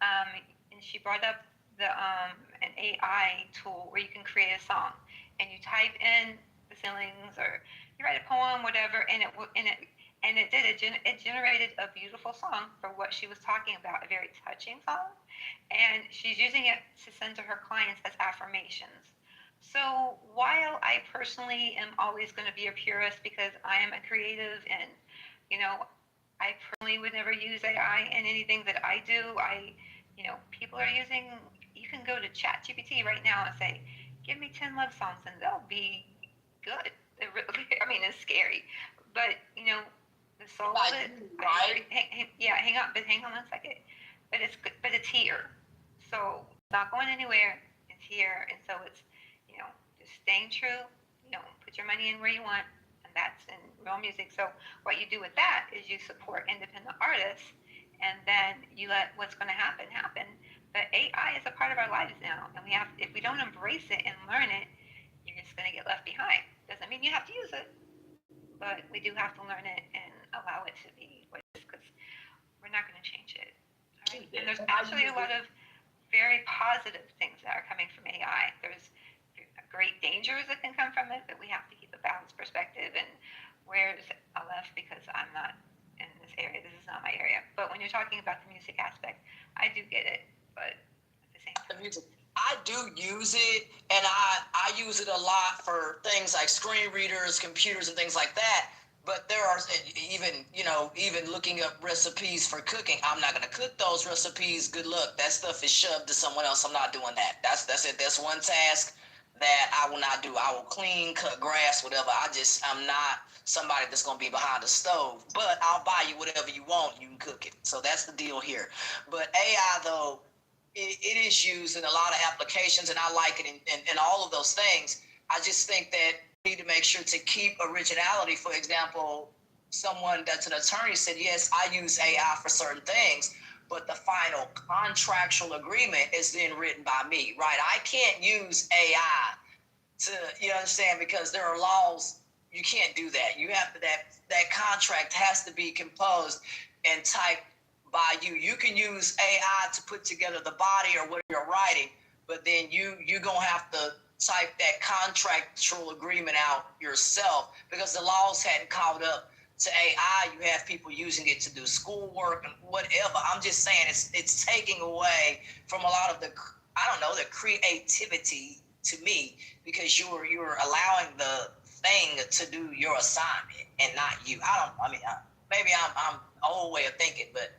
[SPEAKER 7] and she brought up an AI tool where you can create a song, and you type in the feelings or you write a poem, whatever, and it generated a beautiful song for what she was talking about, a very touching song, and she's using it to send to her clients as affirmations. So while I personally am always going to be a purist because I am a creative and, I personally would never use AI in anything that I do. People are using, you can go to ChatGPT right now and say, give me 10 love songs and they'll be good. It's scary. But, the soul of it, right? Hang on 1 second. But it's here. So it's not going anywhere. It's here. And so it's, just staying true, put your money in where you want, and that's in real music. So what you do with that is you support independent artists, and then you let what's going to happen. But AI is a part of our lives now, and if we don't embrace it and learn it, you're just going to get left behind. Doesn't mean you have to use it, but we do have to learn it and allow it to be what it is, because we're not going to change it. All right? And there's actually a lot of very positive things that are coming from AI. There's great dangers that can come from it, but we have to keep a balanced perspective. And where's I left because I'm not area. This is not my area. But when you're talking about the music aspect, I do get it. But at the same time,
[SPEAKER 19] I do use it, and I use it a lot for things like screen readers, computers, and things like that. But there are even looking up recipes for cooking. I'm not gonna cook those recipes. Good luck. That stuff is shoved to someone else. I'm not doing that. That's it. That's one task that I will not do. I will clean, cut grass, whatever. I'm not somebody that's gonna be behind the stove. But I'll buy you whatever you want. You can cook it. So that's the deal here. But AI though, it is used in a lot of applications, and I like it in all of those things. I just think that we need to make sure to keep originality. For example, someone that's an attorney said, yes, I use AI for certain things, but the final contractual agreement is then written by me, right? I can't use AI to, you understand, because there are laws. You can't do that. You have to, that contract has to be composed and typed by you. You can use AI to put together the body or what you're writing, but then you're gonna have to type that contractual agreement out yourself, because the laws hadn't caught up to AI. You have people using it to do schoolwork and whatever. I'm just saying it's taking away from a lot of the creativity to me, because you're allowing the thing to do your assignment and not you. Maybe I'm old way of thinking, but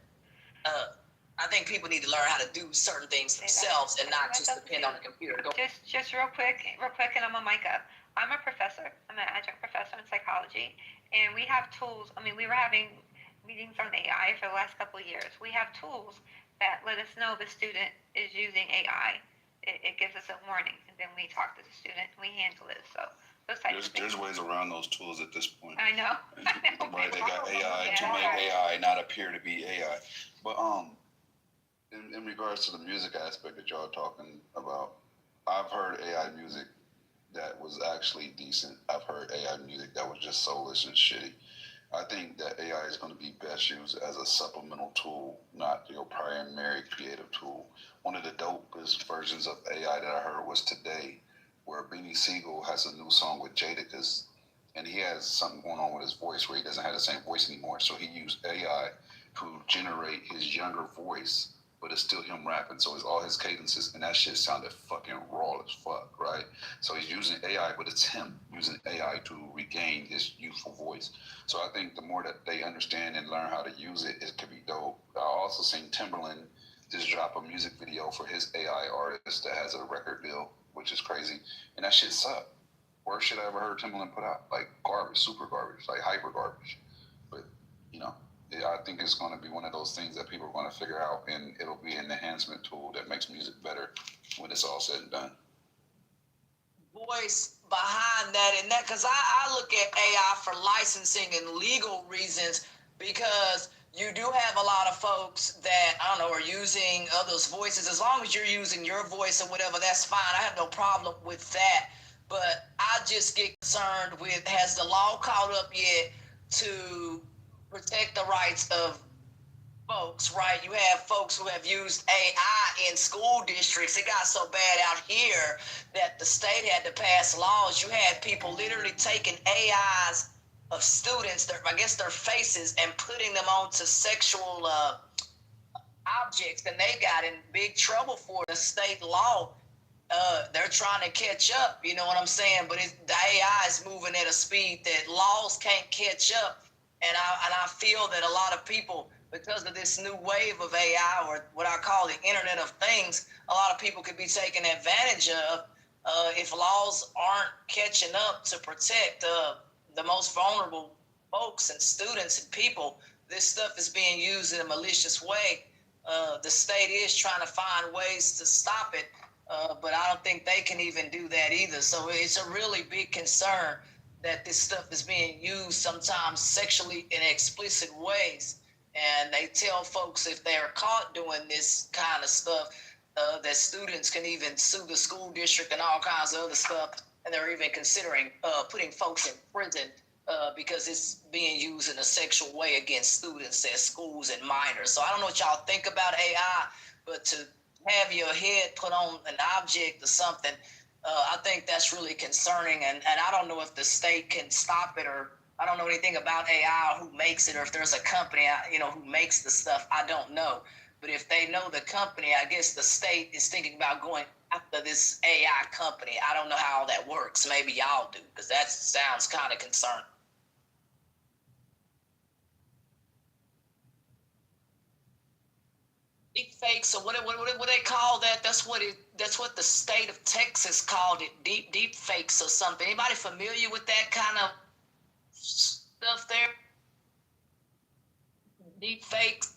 [SPEAKER 19] I think people need to learn how to do certain things themselves and not just depend on the computer.
[SPEAKER 7] Just real quick, and I'm gonna mic up. I'm a professor. I'm an adjunct professor in psychology, and we have tools. I mean, we were having meetings on AI for the last couple of years. We have tools that let us know the student is using AI. It gives us a warning, and then we talk to the student and we handle it. So those types of things.
[SPEAKER 16] There's ways around those tools at this point.
[SPEAKER 7] I know.
[SPEAKER 16] Right, they got AI to make AI not appear to be AI. But in regards to the music aspect that y'all talking about, I've heard AI music that was actually decent. I've heard AI music that was just soulless and shitty. I think that AI is going to be best used as a supplemental tool, not your primary creative tool. One of the dopest versions of AI that I heard was today, where Beanie Siegel has a new song with Jadakiss, and he has something going on with his voice where he doesn't have the same voice anymore. So he used AI to generate his younger voice, but it's still him rapping. So it's all his cadences, and that shit sounded fucking raw as fuck, right? So he's using AI, but it's him using AI to regain his youthful voice. So I think the more that they understand and learn how to use it, it could be dope. I also seen Timberland just drop a music video for his AI artist that has a record deal, which is crazy. And that shit sucked. Worst shit I ever heard Timberland put out. Like garbage, super garbage, like hyper garbage. But, yeah, I think it's going to be one of those things that people are going to figure out, and it'll be an enhancement tool that makes music better when it's all said and done.
[SPEAKER 19] Voice behind that, and that, because I look at AI for licensing and legal reasons, because you do have a lot of folks that, are using others' voices. As long as you're using your voice or whatever, that's fine. I have no problem with that. But I just get concerned with, has the law caught up yet to protect the rights of folks, right? You have folks who have used AI in school districts. It got so bad out here that the state had to pass laws. You had people literally taking AIs of students, their faces, and putting them onto sexual objects, and they got in big trouble for the state law. They're trying to catch up, you know what I'm saying? But the AI is moving at a speed that laws can't catch up. And I feel that a lot of people, because of this new wave of AI, or what I call the Internet of Things, a lot of people could be taken advantage of if laws aren't catching up to protect the most vulnerable folks and students and people. This stuff is being used in a malicious way. The state is trying to find ways to stop it, but I don't think they can even do that either. So it's a really big concern that this stuff is being used sometimes sexually in explicit ways. And they tell folks if they're caught doing this kind of stuff, that students can even sue the school district and all kinds of other stuff. And they're even considering putting folks in prison because it's being used in a sexual way against students at schools and minors. So I don't know what y'all think about AI, but to have your head put on an object or something, I think that's really concerning, and I don't know if the state can stop it or I don't know anything about AI or who makes it, or if there's a company, who makes the stuff. I don't know. But if they know the company, I guess the state is thinking about going after this AI company. I don't know how all that works. Maybe y'all do, because that sounds kind of concerning. Deep fakes, or what they call that? That's what the state of Texas called it. Deep fakes or something. Anybody familiar with that kind of stuff there? Deep fakes.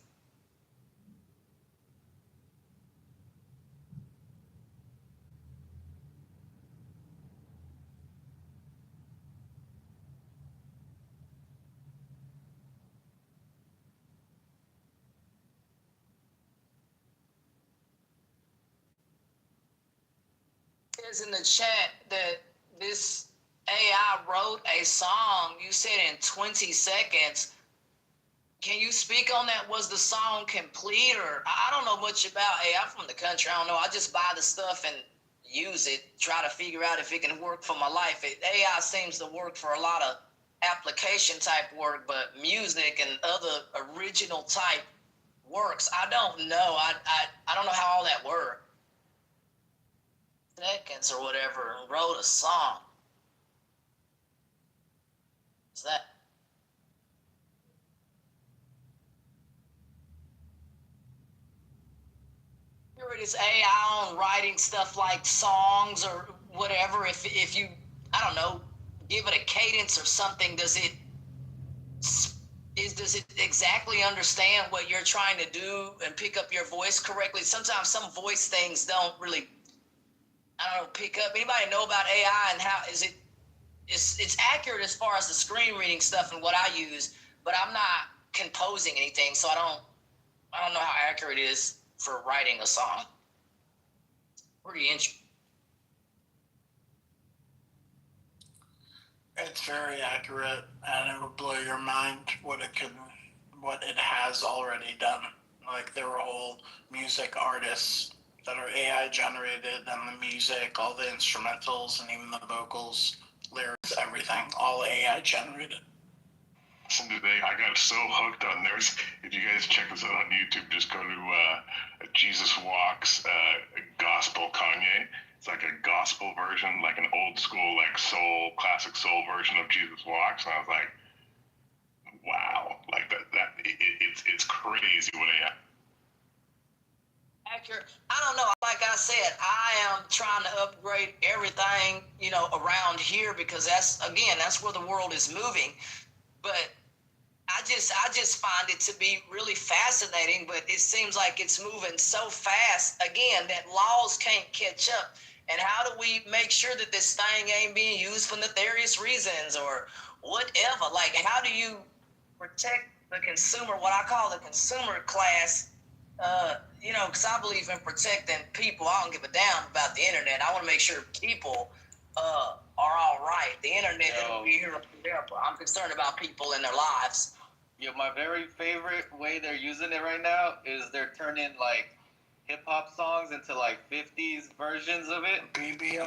[SPEAKER 19] Says in the chat that this AI wrote a song. You said in 20 seconds. Can you speak on that? Was the song complete, or I don't know much about AI. I'm from the country. I don't know. I just buy the stuff and use it, try to figure out if it can work for my life. AI seems to work for a lot of application type work, but music and other original type works, I don't know. I don't know how all that works. Seconds or whatever, and wrote a song. Is that? Here it is AI on writing stuff like songs or whatever. If you, I don't know, give it a cadence or something, does it exactly understand what you're trying to do and pick up your voice correctly? Sometimes some voice things don't really, pick up. Anybody know about AI and how is it? It's accurate as far as the screen reading stuff and what I use, but I'm not composing anything, so I don't know how accurate it is for writing a song. Pretty interesting.
[SPEAKER 1] It's very accurate, and it will blow your mind what it has already done. Like, there are whole music artists that are AI generated, and the music, all the instrumentals, and even the vocals, lyrics, everything, all AI generated.
[SPEAKER 11] Listen, today I got so hooked on theirs. If you guys check us out on YouTube, just go to Jesus Walks Gospel Kanye. It's like a gospel version, like an old school, like soul, classic soul version of Jesus Walks. And I was like, wow, like it's crazy what AI.
[SPEAKER 19] Accurate. I don't know. Like I said, I am trying to upgrade everything, around here, because that's where the world is moving. But I just find it to be really fascinating, but it seems like it's moving so fast, again, that laws can't catch up. And how do we make sure that this thing ain't being used for nefarious reasons or whatever? Like, how do you protect the consumer, what I call the consumer class? Because I believe in protecting people. I don't give a damn about the internet. I want to make sure people are all right. The internet will be here forever. I'm concerned about people and their lives.
[SPEAKER 14] Yeah, my very favorite way they're using it right now is they're turning like hip hop songs into like 50s versions of it.
[SPEAKER 1] BBO.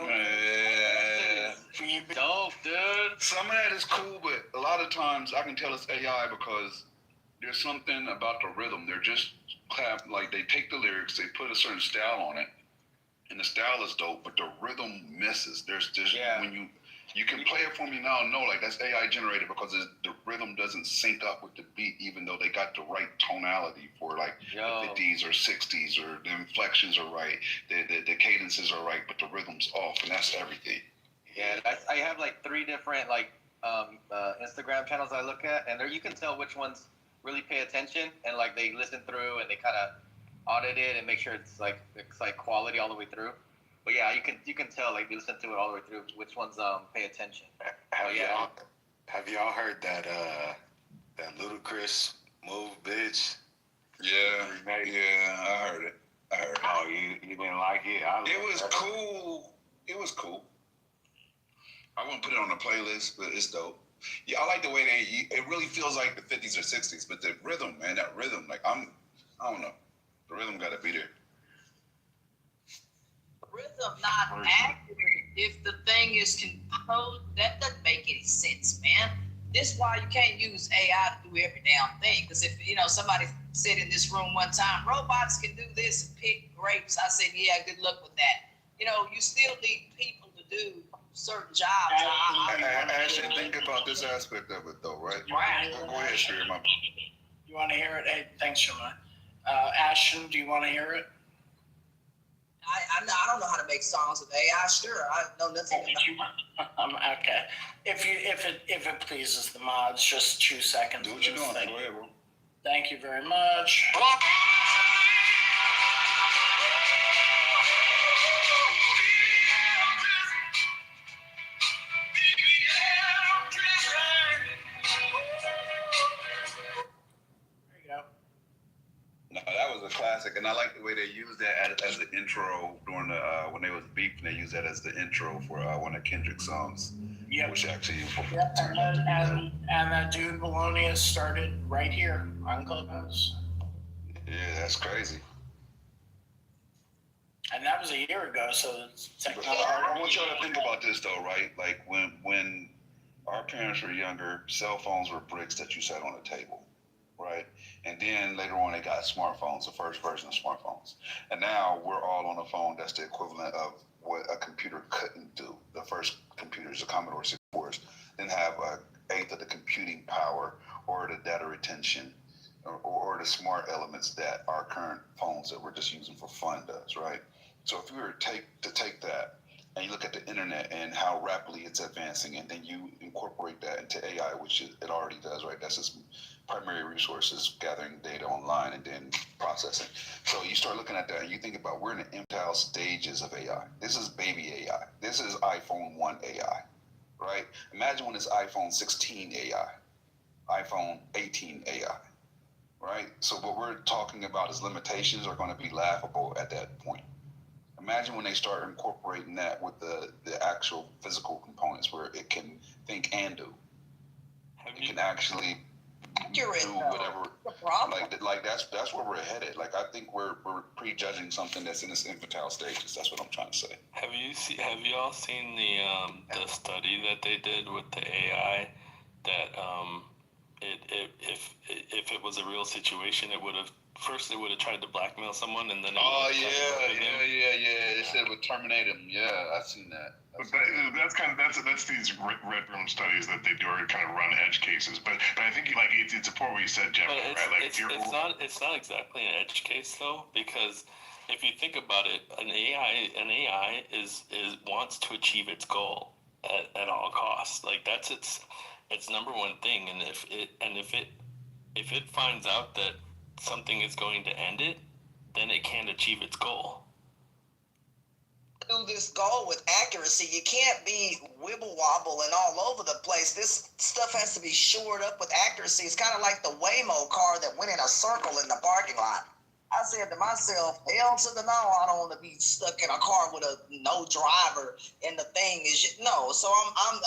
[SPEAKER 14] Dope, dude.
[SPEAKER 16] Some of that is cool, but a lot of times I can tell it's AI because there's something about the rhythm. They're just like they take the lyrics, they put a certain style on it, and the style is dope, but the rhythm misses. There's when you can play it for me now, like that's AI generated because the rhythm doesn't sync up with the beat, even though they got the right tonality for like the 50s or 60s, or the inflections are right, the cadences are right, but the rhythm's off, and that's everything.
[SPEAKER 14] Yeah, I have like 3 different Instagram channels I look at, and there you can tell which ones really pay attention and like they listen through and they kind of audit it and make sure it's like quality all the way through. But yeah, you can tell, like, you listen to it all the way through, which ones pay attention.
[SPEAKER 6] Have y'all heard that Ludacris move, bitch?
[SPEAKER 16] Yeah, I heard it.
[SPEAKER 6] Oh, you didn't like it?
[SPEAKER 16] It was cool. It was cool. I wouldn't put it on a playlist, but it's dope. Yeah, I like the way it really feels like the 50s or 60s, but the rhythm, man, that rhythm, like, I don't know. The rhythm got to be there.
[SPEAKER 19] Rhythm not accurate if the thing is composed. That doesn't make any sense, man. This is why you can't use AI to do every damn thing. Because if, somebody said in this room one time, robots can do this and pick grapes. I said, yeah, good luck with that. You still need people to do certain jobs.
[SPEAKER 16] Actually, think about this aspect of it, though, right? Go ahead, Sherry.
[SPEAKER 1] You want to hear it? Hey, thanks, Shema. Ashton, do you want to hear it?
[SPEAKER 19] I don't know how to make songs with AI. Sure, I know nothing about it.
[SPEAKER 1] Okay. If it pleases the mods, just 2 seconds.
[SPEAKER 16] Do what you're doing. Go ahead, bro.
[SPEAKER 1] Thank you very much.
[SPEAKER 16] No, that was a classic, and I like the way they used that as the intro during the when they was beefing. They used that as the intro for one of Kendrick's songs.
[SPEAKER 1] Yep.
[SPEAKER 16] Which actually.
[SPEAKER 1] Yep. And that dude Bologna started right here on Clubhouse.
[SPEAKER 16] Yeah, that's crazy.
[SPEAKER 1] And that was a year ago, so it's technically.
[SPEAKER 16] I want y'all to think about this though, right? Like when our parents were younger, cell phones were bricks that you set on a table. Right? And then later on, they got smartphones, the first version of smartphones. And now we're all on a phone that's the equivalent of what a computer couldn't do. The first computers, the Commodore 64s, didn't have an eighth of the computing power or the data retention or the smart elements that our current phones that we're just using for fun does, right? So if you were to take that and you look at the internet and how rapidly it's advancing, and then you incorporate that into AI, which it already does, right? That's its primary resources, gathering data online and then processing. So you start looking at that and you think about we're in the infantile stages of AI. This is baby AI. This is iPhone 1 AI, right? Imagine when it's iPhone 16 AI, iPhone 18 AI, right? So what we're talking about is limitations are going to be laughable at that point. Imagine when they start incorporating that with the actual physical components where it can think and do. It can actually do whatever. Like that's where we're headed. Like I think we're prejudging something that's in its infantile stages. That's what I'm trying to say.
[SPEAKER 9] Have you all seen the study that they did with the AI that if it was a real situation, it would have tried to blackmail someone and then
[SPEAKER 16] It said it would terminate him. Yeah, I've seen that.
[SPEAKER 11] But that's these red room studies that they do are kind of run edge cases. But I think it's important what you said, Jeff.
[SPEAKER 9] It's not exactly an edge case though, because if you think about it, an AI wants to achieve its goal at all costs. Like that's its number one thing, and if it finds out that something is going to end it, then it can't achieve its goal.
[SPEAKER 19] Do this goal with accuracy. You can't be wibble wobble and all over the place. This stuff has to be shored up with accuracy. It's kind of like the Waymo car that went in a circle in the parking lot. I said to myself, hell to the no, I don't want to be stuck in a car with no driver and the thing is no. So I'm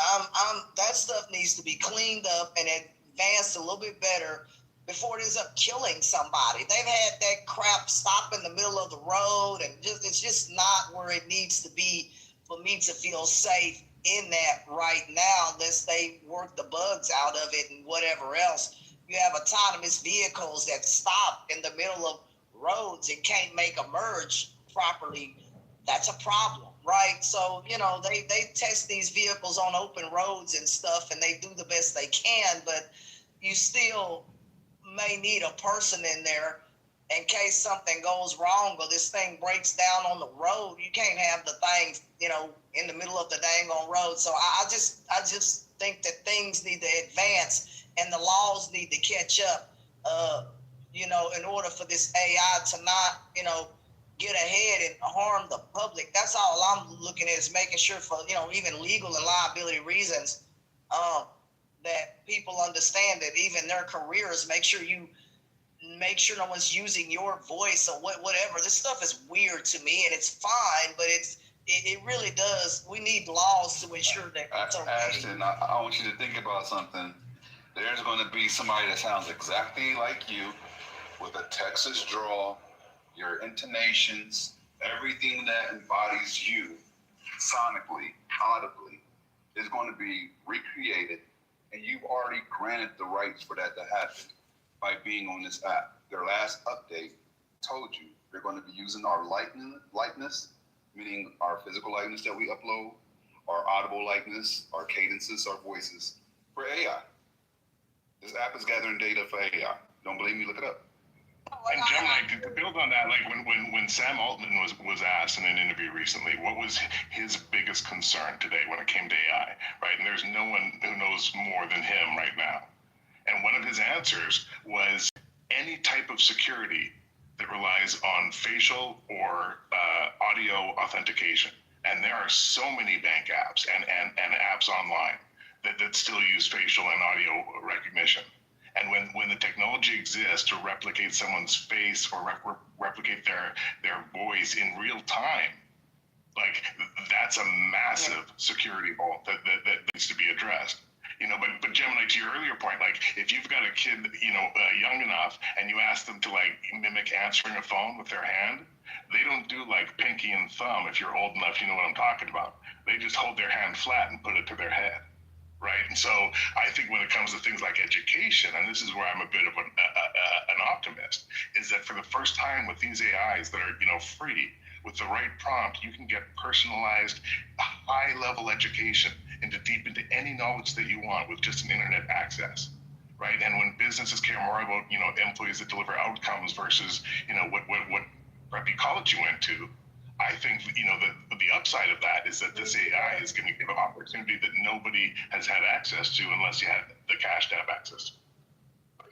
[SPEAKER 19] that stuff needs to be cleaned up and advanced a little bit better before it ends up killing somebody. They've had that crap stop in the middle of the road and it's just not where it needs to be for me to feel safe in that right now unless they work the bugs out of it and whatever else. You have autonomous vehicles that stop in the middle of roads and can't make a merge properly. That's a problem, right? So, they test these vehicles on open roads and stuff and they do the best they can, but you still may need a person in there in case something goes wrong or this thing breaks down on the road. You can't have the thing, in the middle of the dang on road. So I just think that things need to advance and the laws need to catch up, in order for this AI to not, get ahead and harm the public. That's all I'm looking at is making sure for, even legal and liability reasons, that people understand that even their careers, make sure no one's using your voice or whatever. This stuff is weird to me and it's fine, but it really does. We need laws to ensure that it's okay.
[SPEAKER 16] Ashton, I want you to think about something. There's going to be somebody that sounds exactly like you with a Texas drawl, your intonations, everything that embodies you sonically, audibly, is going to be recreated And you've already granted the rights for that to happen by being on this app. Their last update told you they're going to be using our likeness, meaning our physical likeness that we upload, our audible likeness, our cadences, our voices, for AI. This app is gathering data for AI. Don't believe me? Look it up.
[SPEAKER 11] And Gemini, to build on that, like when Sam Altman was asked in an interview recently, what was his biggest concern today when it came to AI, right? And there's no one who knows more than him right now. And one of his answers was any type of security that relies on facial or audio authentication. And there are so many bank apps and apps online that still use facial and audio recognition. And when the technology exists to replicate someone's face or replicate their voice in real time, like that's a massive security hole that needs to be addressed. You know, but Gemini, to your earlier point, like if you've got a kid, young enough, and you ask them to like mimic answering a phone with their hand, they don't do like pinky and thumb. If you're old enough, you know what I'm talking about. They just hold their hand flat and put it to their head. Right. And so I think when it comes to things like education, and this is where I'm a bit of an optimist, is that for the first time with these AIs that are, free, with the right prompt, you can get personalized, high-level education deep into any knowledge that you want with just an internet access. Right. And when businesses care more about, employees that deliver outcomes versus, what preppy college you went to, I think, the upside of that is that this AI is going to give an opportunity that nobody has had access to unless you had the cash to have access to.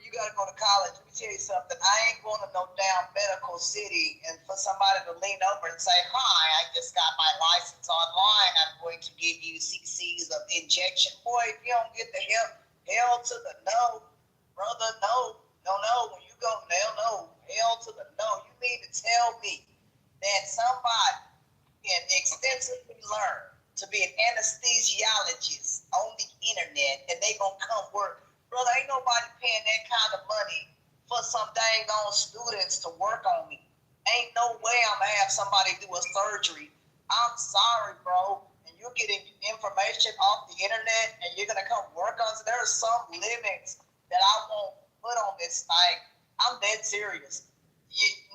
[SPEAKER 8] You got to go to college. Let me tell you something. I ain't going to no damn medical city and for somebody to lean over and say, hi, I just got my license online. I'm going to give you cc's of injection. Boy, if you don't get the hell to the no, brother, no. When you go, hell to the no. You need to tell me that somebody can extensively learn to be an anesthesiologist on the internet and they gonna come work. Brother, ain't nobody paying that kind of money for some dang on students to work on me. Ain't no way I'm gonna have somebody do a surgery. I'm sorry, bro. And you're getting information off the internet and you're gonna come work on it. There are some limits that I won't put on this thing. I'm dead serious.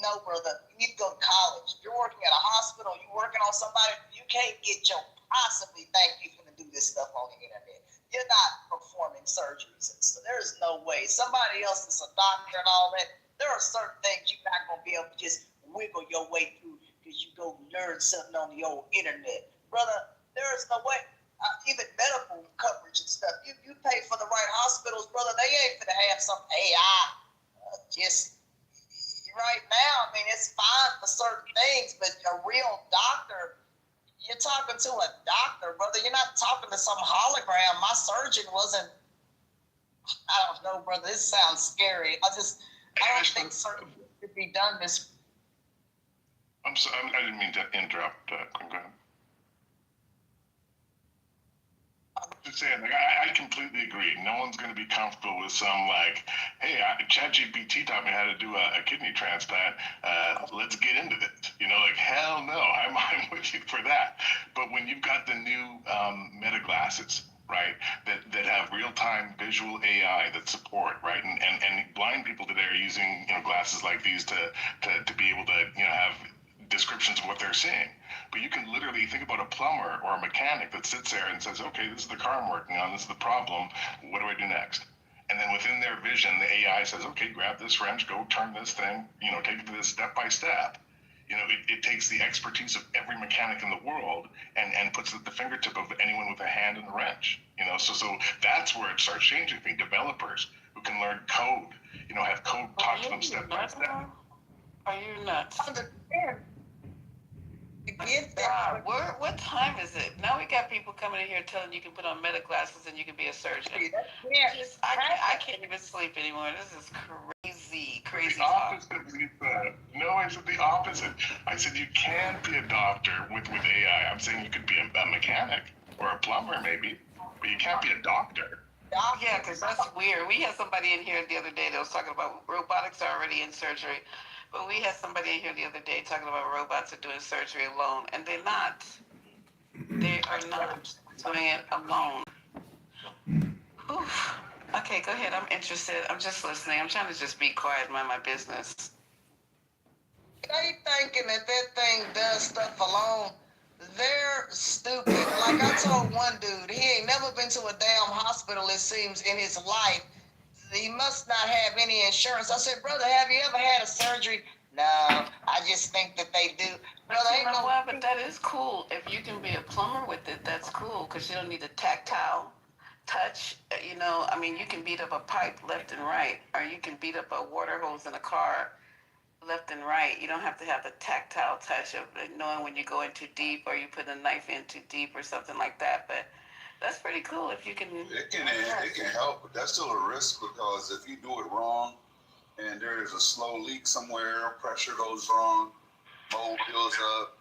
[SPEAKER 8] No, brother, you need to go to college. If you're working at a hospital, you're working on somebody, you can't get your possibly think you're going to do this stuff on the internet. You're not performing surgeries. And so there's no way. Somebody else is a doctor and all that. There are certain things you're not going to be able to just wiggle your way through because you go learn something on the old internet. Brother, there is no way. Even medical coverage and stuff. You pay for the right hospitals, brother. They ain't going to have some AI just... Right now, I mean, it's fine for certain things, but a real doctor, you're talking to a doctor, brother. You're not talking to some hologram. My surgeon wasn't, I don't know, brother. This sounds scary. I don't think certain things could be done this.
[SPEAKER 11] I'm sorry, I didn't mean to interrupt, Quinn. Go ahead. Just saying, like, I completely agree. No one's going to be comfortable with some like, hey, ChatGPT taught me how to do a kidney transplant. Let's get into this. Like, hell no, I'm with you for that. But when you've got the new Meta glasses, right, that have real-time visual AI that support, right, and blind people today are using glasses like these to be able to have descriptions of what they're seeing. But you can literally think about a plumber or a mechanic that sits there and says, okay, this is the car I'm working on, this is the problem, what do I do next? And then within their vision, the AI says, okay, grab this wrench, go turn this thing, take it to this step by step. It takes the expertise of every mechanic in the world and puts it at the fingertip of anyone with a hand in the wrench. So that's where it starts changing things. Developers who can learn code, have code talk to them step by step.
[SPEAKER 20] Are you nuts? What time is it? Now we got people coming in here telling you can put on Meta glasses and you can be a surgeon. I can't even sleep anymore. This is crazy.
[SPEAKER 11] The opposite, Lisa. No, I said the opposite. I said you can be a doctor with AI. I'm saying you could be a mechanic or a plumber maybe, but you can't be a doctor.
[SPEAKER 20] Yeah, because that's weird. We had somebody in here the other day that was talking about robotics are already in surgery. But we had somebody in here the other day talking about robots that are doing surgery alone, and they're not. They are not doing it alone. Who Oof. Okay, go ahead. I'm interested. I'm just listening. I'm trying to just be quiet and mind my business.
[SPEAKER 8] They thinking that thing does stuff alone. They're stupid. Like I told one dude, he ain't never been to a damn hospital, it seems, in his life. He must not have any insurance. I said, brother, have you ever had a surgery? No, I just think that they do. Brother,
[SPEAKER 20] You know what? But that is cool. If you can be a plumber with it, that's cool because you don't need a tactile touch. You know, I mean, you can beat up a pipe left and right, or you can beat up a water hose in a car left and right. You don't have to have the tactile touch of knowing when you go in too deep or you put a knife in too deep or something like that. But that's pretty cool if you can.
[SPEAKER 16] It can help, but that's still a risk because if you do it wrong and there is a slow leak somewhere, pressure goes wrong, mold builds up,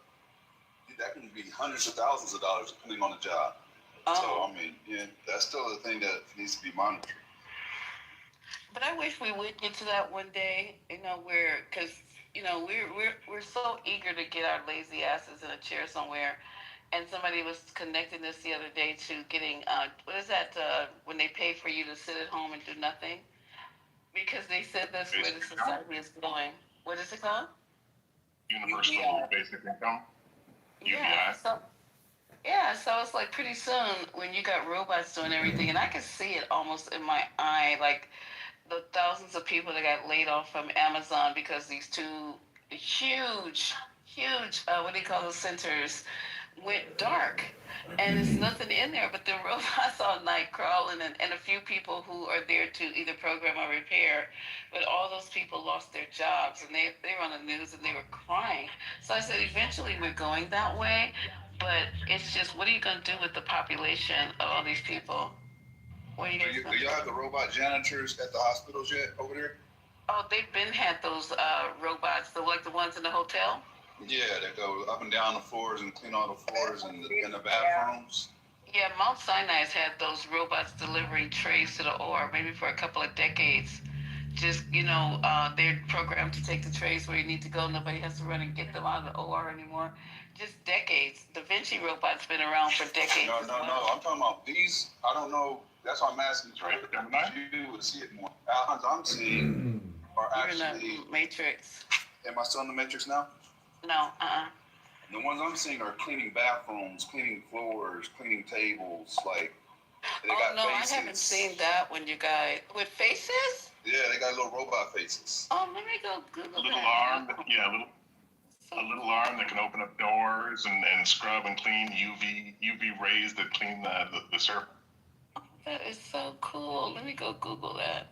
[SPEAKER 16] that can be hundreds of thousands of dollars depending on the job. So, I mean, yeah, that's still a thing that needs to be monitored.
[SPEAKER 20] But I wish we would get to that one day, you know, where, because, you know, we're so eager to get our lazy asses in a chair somewhere. And somebody was connecting this the other day to getting, what is that, when they pay for you to sit at home and do nothing? Because they said that's where the society is going. What is it called?
[SPEAKER 11] Universal Basic Income.
[SPEAKER 20] Yeah, so it's like pretty soon when you got robots doing everything, and I can see it almost in my eye, like the thousands of people that got laid off from Amazon because these two huge, what do you call those centers, went dark. And there's nothing in there but the robots all night crawling and a few people who are there to either program or repair. But all those people lost their jobs and they were on the news and they were crying. So I said, eventually we're going that way. But it's just, what are you going to do with the population of all these people? What are you guys
[SPEAKER 16] Do y'all have the robot janitors at the hospitals yet over there?
[SPEAKER 20] Oh, they've been had those robots, like the ones in the hotel?
[SPEAKER 16] Yeah, they go up and down the floors and clean all the floors in the bathrooms.
[SPEAKER 20] Yeah, Mount Sinai's had those robots delivering trays to the OR maybe for a couple of decades. Just, you know, they're programmed to take the trays where you need to go. Nobody has to run and get them out of the OR anymore. Just decades. Da Vinci robot's been around for decades.
[SPEAKER 16] No. I'm talking about these. I don't know. That's why I'm asking you to see it more. Ones I'm seeing are actually.
[SPEAKER 20] You're in the Matrix.
[SPEAKER 16] Am I still in the Matrix now?
[SPEAKER 20] No,
[SPEAKER 16] The ones I'm seeing are cleaning bathrooms, cleaning floors, cleaning tables. Like, they got faces.
[SPEAKER 20] I haven't seen that one, you guys. With faces?
[SPEAKER 16] Yeah, they got little robot faces.
[SPEAKER 20] Oh, let me go Google
[SPEAKER 11] a little
[SPEAKER 20] that.
[SPEAKER 11] arm, a little arm that can open up doors and scrub and clean UV rays that clean the surface.
[SPEAKER 20] That is so cool. Let me go Google that.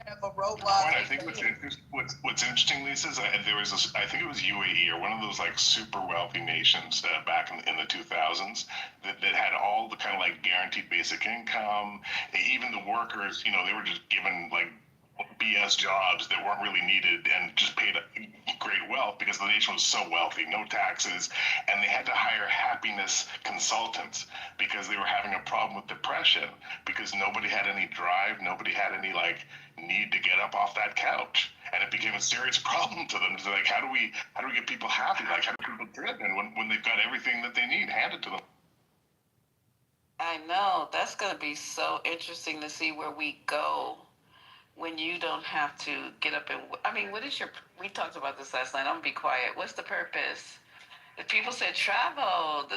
[SPEAKER 8] Have a robot.
[SPEAKER 11] I think what's interesting, Lisa, is there was I think it was UAE or one of those like super wealthy nations back in the 2000s that had all the kind of like guaranteed basic income. Even the workers, you know, they were just given like BS jobs that weren't really needed and just paid great wealth because the nation was so wealthy, no taxes, and they had to hire happiness consultants because they were having a problem with depression because nobody had any drive, nobody had any like need to get up off that couch, and it became a serious problem to them. It's like, how do we get people happy? Like, how do people driven when they've got everything that they need handed to them?
[SPEAKER 20] I know. That's going to be so interesting to see where we go when you don't have to get up and, I mean, what is your, we talked about this last night. I'm going to be quiet. What's the purpose? The people said travel.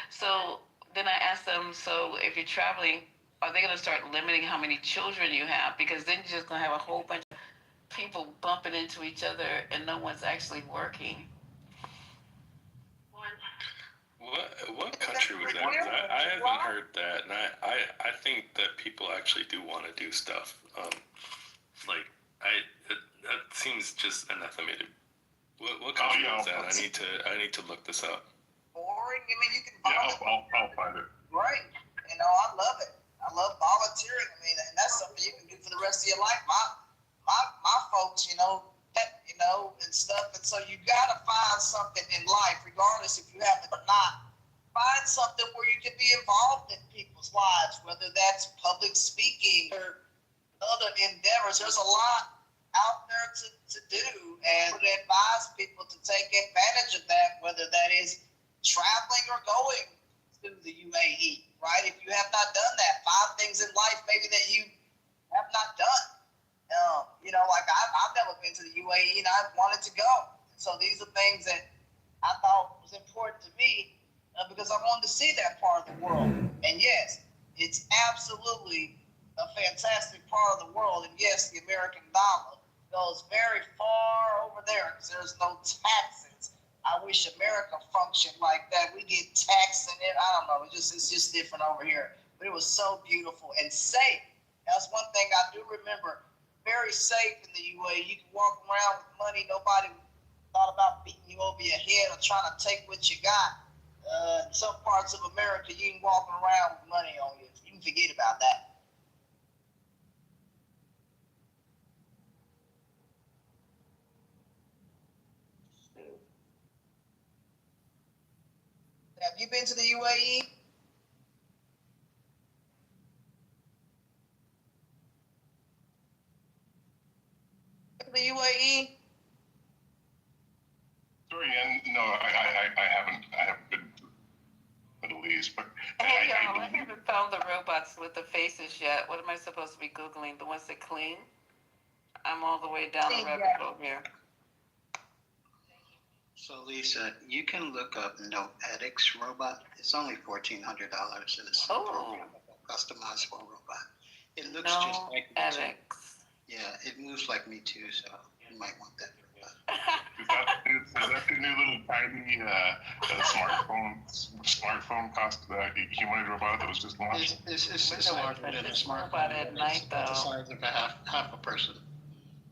[SPEAKER 20] So then I asked them, so if you're traveling, are they going to start limiting how many children you have? Because then you're just going to have a whole bunch of people bumping into each other and no one's actually working.
[SPEAKER 9] What country was that? I haven't heard that, and I think that people actually do want to do stuff. That seems just anathemated. What country was that? I need to look this up.
[SPEAKER 8] Boring. I mean, you can.
[SPEAKER 11] I'll find it.
[SPEAKER 8] Right. You know, I love it. I love volunteering. I mean, and that's something you can do for the rest of your life. My folks, you know, and stuff. And so you gotta find something in life, regardless if you have it or not. Find something where you can be involved in people's lives, whether that's public speaking or other endeavors. There's a lot out there to do, and would advise people to take advantage of that, whether that is traveling or going to the UAE, right? If you have not done that, 5 things in life maybe that you have not done. Like I've never been to the UAE and I wanted to go. So these are things that I thought was important to me because I wanted to see that part of the world. And yes, it's absolutely a fantastic part of the world. And yes, the American dollar goes very far over there because there's no taxes. I wish America functioned like that. We get taxed in it. I don't know. It's just different over here. But it was so beautiful and safe. That's one thing I do remember. Very safe in the UAE. You can walk around with money. Nobody thought about beating you over your head or trying to take what you got. In some parts of America, you can walk around with money on you. You can forget about that. Have you been to the UAE? The UAE?
[SPEAKER 11] Sorry, and no, I haven't been to the Middle East, but
[SPEAKER 20] Hey, y'all, I haven't found the robots with the faces yet. What am I supposed to be Googling? The ones that clean? I'm all the way down the rabbit hole here.
[SPEAKER 12] So Lisa, you can look up Noetics robot. It's only $1,400 and it's a customizable robot. It looks just like me too. Yeah, it moves like me too, so you might want that robot.
[SPEAKER 11] Is that the new little tiny smartphone cost humanoid robot that was just launched?
[SPEAKER 12] It's larger than a smartphone.
[SPEAKER 20] At night, though.
[SPEAKER 12] It's the size of half a person.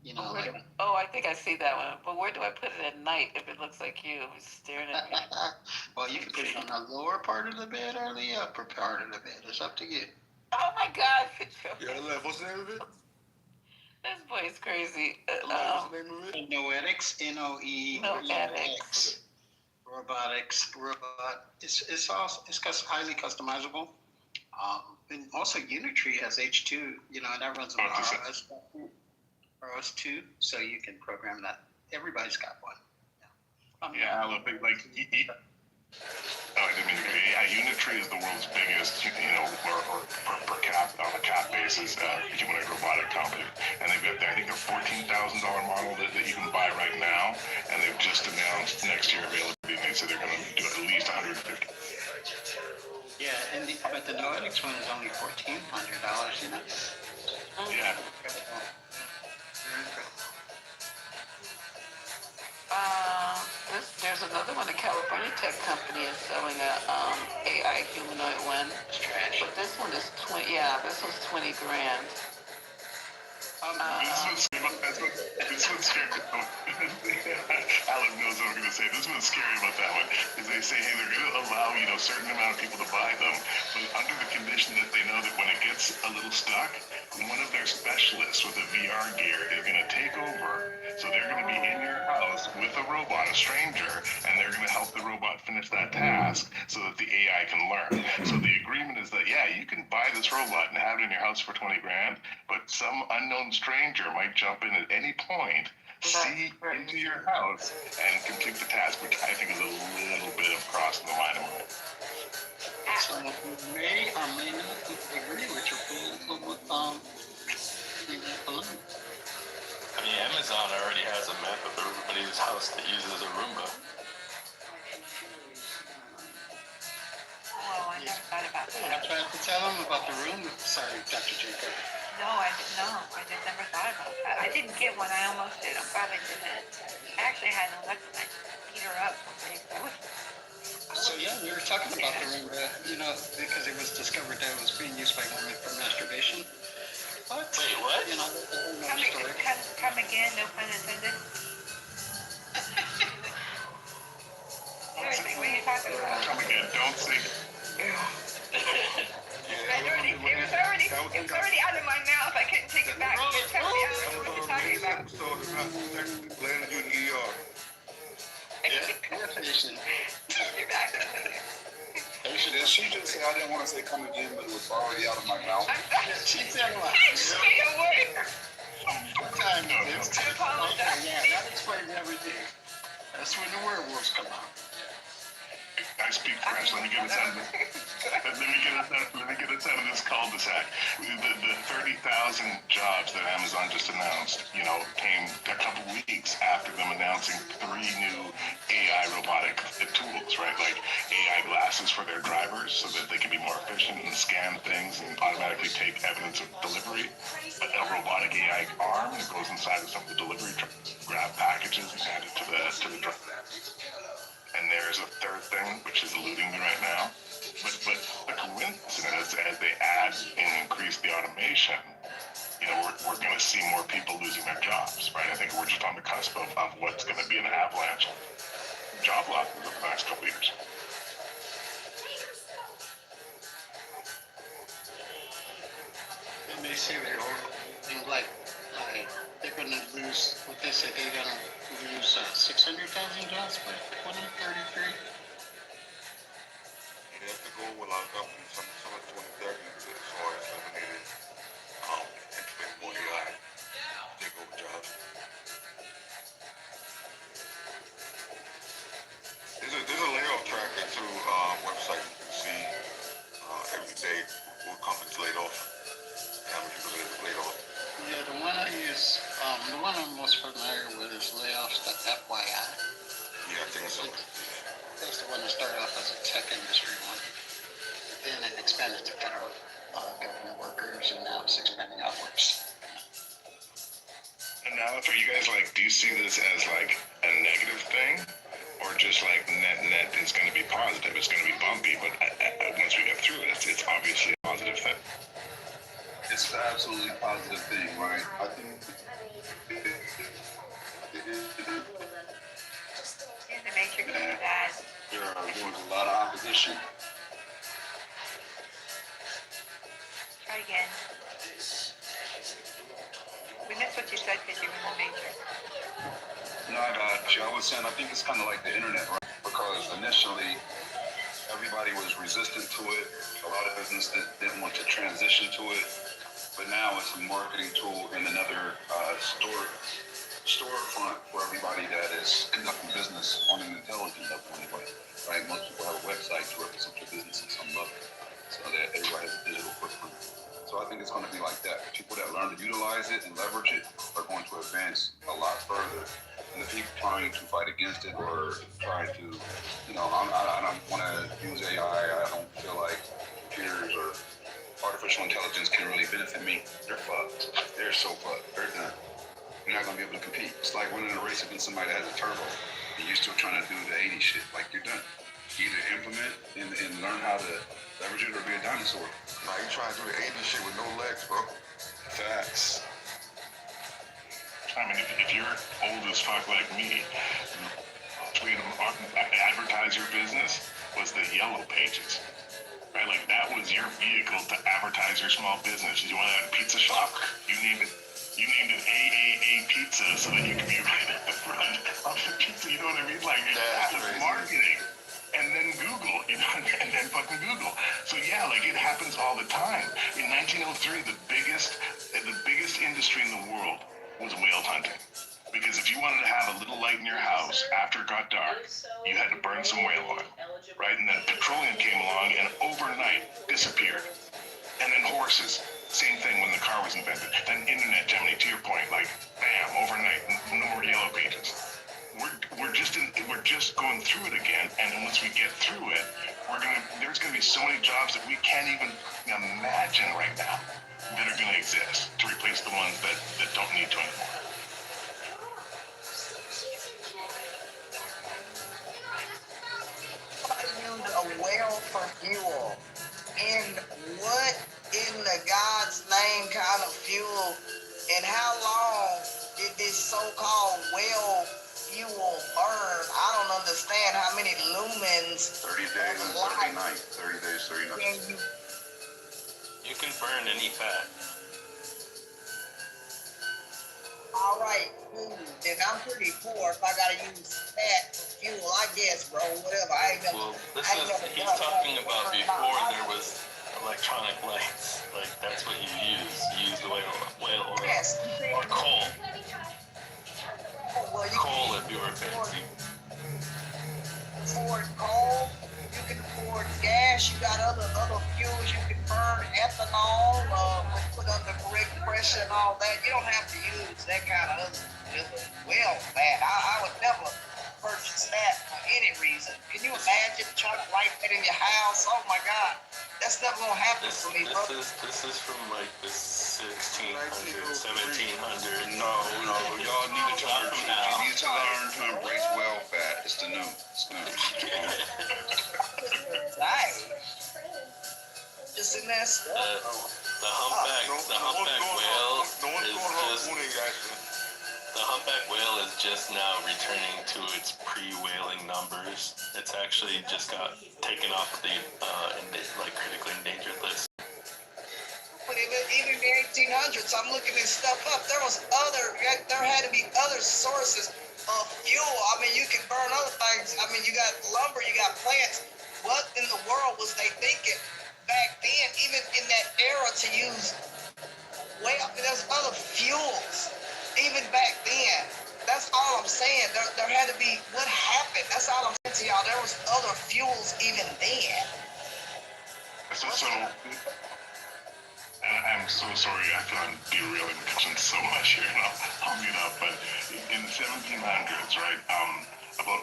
[SPEAKER 20] I think I see that one. But where do I put it at night if it looks like you staring at me?
[SPEAKER 12] Well, you can put it on the lower part of the bed or the upper part of the bed. It's up to you.
[SPEAKER 20] Oh my God!
[SPEAKER 11] What's the name of it?
[SPEAKER 20] This boy is crazy.
[SPEAKER 12] What's the name of it? Noetics, Noetics. Robotics, robot. It's highly customizable. And also Unitree has H2, and that runs on ROS 2, so you can program that. Everybody's got one.
[SPEAKER 11] Yeah, I love it. I didn't mean to go. Yeah, Unitree is the world's biggest, per cap, on a cap basis, humanoid robotic company. And they've got, I think, a $14,000 model that you can buy right now. And they've just announced next year availability. They said they're going to do at least 150.
[SPEAKER 12] Yeah, but the Noetics one is only $1,400,
[SPEAKER 11] Yeah.
[SPEAKER 20] There's another one, a California tech company is selling a AI humanoid one. But this one is this one's $20,000.
[SPEAKER 11] This one's scary. Alan knows what I'm going to say. This one's scary about that one. Is they say, hey, they're going to allow, a certain amount of people to buy them, but under the condition that they know that when it gets a little stuck, one of their specialists with a VR gear is going to take over. So they're going to be in your house with a robot, a stranger, and they're going to help the robot finish that task so that the AI can learn. So the agreement is that, you can buy this robot and have it in your house for $20,000, but some unknown stranger might jump in at any point, see into your house, and complete the task, which I think is a little bit of crossing the line of mine.
[SPEAKER 12] So you may or may not agree with your alone.
[SPEAKER 9] I mean, Amazon already has a map of everybody's house that uses a Roomba.
[SPEAKER 7] Oh, I never thought about that.
[SPEAKER 12] I tried to tell them about the room. Sorry, Dr. Jacob.
[SPEAKER 7] No, I just never thought about that. I didn't get one. I almost did. I'm glad I didn't. I actually had an Alexa. I beat her up.
[SPEAKER 12] So we were talking about the Roomba, because it was discovered that it was being used by women for masturbation. What?
[SPEAKER 9] Wait, what?
[SPEAKER 7] Come again, no pun intended. Seriously, what are you talking about?
[SPEAKER 11] Come again, don't say.
[SPEAKER 7] It was already out of my mouth. I couldn't take it back. It kept me out of what you're talking about.
[SPEAKER 11] Landed you in New York. She just said I didn't want to say come again, but it was already out of my mouth.
[SPEAKER 12] She said what?
[SPEAKER 7] Say a word.
[SPEAKER 12] I apologize. That explains everything. That's when the werewolves come out.
[SPEAKER 11] I speak French. Let me get us out of this. Let me get us out of this cul-de-sac. The 30,000 jobs that Amazon just announced, came a couple weeks after them announcing 3 new AI robotic tools, right? Like AI glasses for their drivers so that they can be more efficient and scan things and automatically take evidence of delivery. A robotic AI arm that goes inside of some of the delivery trucks, grab packages and hand it to the driver. And there's a third thing, which is eluding me right now. But the coincidence, as they add and increase the automation, we're going to see more people losing their jobs, right? I think we're just on the cusp of what's going to be an avalanche of job losses over the next couple of years.
[SPEAKER 12] And they say they're like they're going to lose, what they say, they're going to lose 600,000 jobs by 2033.
[SPEAKER 11] That's the goal with a lot of companies. Some of 2030 as far as eliminating implementing more AI, take over jobs. There's a layoff tracker through website you can see every day what companies laid off, how many people laid off.
[SPEAKER 12] Yeah, the one I use, the one I'm most familiar with is layoffs.fyi.
[SPEAKER 11] Yeah, I think so.
[SPEAKER 12] That's the one that started off as a tech industry one. Then it expanded to federal government workers, and now it's expanding outwards.
[SPEAKER 11] And now, for you guys, do you see this as a negative thing, or just net it's going to be positive? It's going to be bumpy, but once we get through it, it's obviously a positive thing.
[SPEAKER 16] It's an absolutely positive thing, right? I think there was a lot of opposition.
[SPEAKER 7] Try again. We missed what you said because you were in the matrix.
[SPEAKER 16] No, I got you. I was saying, I think it's kind of like the internet, right? Because initially, everybody was resistant to it. A lot of businesses didn't want to transition to it. But now it's a marketing tool and another storefront for everybody that is conducting business on an intelligent level anyway, right? Most people have a website to represent their business at some level, so that everybody has a digital footprint. So I think it's going to be like that. People that learn to utilize it and leverage it are going to advance a lot further. And the people trying to fight against it or trying to, I don't want to use AI. I don't feel like computers or artificial intelligence can really benefit me. They're fucked. They're so fucked. They're done. You're not going to be able to compete. It's like running a race against somebody that has a turbo and you're still trying to do the 80 shit. You're done. Either implement and learn how to leverage it or be a dinosaur.
[SPEAKER 11] Nah, you trying to do the 80 shit with no legs, bro.
[SPEAKER 16] Facts.
[SPEAKER 11] I mean, if you're old as fuck like me, the way to advertise your business was the yellow pages. Right, that was your vehicle to advertise your small business. You want to have a pizza shop? You named it AAA Pizza so that you could be right at the front of the pizza. You know what I mean? That was marketing. And then Google, and then fucking Google. So yeah, it happens all the time. In 1903, the biggest industry in the world was whale hunting. Because if you wanted to have a little light in your house after it got dark, you had to burn some whale oil, right? And then petroleum came along and overnight disappeared. And then horses, same thing when the car was invented. Then internet, Gemini, to your point, bam, overnight, no more yellow pages. We're just going through it again, and then once we get through it, there's gonna be so many jobs that we can't even imagine right now that are gonna exist to replace the ones that don't need to anymore.
[SPEAKER 8] A whale for fuel. And what in the God's name kind of fuel, and how long did this so-called whale fuel burn? I don't understand how many lumens.
[SPEAKER 16] 30 days and 30 nights. 30 days, 30 nights.
[SPEAKER 9] You can burn any fat.
[SPEAKER 8] All right, then I'm pretty poor if I gotta use fat for fuel, I guess, bro. Whatever.
[SPEAKER 9] He's talking about before there was electronic lights. That's what you use. You use whale oil or coal. Coal if you were fancy.
[SPEAKER 8] For coal, you gas. You got other fuels you can burn, ethanol, when put under correct pressure and all that. You don't have to use that kind of other well, man. I would never purchase that for any reason. Can you imagine trying to write that in your house? Oh my God, that's never gonna happen for me, bro.
[SPEAKER 9] This is from like the 1600s, 1700s.
[SPEAKER 16] No, y'all need to learn. You need to learn to embrace welfare. It's the new. It's new.
[SPEAKER 8] Just in that stuff.
[SPEAKER 9] The humpback whale is just now returning to its pre-whaling numbers. It's actually just got taken off the critically endangered list.
[SPEAKER 8] But even in the 1800s, I'm looking this stuff up. There had to be other sources of fuel. I mean, you can burn other things. I mean, you got lumber, you got plants. What in the world was they thinking back then, even in that era, to use? Well, there's other fuels, even back then. That's all I'm saying. There had to be, what happened? That's all I'm saying to y'all. There was other fuels even then.
[SPEAKER 11] I'm so sorry, I feel I'm derailing the kitchen so much here, and I'll mute up, but in the 1700s, right, about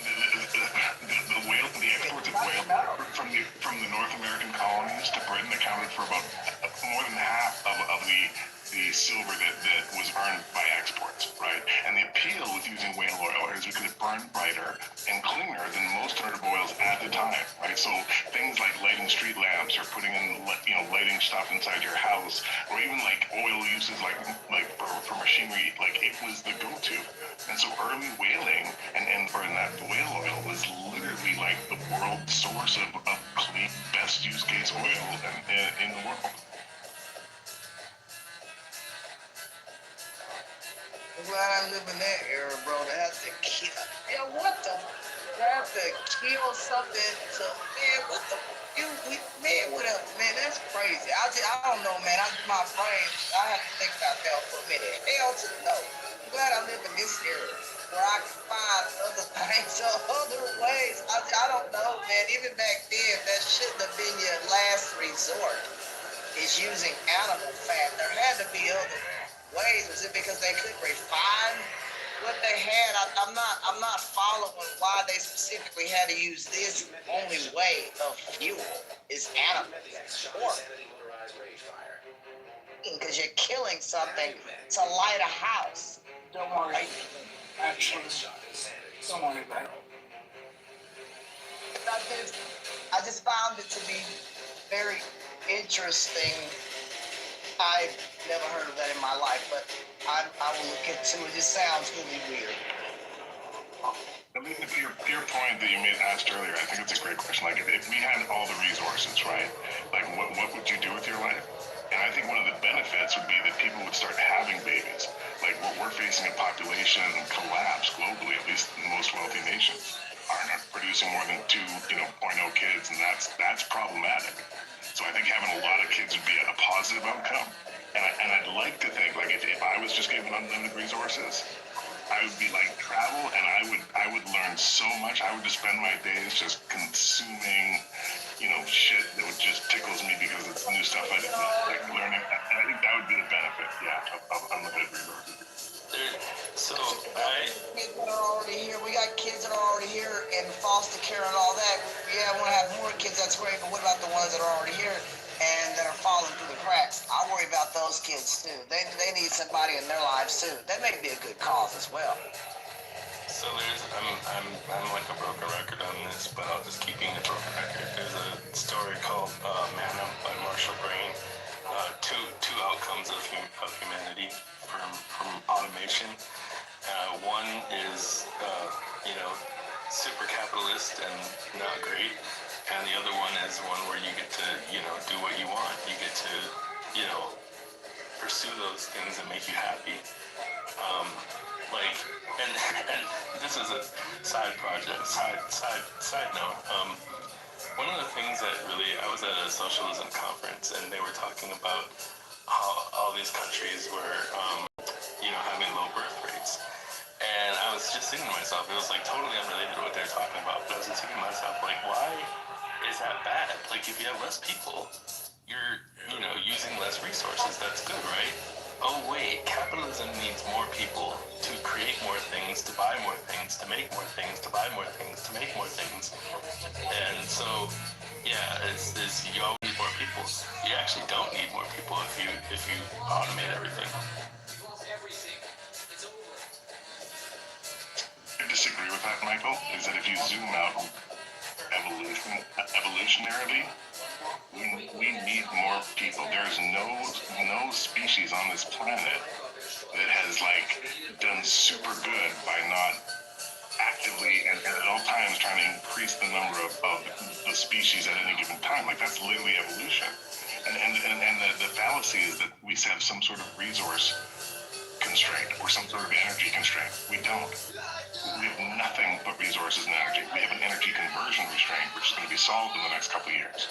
[SPEAKER 11] the exports of whale from the North American colonies to Britain accounted for about more than half of the silver that was earned by exports, right? And the appeal with using whale oil is because it burned brighter and cleaner than most alternative oils at the time, right? So things like lighting street lamps or putting in, lighting stuff inside your house, or even like oil uses like for machinery, like it was the go-to. And so early whaling and burning that whale oil was literally like the world source of clean, best use case oil in the world.
[SPEAKER 8] I'm glad I live in that era, bro. To have to kill, what the? To have to kill something to, man, what the? Whatever, man, that's crazy. I don't know, man. My brain, I have to think about that for a minute. Hell to the no. I'm glad I live in this era where I can find other things or other ways. I don't know, man. Even back then, that shouldn't have been your last resort, is using animal fat. There had to be other ways. Was it because they couldn't refine what they had? I'm not following why they specifically had to use this only way of fuel is animal or because you're killing something to light a house.
[SPEAKER 1] Don't worry. Actually, don't worry about it.
[SPEAKER 8] I just found it to be very interesting. I've never heard of that in my life, but I will look into it. It sounds really weird.
[SPEAKER 11] I mean, to your point that you asked earlier, I think it's a great question. Like, if we had all the resources, right? Like, what would you do with your life? And I think one of the benefits would be that people would start having babies. Like, we're facing a population collapse globally, at least in most wealthy nations, are not producing more than 2.0 kids, and that's problematic. So I think having a lot of kids would be a positive outcome. And I'd like to think, like, if I was just given unlimited resources, I would be like travel, and I would learn so much. I would just spend my days just consuming, shit that would just tickles me because it's new stuff I didn't know, like learning. And I think that would be the benefit, of unlimited resources.
[SPEAKER 8] Kids that are already here. We got kids that are already here in foster care and all that. Yeah, I want to have more kids. That's great. But what about the ones that are already here and that are falling through the cracks? I worry about those kids too. They need somebody in their lives too. That may be a good cause as well.
[SPEAKER 9] So I'm like a broken record on this, but I'll just keep being a broken record. There's a story called Manna by Marshall Brain. Two outcomes of humanity from automation. One is super capitalist and not great, and the other one is one where you get to do what you want. You get to pursue those things that make you happy. And this is a side project, side note. One of the things that really, I was at a socialism conference and they were talking about how all these countries were, having low birth rates. And I was just thinking to myself, it was like totally unrelated to what they're talking about, but I was just thinking to myself, like, why is that bad. Like, if you have less people, you're, using less resources. That's good, right? Oh, wait, capitalism needs more people to create more things, to buy more things, to make more things, to buy more things, to make more things. And so, yeah, you always need more people. You actually don't need more people if you automate everything.
[SPEAKER 11] I disagree with that, Michael, is that if you zoom out evolutionarily, we need more people. There's no species on this planet that has done super good by not actively and at all times trying to increase the number of the species at any given time. That's literally evolution. And the fallacy is that we have some sort of resource constraint or some sort of energy constraint. We don't. We have nothing but resources and energy. We have an energy conversion restraint, which is going to be solved in the next couple of years.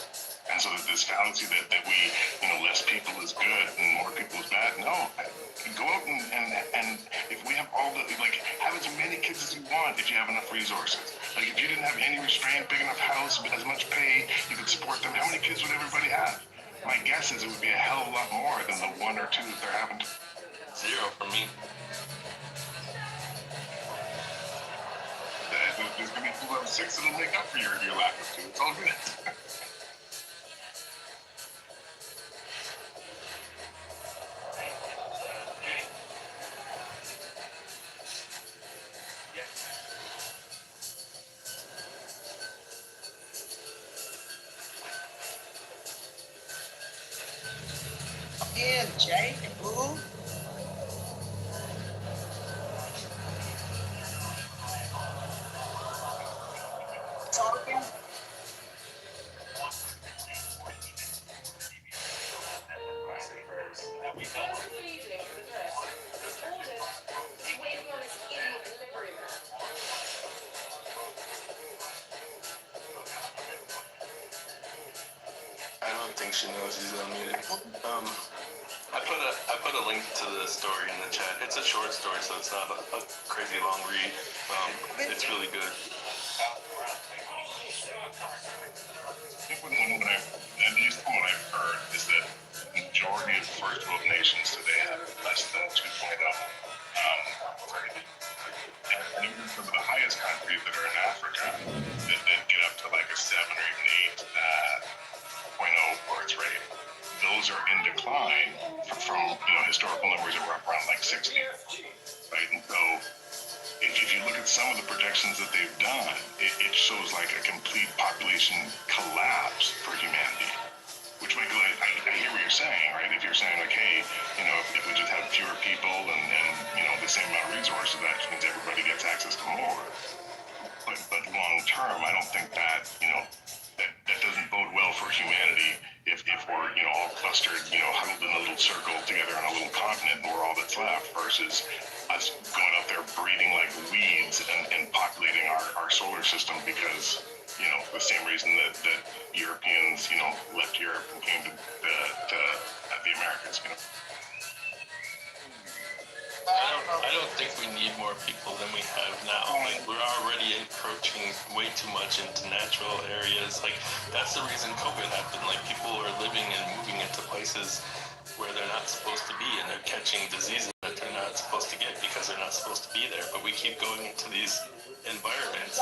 [SPEAKER 11] And so this fallacy that we, less people is good and more people is bad. No, go out and if we have have as many kids as you want if you have enough resources. If you didn't have any restraint, big enough house, as much pay, you could support them. How many kids would everybody have? My guess is it would be a hell of a lot more than the 1 or 2 that they're having.
[SPEAKER 9] 0 for me.
[SPEAKER 11] There's going to be 2 of 6 that'll make up for your lack of 2. It's all good.
[SPEAKER 8] Again, Jake, who? Talking?
[SPEAKER 9] I don't think she knows he's unmuted. I put a link to the story in the chat. It's a short story, so it's not a crazy long read. It's really good.
[SPEAKER 11] At least from what I've heard, is that the majority of first world nations today have less than 2.0. And even some of the highest countries that are in Africa that get up to a 7 or even 8 birth rate, those are in decline from historical numbers that were up around 60, right? And so if you look at some of the projections that they've done, it shows a complete population collapse for humanity. Which, Michael, I hear what you're saying, right? If you're saying hey, if we just have fewer people and the same amount of resources, that means everybody gets access to more. But long term, I don't think that that doesn't bode well for humanity if we're all clustered, huddled in a little circle together on a little continent and we're all that's left versus us going out there breeding like weeds and populating our solar system because the same reason that Europeans left Europe and came to the Americans.
[SPEAKER 9] I don't think we need more people than we have now. We're already encroaching way too much into natural areas. That's the reason COVID happened. People are living and moving into places where they're not supposed to be, and they're catching diseases that they're not supposed to get because they're not supposed to be there. But we keep going into these environments.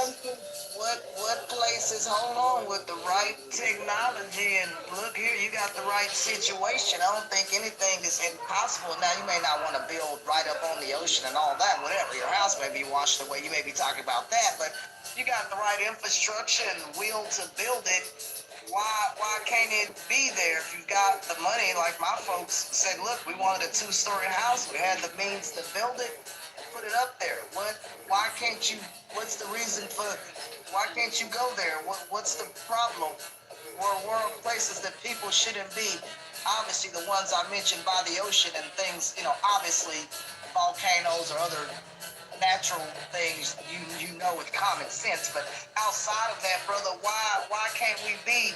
[SPEAKER 8] What places, hold on, with the right technology and look here, you got the right situation. I don't think anything is impossible. Now, you may not want to build right up on the ocean and all that, whatever. Your house may be washed away. You may be talking about that, but you got the right infrastructure and will to build it. Why can't it be there if you've got the money? Like my folks said, look, we wanted a 2-story house. We had the means to build it. Put it up there. Why can't you? What's the reason for? Why can't you go there? What's the problem? We're places that people shouldn't be. Obviously, the ones I mentioned by the ocean and things. Obviously, volcanoes or other natural things. You know with common sense. But outside of that, brother, why can't we be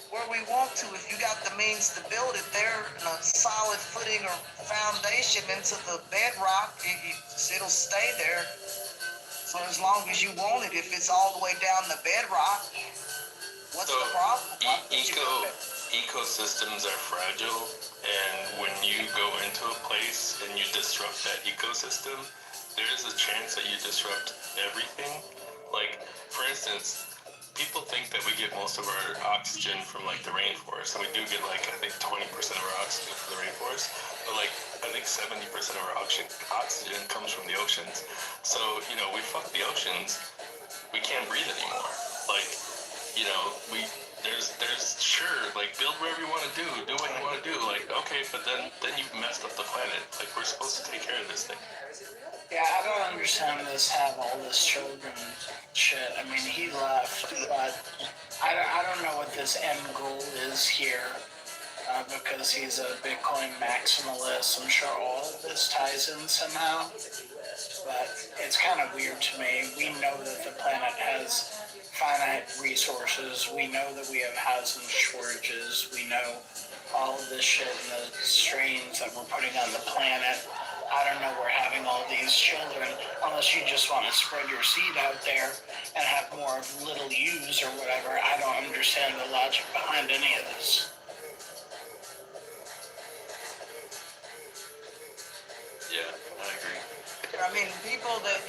[SPEAKER 8] where we want to? If you got the means to build it there in a solid footing or foundation into the bedrock, it'll stay there for as long as you want it. If it's all the way down the bedrock,
[SPEAKER 19] What's the problem?
[SPEAKER 9] Ecosystems are fragile, and when you go into a place and you disrupt that ecosystem, there is a chance that you disrupt everything. Like, for instance, people think that we get most of our oxygen from like the rainforest, and we do get like I think 20% of our oxygen from the rainforest, but like I think 70% of our oxygen comes from the oceans. So we fuck the oceans, we can't breathe anymore. Like there's sure like build whatever you want to do what you want to do. Like okay, but then you've messed up the planet. Like we're supposed to take care of this thing.
[SPEAKER 1] Yeah, I don't understand this have all this children shit. I mean, he left, but I don't know what this end goal is here, because he's a Bitcoin maximalist. I'm sure all of this ties in somehow, but it's kind of weird to me. We know that the planet has finite resources. We know that we have housing shortages. We know all of this shit and the strains that we're putting on the planet. I don't know we're having all these children unless you just want to spread your seed out there and have more of little U's or whatever. I don't understand the logic behind any of this.
[SPEAKER 9] Yeah, I agree.
[SPEAKER 19] I mean, people that,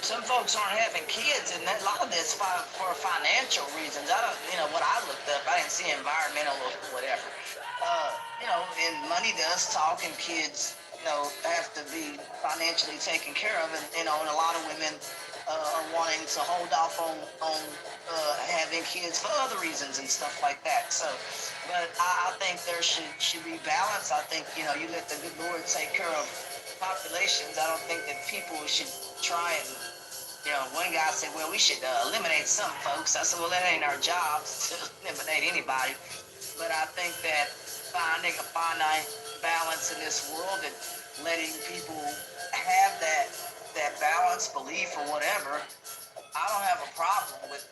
[SPEAKER 19] some folks aren't having kids, and a lot of this for financial reasons. I don't, what I looked up, I didn't see environmental or whatever. And money does talk, and kids, have to be financially taken care of, and a lot of women are wanting to hold off on having kids for other reasons and stuff like that. So, but I think there should be balance. I think, you let the good Lord take care of populations. I don't think that people should try and, one guy said, well, we should eliminate some folks. I said, well, that ain't our job to eliminate anybody. But I think that finding a finite balance in this world and letting people have that balance, belief, or whatever, I don't have a problem with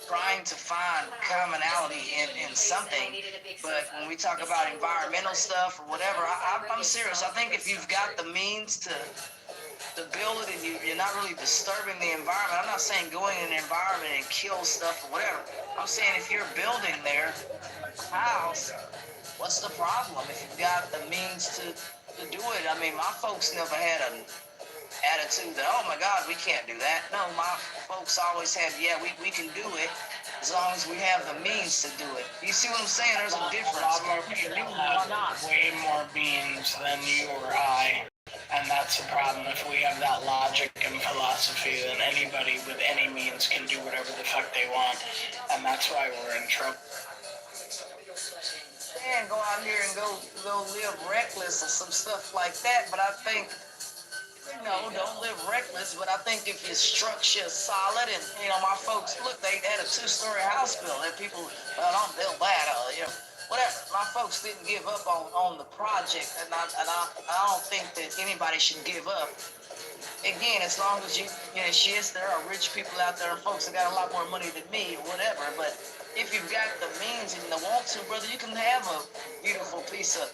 [SPEAKER 19] trying to find commonality in something. But when we talk about environmental stuff or whatever, I'm serious. I think if you've got the means to build it and you're not really disturbing the environment, I'm not saying going in an environment and kill stuff or whatever. I'm saying if you're building there a house, what's the problem if you've got the means to do it? I mean, my folks never had an attitude that, oh my God, we can't do that. No, my folks always had, yeah, we can do it as long as we have the means to do it. You see what I'm saying? There's a difference.
[SPEAKER 1] A lot more people have way more means than you or I. And that's the problem. If we have that logic and philosophy, then anybody with any means can do whatever the fuck they want. And that's why we're in trouble.
[SPEAKER 19] And go out here and go live reckless or some stuff like that. But I think, don't live reckless. But I think if your structure is solid and, my folks, look, they had a 2-story house built. And people, don't build that, whatever. My folks didn't give up on the project. And I don't think that anybody should give up. Again, as long as there are rich people out there and folks that got a lot more money than me or whatever. But if you've got the means and the want to, brother, you can have a beautiful piece of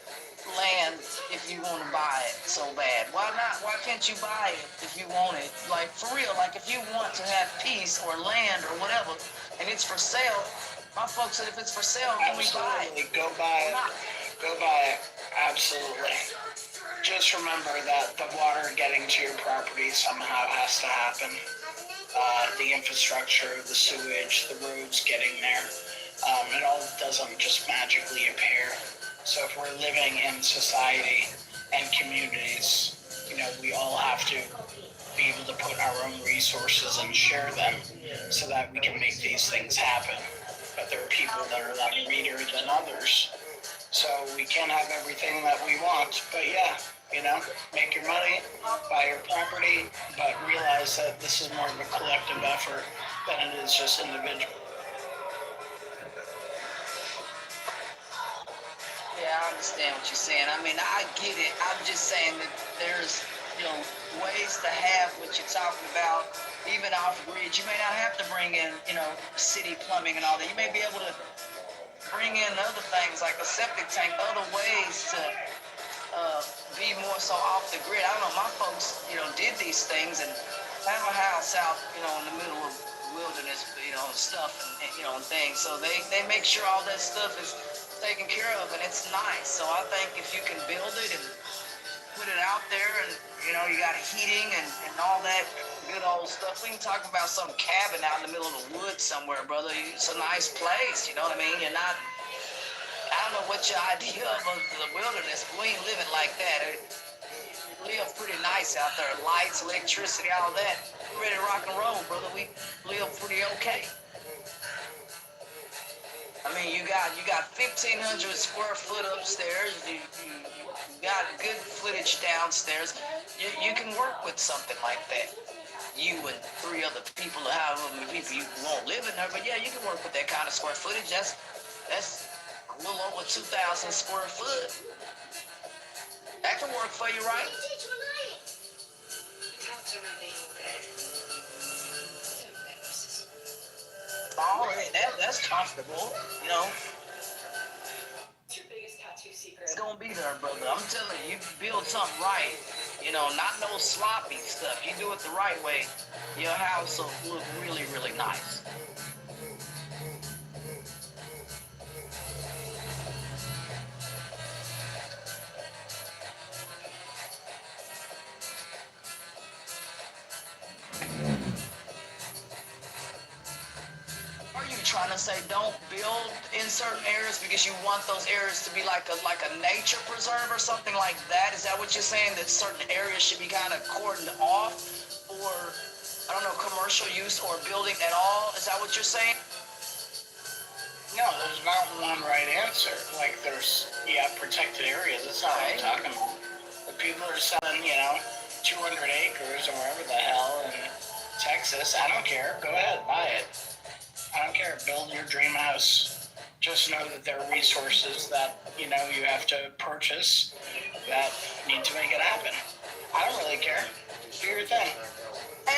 [SPEAKER 19] land if you want to buy it so bad. Why not? Why can't you buy it if you want it? Like, for real, like if you want to have peace or land or whatever, and it's for sale, my folks said if it's for sale, can we buy it?
[SPEAKER 1] Go buy it. Go buy it. Absolutely. Just remember that the water getting to your property somehow has to happen. The infrastructure, the sewage, the roads getting there. It all doesn't just magically appear. So if we're living in society and communities, we all have to be able to put our own resources and share them so that we can make these things happen. But there are people that are a lot greedier than others. So we can't have everything that we want. But yeah, make your money, buy your property, but realize that this is more of a collective effort than it is just individual.
[SPEAKER 19] Yeah, I understand what you're saying. I mean, I get it. I'm just saying that there's, ways to have what you're talking about, even off grid. You may not have to bring in, city plumbing and all that. You may be able to bring in other things like a septic tank, other ways to be more so off the grid. I don't know, my folks, did these things and have a house out, in the middle of wilderness, stuff and things. So they make sure all that stuff is taken care of, and it's nice. So I think if you can build it and put it out there, and you got heating and all that good old stuff. We can talk about some cabin out in the middle of the woods somewhere, brother. It's a nice place, you know what I mean? You're not. I don't know what your idea of the wilderness, but we ain't living like that. We live pretty nice out there. Lights, electricity, all that. We're ready to rock and roll, brother. We live pretty okay. I mean, you got 1,500 square foot upstairs. You got good footage downstairs. You can work with something like that. You and 3 other people, however many people you won't live in there, but yeah, you can work with that kind of square footage. That's a little over 2,000 square foot. That can work for you, right? Oh, that's comfortable, It's gonna be there, brother. I'm telling you, you build something right, not no sloppy stuff. You do it the right way, your house will look really, really nice. Are you trying to say don't build in certain areas because you want those areas to be like a nature preserve or something like that? Is that what you're saying, that certain areas should be kind of cordoned off for, I don't know, commercial use or building at all? Is that what you're saying?
[SPEAKER 1] No, there's not one right answer. Like there's, protected areas. That's not what I'm talking about. The people are selling, 200 acres or wherever the hell in Texas. I don't care. Go ahead, buy it. I don't care. Build your dream house. Just know that there are resources that, you have to purchase that need to make it happen. I don't really care. Do your thing.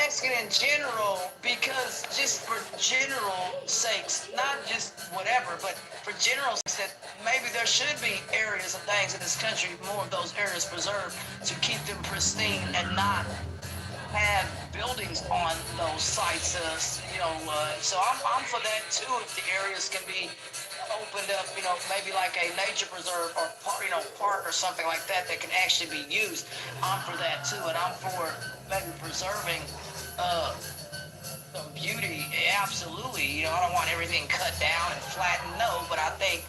[SPEAKER 19] Asking in general, because just for general sakes, not just whatever, but for general sakes, that maybe there should be areas and things in this country, more of those areas preserved to keep them pristine and not have buildings on those sites. So I'm for that too. If the areas can be opened up, maybe like a nature preserve or park or something like that can actually be used. I'm for that too, and I'm for maybe preserving some beauty. Absolutely, I don't want everything cut down and flattened. No, but I think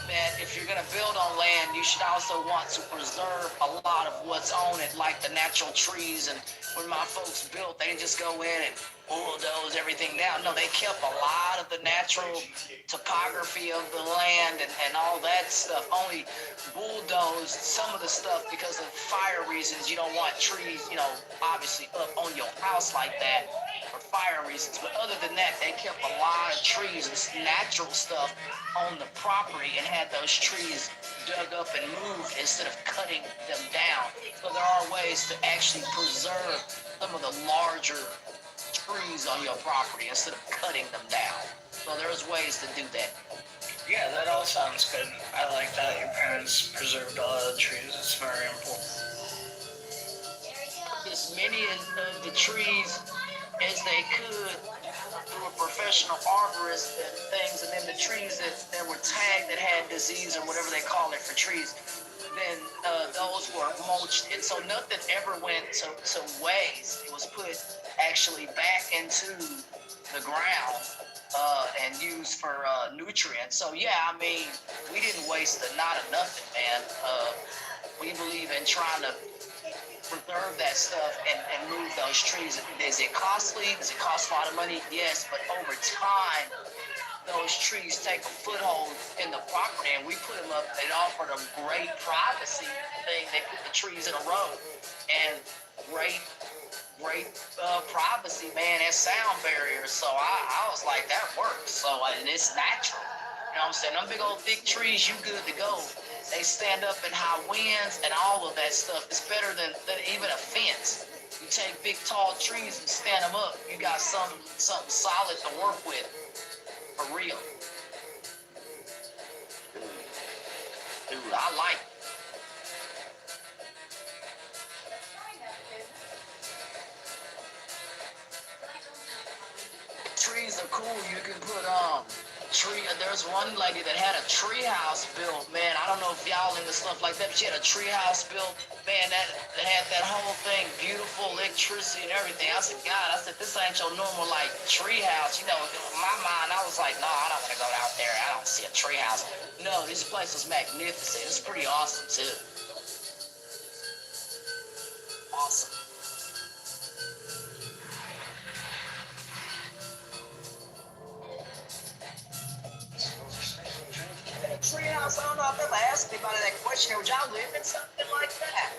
[SPEAKER 19] that if you're going to build on land, you should also want to preserve a lot of what's on it, like the natural trees. And when my folks built, they didn't just go in and bulldoze everything down. No, they kept a lot of the natural topography of the land and all that stuff. Only bulldozed some of the stuff because of fire reasons. You don't want trees, obviously up on your house like that for fire reasons. But other than that, they kept a lot of trees and natural stuff on the property and had those trees dug up and moved instead of cutting them down. So there are ways to actually preserve some of the larger trees on your property instead of cutting them down. So there's ways to do that.
[SPEAKER 1] Yeah, that all sounds good. I like that your parents preserved a lot of the trees. It's very important.
[SPEAKER 19] As many of the trees as they could through a professional arborist and things, and then the trees that were tagged that had disease or whatever they call it for trees, then those were mulched, and so nothing ever went to waste. It was put actually back into the ground and used for nutrients. So yeah, I mean, we didn't waste not of nothing, man. We believe in trying to preserve that stuff and move those trees. Is it costly? Does it cost a lot of money? Yes, but over time, those trees take a foothold in the property, and we put them up. It offered a great privacy thing. They put the trees in a row, and great privacy, man, and sound barriers. So I was like, that works. So and it's natural. You know what I'm saying? Them big old thick trees, you good to go. They stand up in high winds and all of that stuff. It's better than even a fence. You take big tall trees and stand them up, you got something solid to work with. For real. Dude, I like it. are cool. You can put tree. There's one lady that had a tree house built. Man, I don't know if y'all into stuff like that, but she had a tree house built. Man, that had that whole thing, beautiful electricity and everything. I said, God, I said, this ain't your normal like tree house. You know, in my mind, I was like, no, I don't want to go out there. I don't see a tree house. No, this place was magnificent. It's pretty awesome too. Awesome. Treehouse, I don't know if I've ever asked anybody that question. Would y'all live in something like that?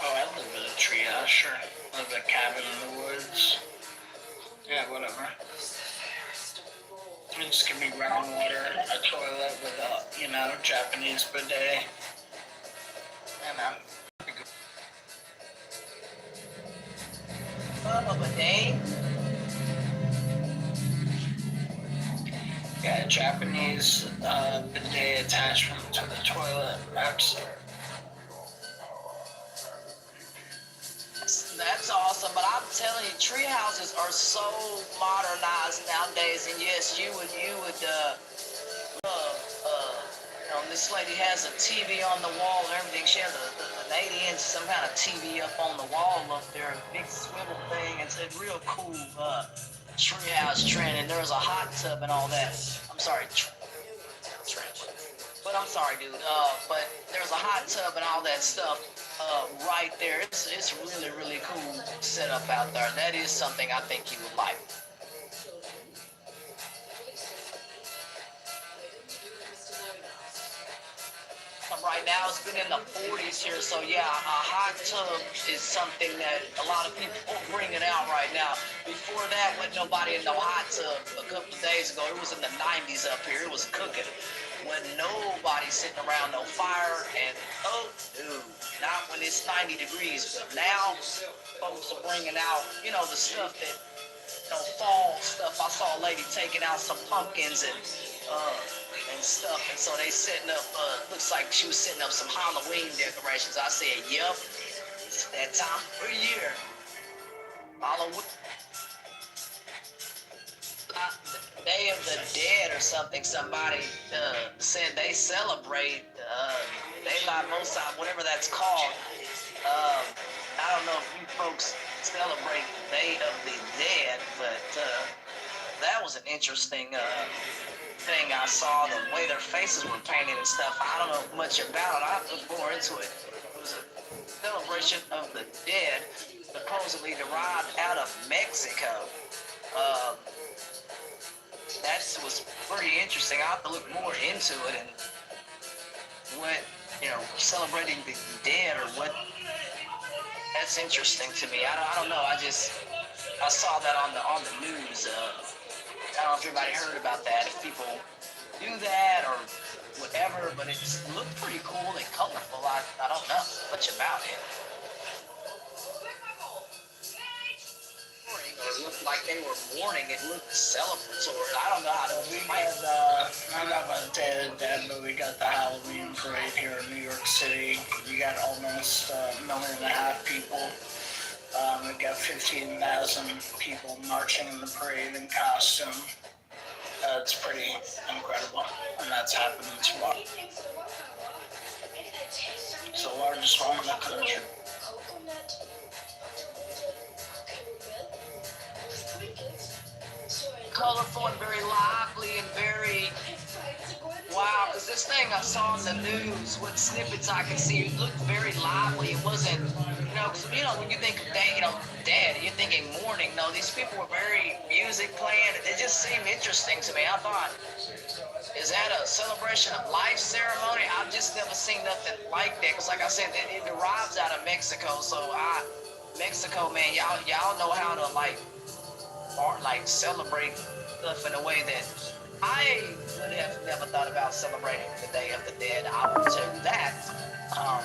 [SPEAKER 1] Oh, I live in a treehouse, sure. I live in a cabin in the woods. Yeah, whatever. Just give me running water, a toilet with a, you know, Japanese bidet. And
[SPEAKER 19] A bidet?
[SPEAKER 1] yeah, Japanese bidet attachment to the toilet.
[SPEAKER 19] That's awesome, but I'm telling you, tree houses are so modernized nowadays. And yes, you would, this lady has a TV on the wall and everything. She has an 80-inch some kind of TV up on the wall up there, a big swivel thing. It's a real cool treehouse trend, and there's a hot tub and all that. I'm sorry, trench. But I'm sorry, dude. But there's a hot tub and all that stuff right there. It's really, really cool setup out there. That is something I think you would like. Right now, it's been in the 40s here, so yeah, a hot tub is something that a lot of people are bringing out right now. Before that, when nobody in no hot tub a couple of days ago, it was in the 90s up here, it was cooking. When nobody sitting around no fire, and oh, dude, not when it's 90 degrees, but now folks are bringing out, you know, the stuff that, you know, fall stuff. I saw a lady taking out some pumpkins and stuff, and so they setting up, looks like she was setting up some Halloween decorations. I said, yep, it's that time of year. Halloween. Day of the Dead or something, somebody said they celebrate Daylight Mosai, whatever that's called. I don't know if you folks celebrate Day of the Dead, but that was an interesting thing I saw, the way their faces were painted and stuff. I don't know much about it. I have to look more into it. It was a celebration of the dead, supposedly derived out of Mexico. That was pretty interesting. I have to look more into it and what, you know, celebrating the dead or what. That's interesting to me. I don't know. I saw that on the news. I don't know if everybody heard about that, if people do that or whatever, but it looked pretty cool and colorful. I don't know much about it. It looked like they were mourning. It looked celebratory. I don't know how to explain it.
[SPEAKER 1] I'm not about to Day of the Dead, but we got the Halloween parade here in New York City. You got almost 1.5 million people. We got 15,000 people marching in the parade in costume. It's pretty incredible, and that's happening tomorrow. It's the largest one in the country.
[SPEAKER 19] Colorful and very lively and very wow, because this thing I saw in the news, what snippets I could see, it looked very lively. It wasn't, you know, cause, you know, when you think of dead, you're thinking mourning. No, these people were very music playing. It just seemed interesting to me. I thought, is that a celebration of life ceremony? I've just never seen nothing like that. Cause like I said, it derives out of Mexico. So Mexico, man, y'all know how to like celebrate stuff in a way that I would have never thought about celebrating the Day of the Dead. I will tell you that.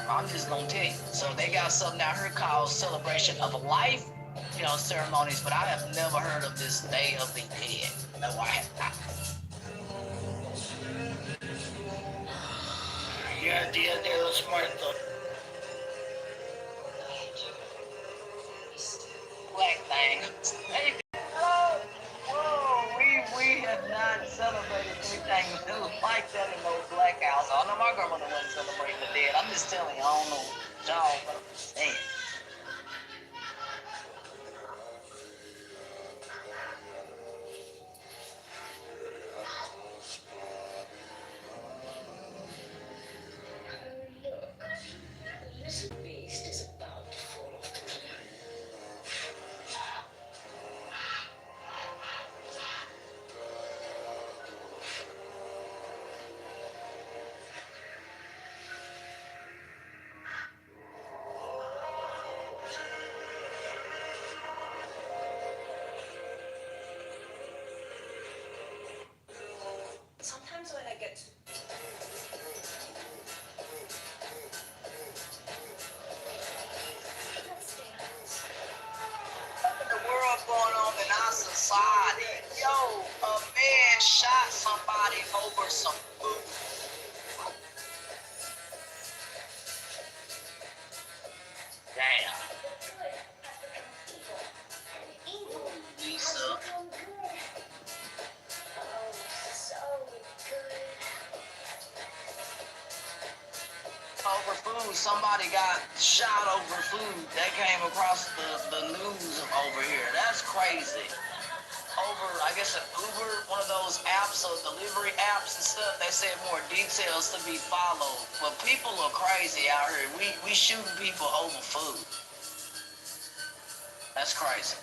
[SPEAKER 19] I'm just gonna tell you. So they got something out here called Celebration of Life, you know, ceremonies, but I have never heard of this Day of the Dead. No, I have not.
[SPEAKER 1] Yeah, Dia de los Muertos.
[SPEAKER 19] Hey, whoa, we have not celebrated anything like that in those black house. I know my grandmother wasn't celebrating the dead. I'm just telling you, I don't know y'all, but I'm just saying.
[SPEAKER 3] This beast is about to fall off the cliff. Sometimes when I get to
[SPEAKER 19] In the world going on in our society, yo, a man shot somebody over some food. Damn. Lisa. Over food, somebody got shot over food. That came across the news over here. That's crazy. Over, I guess, an Uber, one of those apps, or delivery apps and stuff. They said more details to be followed. But people are crazy out here. We shooting people over food. That's crazy.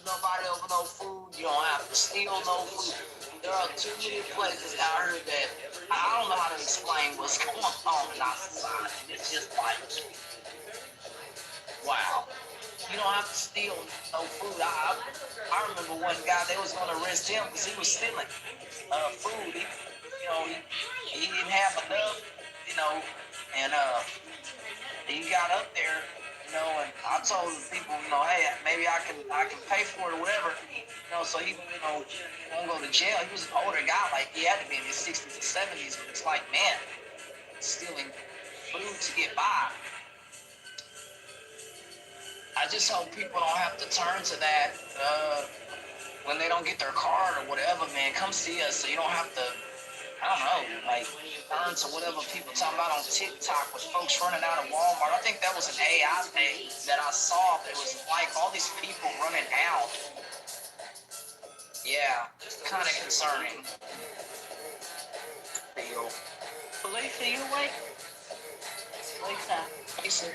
[SPEAKER 19] Nobody over no food. You don't have to steal no food. There are too many places out here that I don't know how to explain what's going on in our society. It's just like, wow. You don't have to steal no food. I remember one guy, they was going to arrest him because he was stealing food. He didn't have enough, and he got up there, and I told the people, hey, maybe I can pay for it or whatever, so he, won't go to jail. He was an older guy, like he had to be in his 60s or 70s, but it's like, man, stealing food to get by. I just hope people don't have to turn to that when they don't get their card or whatever, man. Come see us so you don't have to, I don't know, like, turn to whatever people talking about on TikTok with folks running out of Walmart. I think that was an AI thing that I saw. It was like all these people running out. Yeah, it's kind of concerning.
[SPEAKER 20] Lisa, you awake? Lisa.
[SPEAKER 19] Lisa.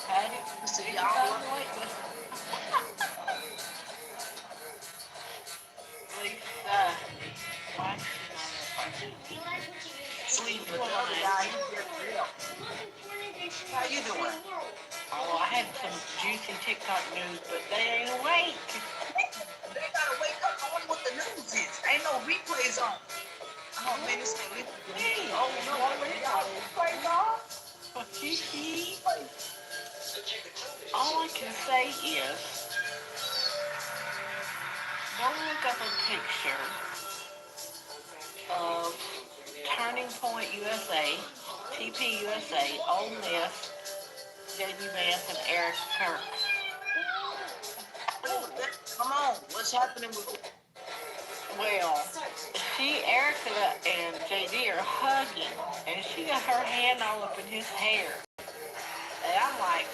[SPEAKER 20] How do you
[SPEAKER 19] see
[SPEAKER 20] y'all awake? Lisa. Why
[SPEAKER 19] Sleep with the other guy. How you doing?
[SPEAKER 20] Oh, I had some juicy TikTok news, but they ain't awake.
[SPEAKER 19] They gotta wake up. I wonder what the news is. Ain't no replays on. Oh man, this can leave me. Oh no, replays on.
[SPEAKER 20] All I can say is, go look up a picture of Turning Point USA, TP USA, Ole Miss, JB Vance, and Eric Kirk.
[SPEAKER 19] Come on, what's happening with it?
[SPEAKER 20] Well, Erica and JD are hugging, and she got her hand all up in his hair. And I'm like,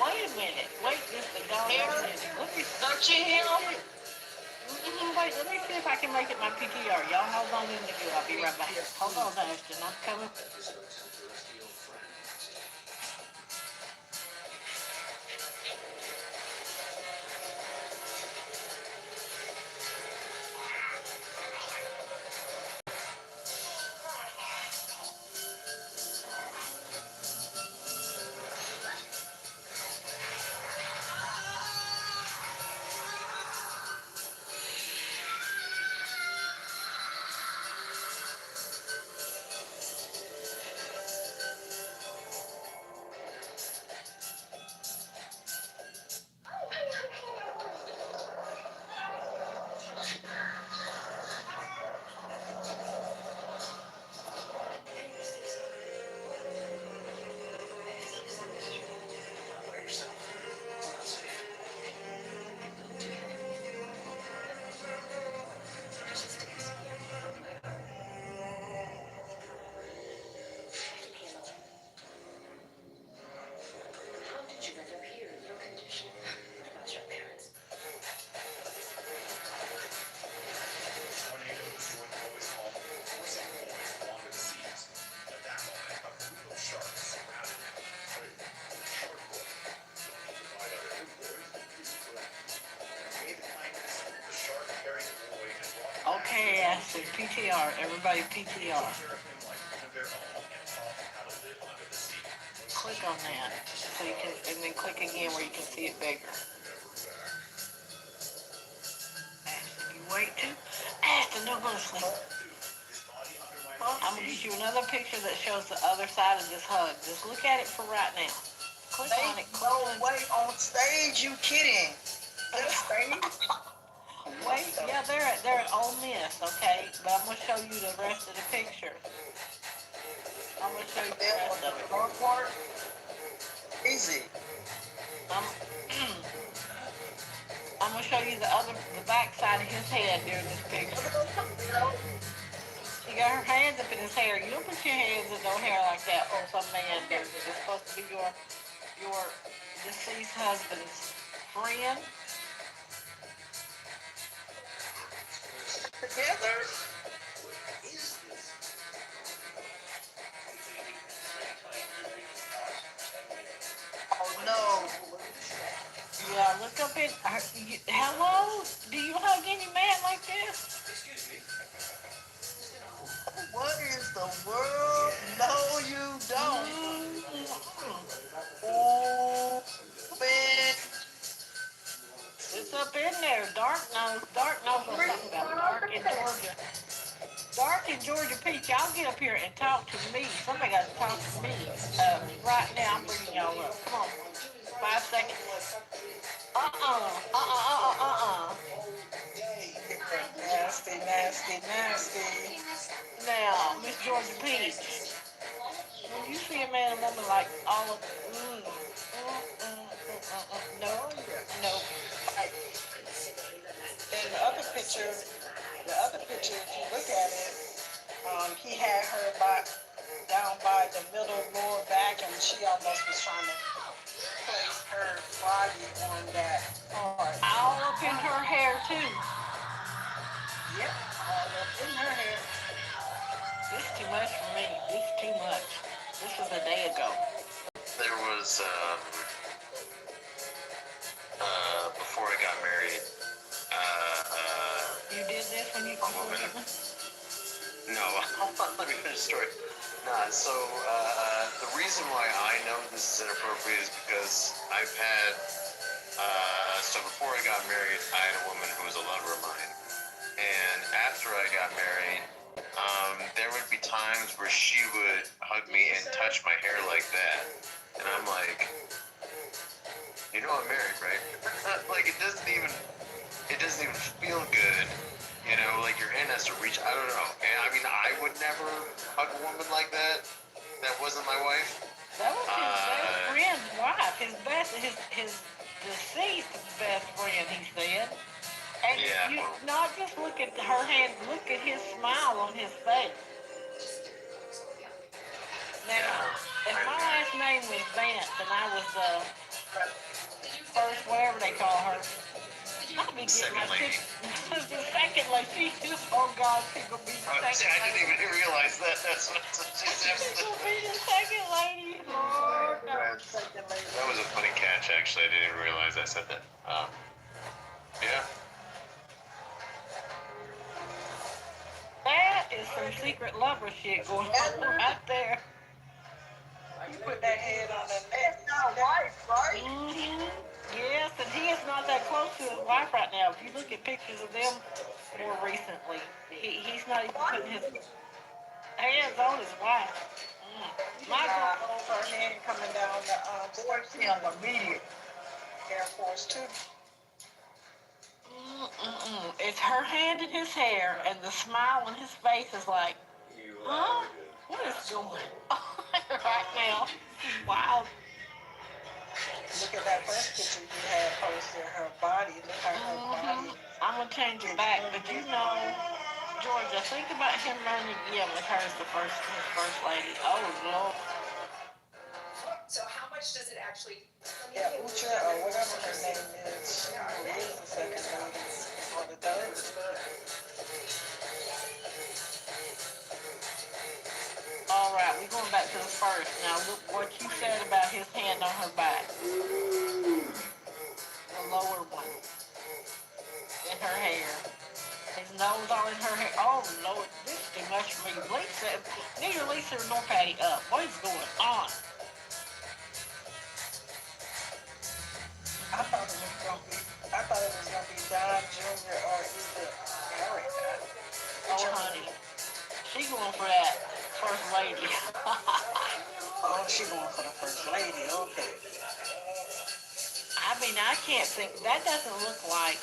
[SPEAKER 20] wait a minute, wait just a doggone minute. Let me
[SPEAKER 19] touch him.
[SPEAKER 20] Wait, let me see if I can make it my PTR. Y'all hold on in the queue. I'll be right back. Hold on, Ashton. I'm coming. PTR. Everybody PTR. Click on that so you can, and then click again where you can see it bigger. Ashton, you wait too. Ashton, don't go to sleep. I'm gonna get you another picture that shows the other side of this hug. Just look at it for right now. Click on it. Click on it.
[SPEAKER 8] Wait, on stage, you kidding? Stage?
[SPEAKER 20] Wait, yeah, they're at Ole Miss, okay? But I'm gonna show you the rest of the picture. I'm gonna show you the rest of it.
[SPEAKER 8] Front part? Easy.
[SPEAKER 20] I'm gonna show you the back side of his head during this picture. She got her hands up in his hair. You don't put your hands in no hair like that on some man. It's supposed to be your deceased husband's friend.
[SPEAKER 8] Together. Oh no.
[SPEAKER 20] Yeah, look up in. Hello? Do you hug any man like this?
[SPEAKER 8] What is the world? No, you don't. Oh, man.
[SPEAKER 20] It's up in there. Dark knows what I'm talking about. Dark in Georgia Peach. Y'all get up here and talk to me. Somebody got to talk to me. Right now, I'm bringing y'all up. Come on. 5 seconds.
[SPEAKER 8] Nasty, nasty, nasty.
[SPEAKER 20] Now, Miss Georgia Peach, when you see a man and woman like all of no.
[SPEAKER 8] And the other picture, if you look at it, he had her down by the middle lower back, and she almost was trying to place her body on that part.
[SPEAKER 20] All up in her hair too.
[SPEAKER 8] Yep, all up in her hair.
[SPEAKER 20] This is too much for me. This is too much. This was a day ago.
[SPEAKER 2] There was before I got married.
[SPEAKER 20] You did this when you
[SPEAKER 2] No, let me finish the story. Nah, so the reason why I know this is inappropriate is because I've had, so before I got married, I had a woman who was a lover of mine. And after I got married, there would be times where she would hug me and touch my hair like that. And I'm like, you know I'm married, right? Like, it doesn't even feel good. You know, like your hand has to reach, I don't know. And I mean, I would never hug a woman like that. That wasn't my wife.
[SPEAKER 20] That was his best friend's wife. His deceased best friend, he said. And you not just look at her hand, look at his smile on his face. Now, if my last name was Vance and I was first, whatever they call her, I'd be getting my lady. The second lady. Oh God, she's gonna be the second lady.
[SPEAKER 2] I didn't even realize that. That's what
[SPEAKER 20] she's gonna be the second lady. Oh no, second lady.
[SPEAKER 2] That was a funny catch, actually. I didn't even realize I said that. Yeah.
[SPEAKER 20] That is some secret lover shit going on right there.
[SPEAKER 8] You put that head on the neck. That's not wife, right?
[SPEAKER 20] Mm-hmm. Yes, and he is not that close to his wife right now. If you look at pictures of them more recently, he's not even putting his hands on his wife.
[SPEAKER 8] My God, her hand coming down the board on the immediate Air Force Two.
[SPEAKER 20] It's her hand in his hair, and the smile on his face is like, huh? What is going on right now? Wow.
[SPEAKER 8] Look at that first picture you had posted, her body. Look at her body.
[SPEAKER 20] I'm going to change it back, but you know, Georgia, think about him running again with her as his first lady. Oh, Lord.
[SPEAKER 3] So how much does it actually...
[SPEAKER 8] Yeah, Ucha, or whatever her name is, she is the second lady, or the third.
[SPEAKER 20] All right, we're going back to the first. Now, look what you said about his hand on her back. The lower one. In her hair. His nose all in her hair. Oh Lord, this is too much for me. Lisa, neither Lisa nor Patty up. What is going on?
[SPEAKER 19] I thought it was gonna be Don Jr. or either Harry.
[SPEAKER 20] Oh honey, she going for that first lady.
[SPEAKER 19] Oh, she going for the first lady. Okay.
[SPEAKER 20] I mean, I can't think. That doesn't look like.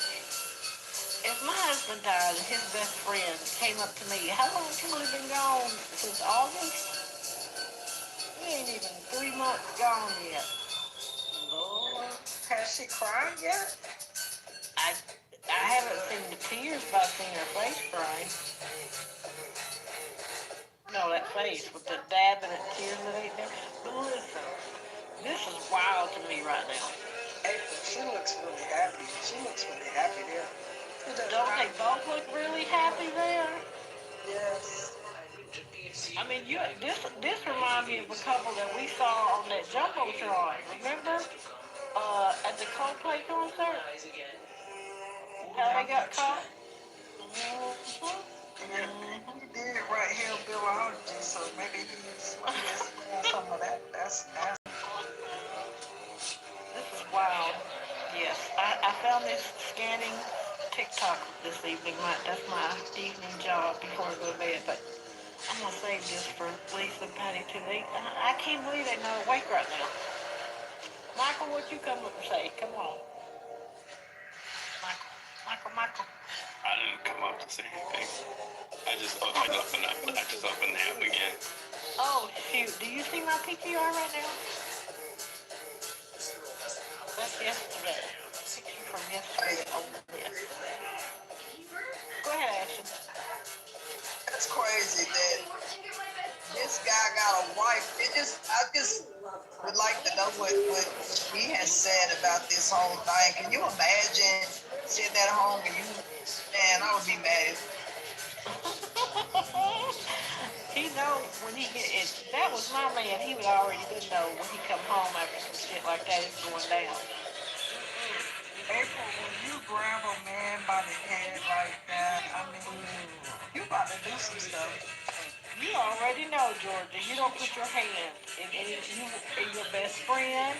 [SPEAKER 20] If my husband died and his best friend came up to me, how long have you been gone? Since August? We ain't even 3 months gone yet.
[SPEAKER 19] Lord, has she cried yet?
[SPEAKER 20] I haven't seen the tears, but I've seen her face crying. No, that face with the dabbing and tears that ain't there. But listen, this is wild to me right now.
[SPEAKER 19] April, she looks really happy. She looks really happy there.
[SPEAKER 20] Don't they both look really happy there?
[SPEAKER 19] Yes.
[SPEAKER 20] I mean, this reminds me of a couple that we saw on that Jumbotron. Remember? At the Coldplay concert? How they got caught?
[SPEAKER 19] Yeah, he did it right here, Bill Allergy, so maybe he's some of that. That's
[SPEAKER 20] This is wild. Yes, I found this scanning TikTok this evening. That's my evening job before I go to bed. But I'm gonna save this for Lisa and Patty too. I can't believe they're not awake right now. Michael, what you come up and say? Come on. Michael.
[SPEAKER 9] I didn't come up to say anything. I just opened up and I just opened the app again.
[SPEAKER 20] Oh shoot! Do you see my PTR right now? That's yesterday. Picture from yesterday. Oh yes. Go ahead, Ashton.
[SPEAKER 8] That's crazy that this guy got a wife. I just would like to know what he has said about this whole thing. Can you imagine sitting at home and man, I would be mad.
[SPEAKER 20] He know when he get it. That was my man. He would already know when he come home after some shit like that is going down.
[SPEAKER 19] April, when you grab a man by the head like that, I mean, you about to do some stuff.
[SPEAKER 20] You already know, Georgia. You don't put your hand in your best friend,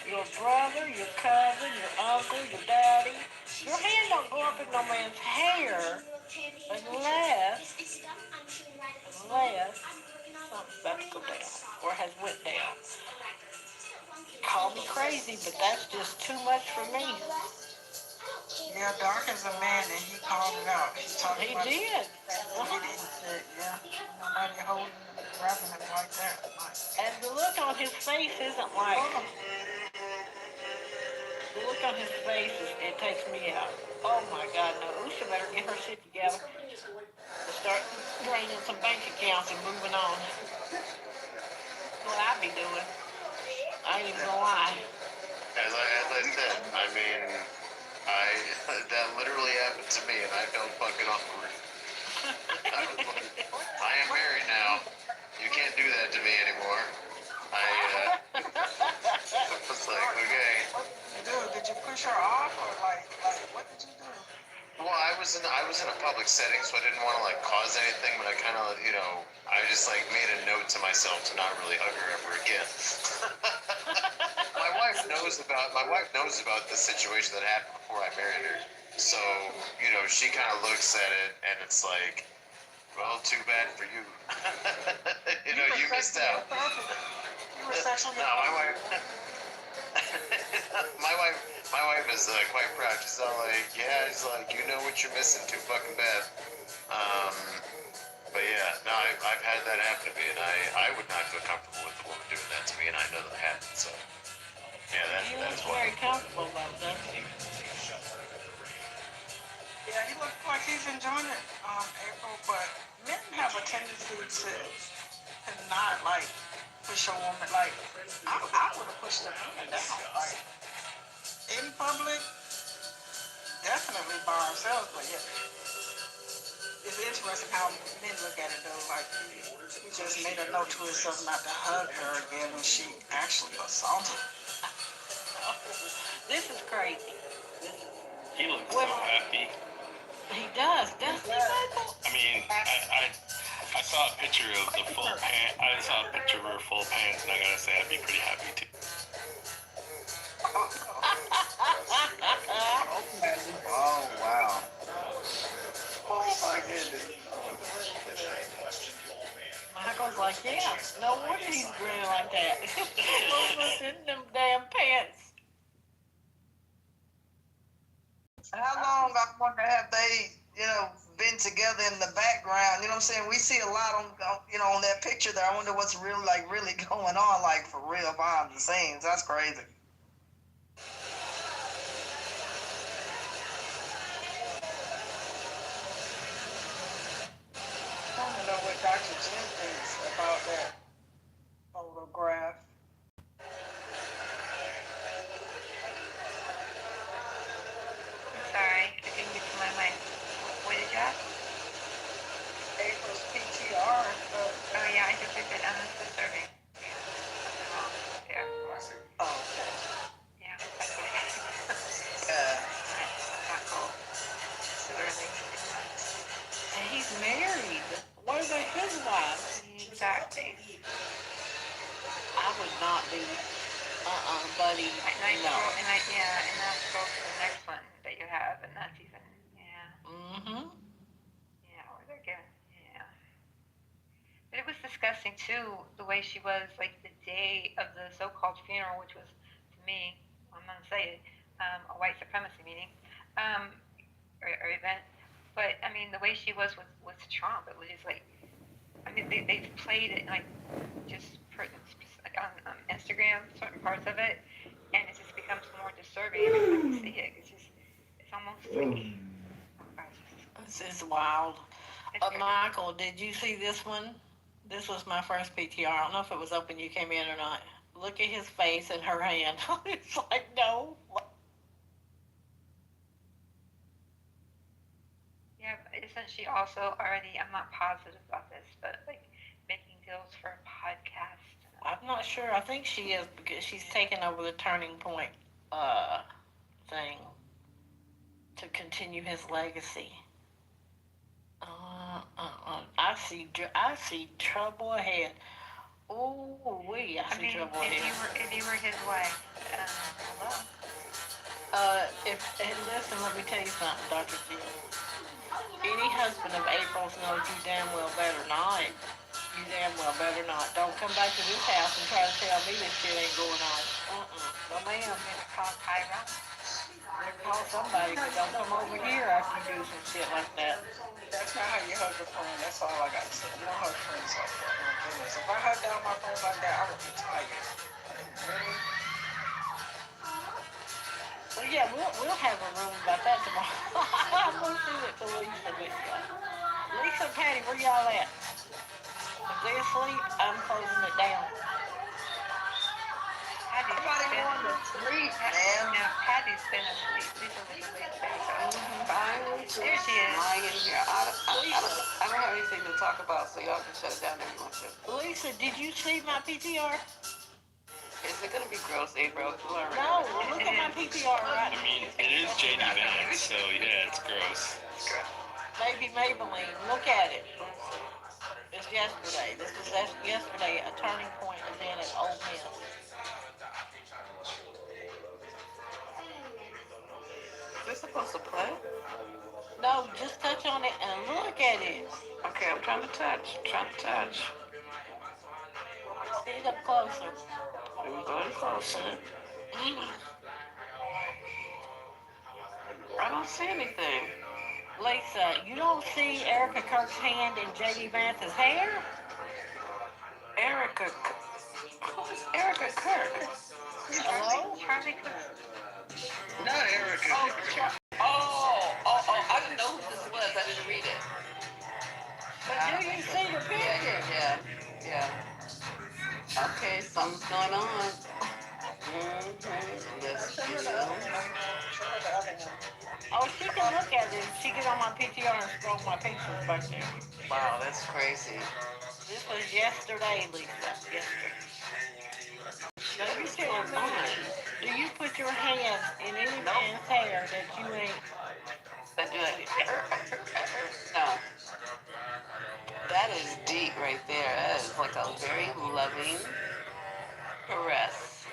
[SPEAKER 20] your brother, your cousin, your uncle, your daddy. Your hand don't go up in no man's hair unless something's about to go down or has went down. Call me crazy, but that's just too much for me.
[SPEAKER 19] Yeah, Dark is a man, and he called it out. He
[SPEAKER 20] did.
[SPEAKER 19] He said, yeah, nobody holding him, grabbing him like that.
[SPEAKER 20] And the look on his face isn't like... The look on his face, it takes me out. Oh my God, no. Usha better get her shit together to start draining some bank accounts and moving on. What I be doing. I ain't even gonna lie.
[SPEAKER 2] As I said, I mean, that literally happened to me, and I felt fucking awkward. I am married now. You can't do that to me anymore. I was like, okay.
[SPEAKER 19] Dude, did you push her off, or like what did you do?
[SPEAKER 2] Well, I was in a public setting, so I didn't want to like cause anything, but I kind of, I just like made a note to myself to not really hug her ever again. My wife knows about the situation that happened before I married her. So, she kind of looks at it and it's like, well, too bad for you. You missed out.
[SPEAKER 19] You were sexually
[SPEAKER 2] No, my wife is quite proud. She's all like, yeah, she's like, you know what you're missing too fucking bad. But yeah, no, I've had that happen to me, and I would not feel comfortable with the woman doing that to me, and I know that happened. So yeah, that's why.
[SPEAKER 20] Very comfortable about that.
[SPEAKER 19] Yeah, he looks like he's enjoying it, April. But men have a tendency to not like push a woman. Like I would have pushed a woman down. Like in public, definitely by ourselves. But yeah, it's interesting how men look at it though. Like he just made a note to himself not to hug her again when she actually assaulted him.
[SPEAKER 20] This is crazy.
[SPEAKER 9] He looks so happy.
[SPEAKER 20] He does, doesn't he, Michael?
[SPEAKER 9] I mean, I saw a picture of the full pants. I saw a picture of her full pants, and I gotta say, I'd be pretty happy too.
[SPEAKER 5] Oh wow. Oh my goodness.
[SPEAKER 20] Michael's like, yeah, no wonder he's grinning like that. What's in them damn pants?
[SPEAKER 8] How long, I wonder, have they, been together in the background? You know what I'm saying? We see a lot on that picture there. I wonder what's really going on, like for real behind the scenes. That's crazy.
[SPEAKER 19] I want to know what Dr. Jim thinks about that photograph.
[SPEAKER 7] I'm sorry, I didn't get to my mic. What did you ask?
[SPEAKER 19] April's PTR.
[SPEAKER 7] Oh yeah, I just looked at disturbing. Nothing wrong there.
[SPEAKER 19] Oh, okay.
[SPEAKER 7] Yeah, that's what it is. Not cool. Too early.
[SPEAKER 20] And he's married. What about his wife?
[SPEAKER 7] Exactly.
[SPEAKER 20] I would not be. Buddy. No.
[SPEAKER 7] And that's go to the next one that you have, and that's even,
[SPEAKER 20] Mm-hmm.
[SPEAKER 7] Yeah, or they're getting, But it was disgusting too, the way she was, like the day of the so-called funeral, which was, to me, I'm gonna say it, a white supremacy meeting, or event. But I mean, the way she was with Trump, it was just like, I mean, they've played it like just like on Instagram, certain parts of it, and it just becomes more disturbing every time you see it. It's almost like,
[SPEAKER 20] This is wild. Michael, did you see this one? This was my first PTR. I don't know if it was open, you came in or not. Look at his face and her hand. It's like, no.
[SPEAKER 7] Yeah, but isn't she also already, I'm not positive about this, but like making deals for a podcast?
[SPEAKER 20] I'm not sure. I think she is because she's taken over the Turning Point thing to continue his legacy. I see trouble ahead. Oh, I see trouble ahead.
[SPEAKER 7] If you were his wife, hello.
[SPEAKER 20] Listen, let me tell you something, Dr. G. Any husband of April's knows you damn well better not. You damn well better not. Don't come back to this house and try to tell me this shit ain't going on. No ma'am.
[SPEAKER 7] Call Tyra.
[SPEAKER 20] Call somebody, but don't come over here after you do some shit like that.
[SPEAKER 19] That's not how you hug a friend. That's all I got to say. You don't hug friends like that. Oh my goodness. If I hug down my friends like that, I would be tired. Really?
[SPEAKER 20] Well, yeah, we'll have a room about that tomorrow. We'll do it to Lisa. Lisa and Patty, where y'all at? If they're asleep, I'm closing it down.
[SPEAKER 7] Patty's going to sleep, man. Yeah, Patty's been asleep. Lisa was asleep too.
[SPEAKER 20] Finally,
[SPEAKER 7] there she is.
[SPEAKER 20] lying in here. I don't have anything to talk about, so y'all can shut it down if you want to. Lisa, did you see my PTR? Is it going to be gross, April? No, look at my PTR right
[SPEAKER 9] I mean, it is JD Vance, so yeah, it's gross.
[SPEAKER 20] Baby Maybelline, look at it. It's yesterday. This was yesterday, a Turning Point event at Ole Miss. Is this supposed to play? No, just touch on it and look at it. Okay, I'm trying to touch. See it up closer. I'm going closer. I don't see anything. Lisa, you don't see Erica Kirk's hand in J.D. Vance's hair? Erica Kirk? Hello?
[SPEAKER 7] Charlie Kirk.
[SPEAKER 20] Not Erica. Oh, I didn't know who this was. I didn't read it. But do you see the picture? Yeah. Okay, something's going on. Yes, oh, she can look at it. She get on my PTR and scroll my pictures back there. Wow, that's crazy. This was yesterday, Lisa. Yesterday. Now you tell me, do you put your hands in any man's hair that you ain't That do like, no. That is deep right there. That is like a very loving caress.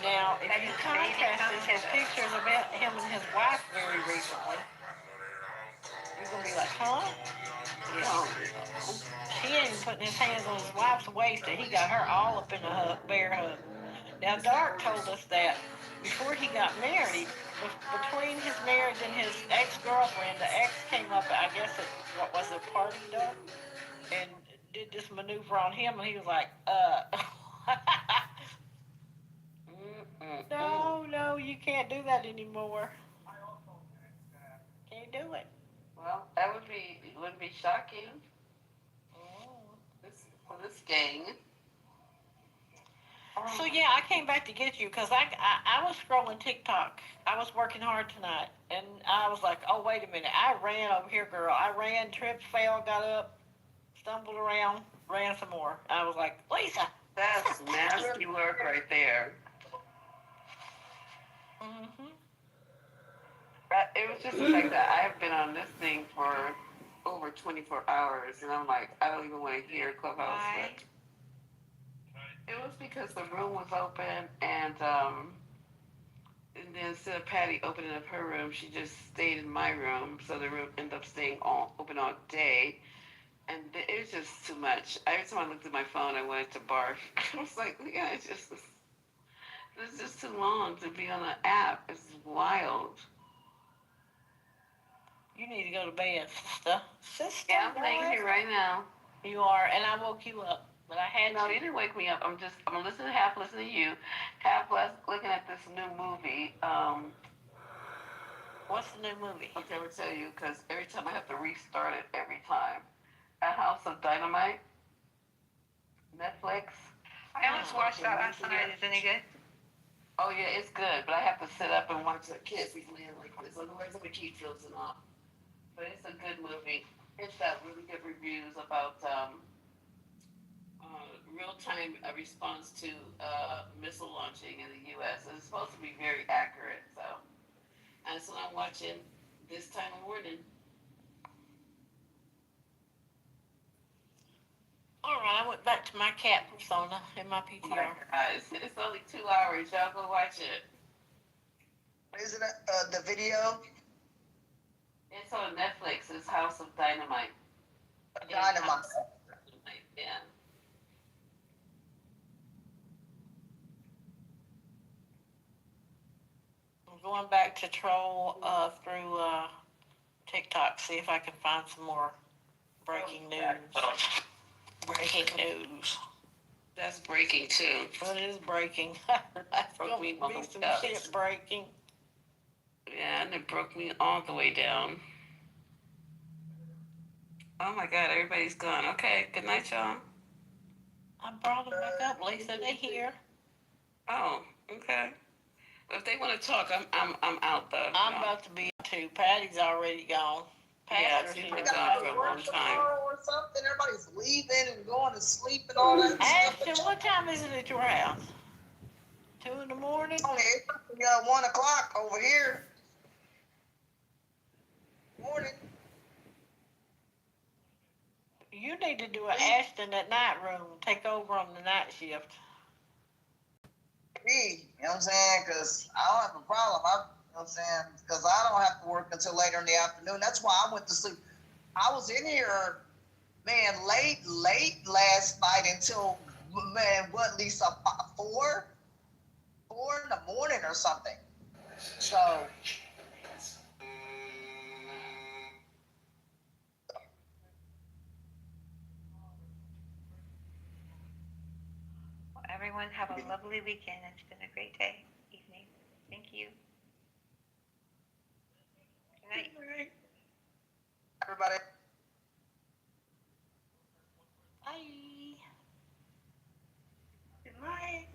[SPEAKER 20] Now, if you contrast this with pictures of him and his wife very recently, you're gonna be like, huh? Yeah. He ain't putting his hands on his wife's waist, and he got her all up in a hug, bear hug. Now, Dark told us that before he got married, between his marriage and his ex-girlfriend, the ex came up, I guess, at what was it, party, Dark, and did this maneuver on him, and he was like, no, you can't do that anymore. Can't do it. Well, that wouldn't be shocking. For this gang. So yeah, I came back to get you because I was scrolling TikTok. I was working hard tonight, and I was like, oh wait a minute, I ran over here, girl. I ran, tripped, fell, got up, stumbled around, ran some more. I was like, Lisa, that's nasty work right there. Mhm. It was just the fact that I have been on this thing for over 24 hours, and I'm like, I don't even want to hear Clubhouse. Why? It was because the room was open, and then instead of Patty opening up her room, she just stayed in my room, so the room ended up staying open all day, and it was just too much. Every time I looked at my phone, I wanted to barf. I was like, yeah, it's just too long to be on an app. It's wild. You need to go to bed, sister. Yeah, I'm laying here right now. You are, and I woke you up. But I had no, you didn't wake me up. I'm listening, half listening to you, half looking at this new movie. What's the new movie? Okay, I will tell you, because every time I have to restart it every time. A House of Dynamite, Netflix.
[SPEAKER 7] I almost watched that last night. Is it any good?
[SPEAKER 20] Oh yeah, it's good, but I have to sit up and watch the kids be playing like this. Otherwise, I'm gonna keep dozing off. But it's a good movie. It's got really good reviews about real-time response to missile launching in the U.S. It's supposed to be very accurate, so. And so I'm watching this time of morning. All right, I went back to my cat persona in my PTR. It's only 2 hours. Y'all go watch it.
[SPEAKER 8] Is it the video?
[SPEAKER 20] It's on Netflix. It's House of Dynamite.
[SPEAKER 8] Dynamite.
[SPEAKER 20] Yeah. I'm going back to troll through TikTok, see if I can find some more breaking news. Breaking news. That's breaking too. But it is breaking. That's going to be some shit breaking. Yeah, and it broke me all the way down. Oh my God, everybody's gone. Okay, good night, y'all. I brought them back up, Lisa. They here. Oh, okay. Well, if they want to talk, I'm out though. I'm about to be too. Patty's already gone. Yeah, she's been gone for a long time.
[SPEAKER 8] Or something. Everybody's leaving and going to sleep and all that
[SPEAKER 20] Ashton,
[SPEAKER 8] stuff.
[SPEAKER 20] what time is it at your house? 2 in the morning?
[SPEAKER 8] Only 1 o'clock over here. Morning.
[SPEAKER 20] You need to do an Ashton at night room. Take over on the night shift.
[SPEAKER 8] Me, you know what I'm saying? Because I don't have a problem. You know what I'm saying? Because I don't have to work until later in the afternoon. That's why I went to sleep. I was in here, man, late last night until, man, what, Lisa, 4 in the morning or something. So.
[SPEAKER 7] Well, everyone have a lovely weekend. It's been a great day, evening. Thank you. Good night.
[SPEAKER 8] Everybody.
[SPEAKER 20] Bye.
[SPEAKER 7] Good night.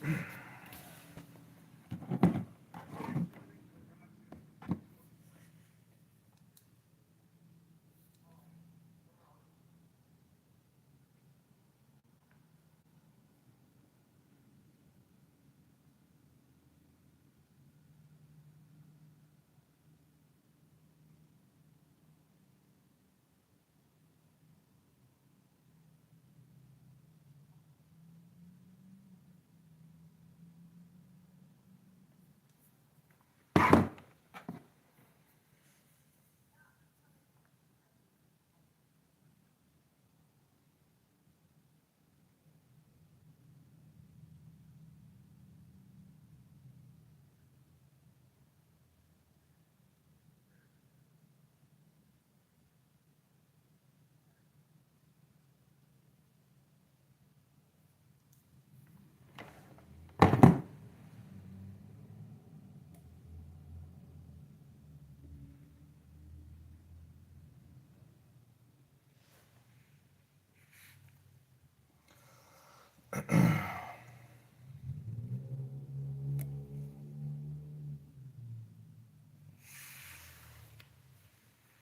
[SPEAKER 17] Peace.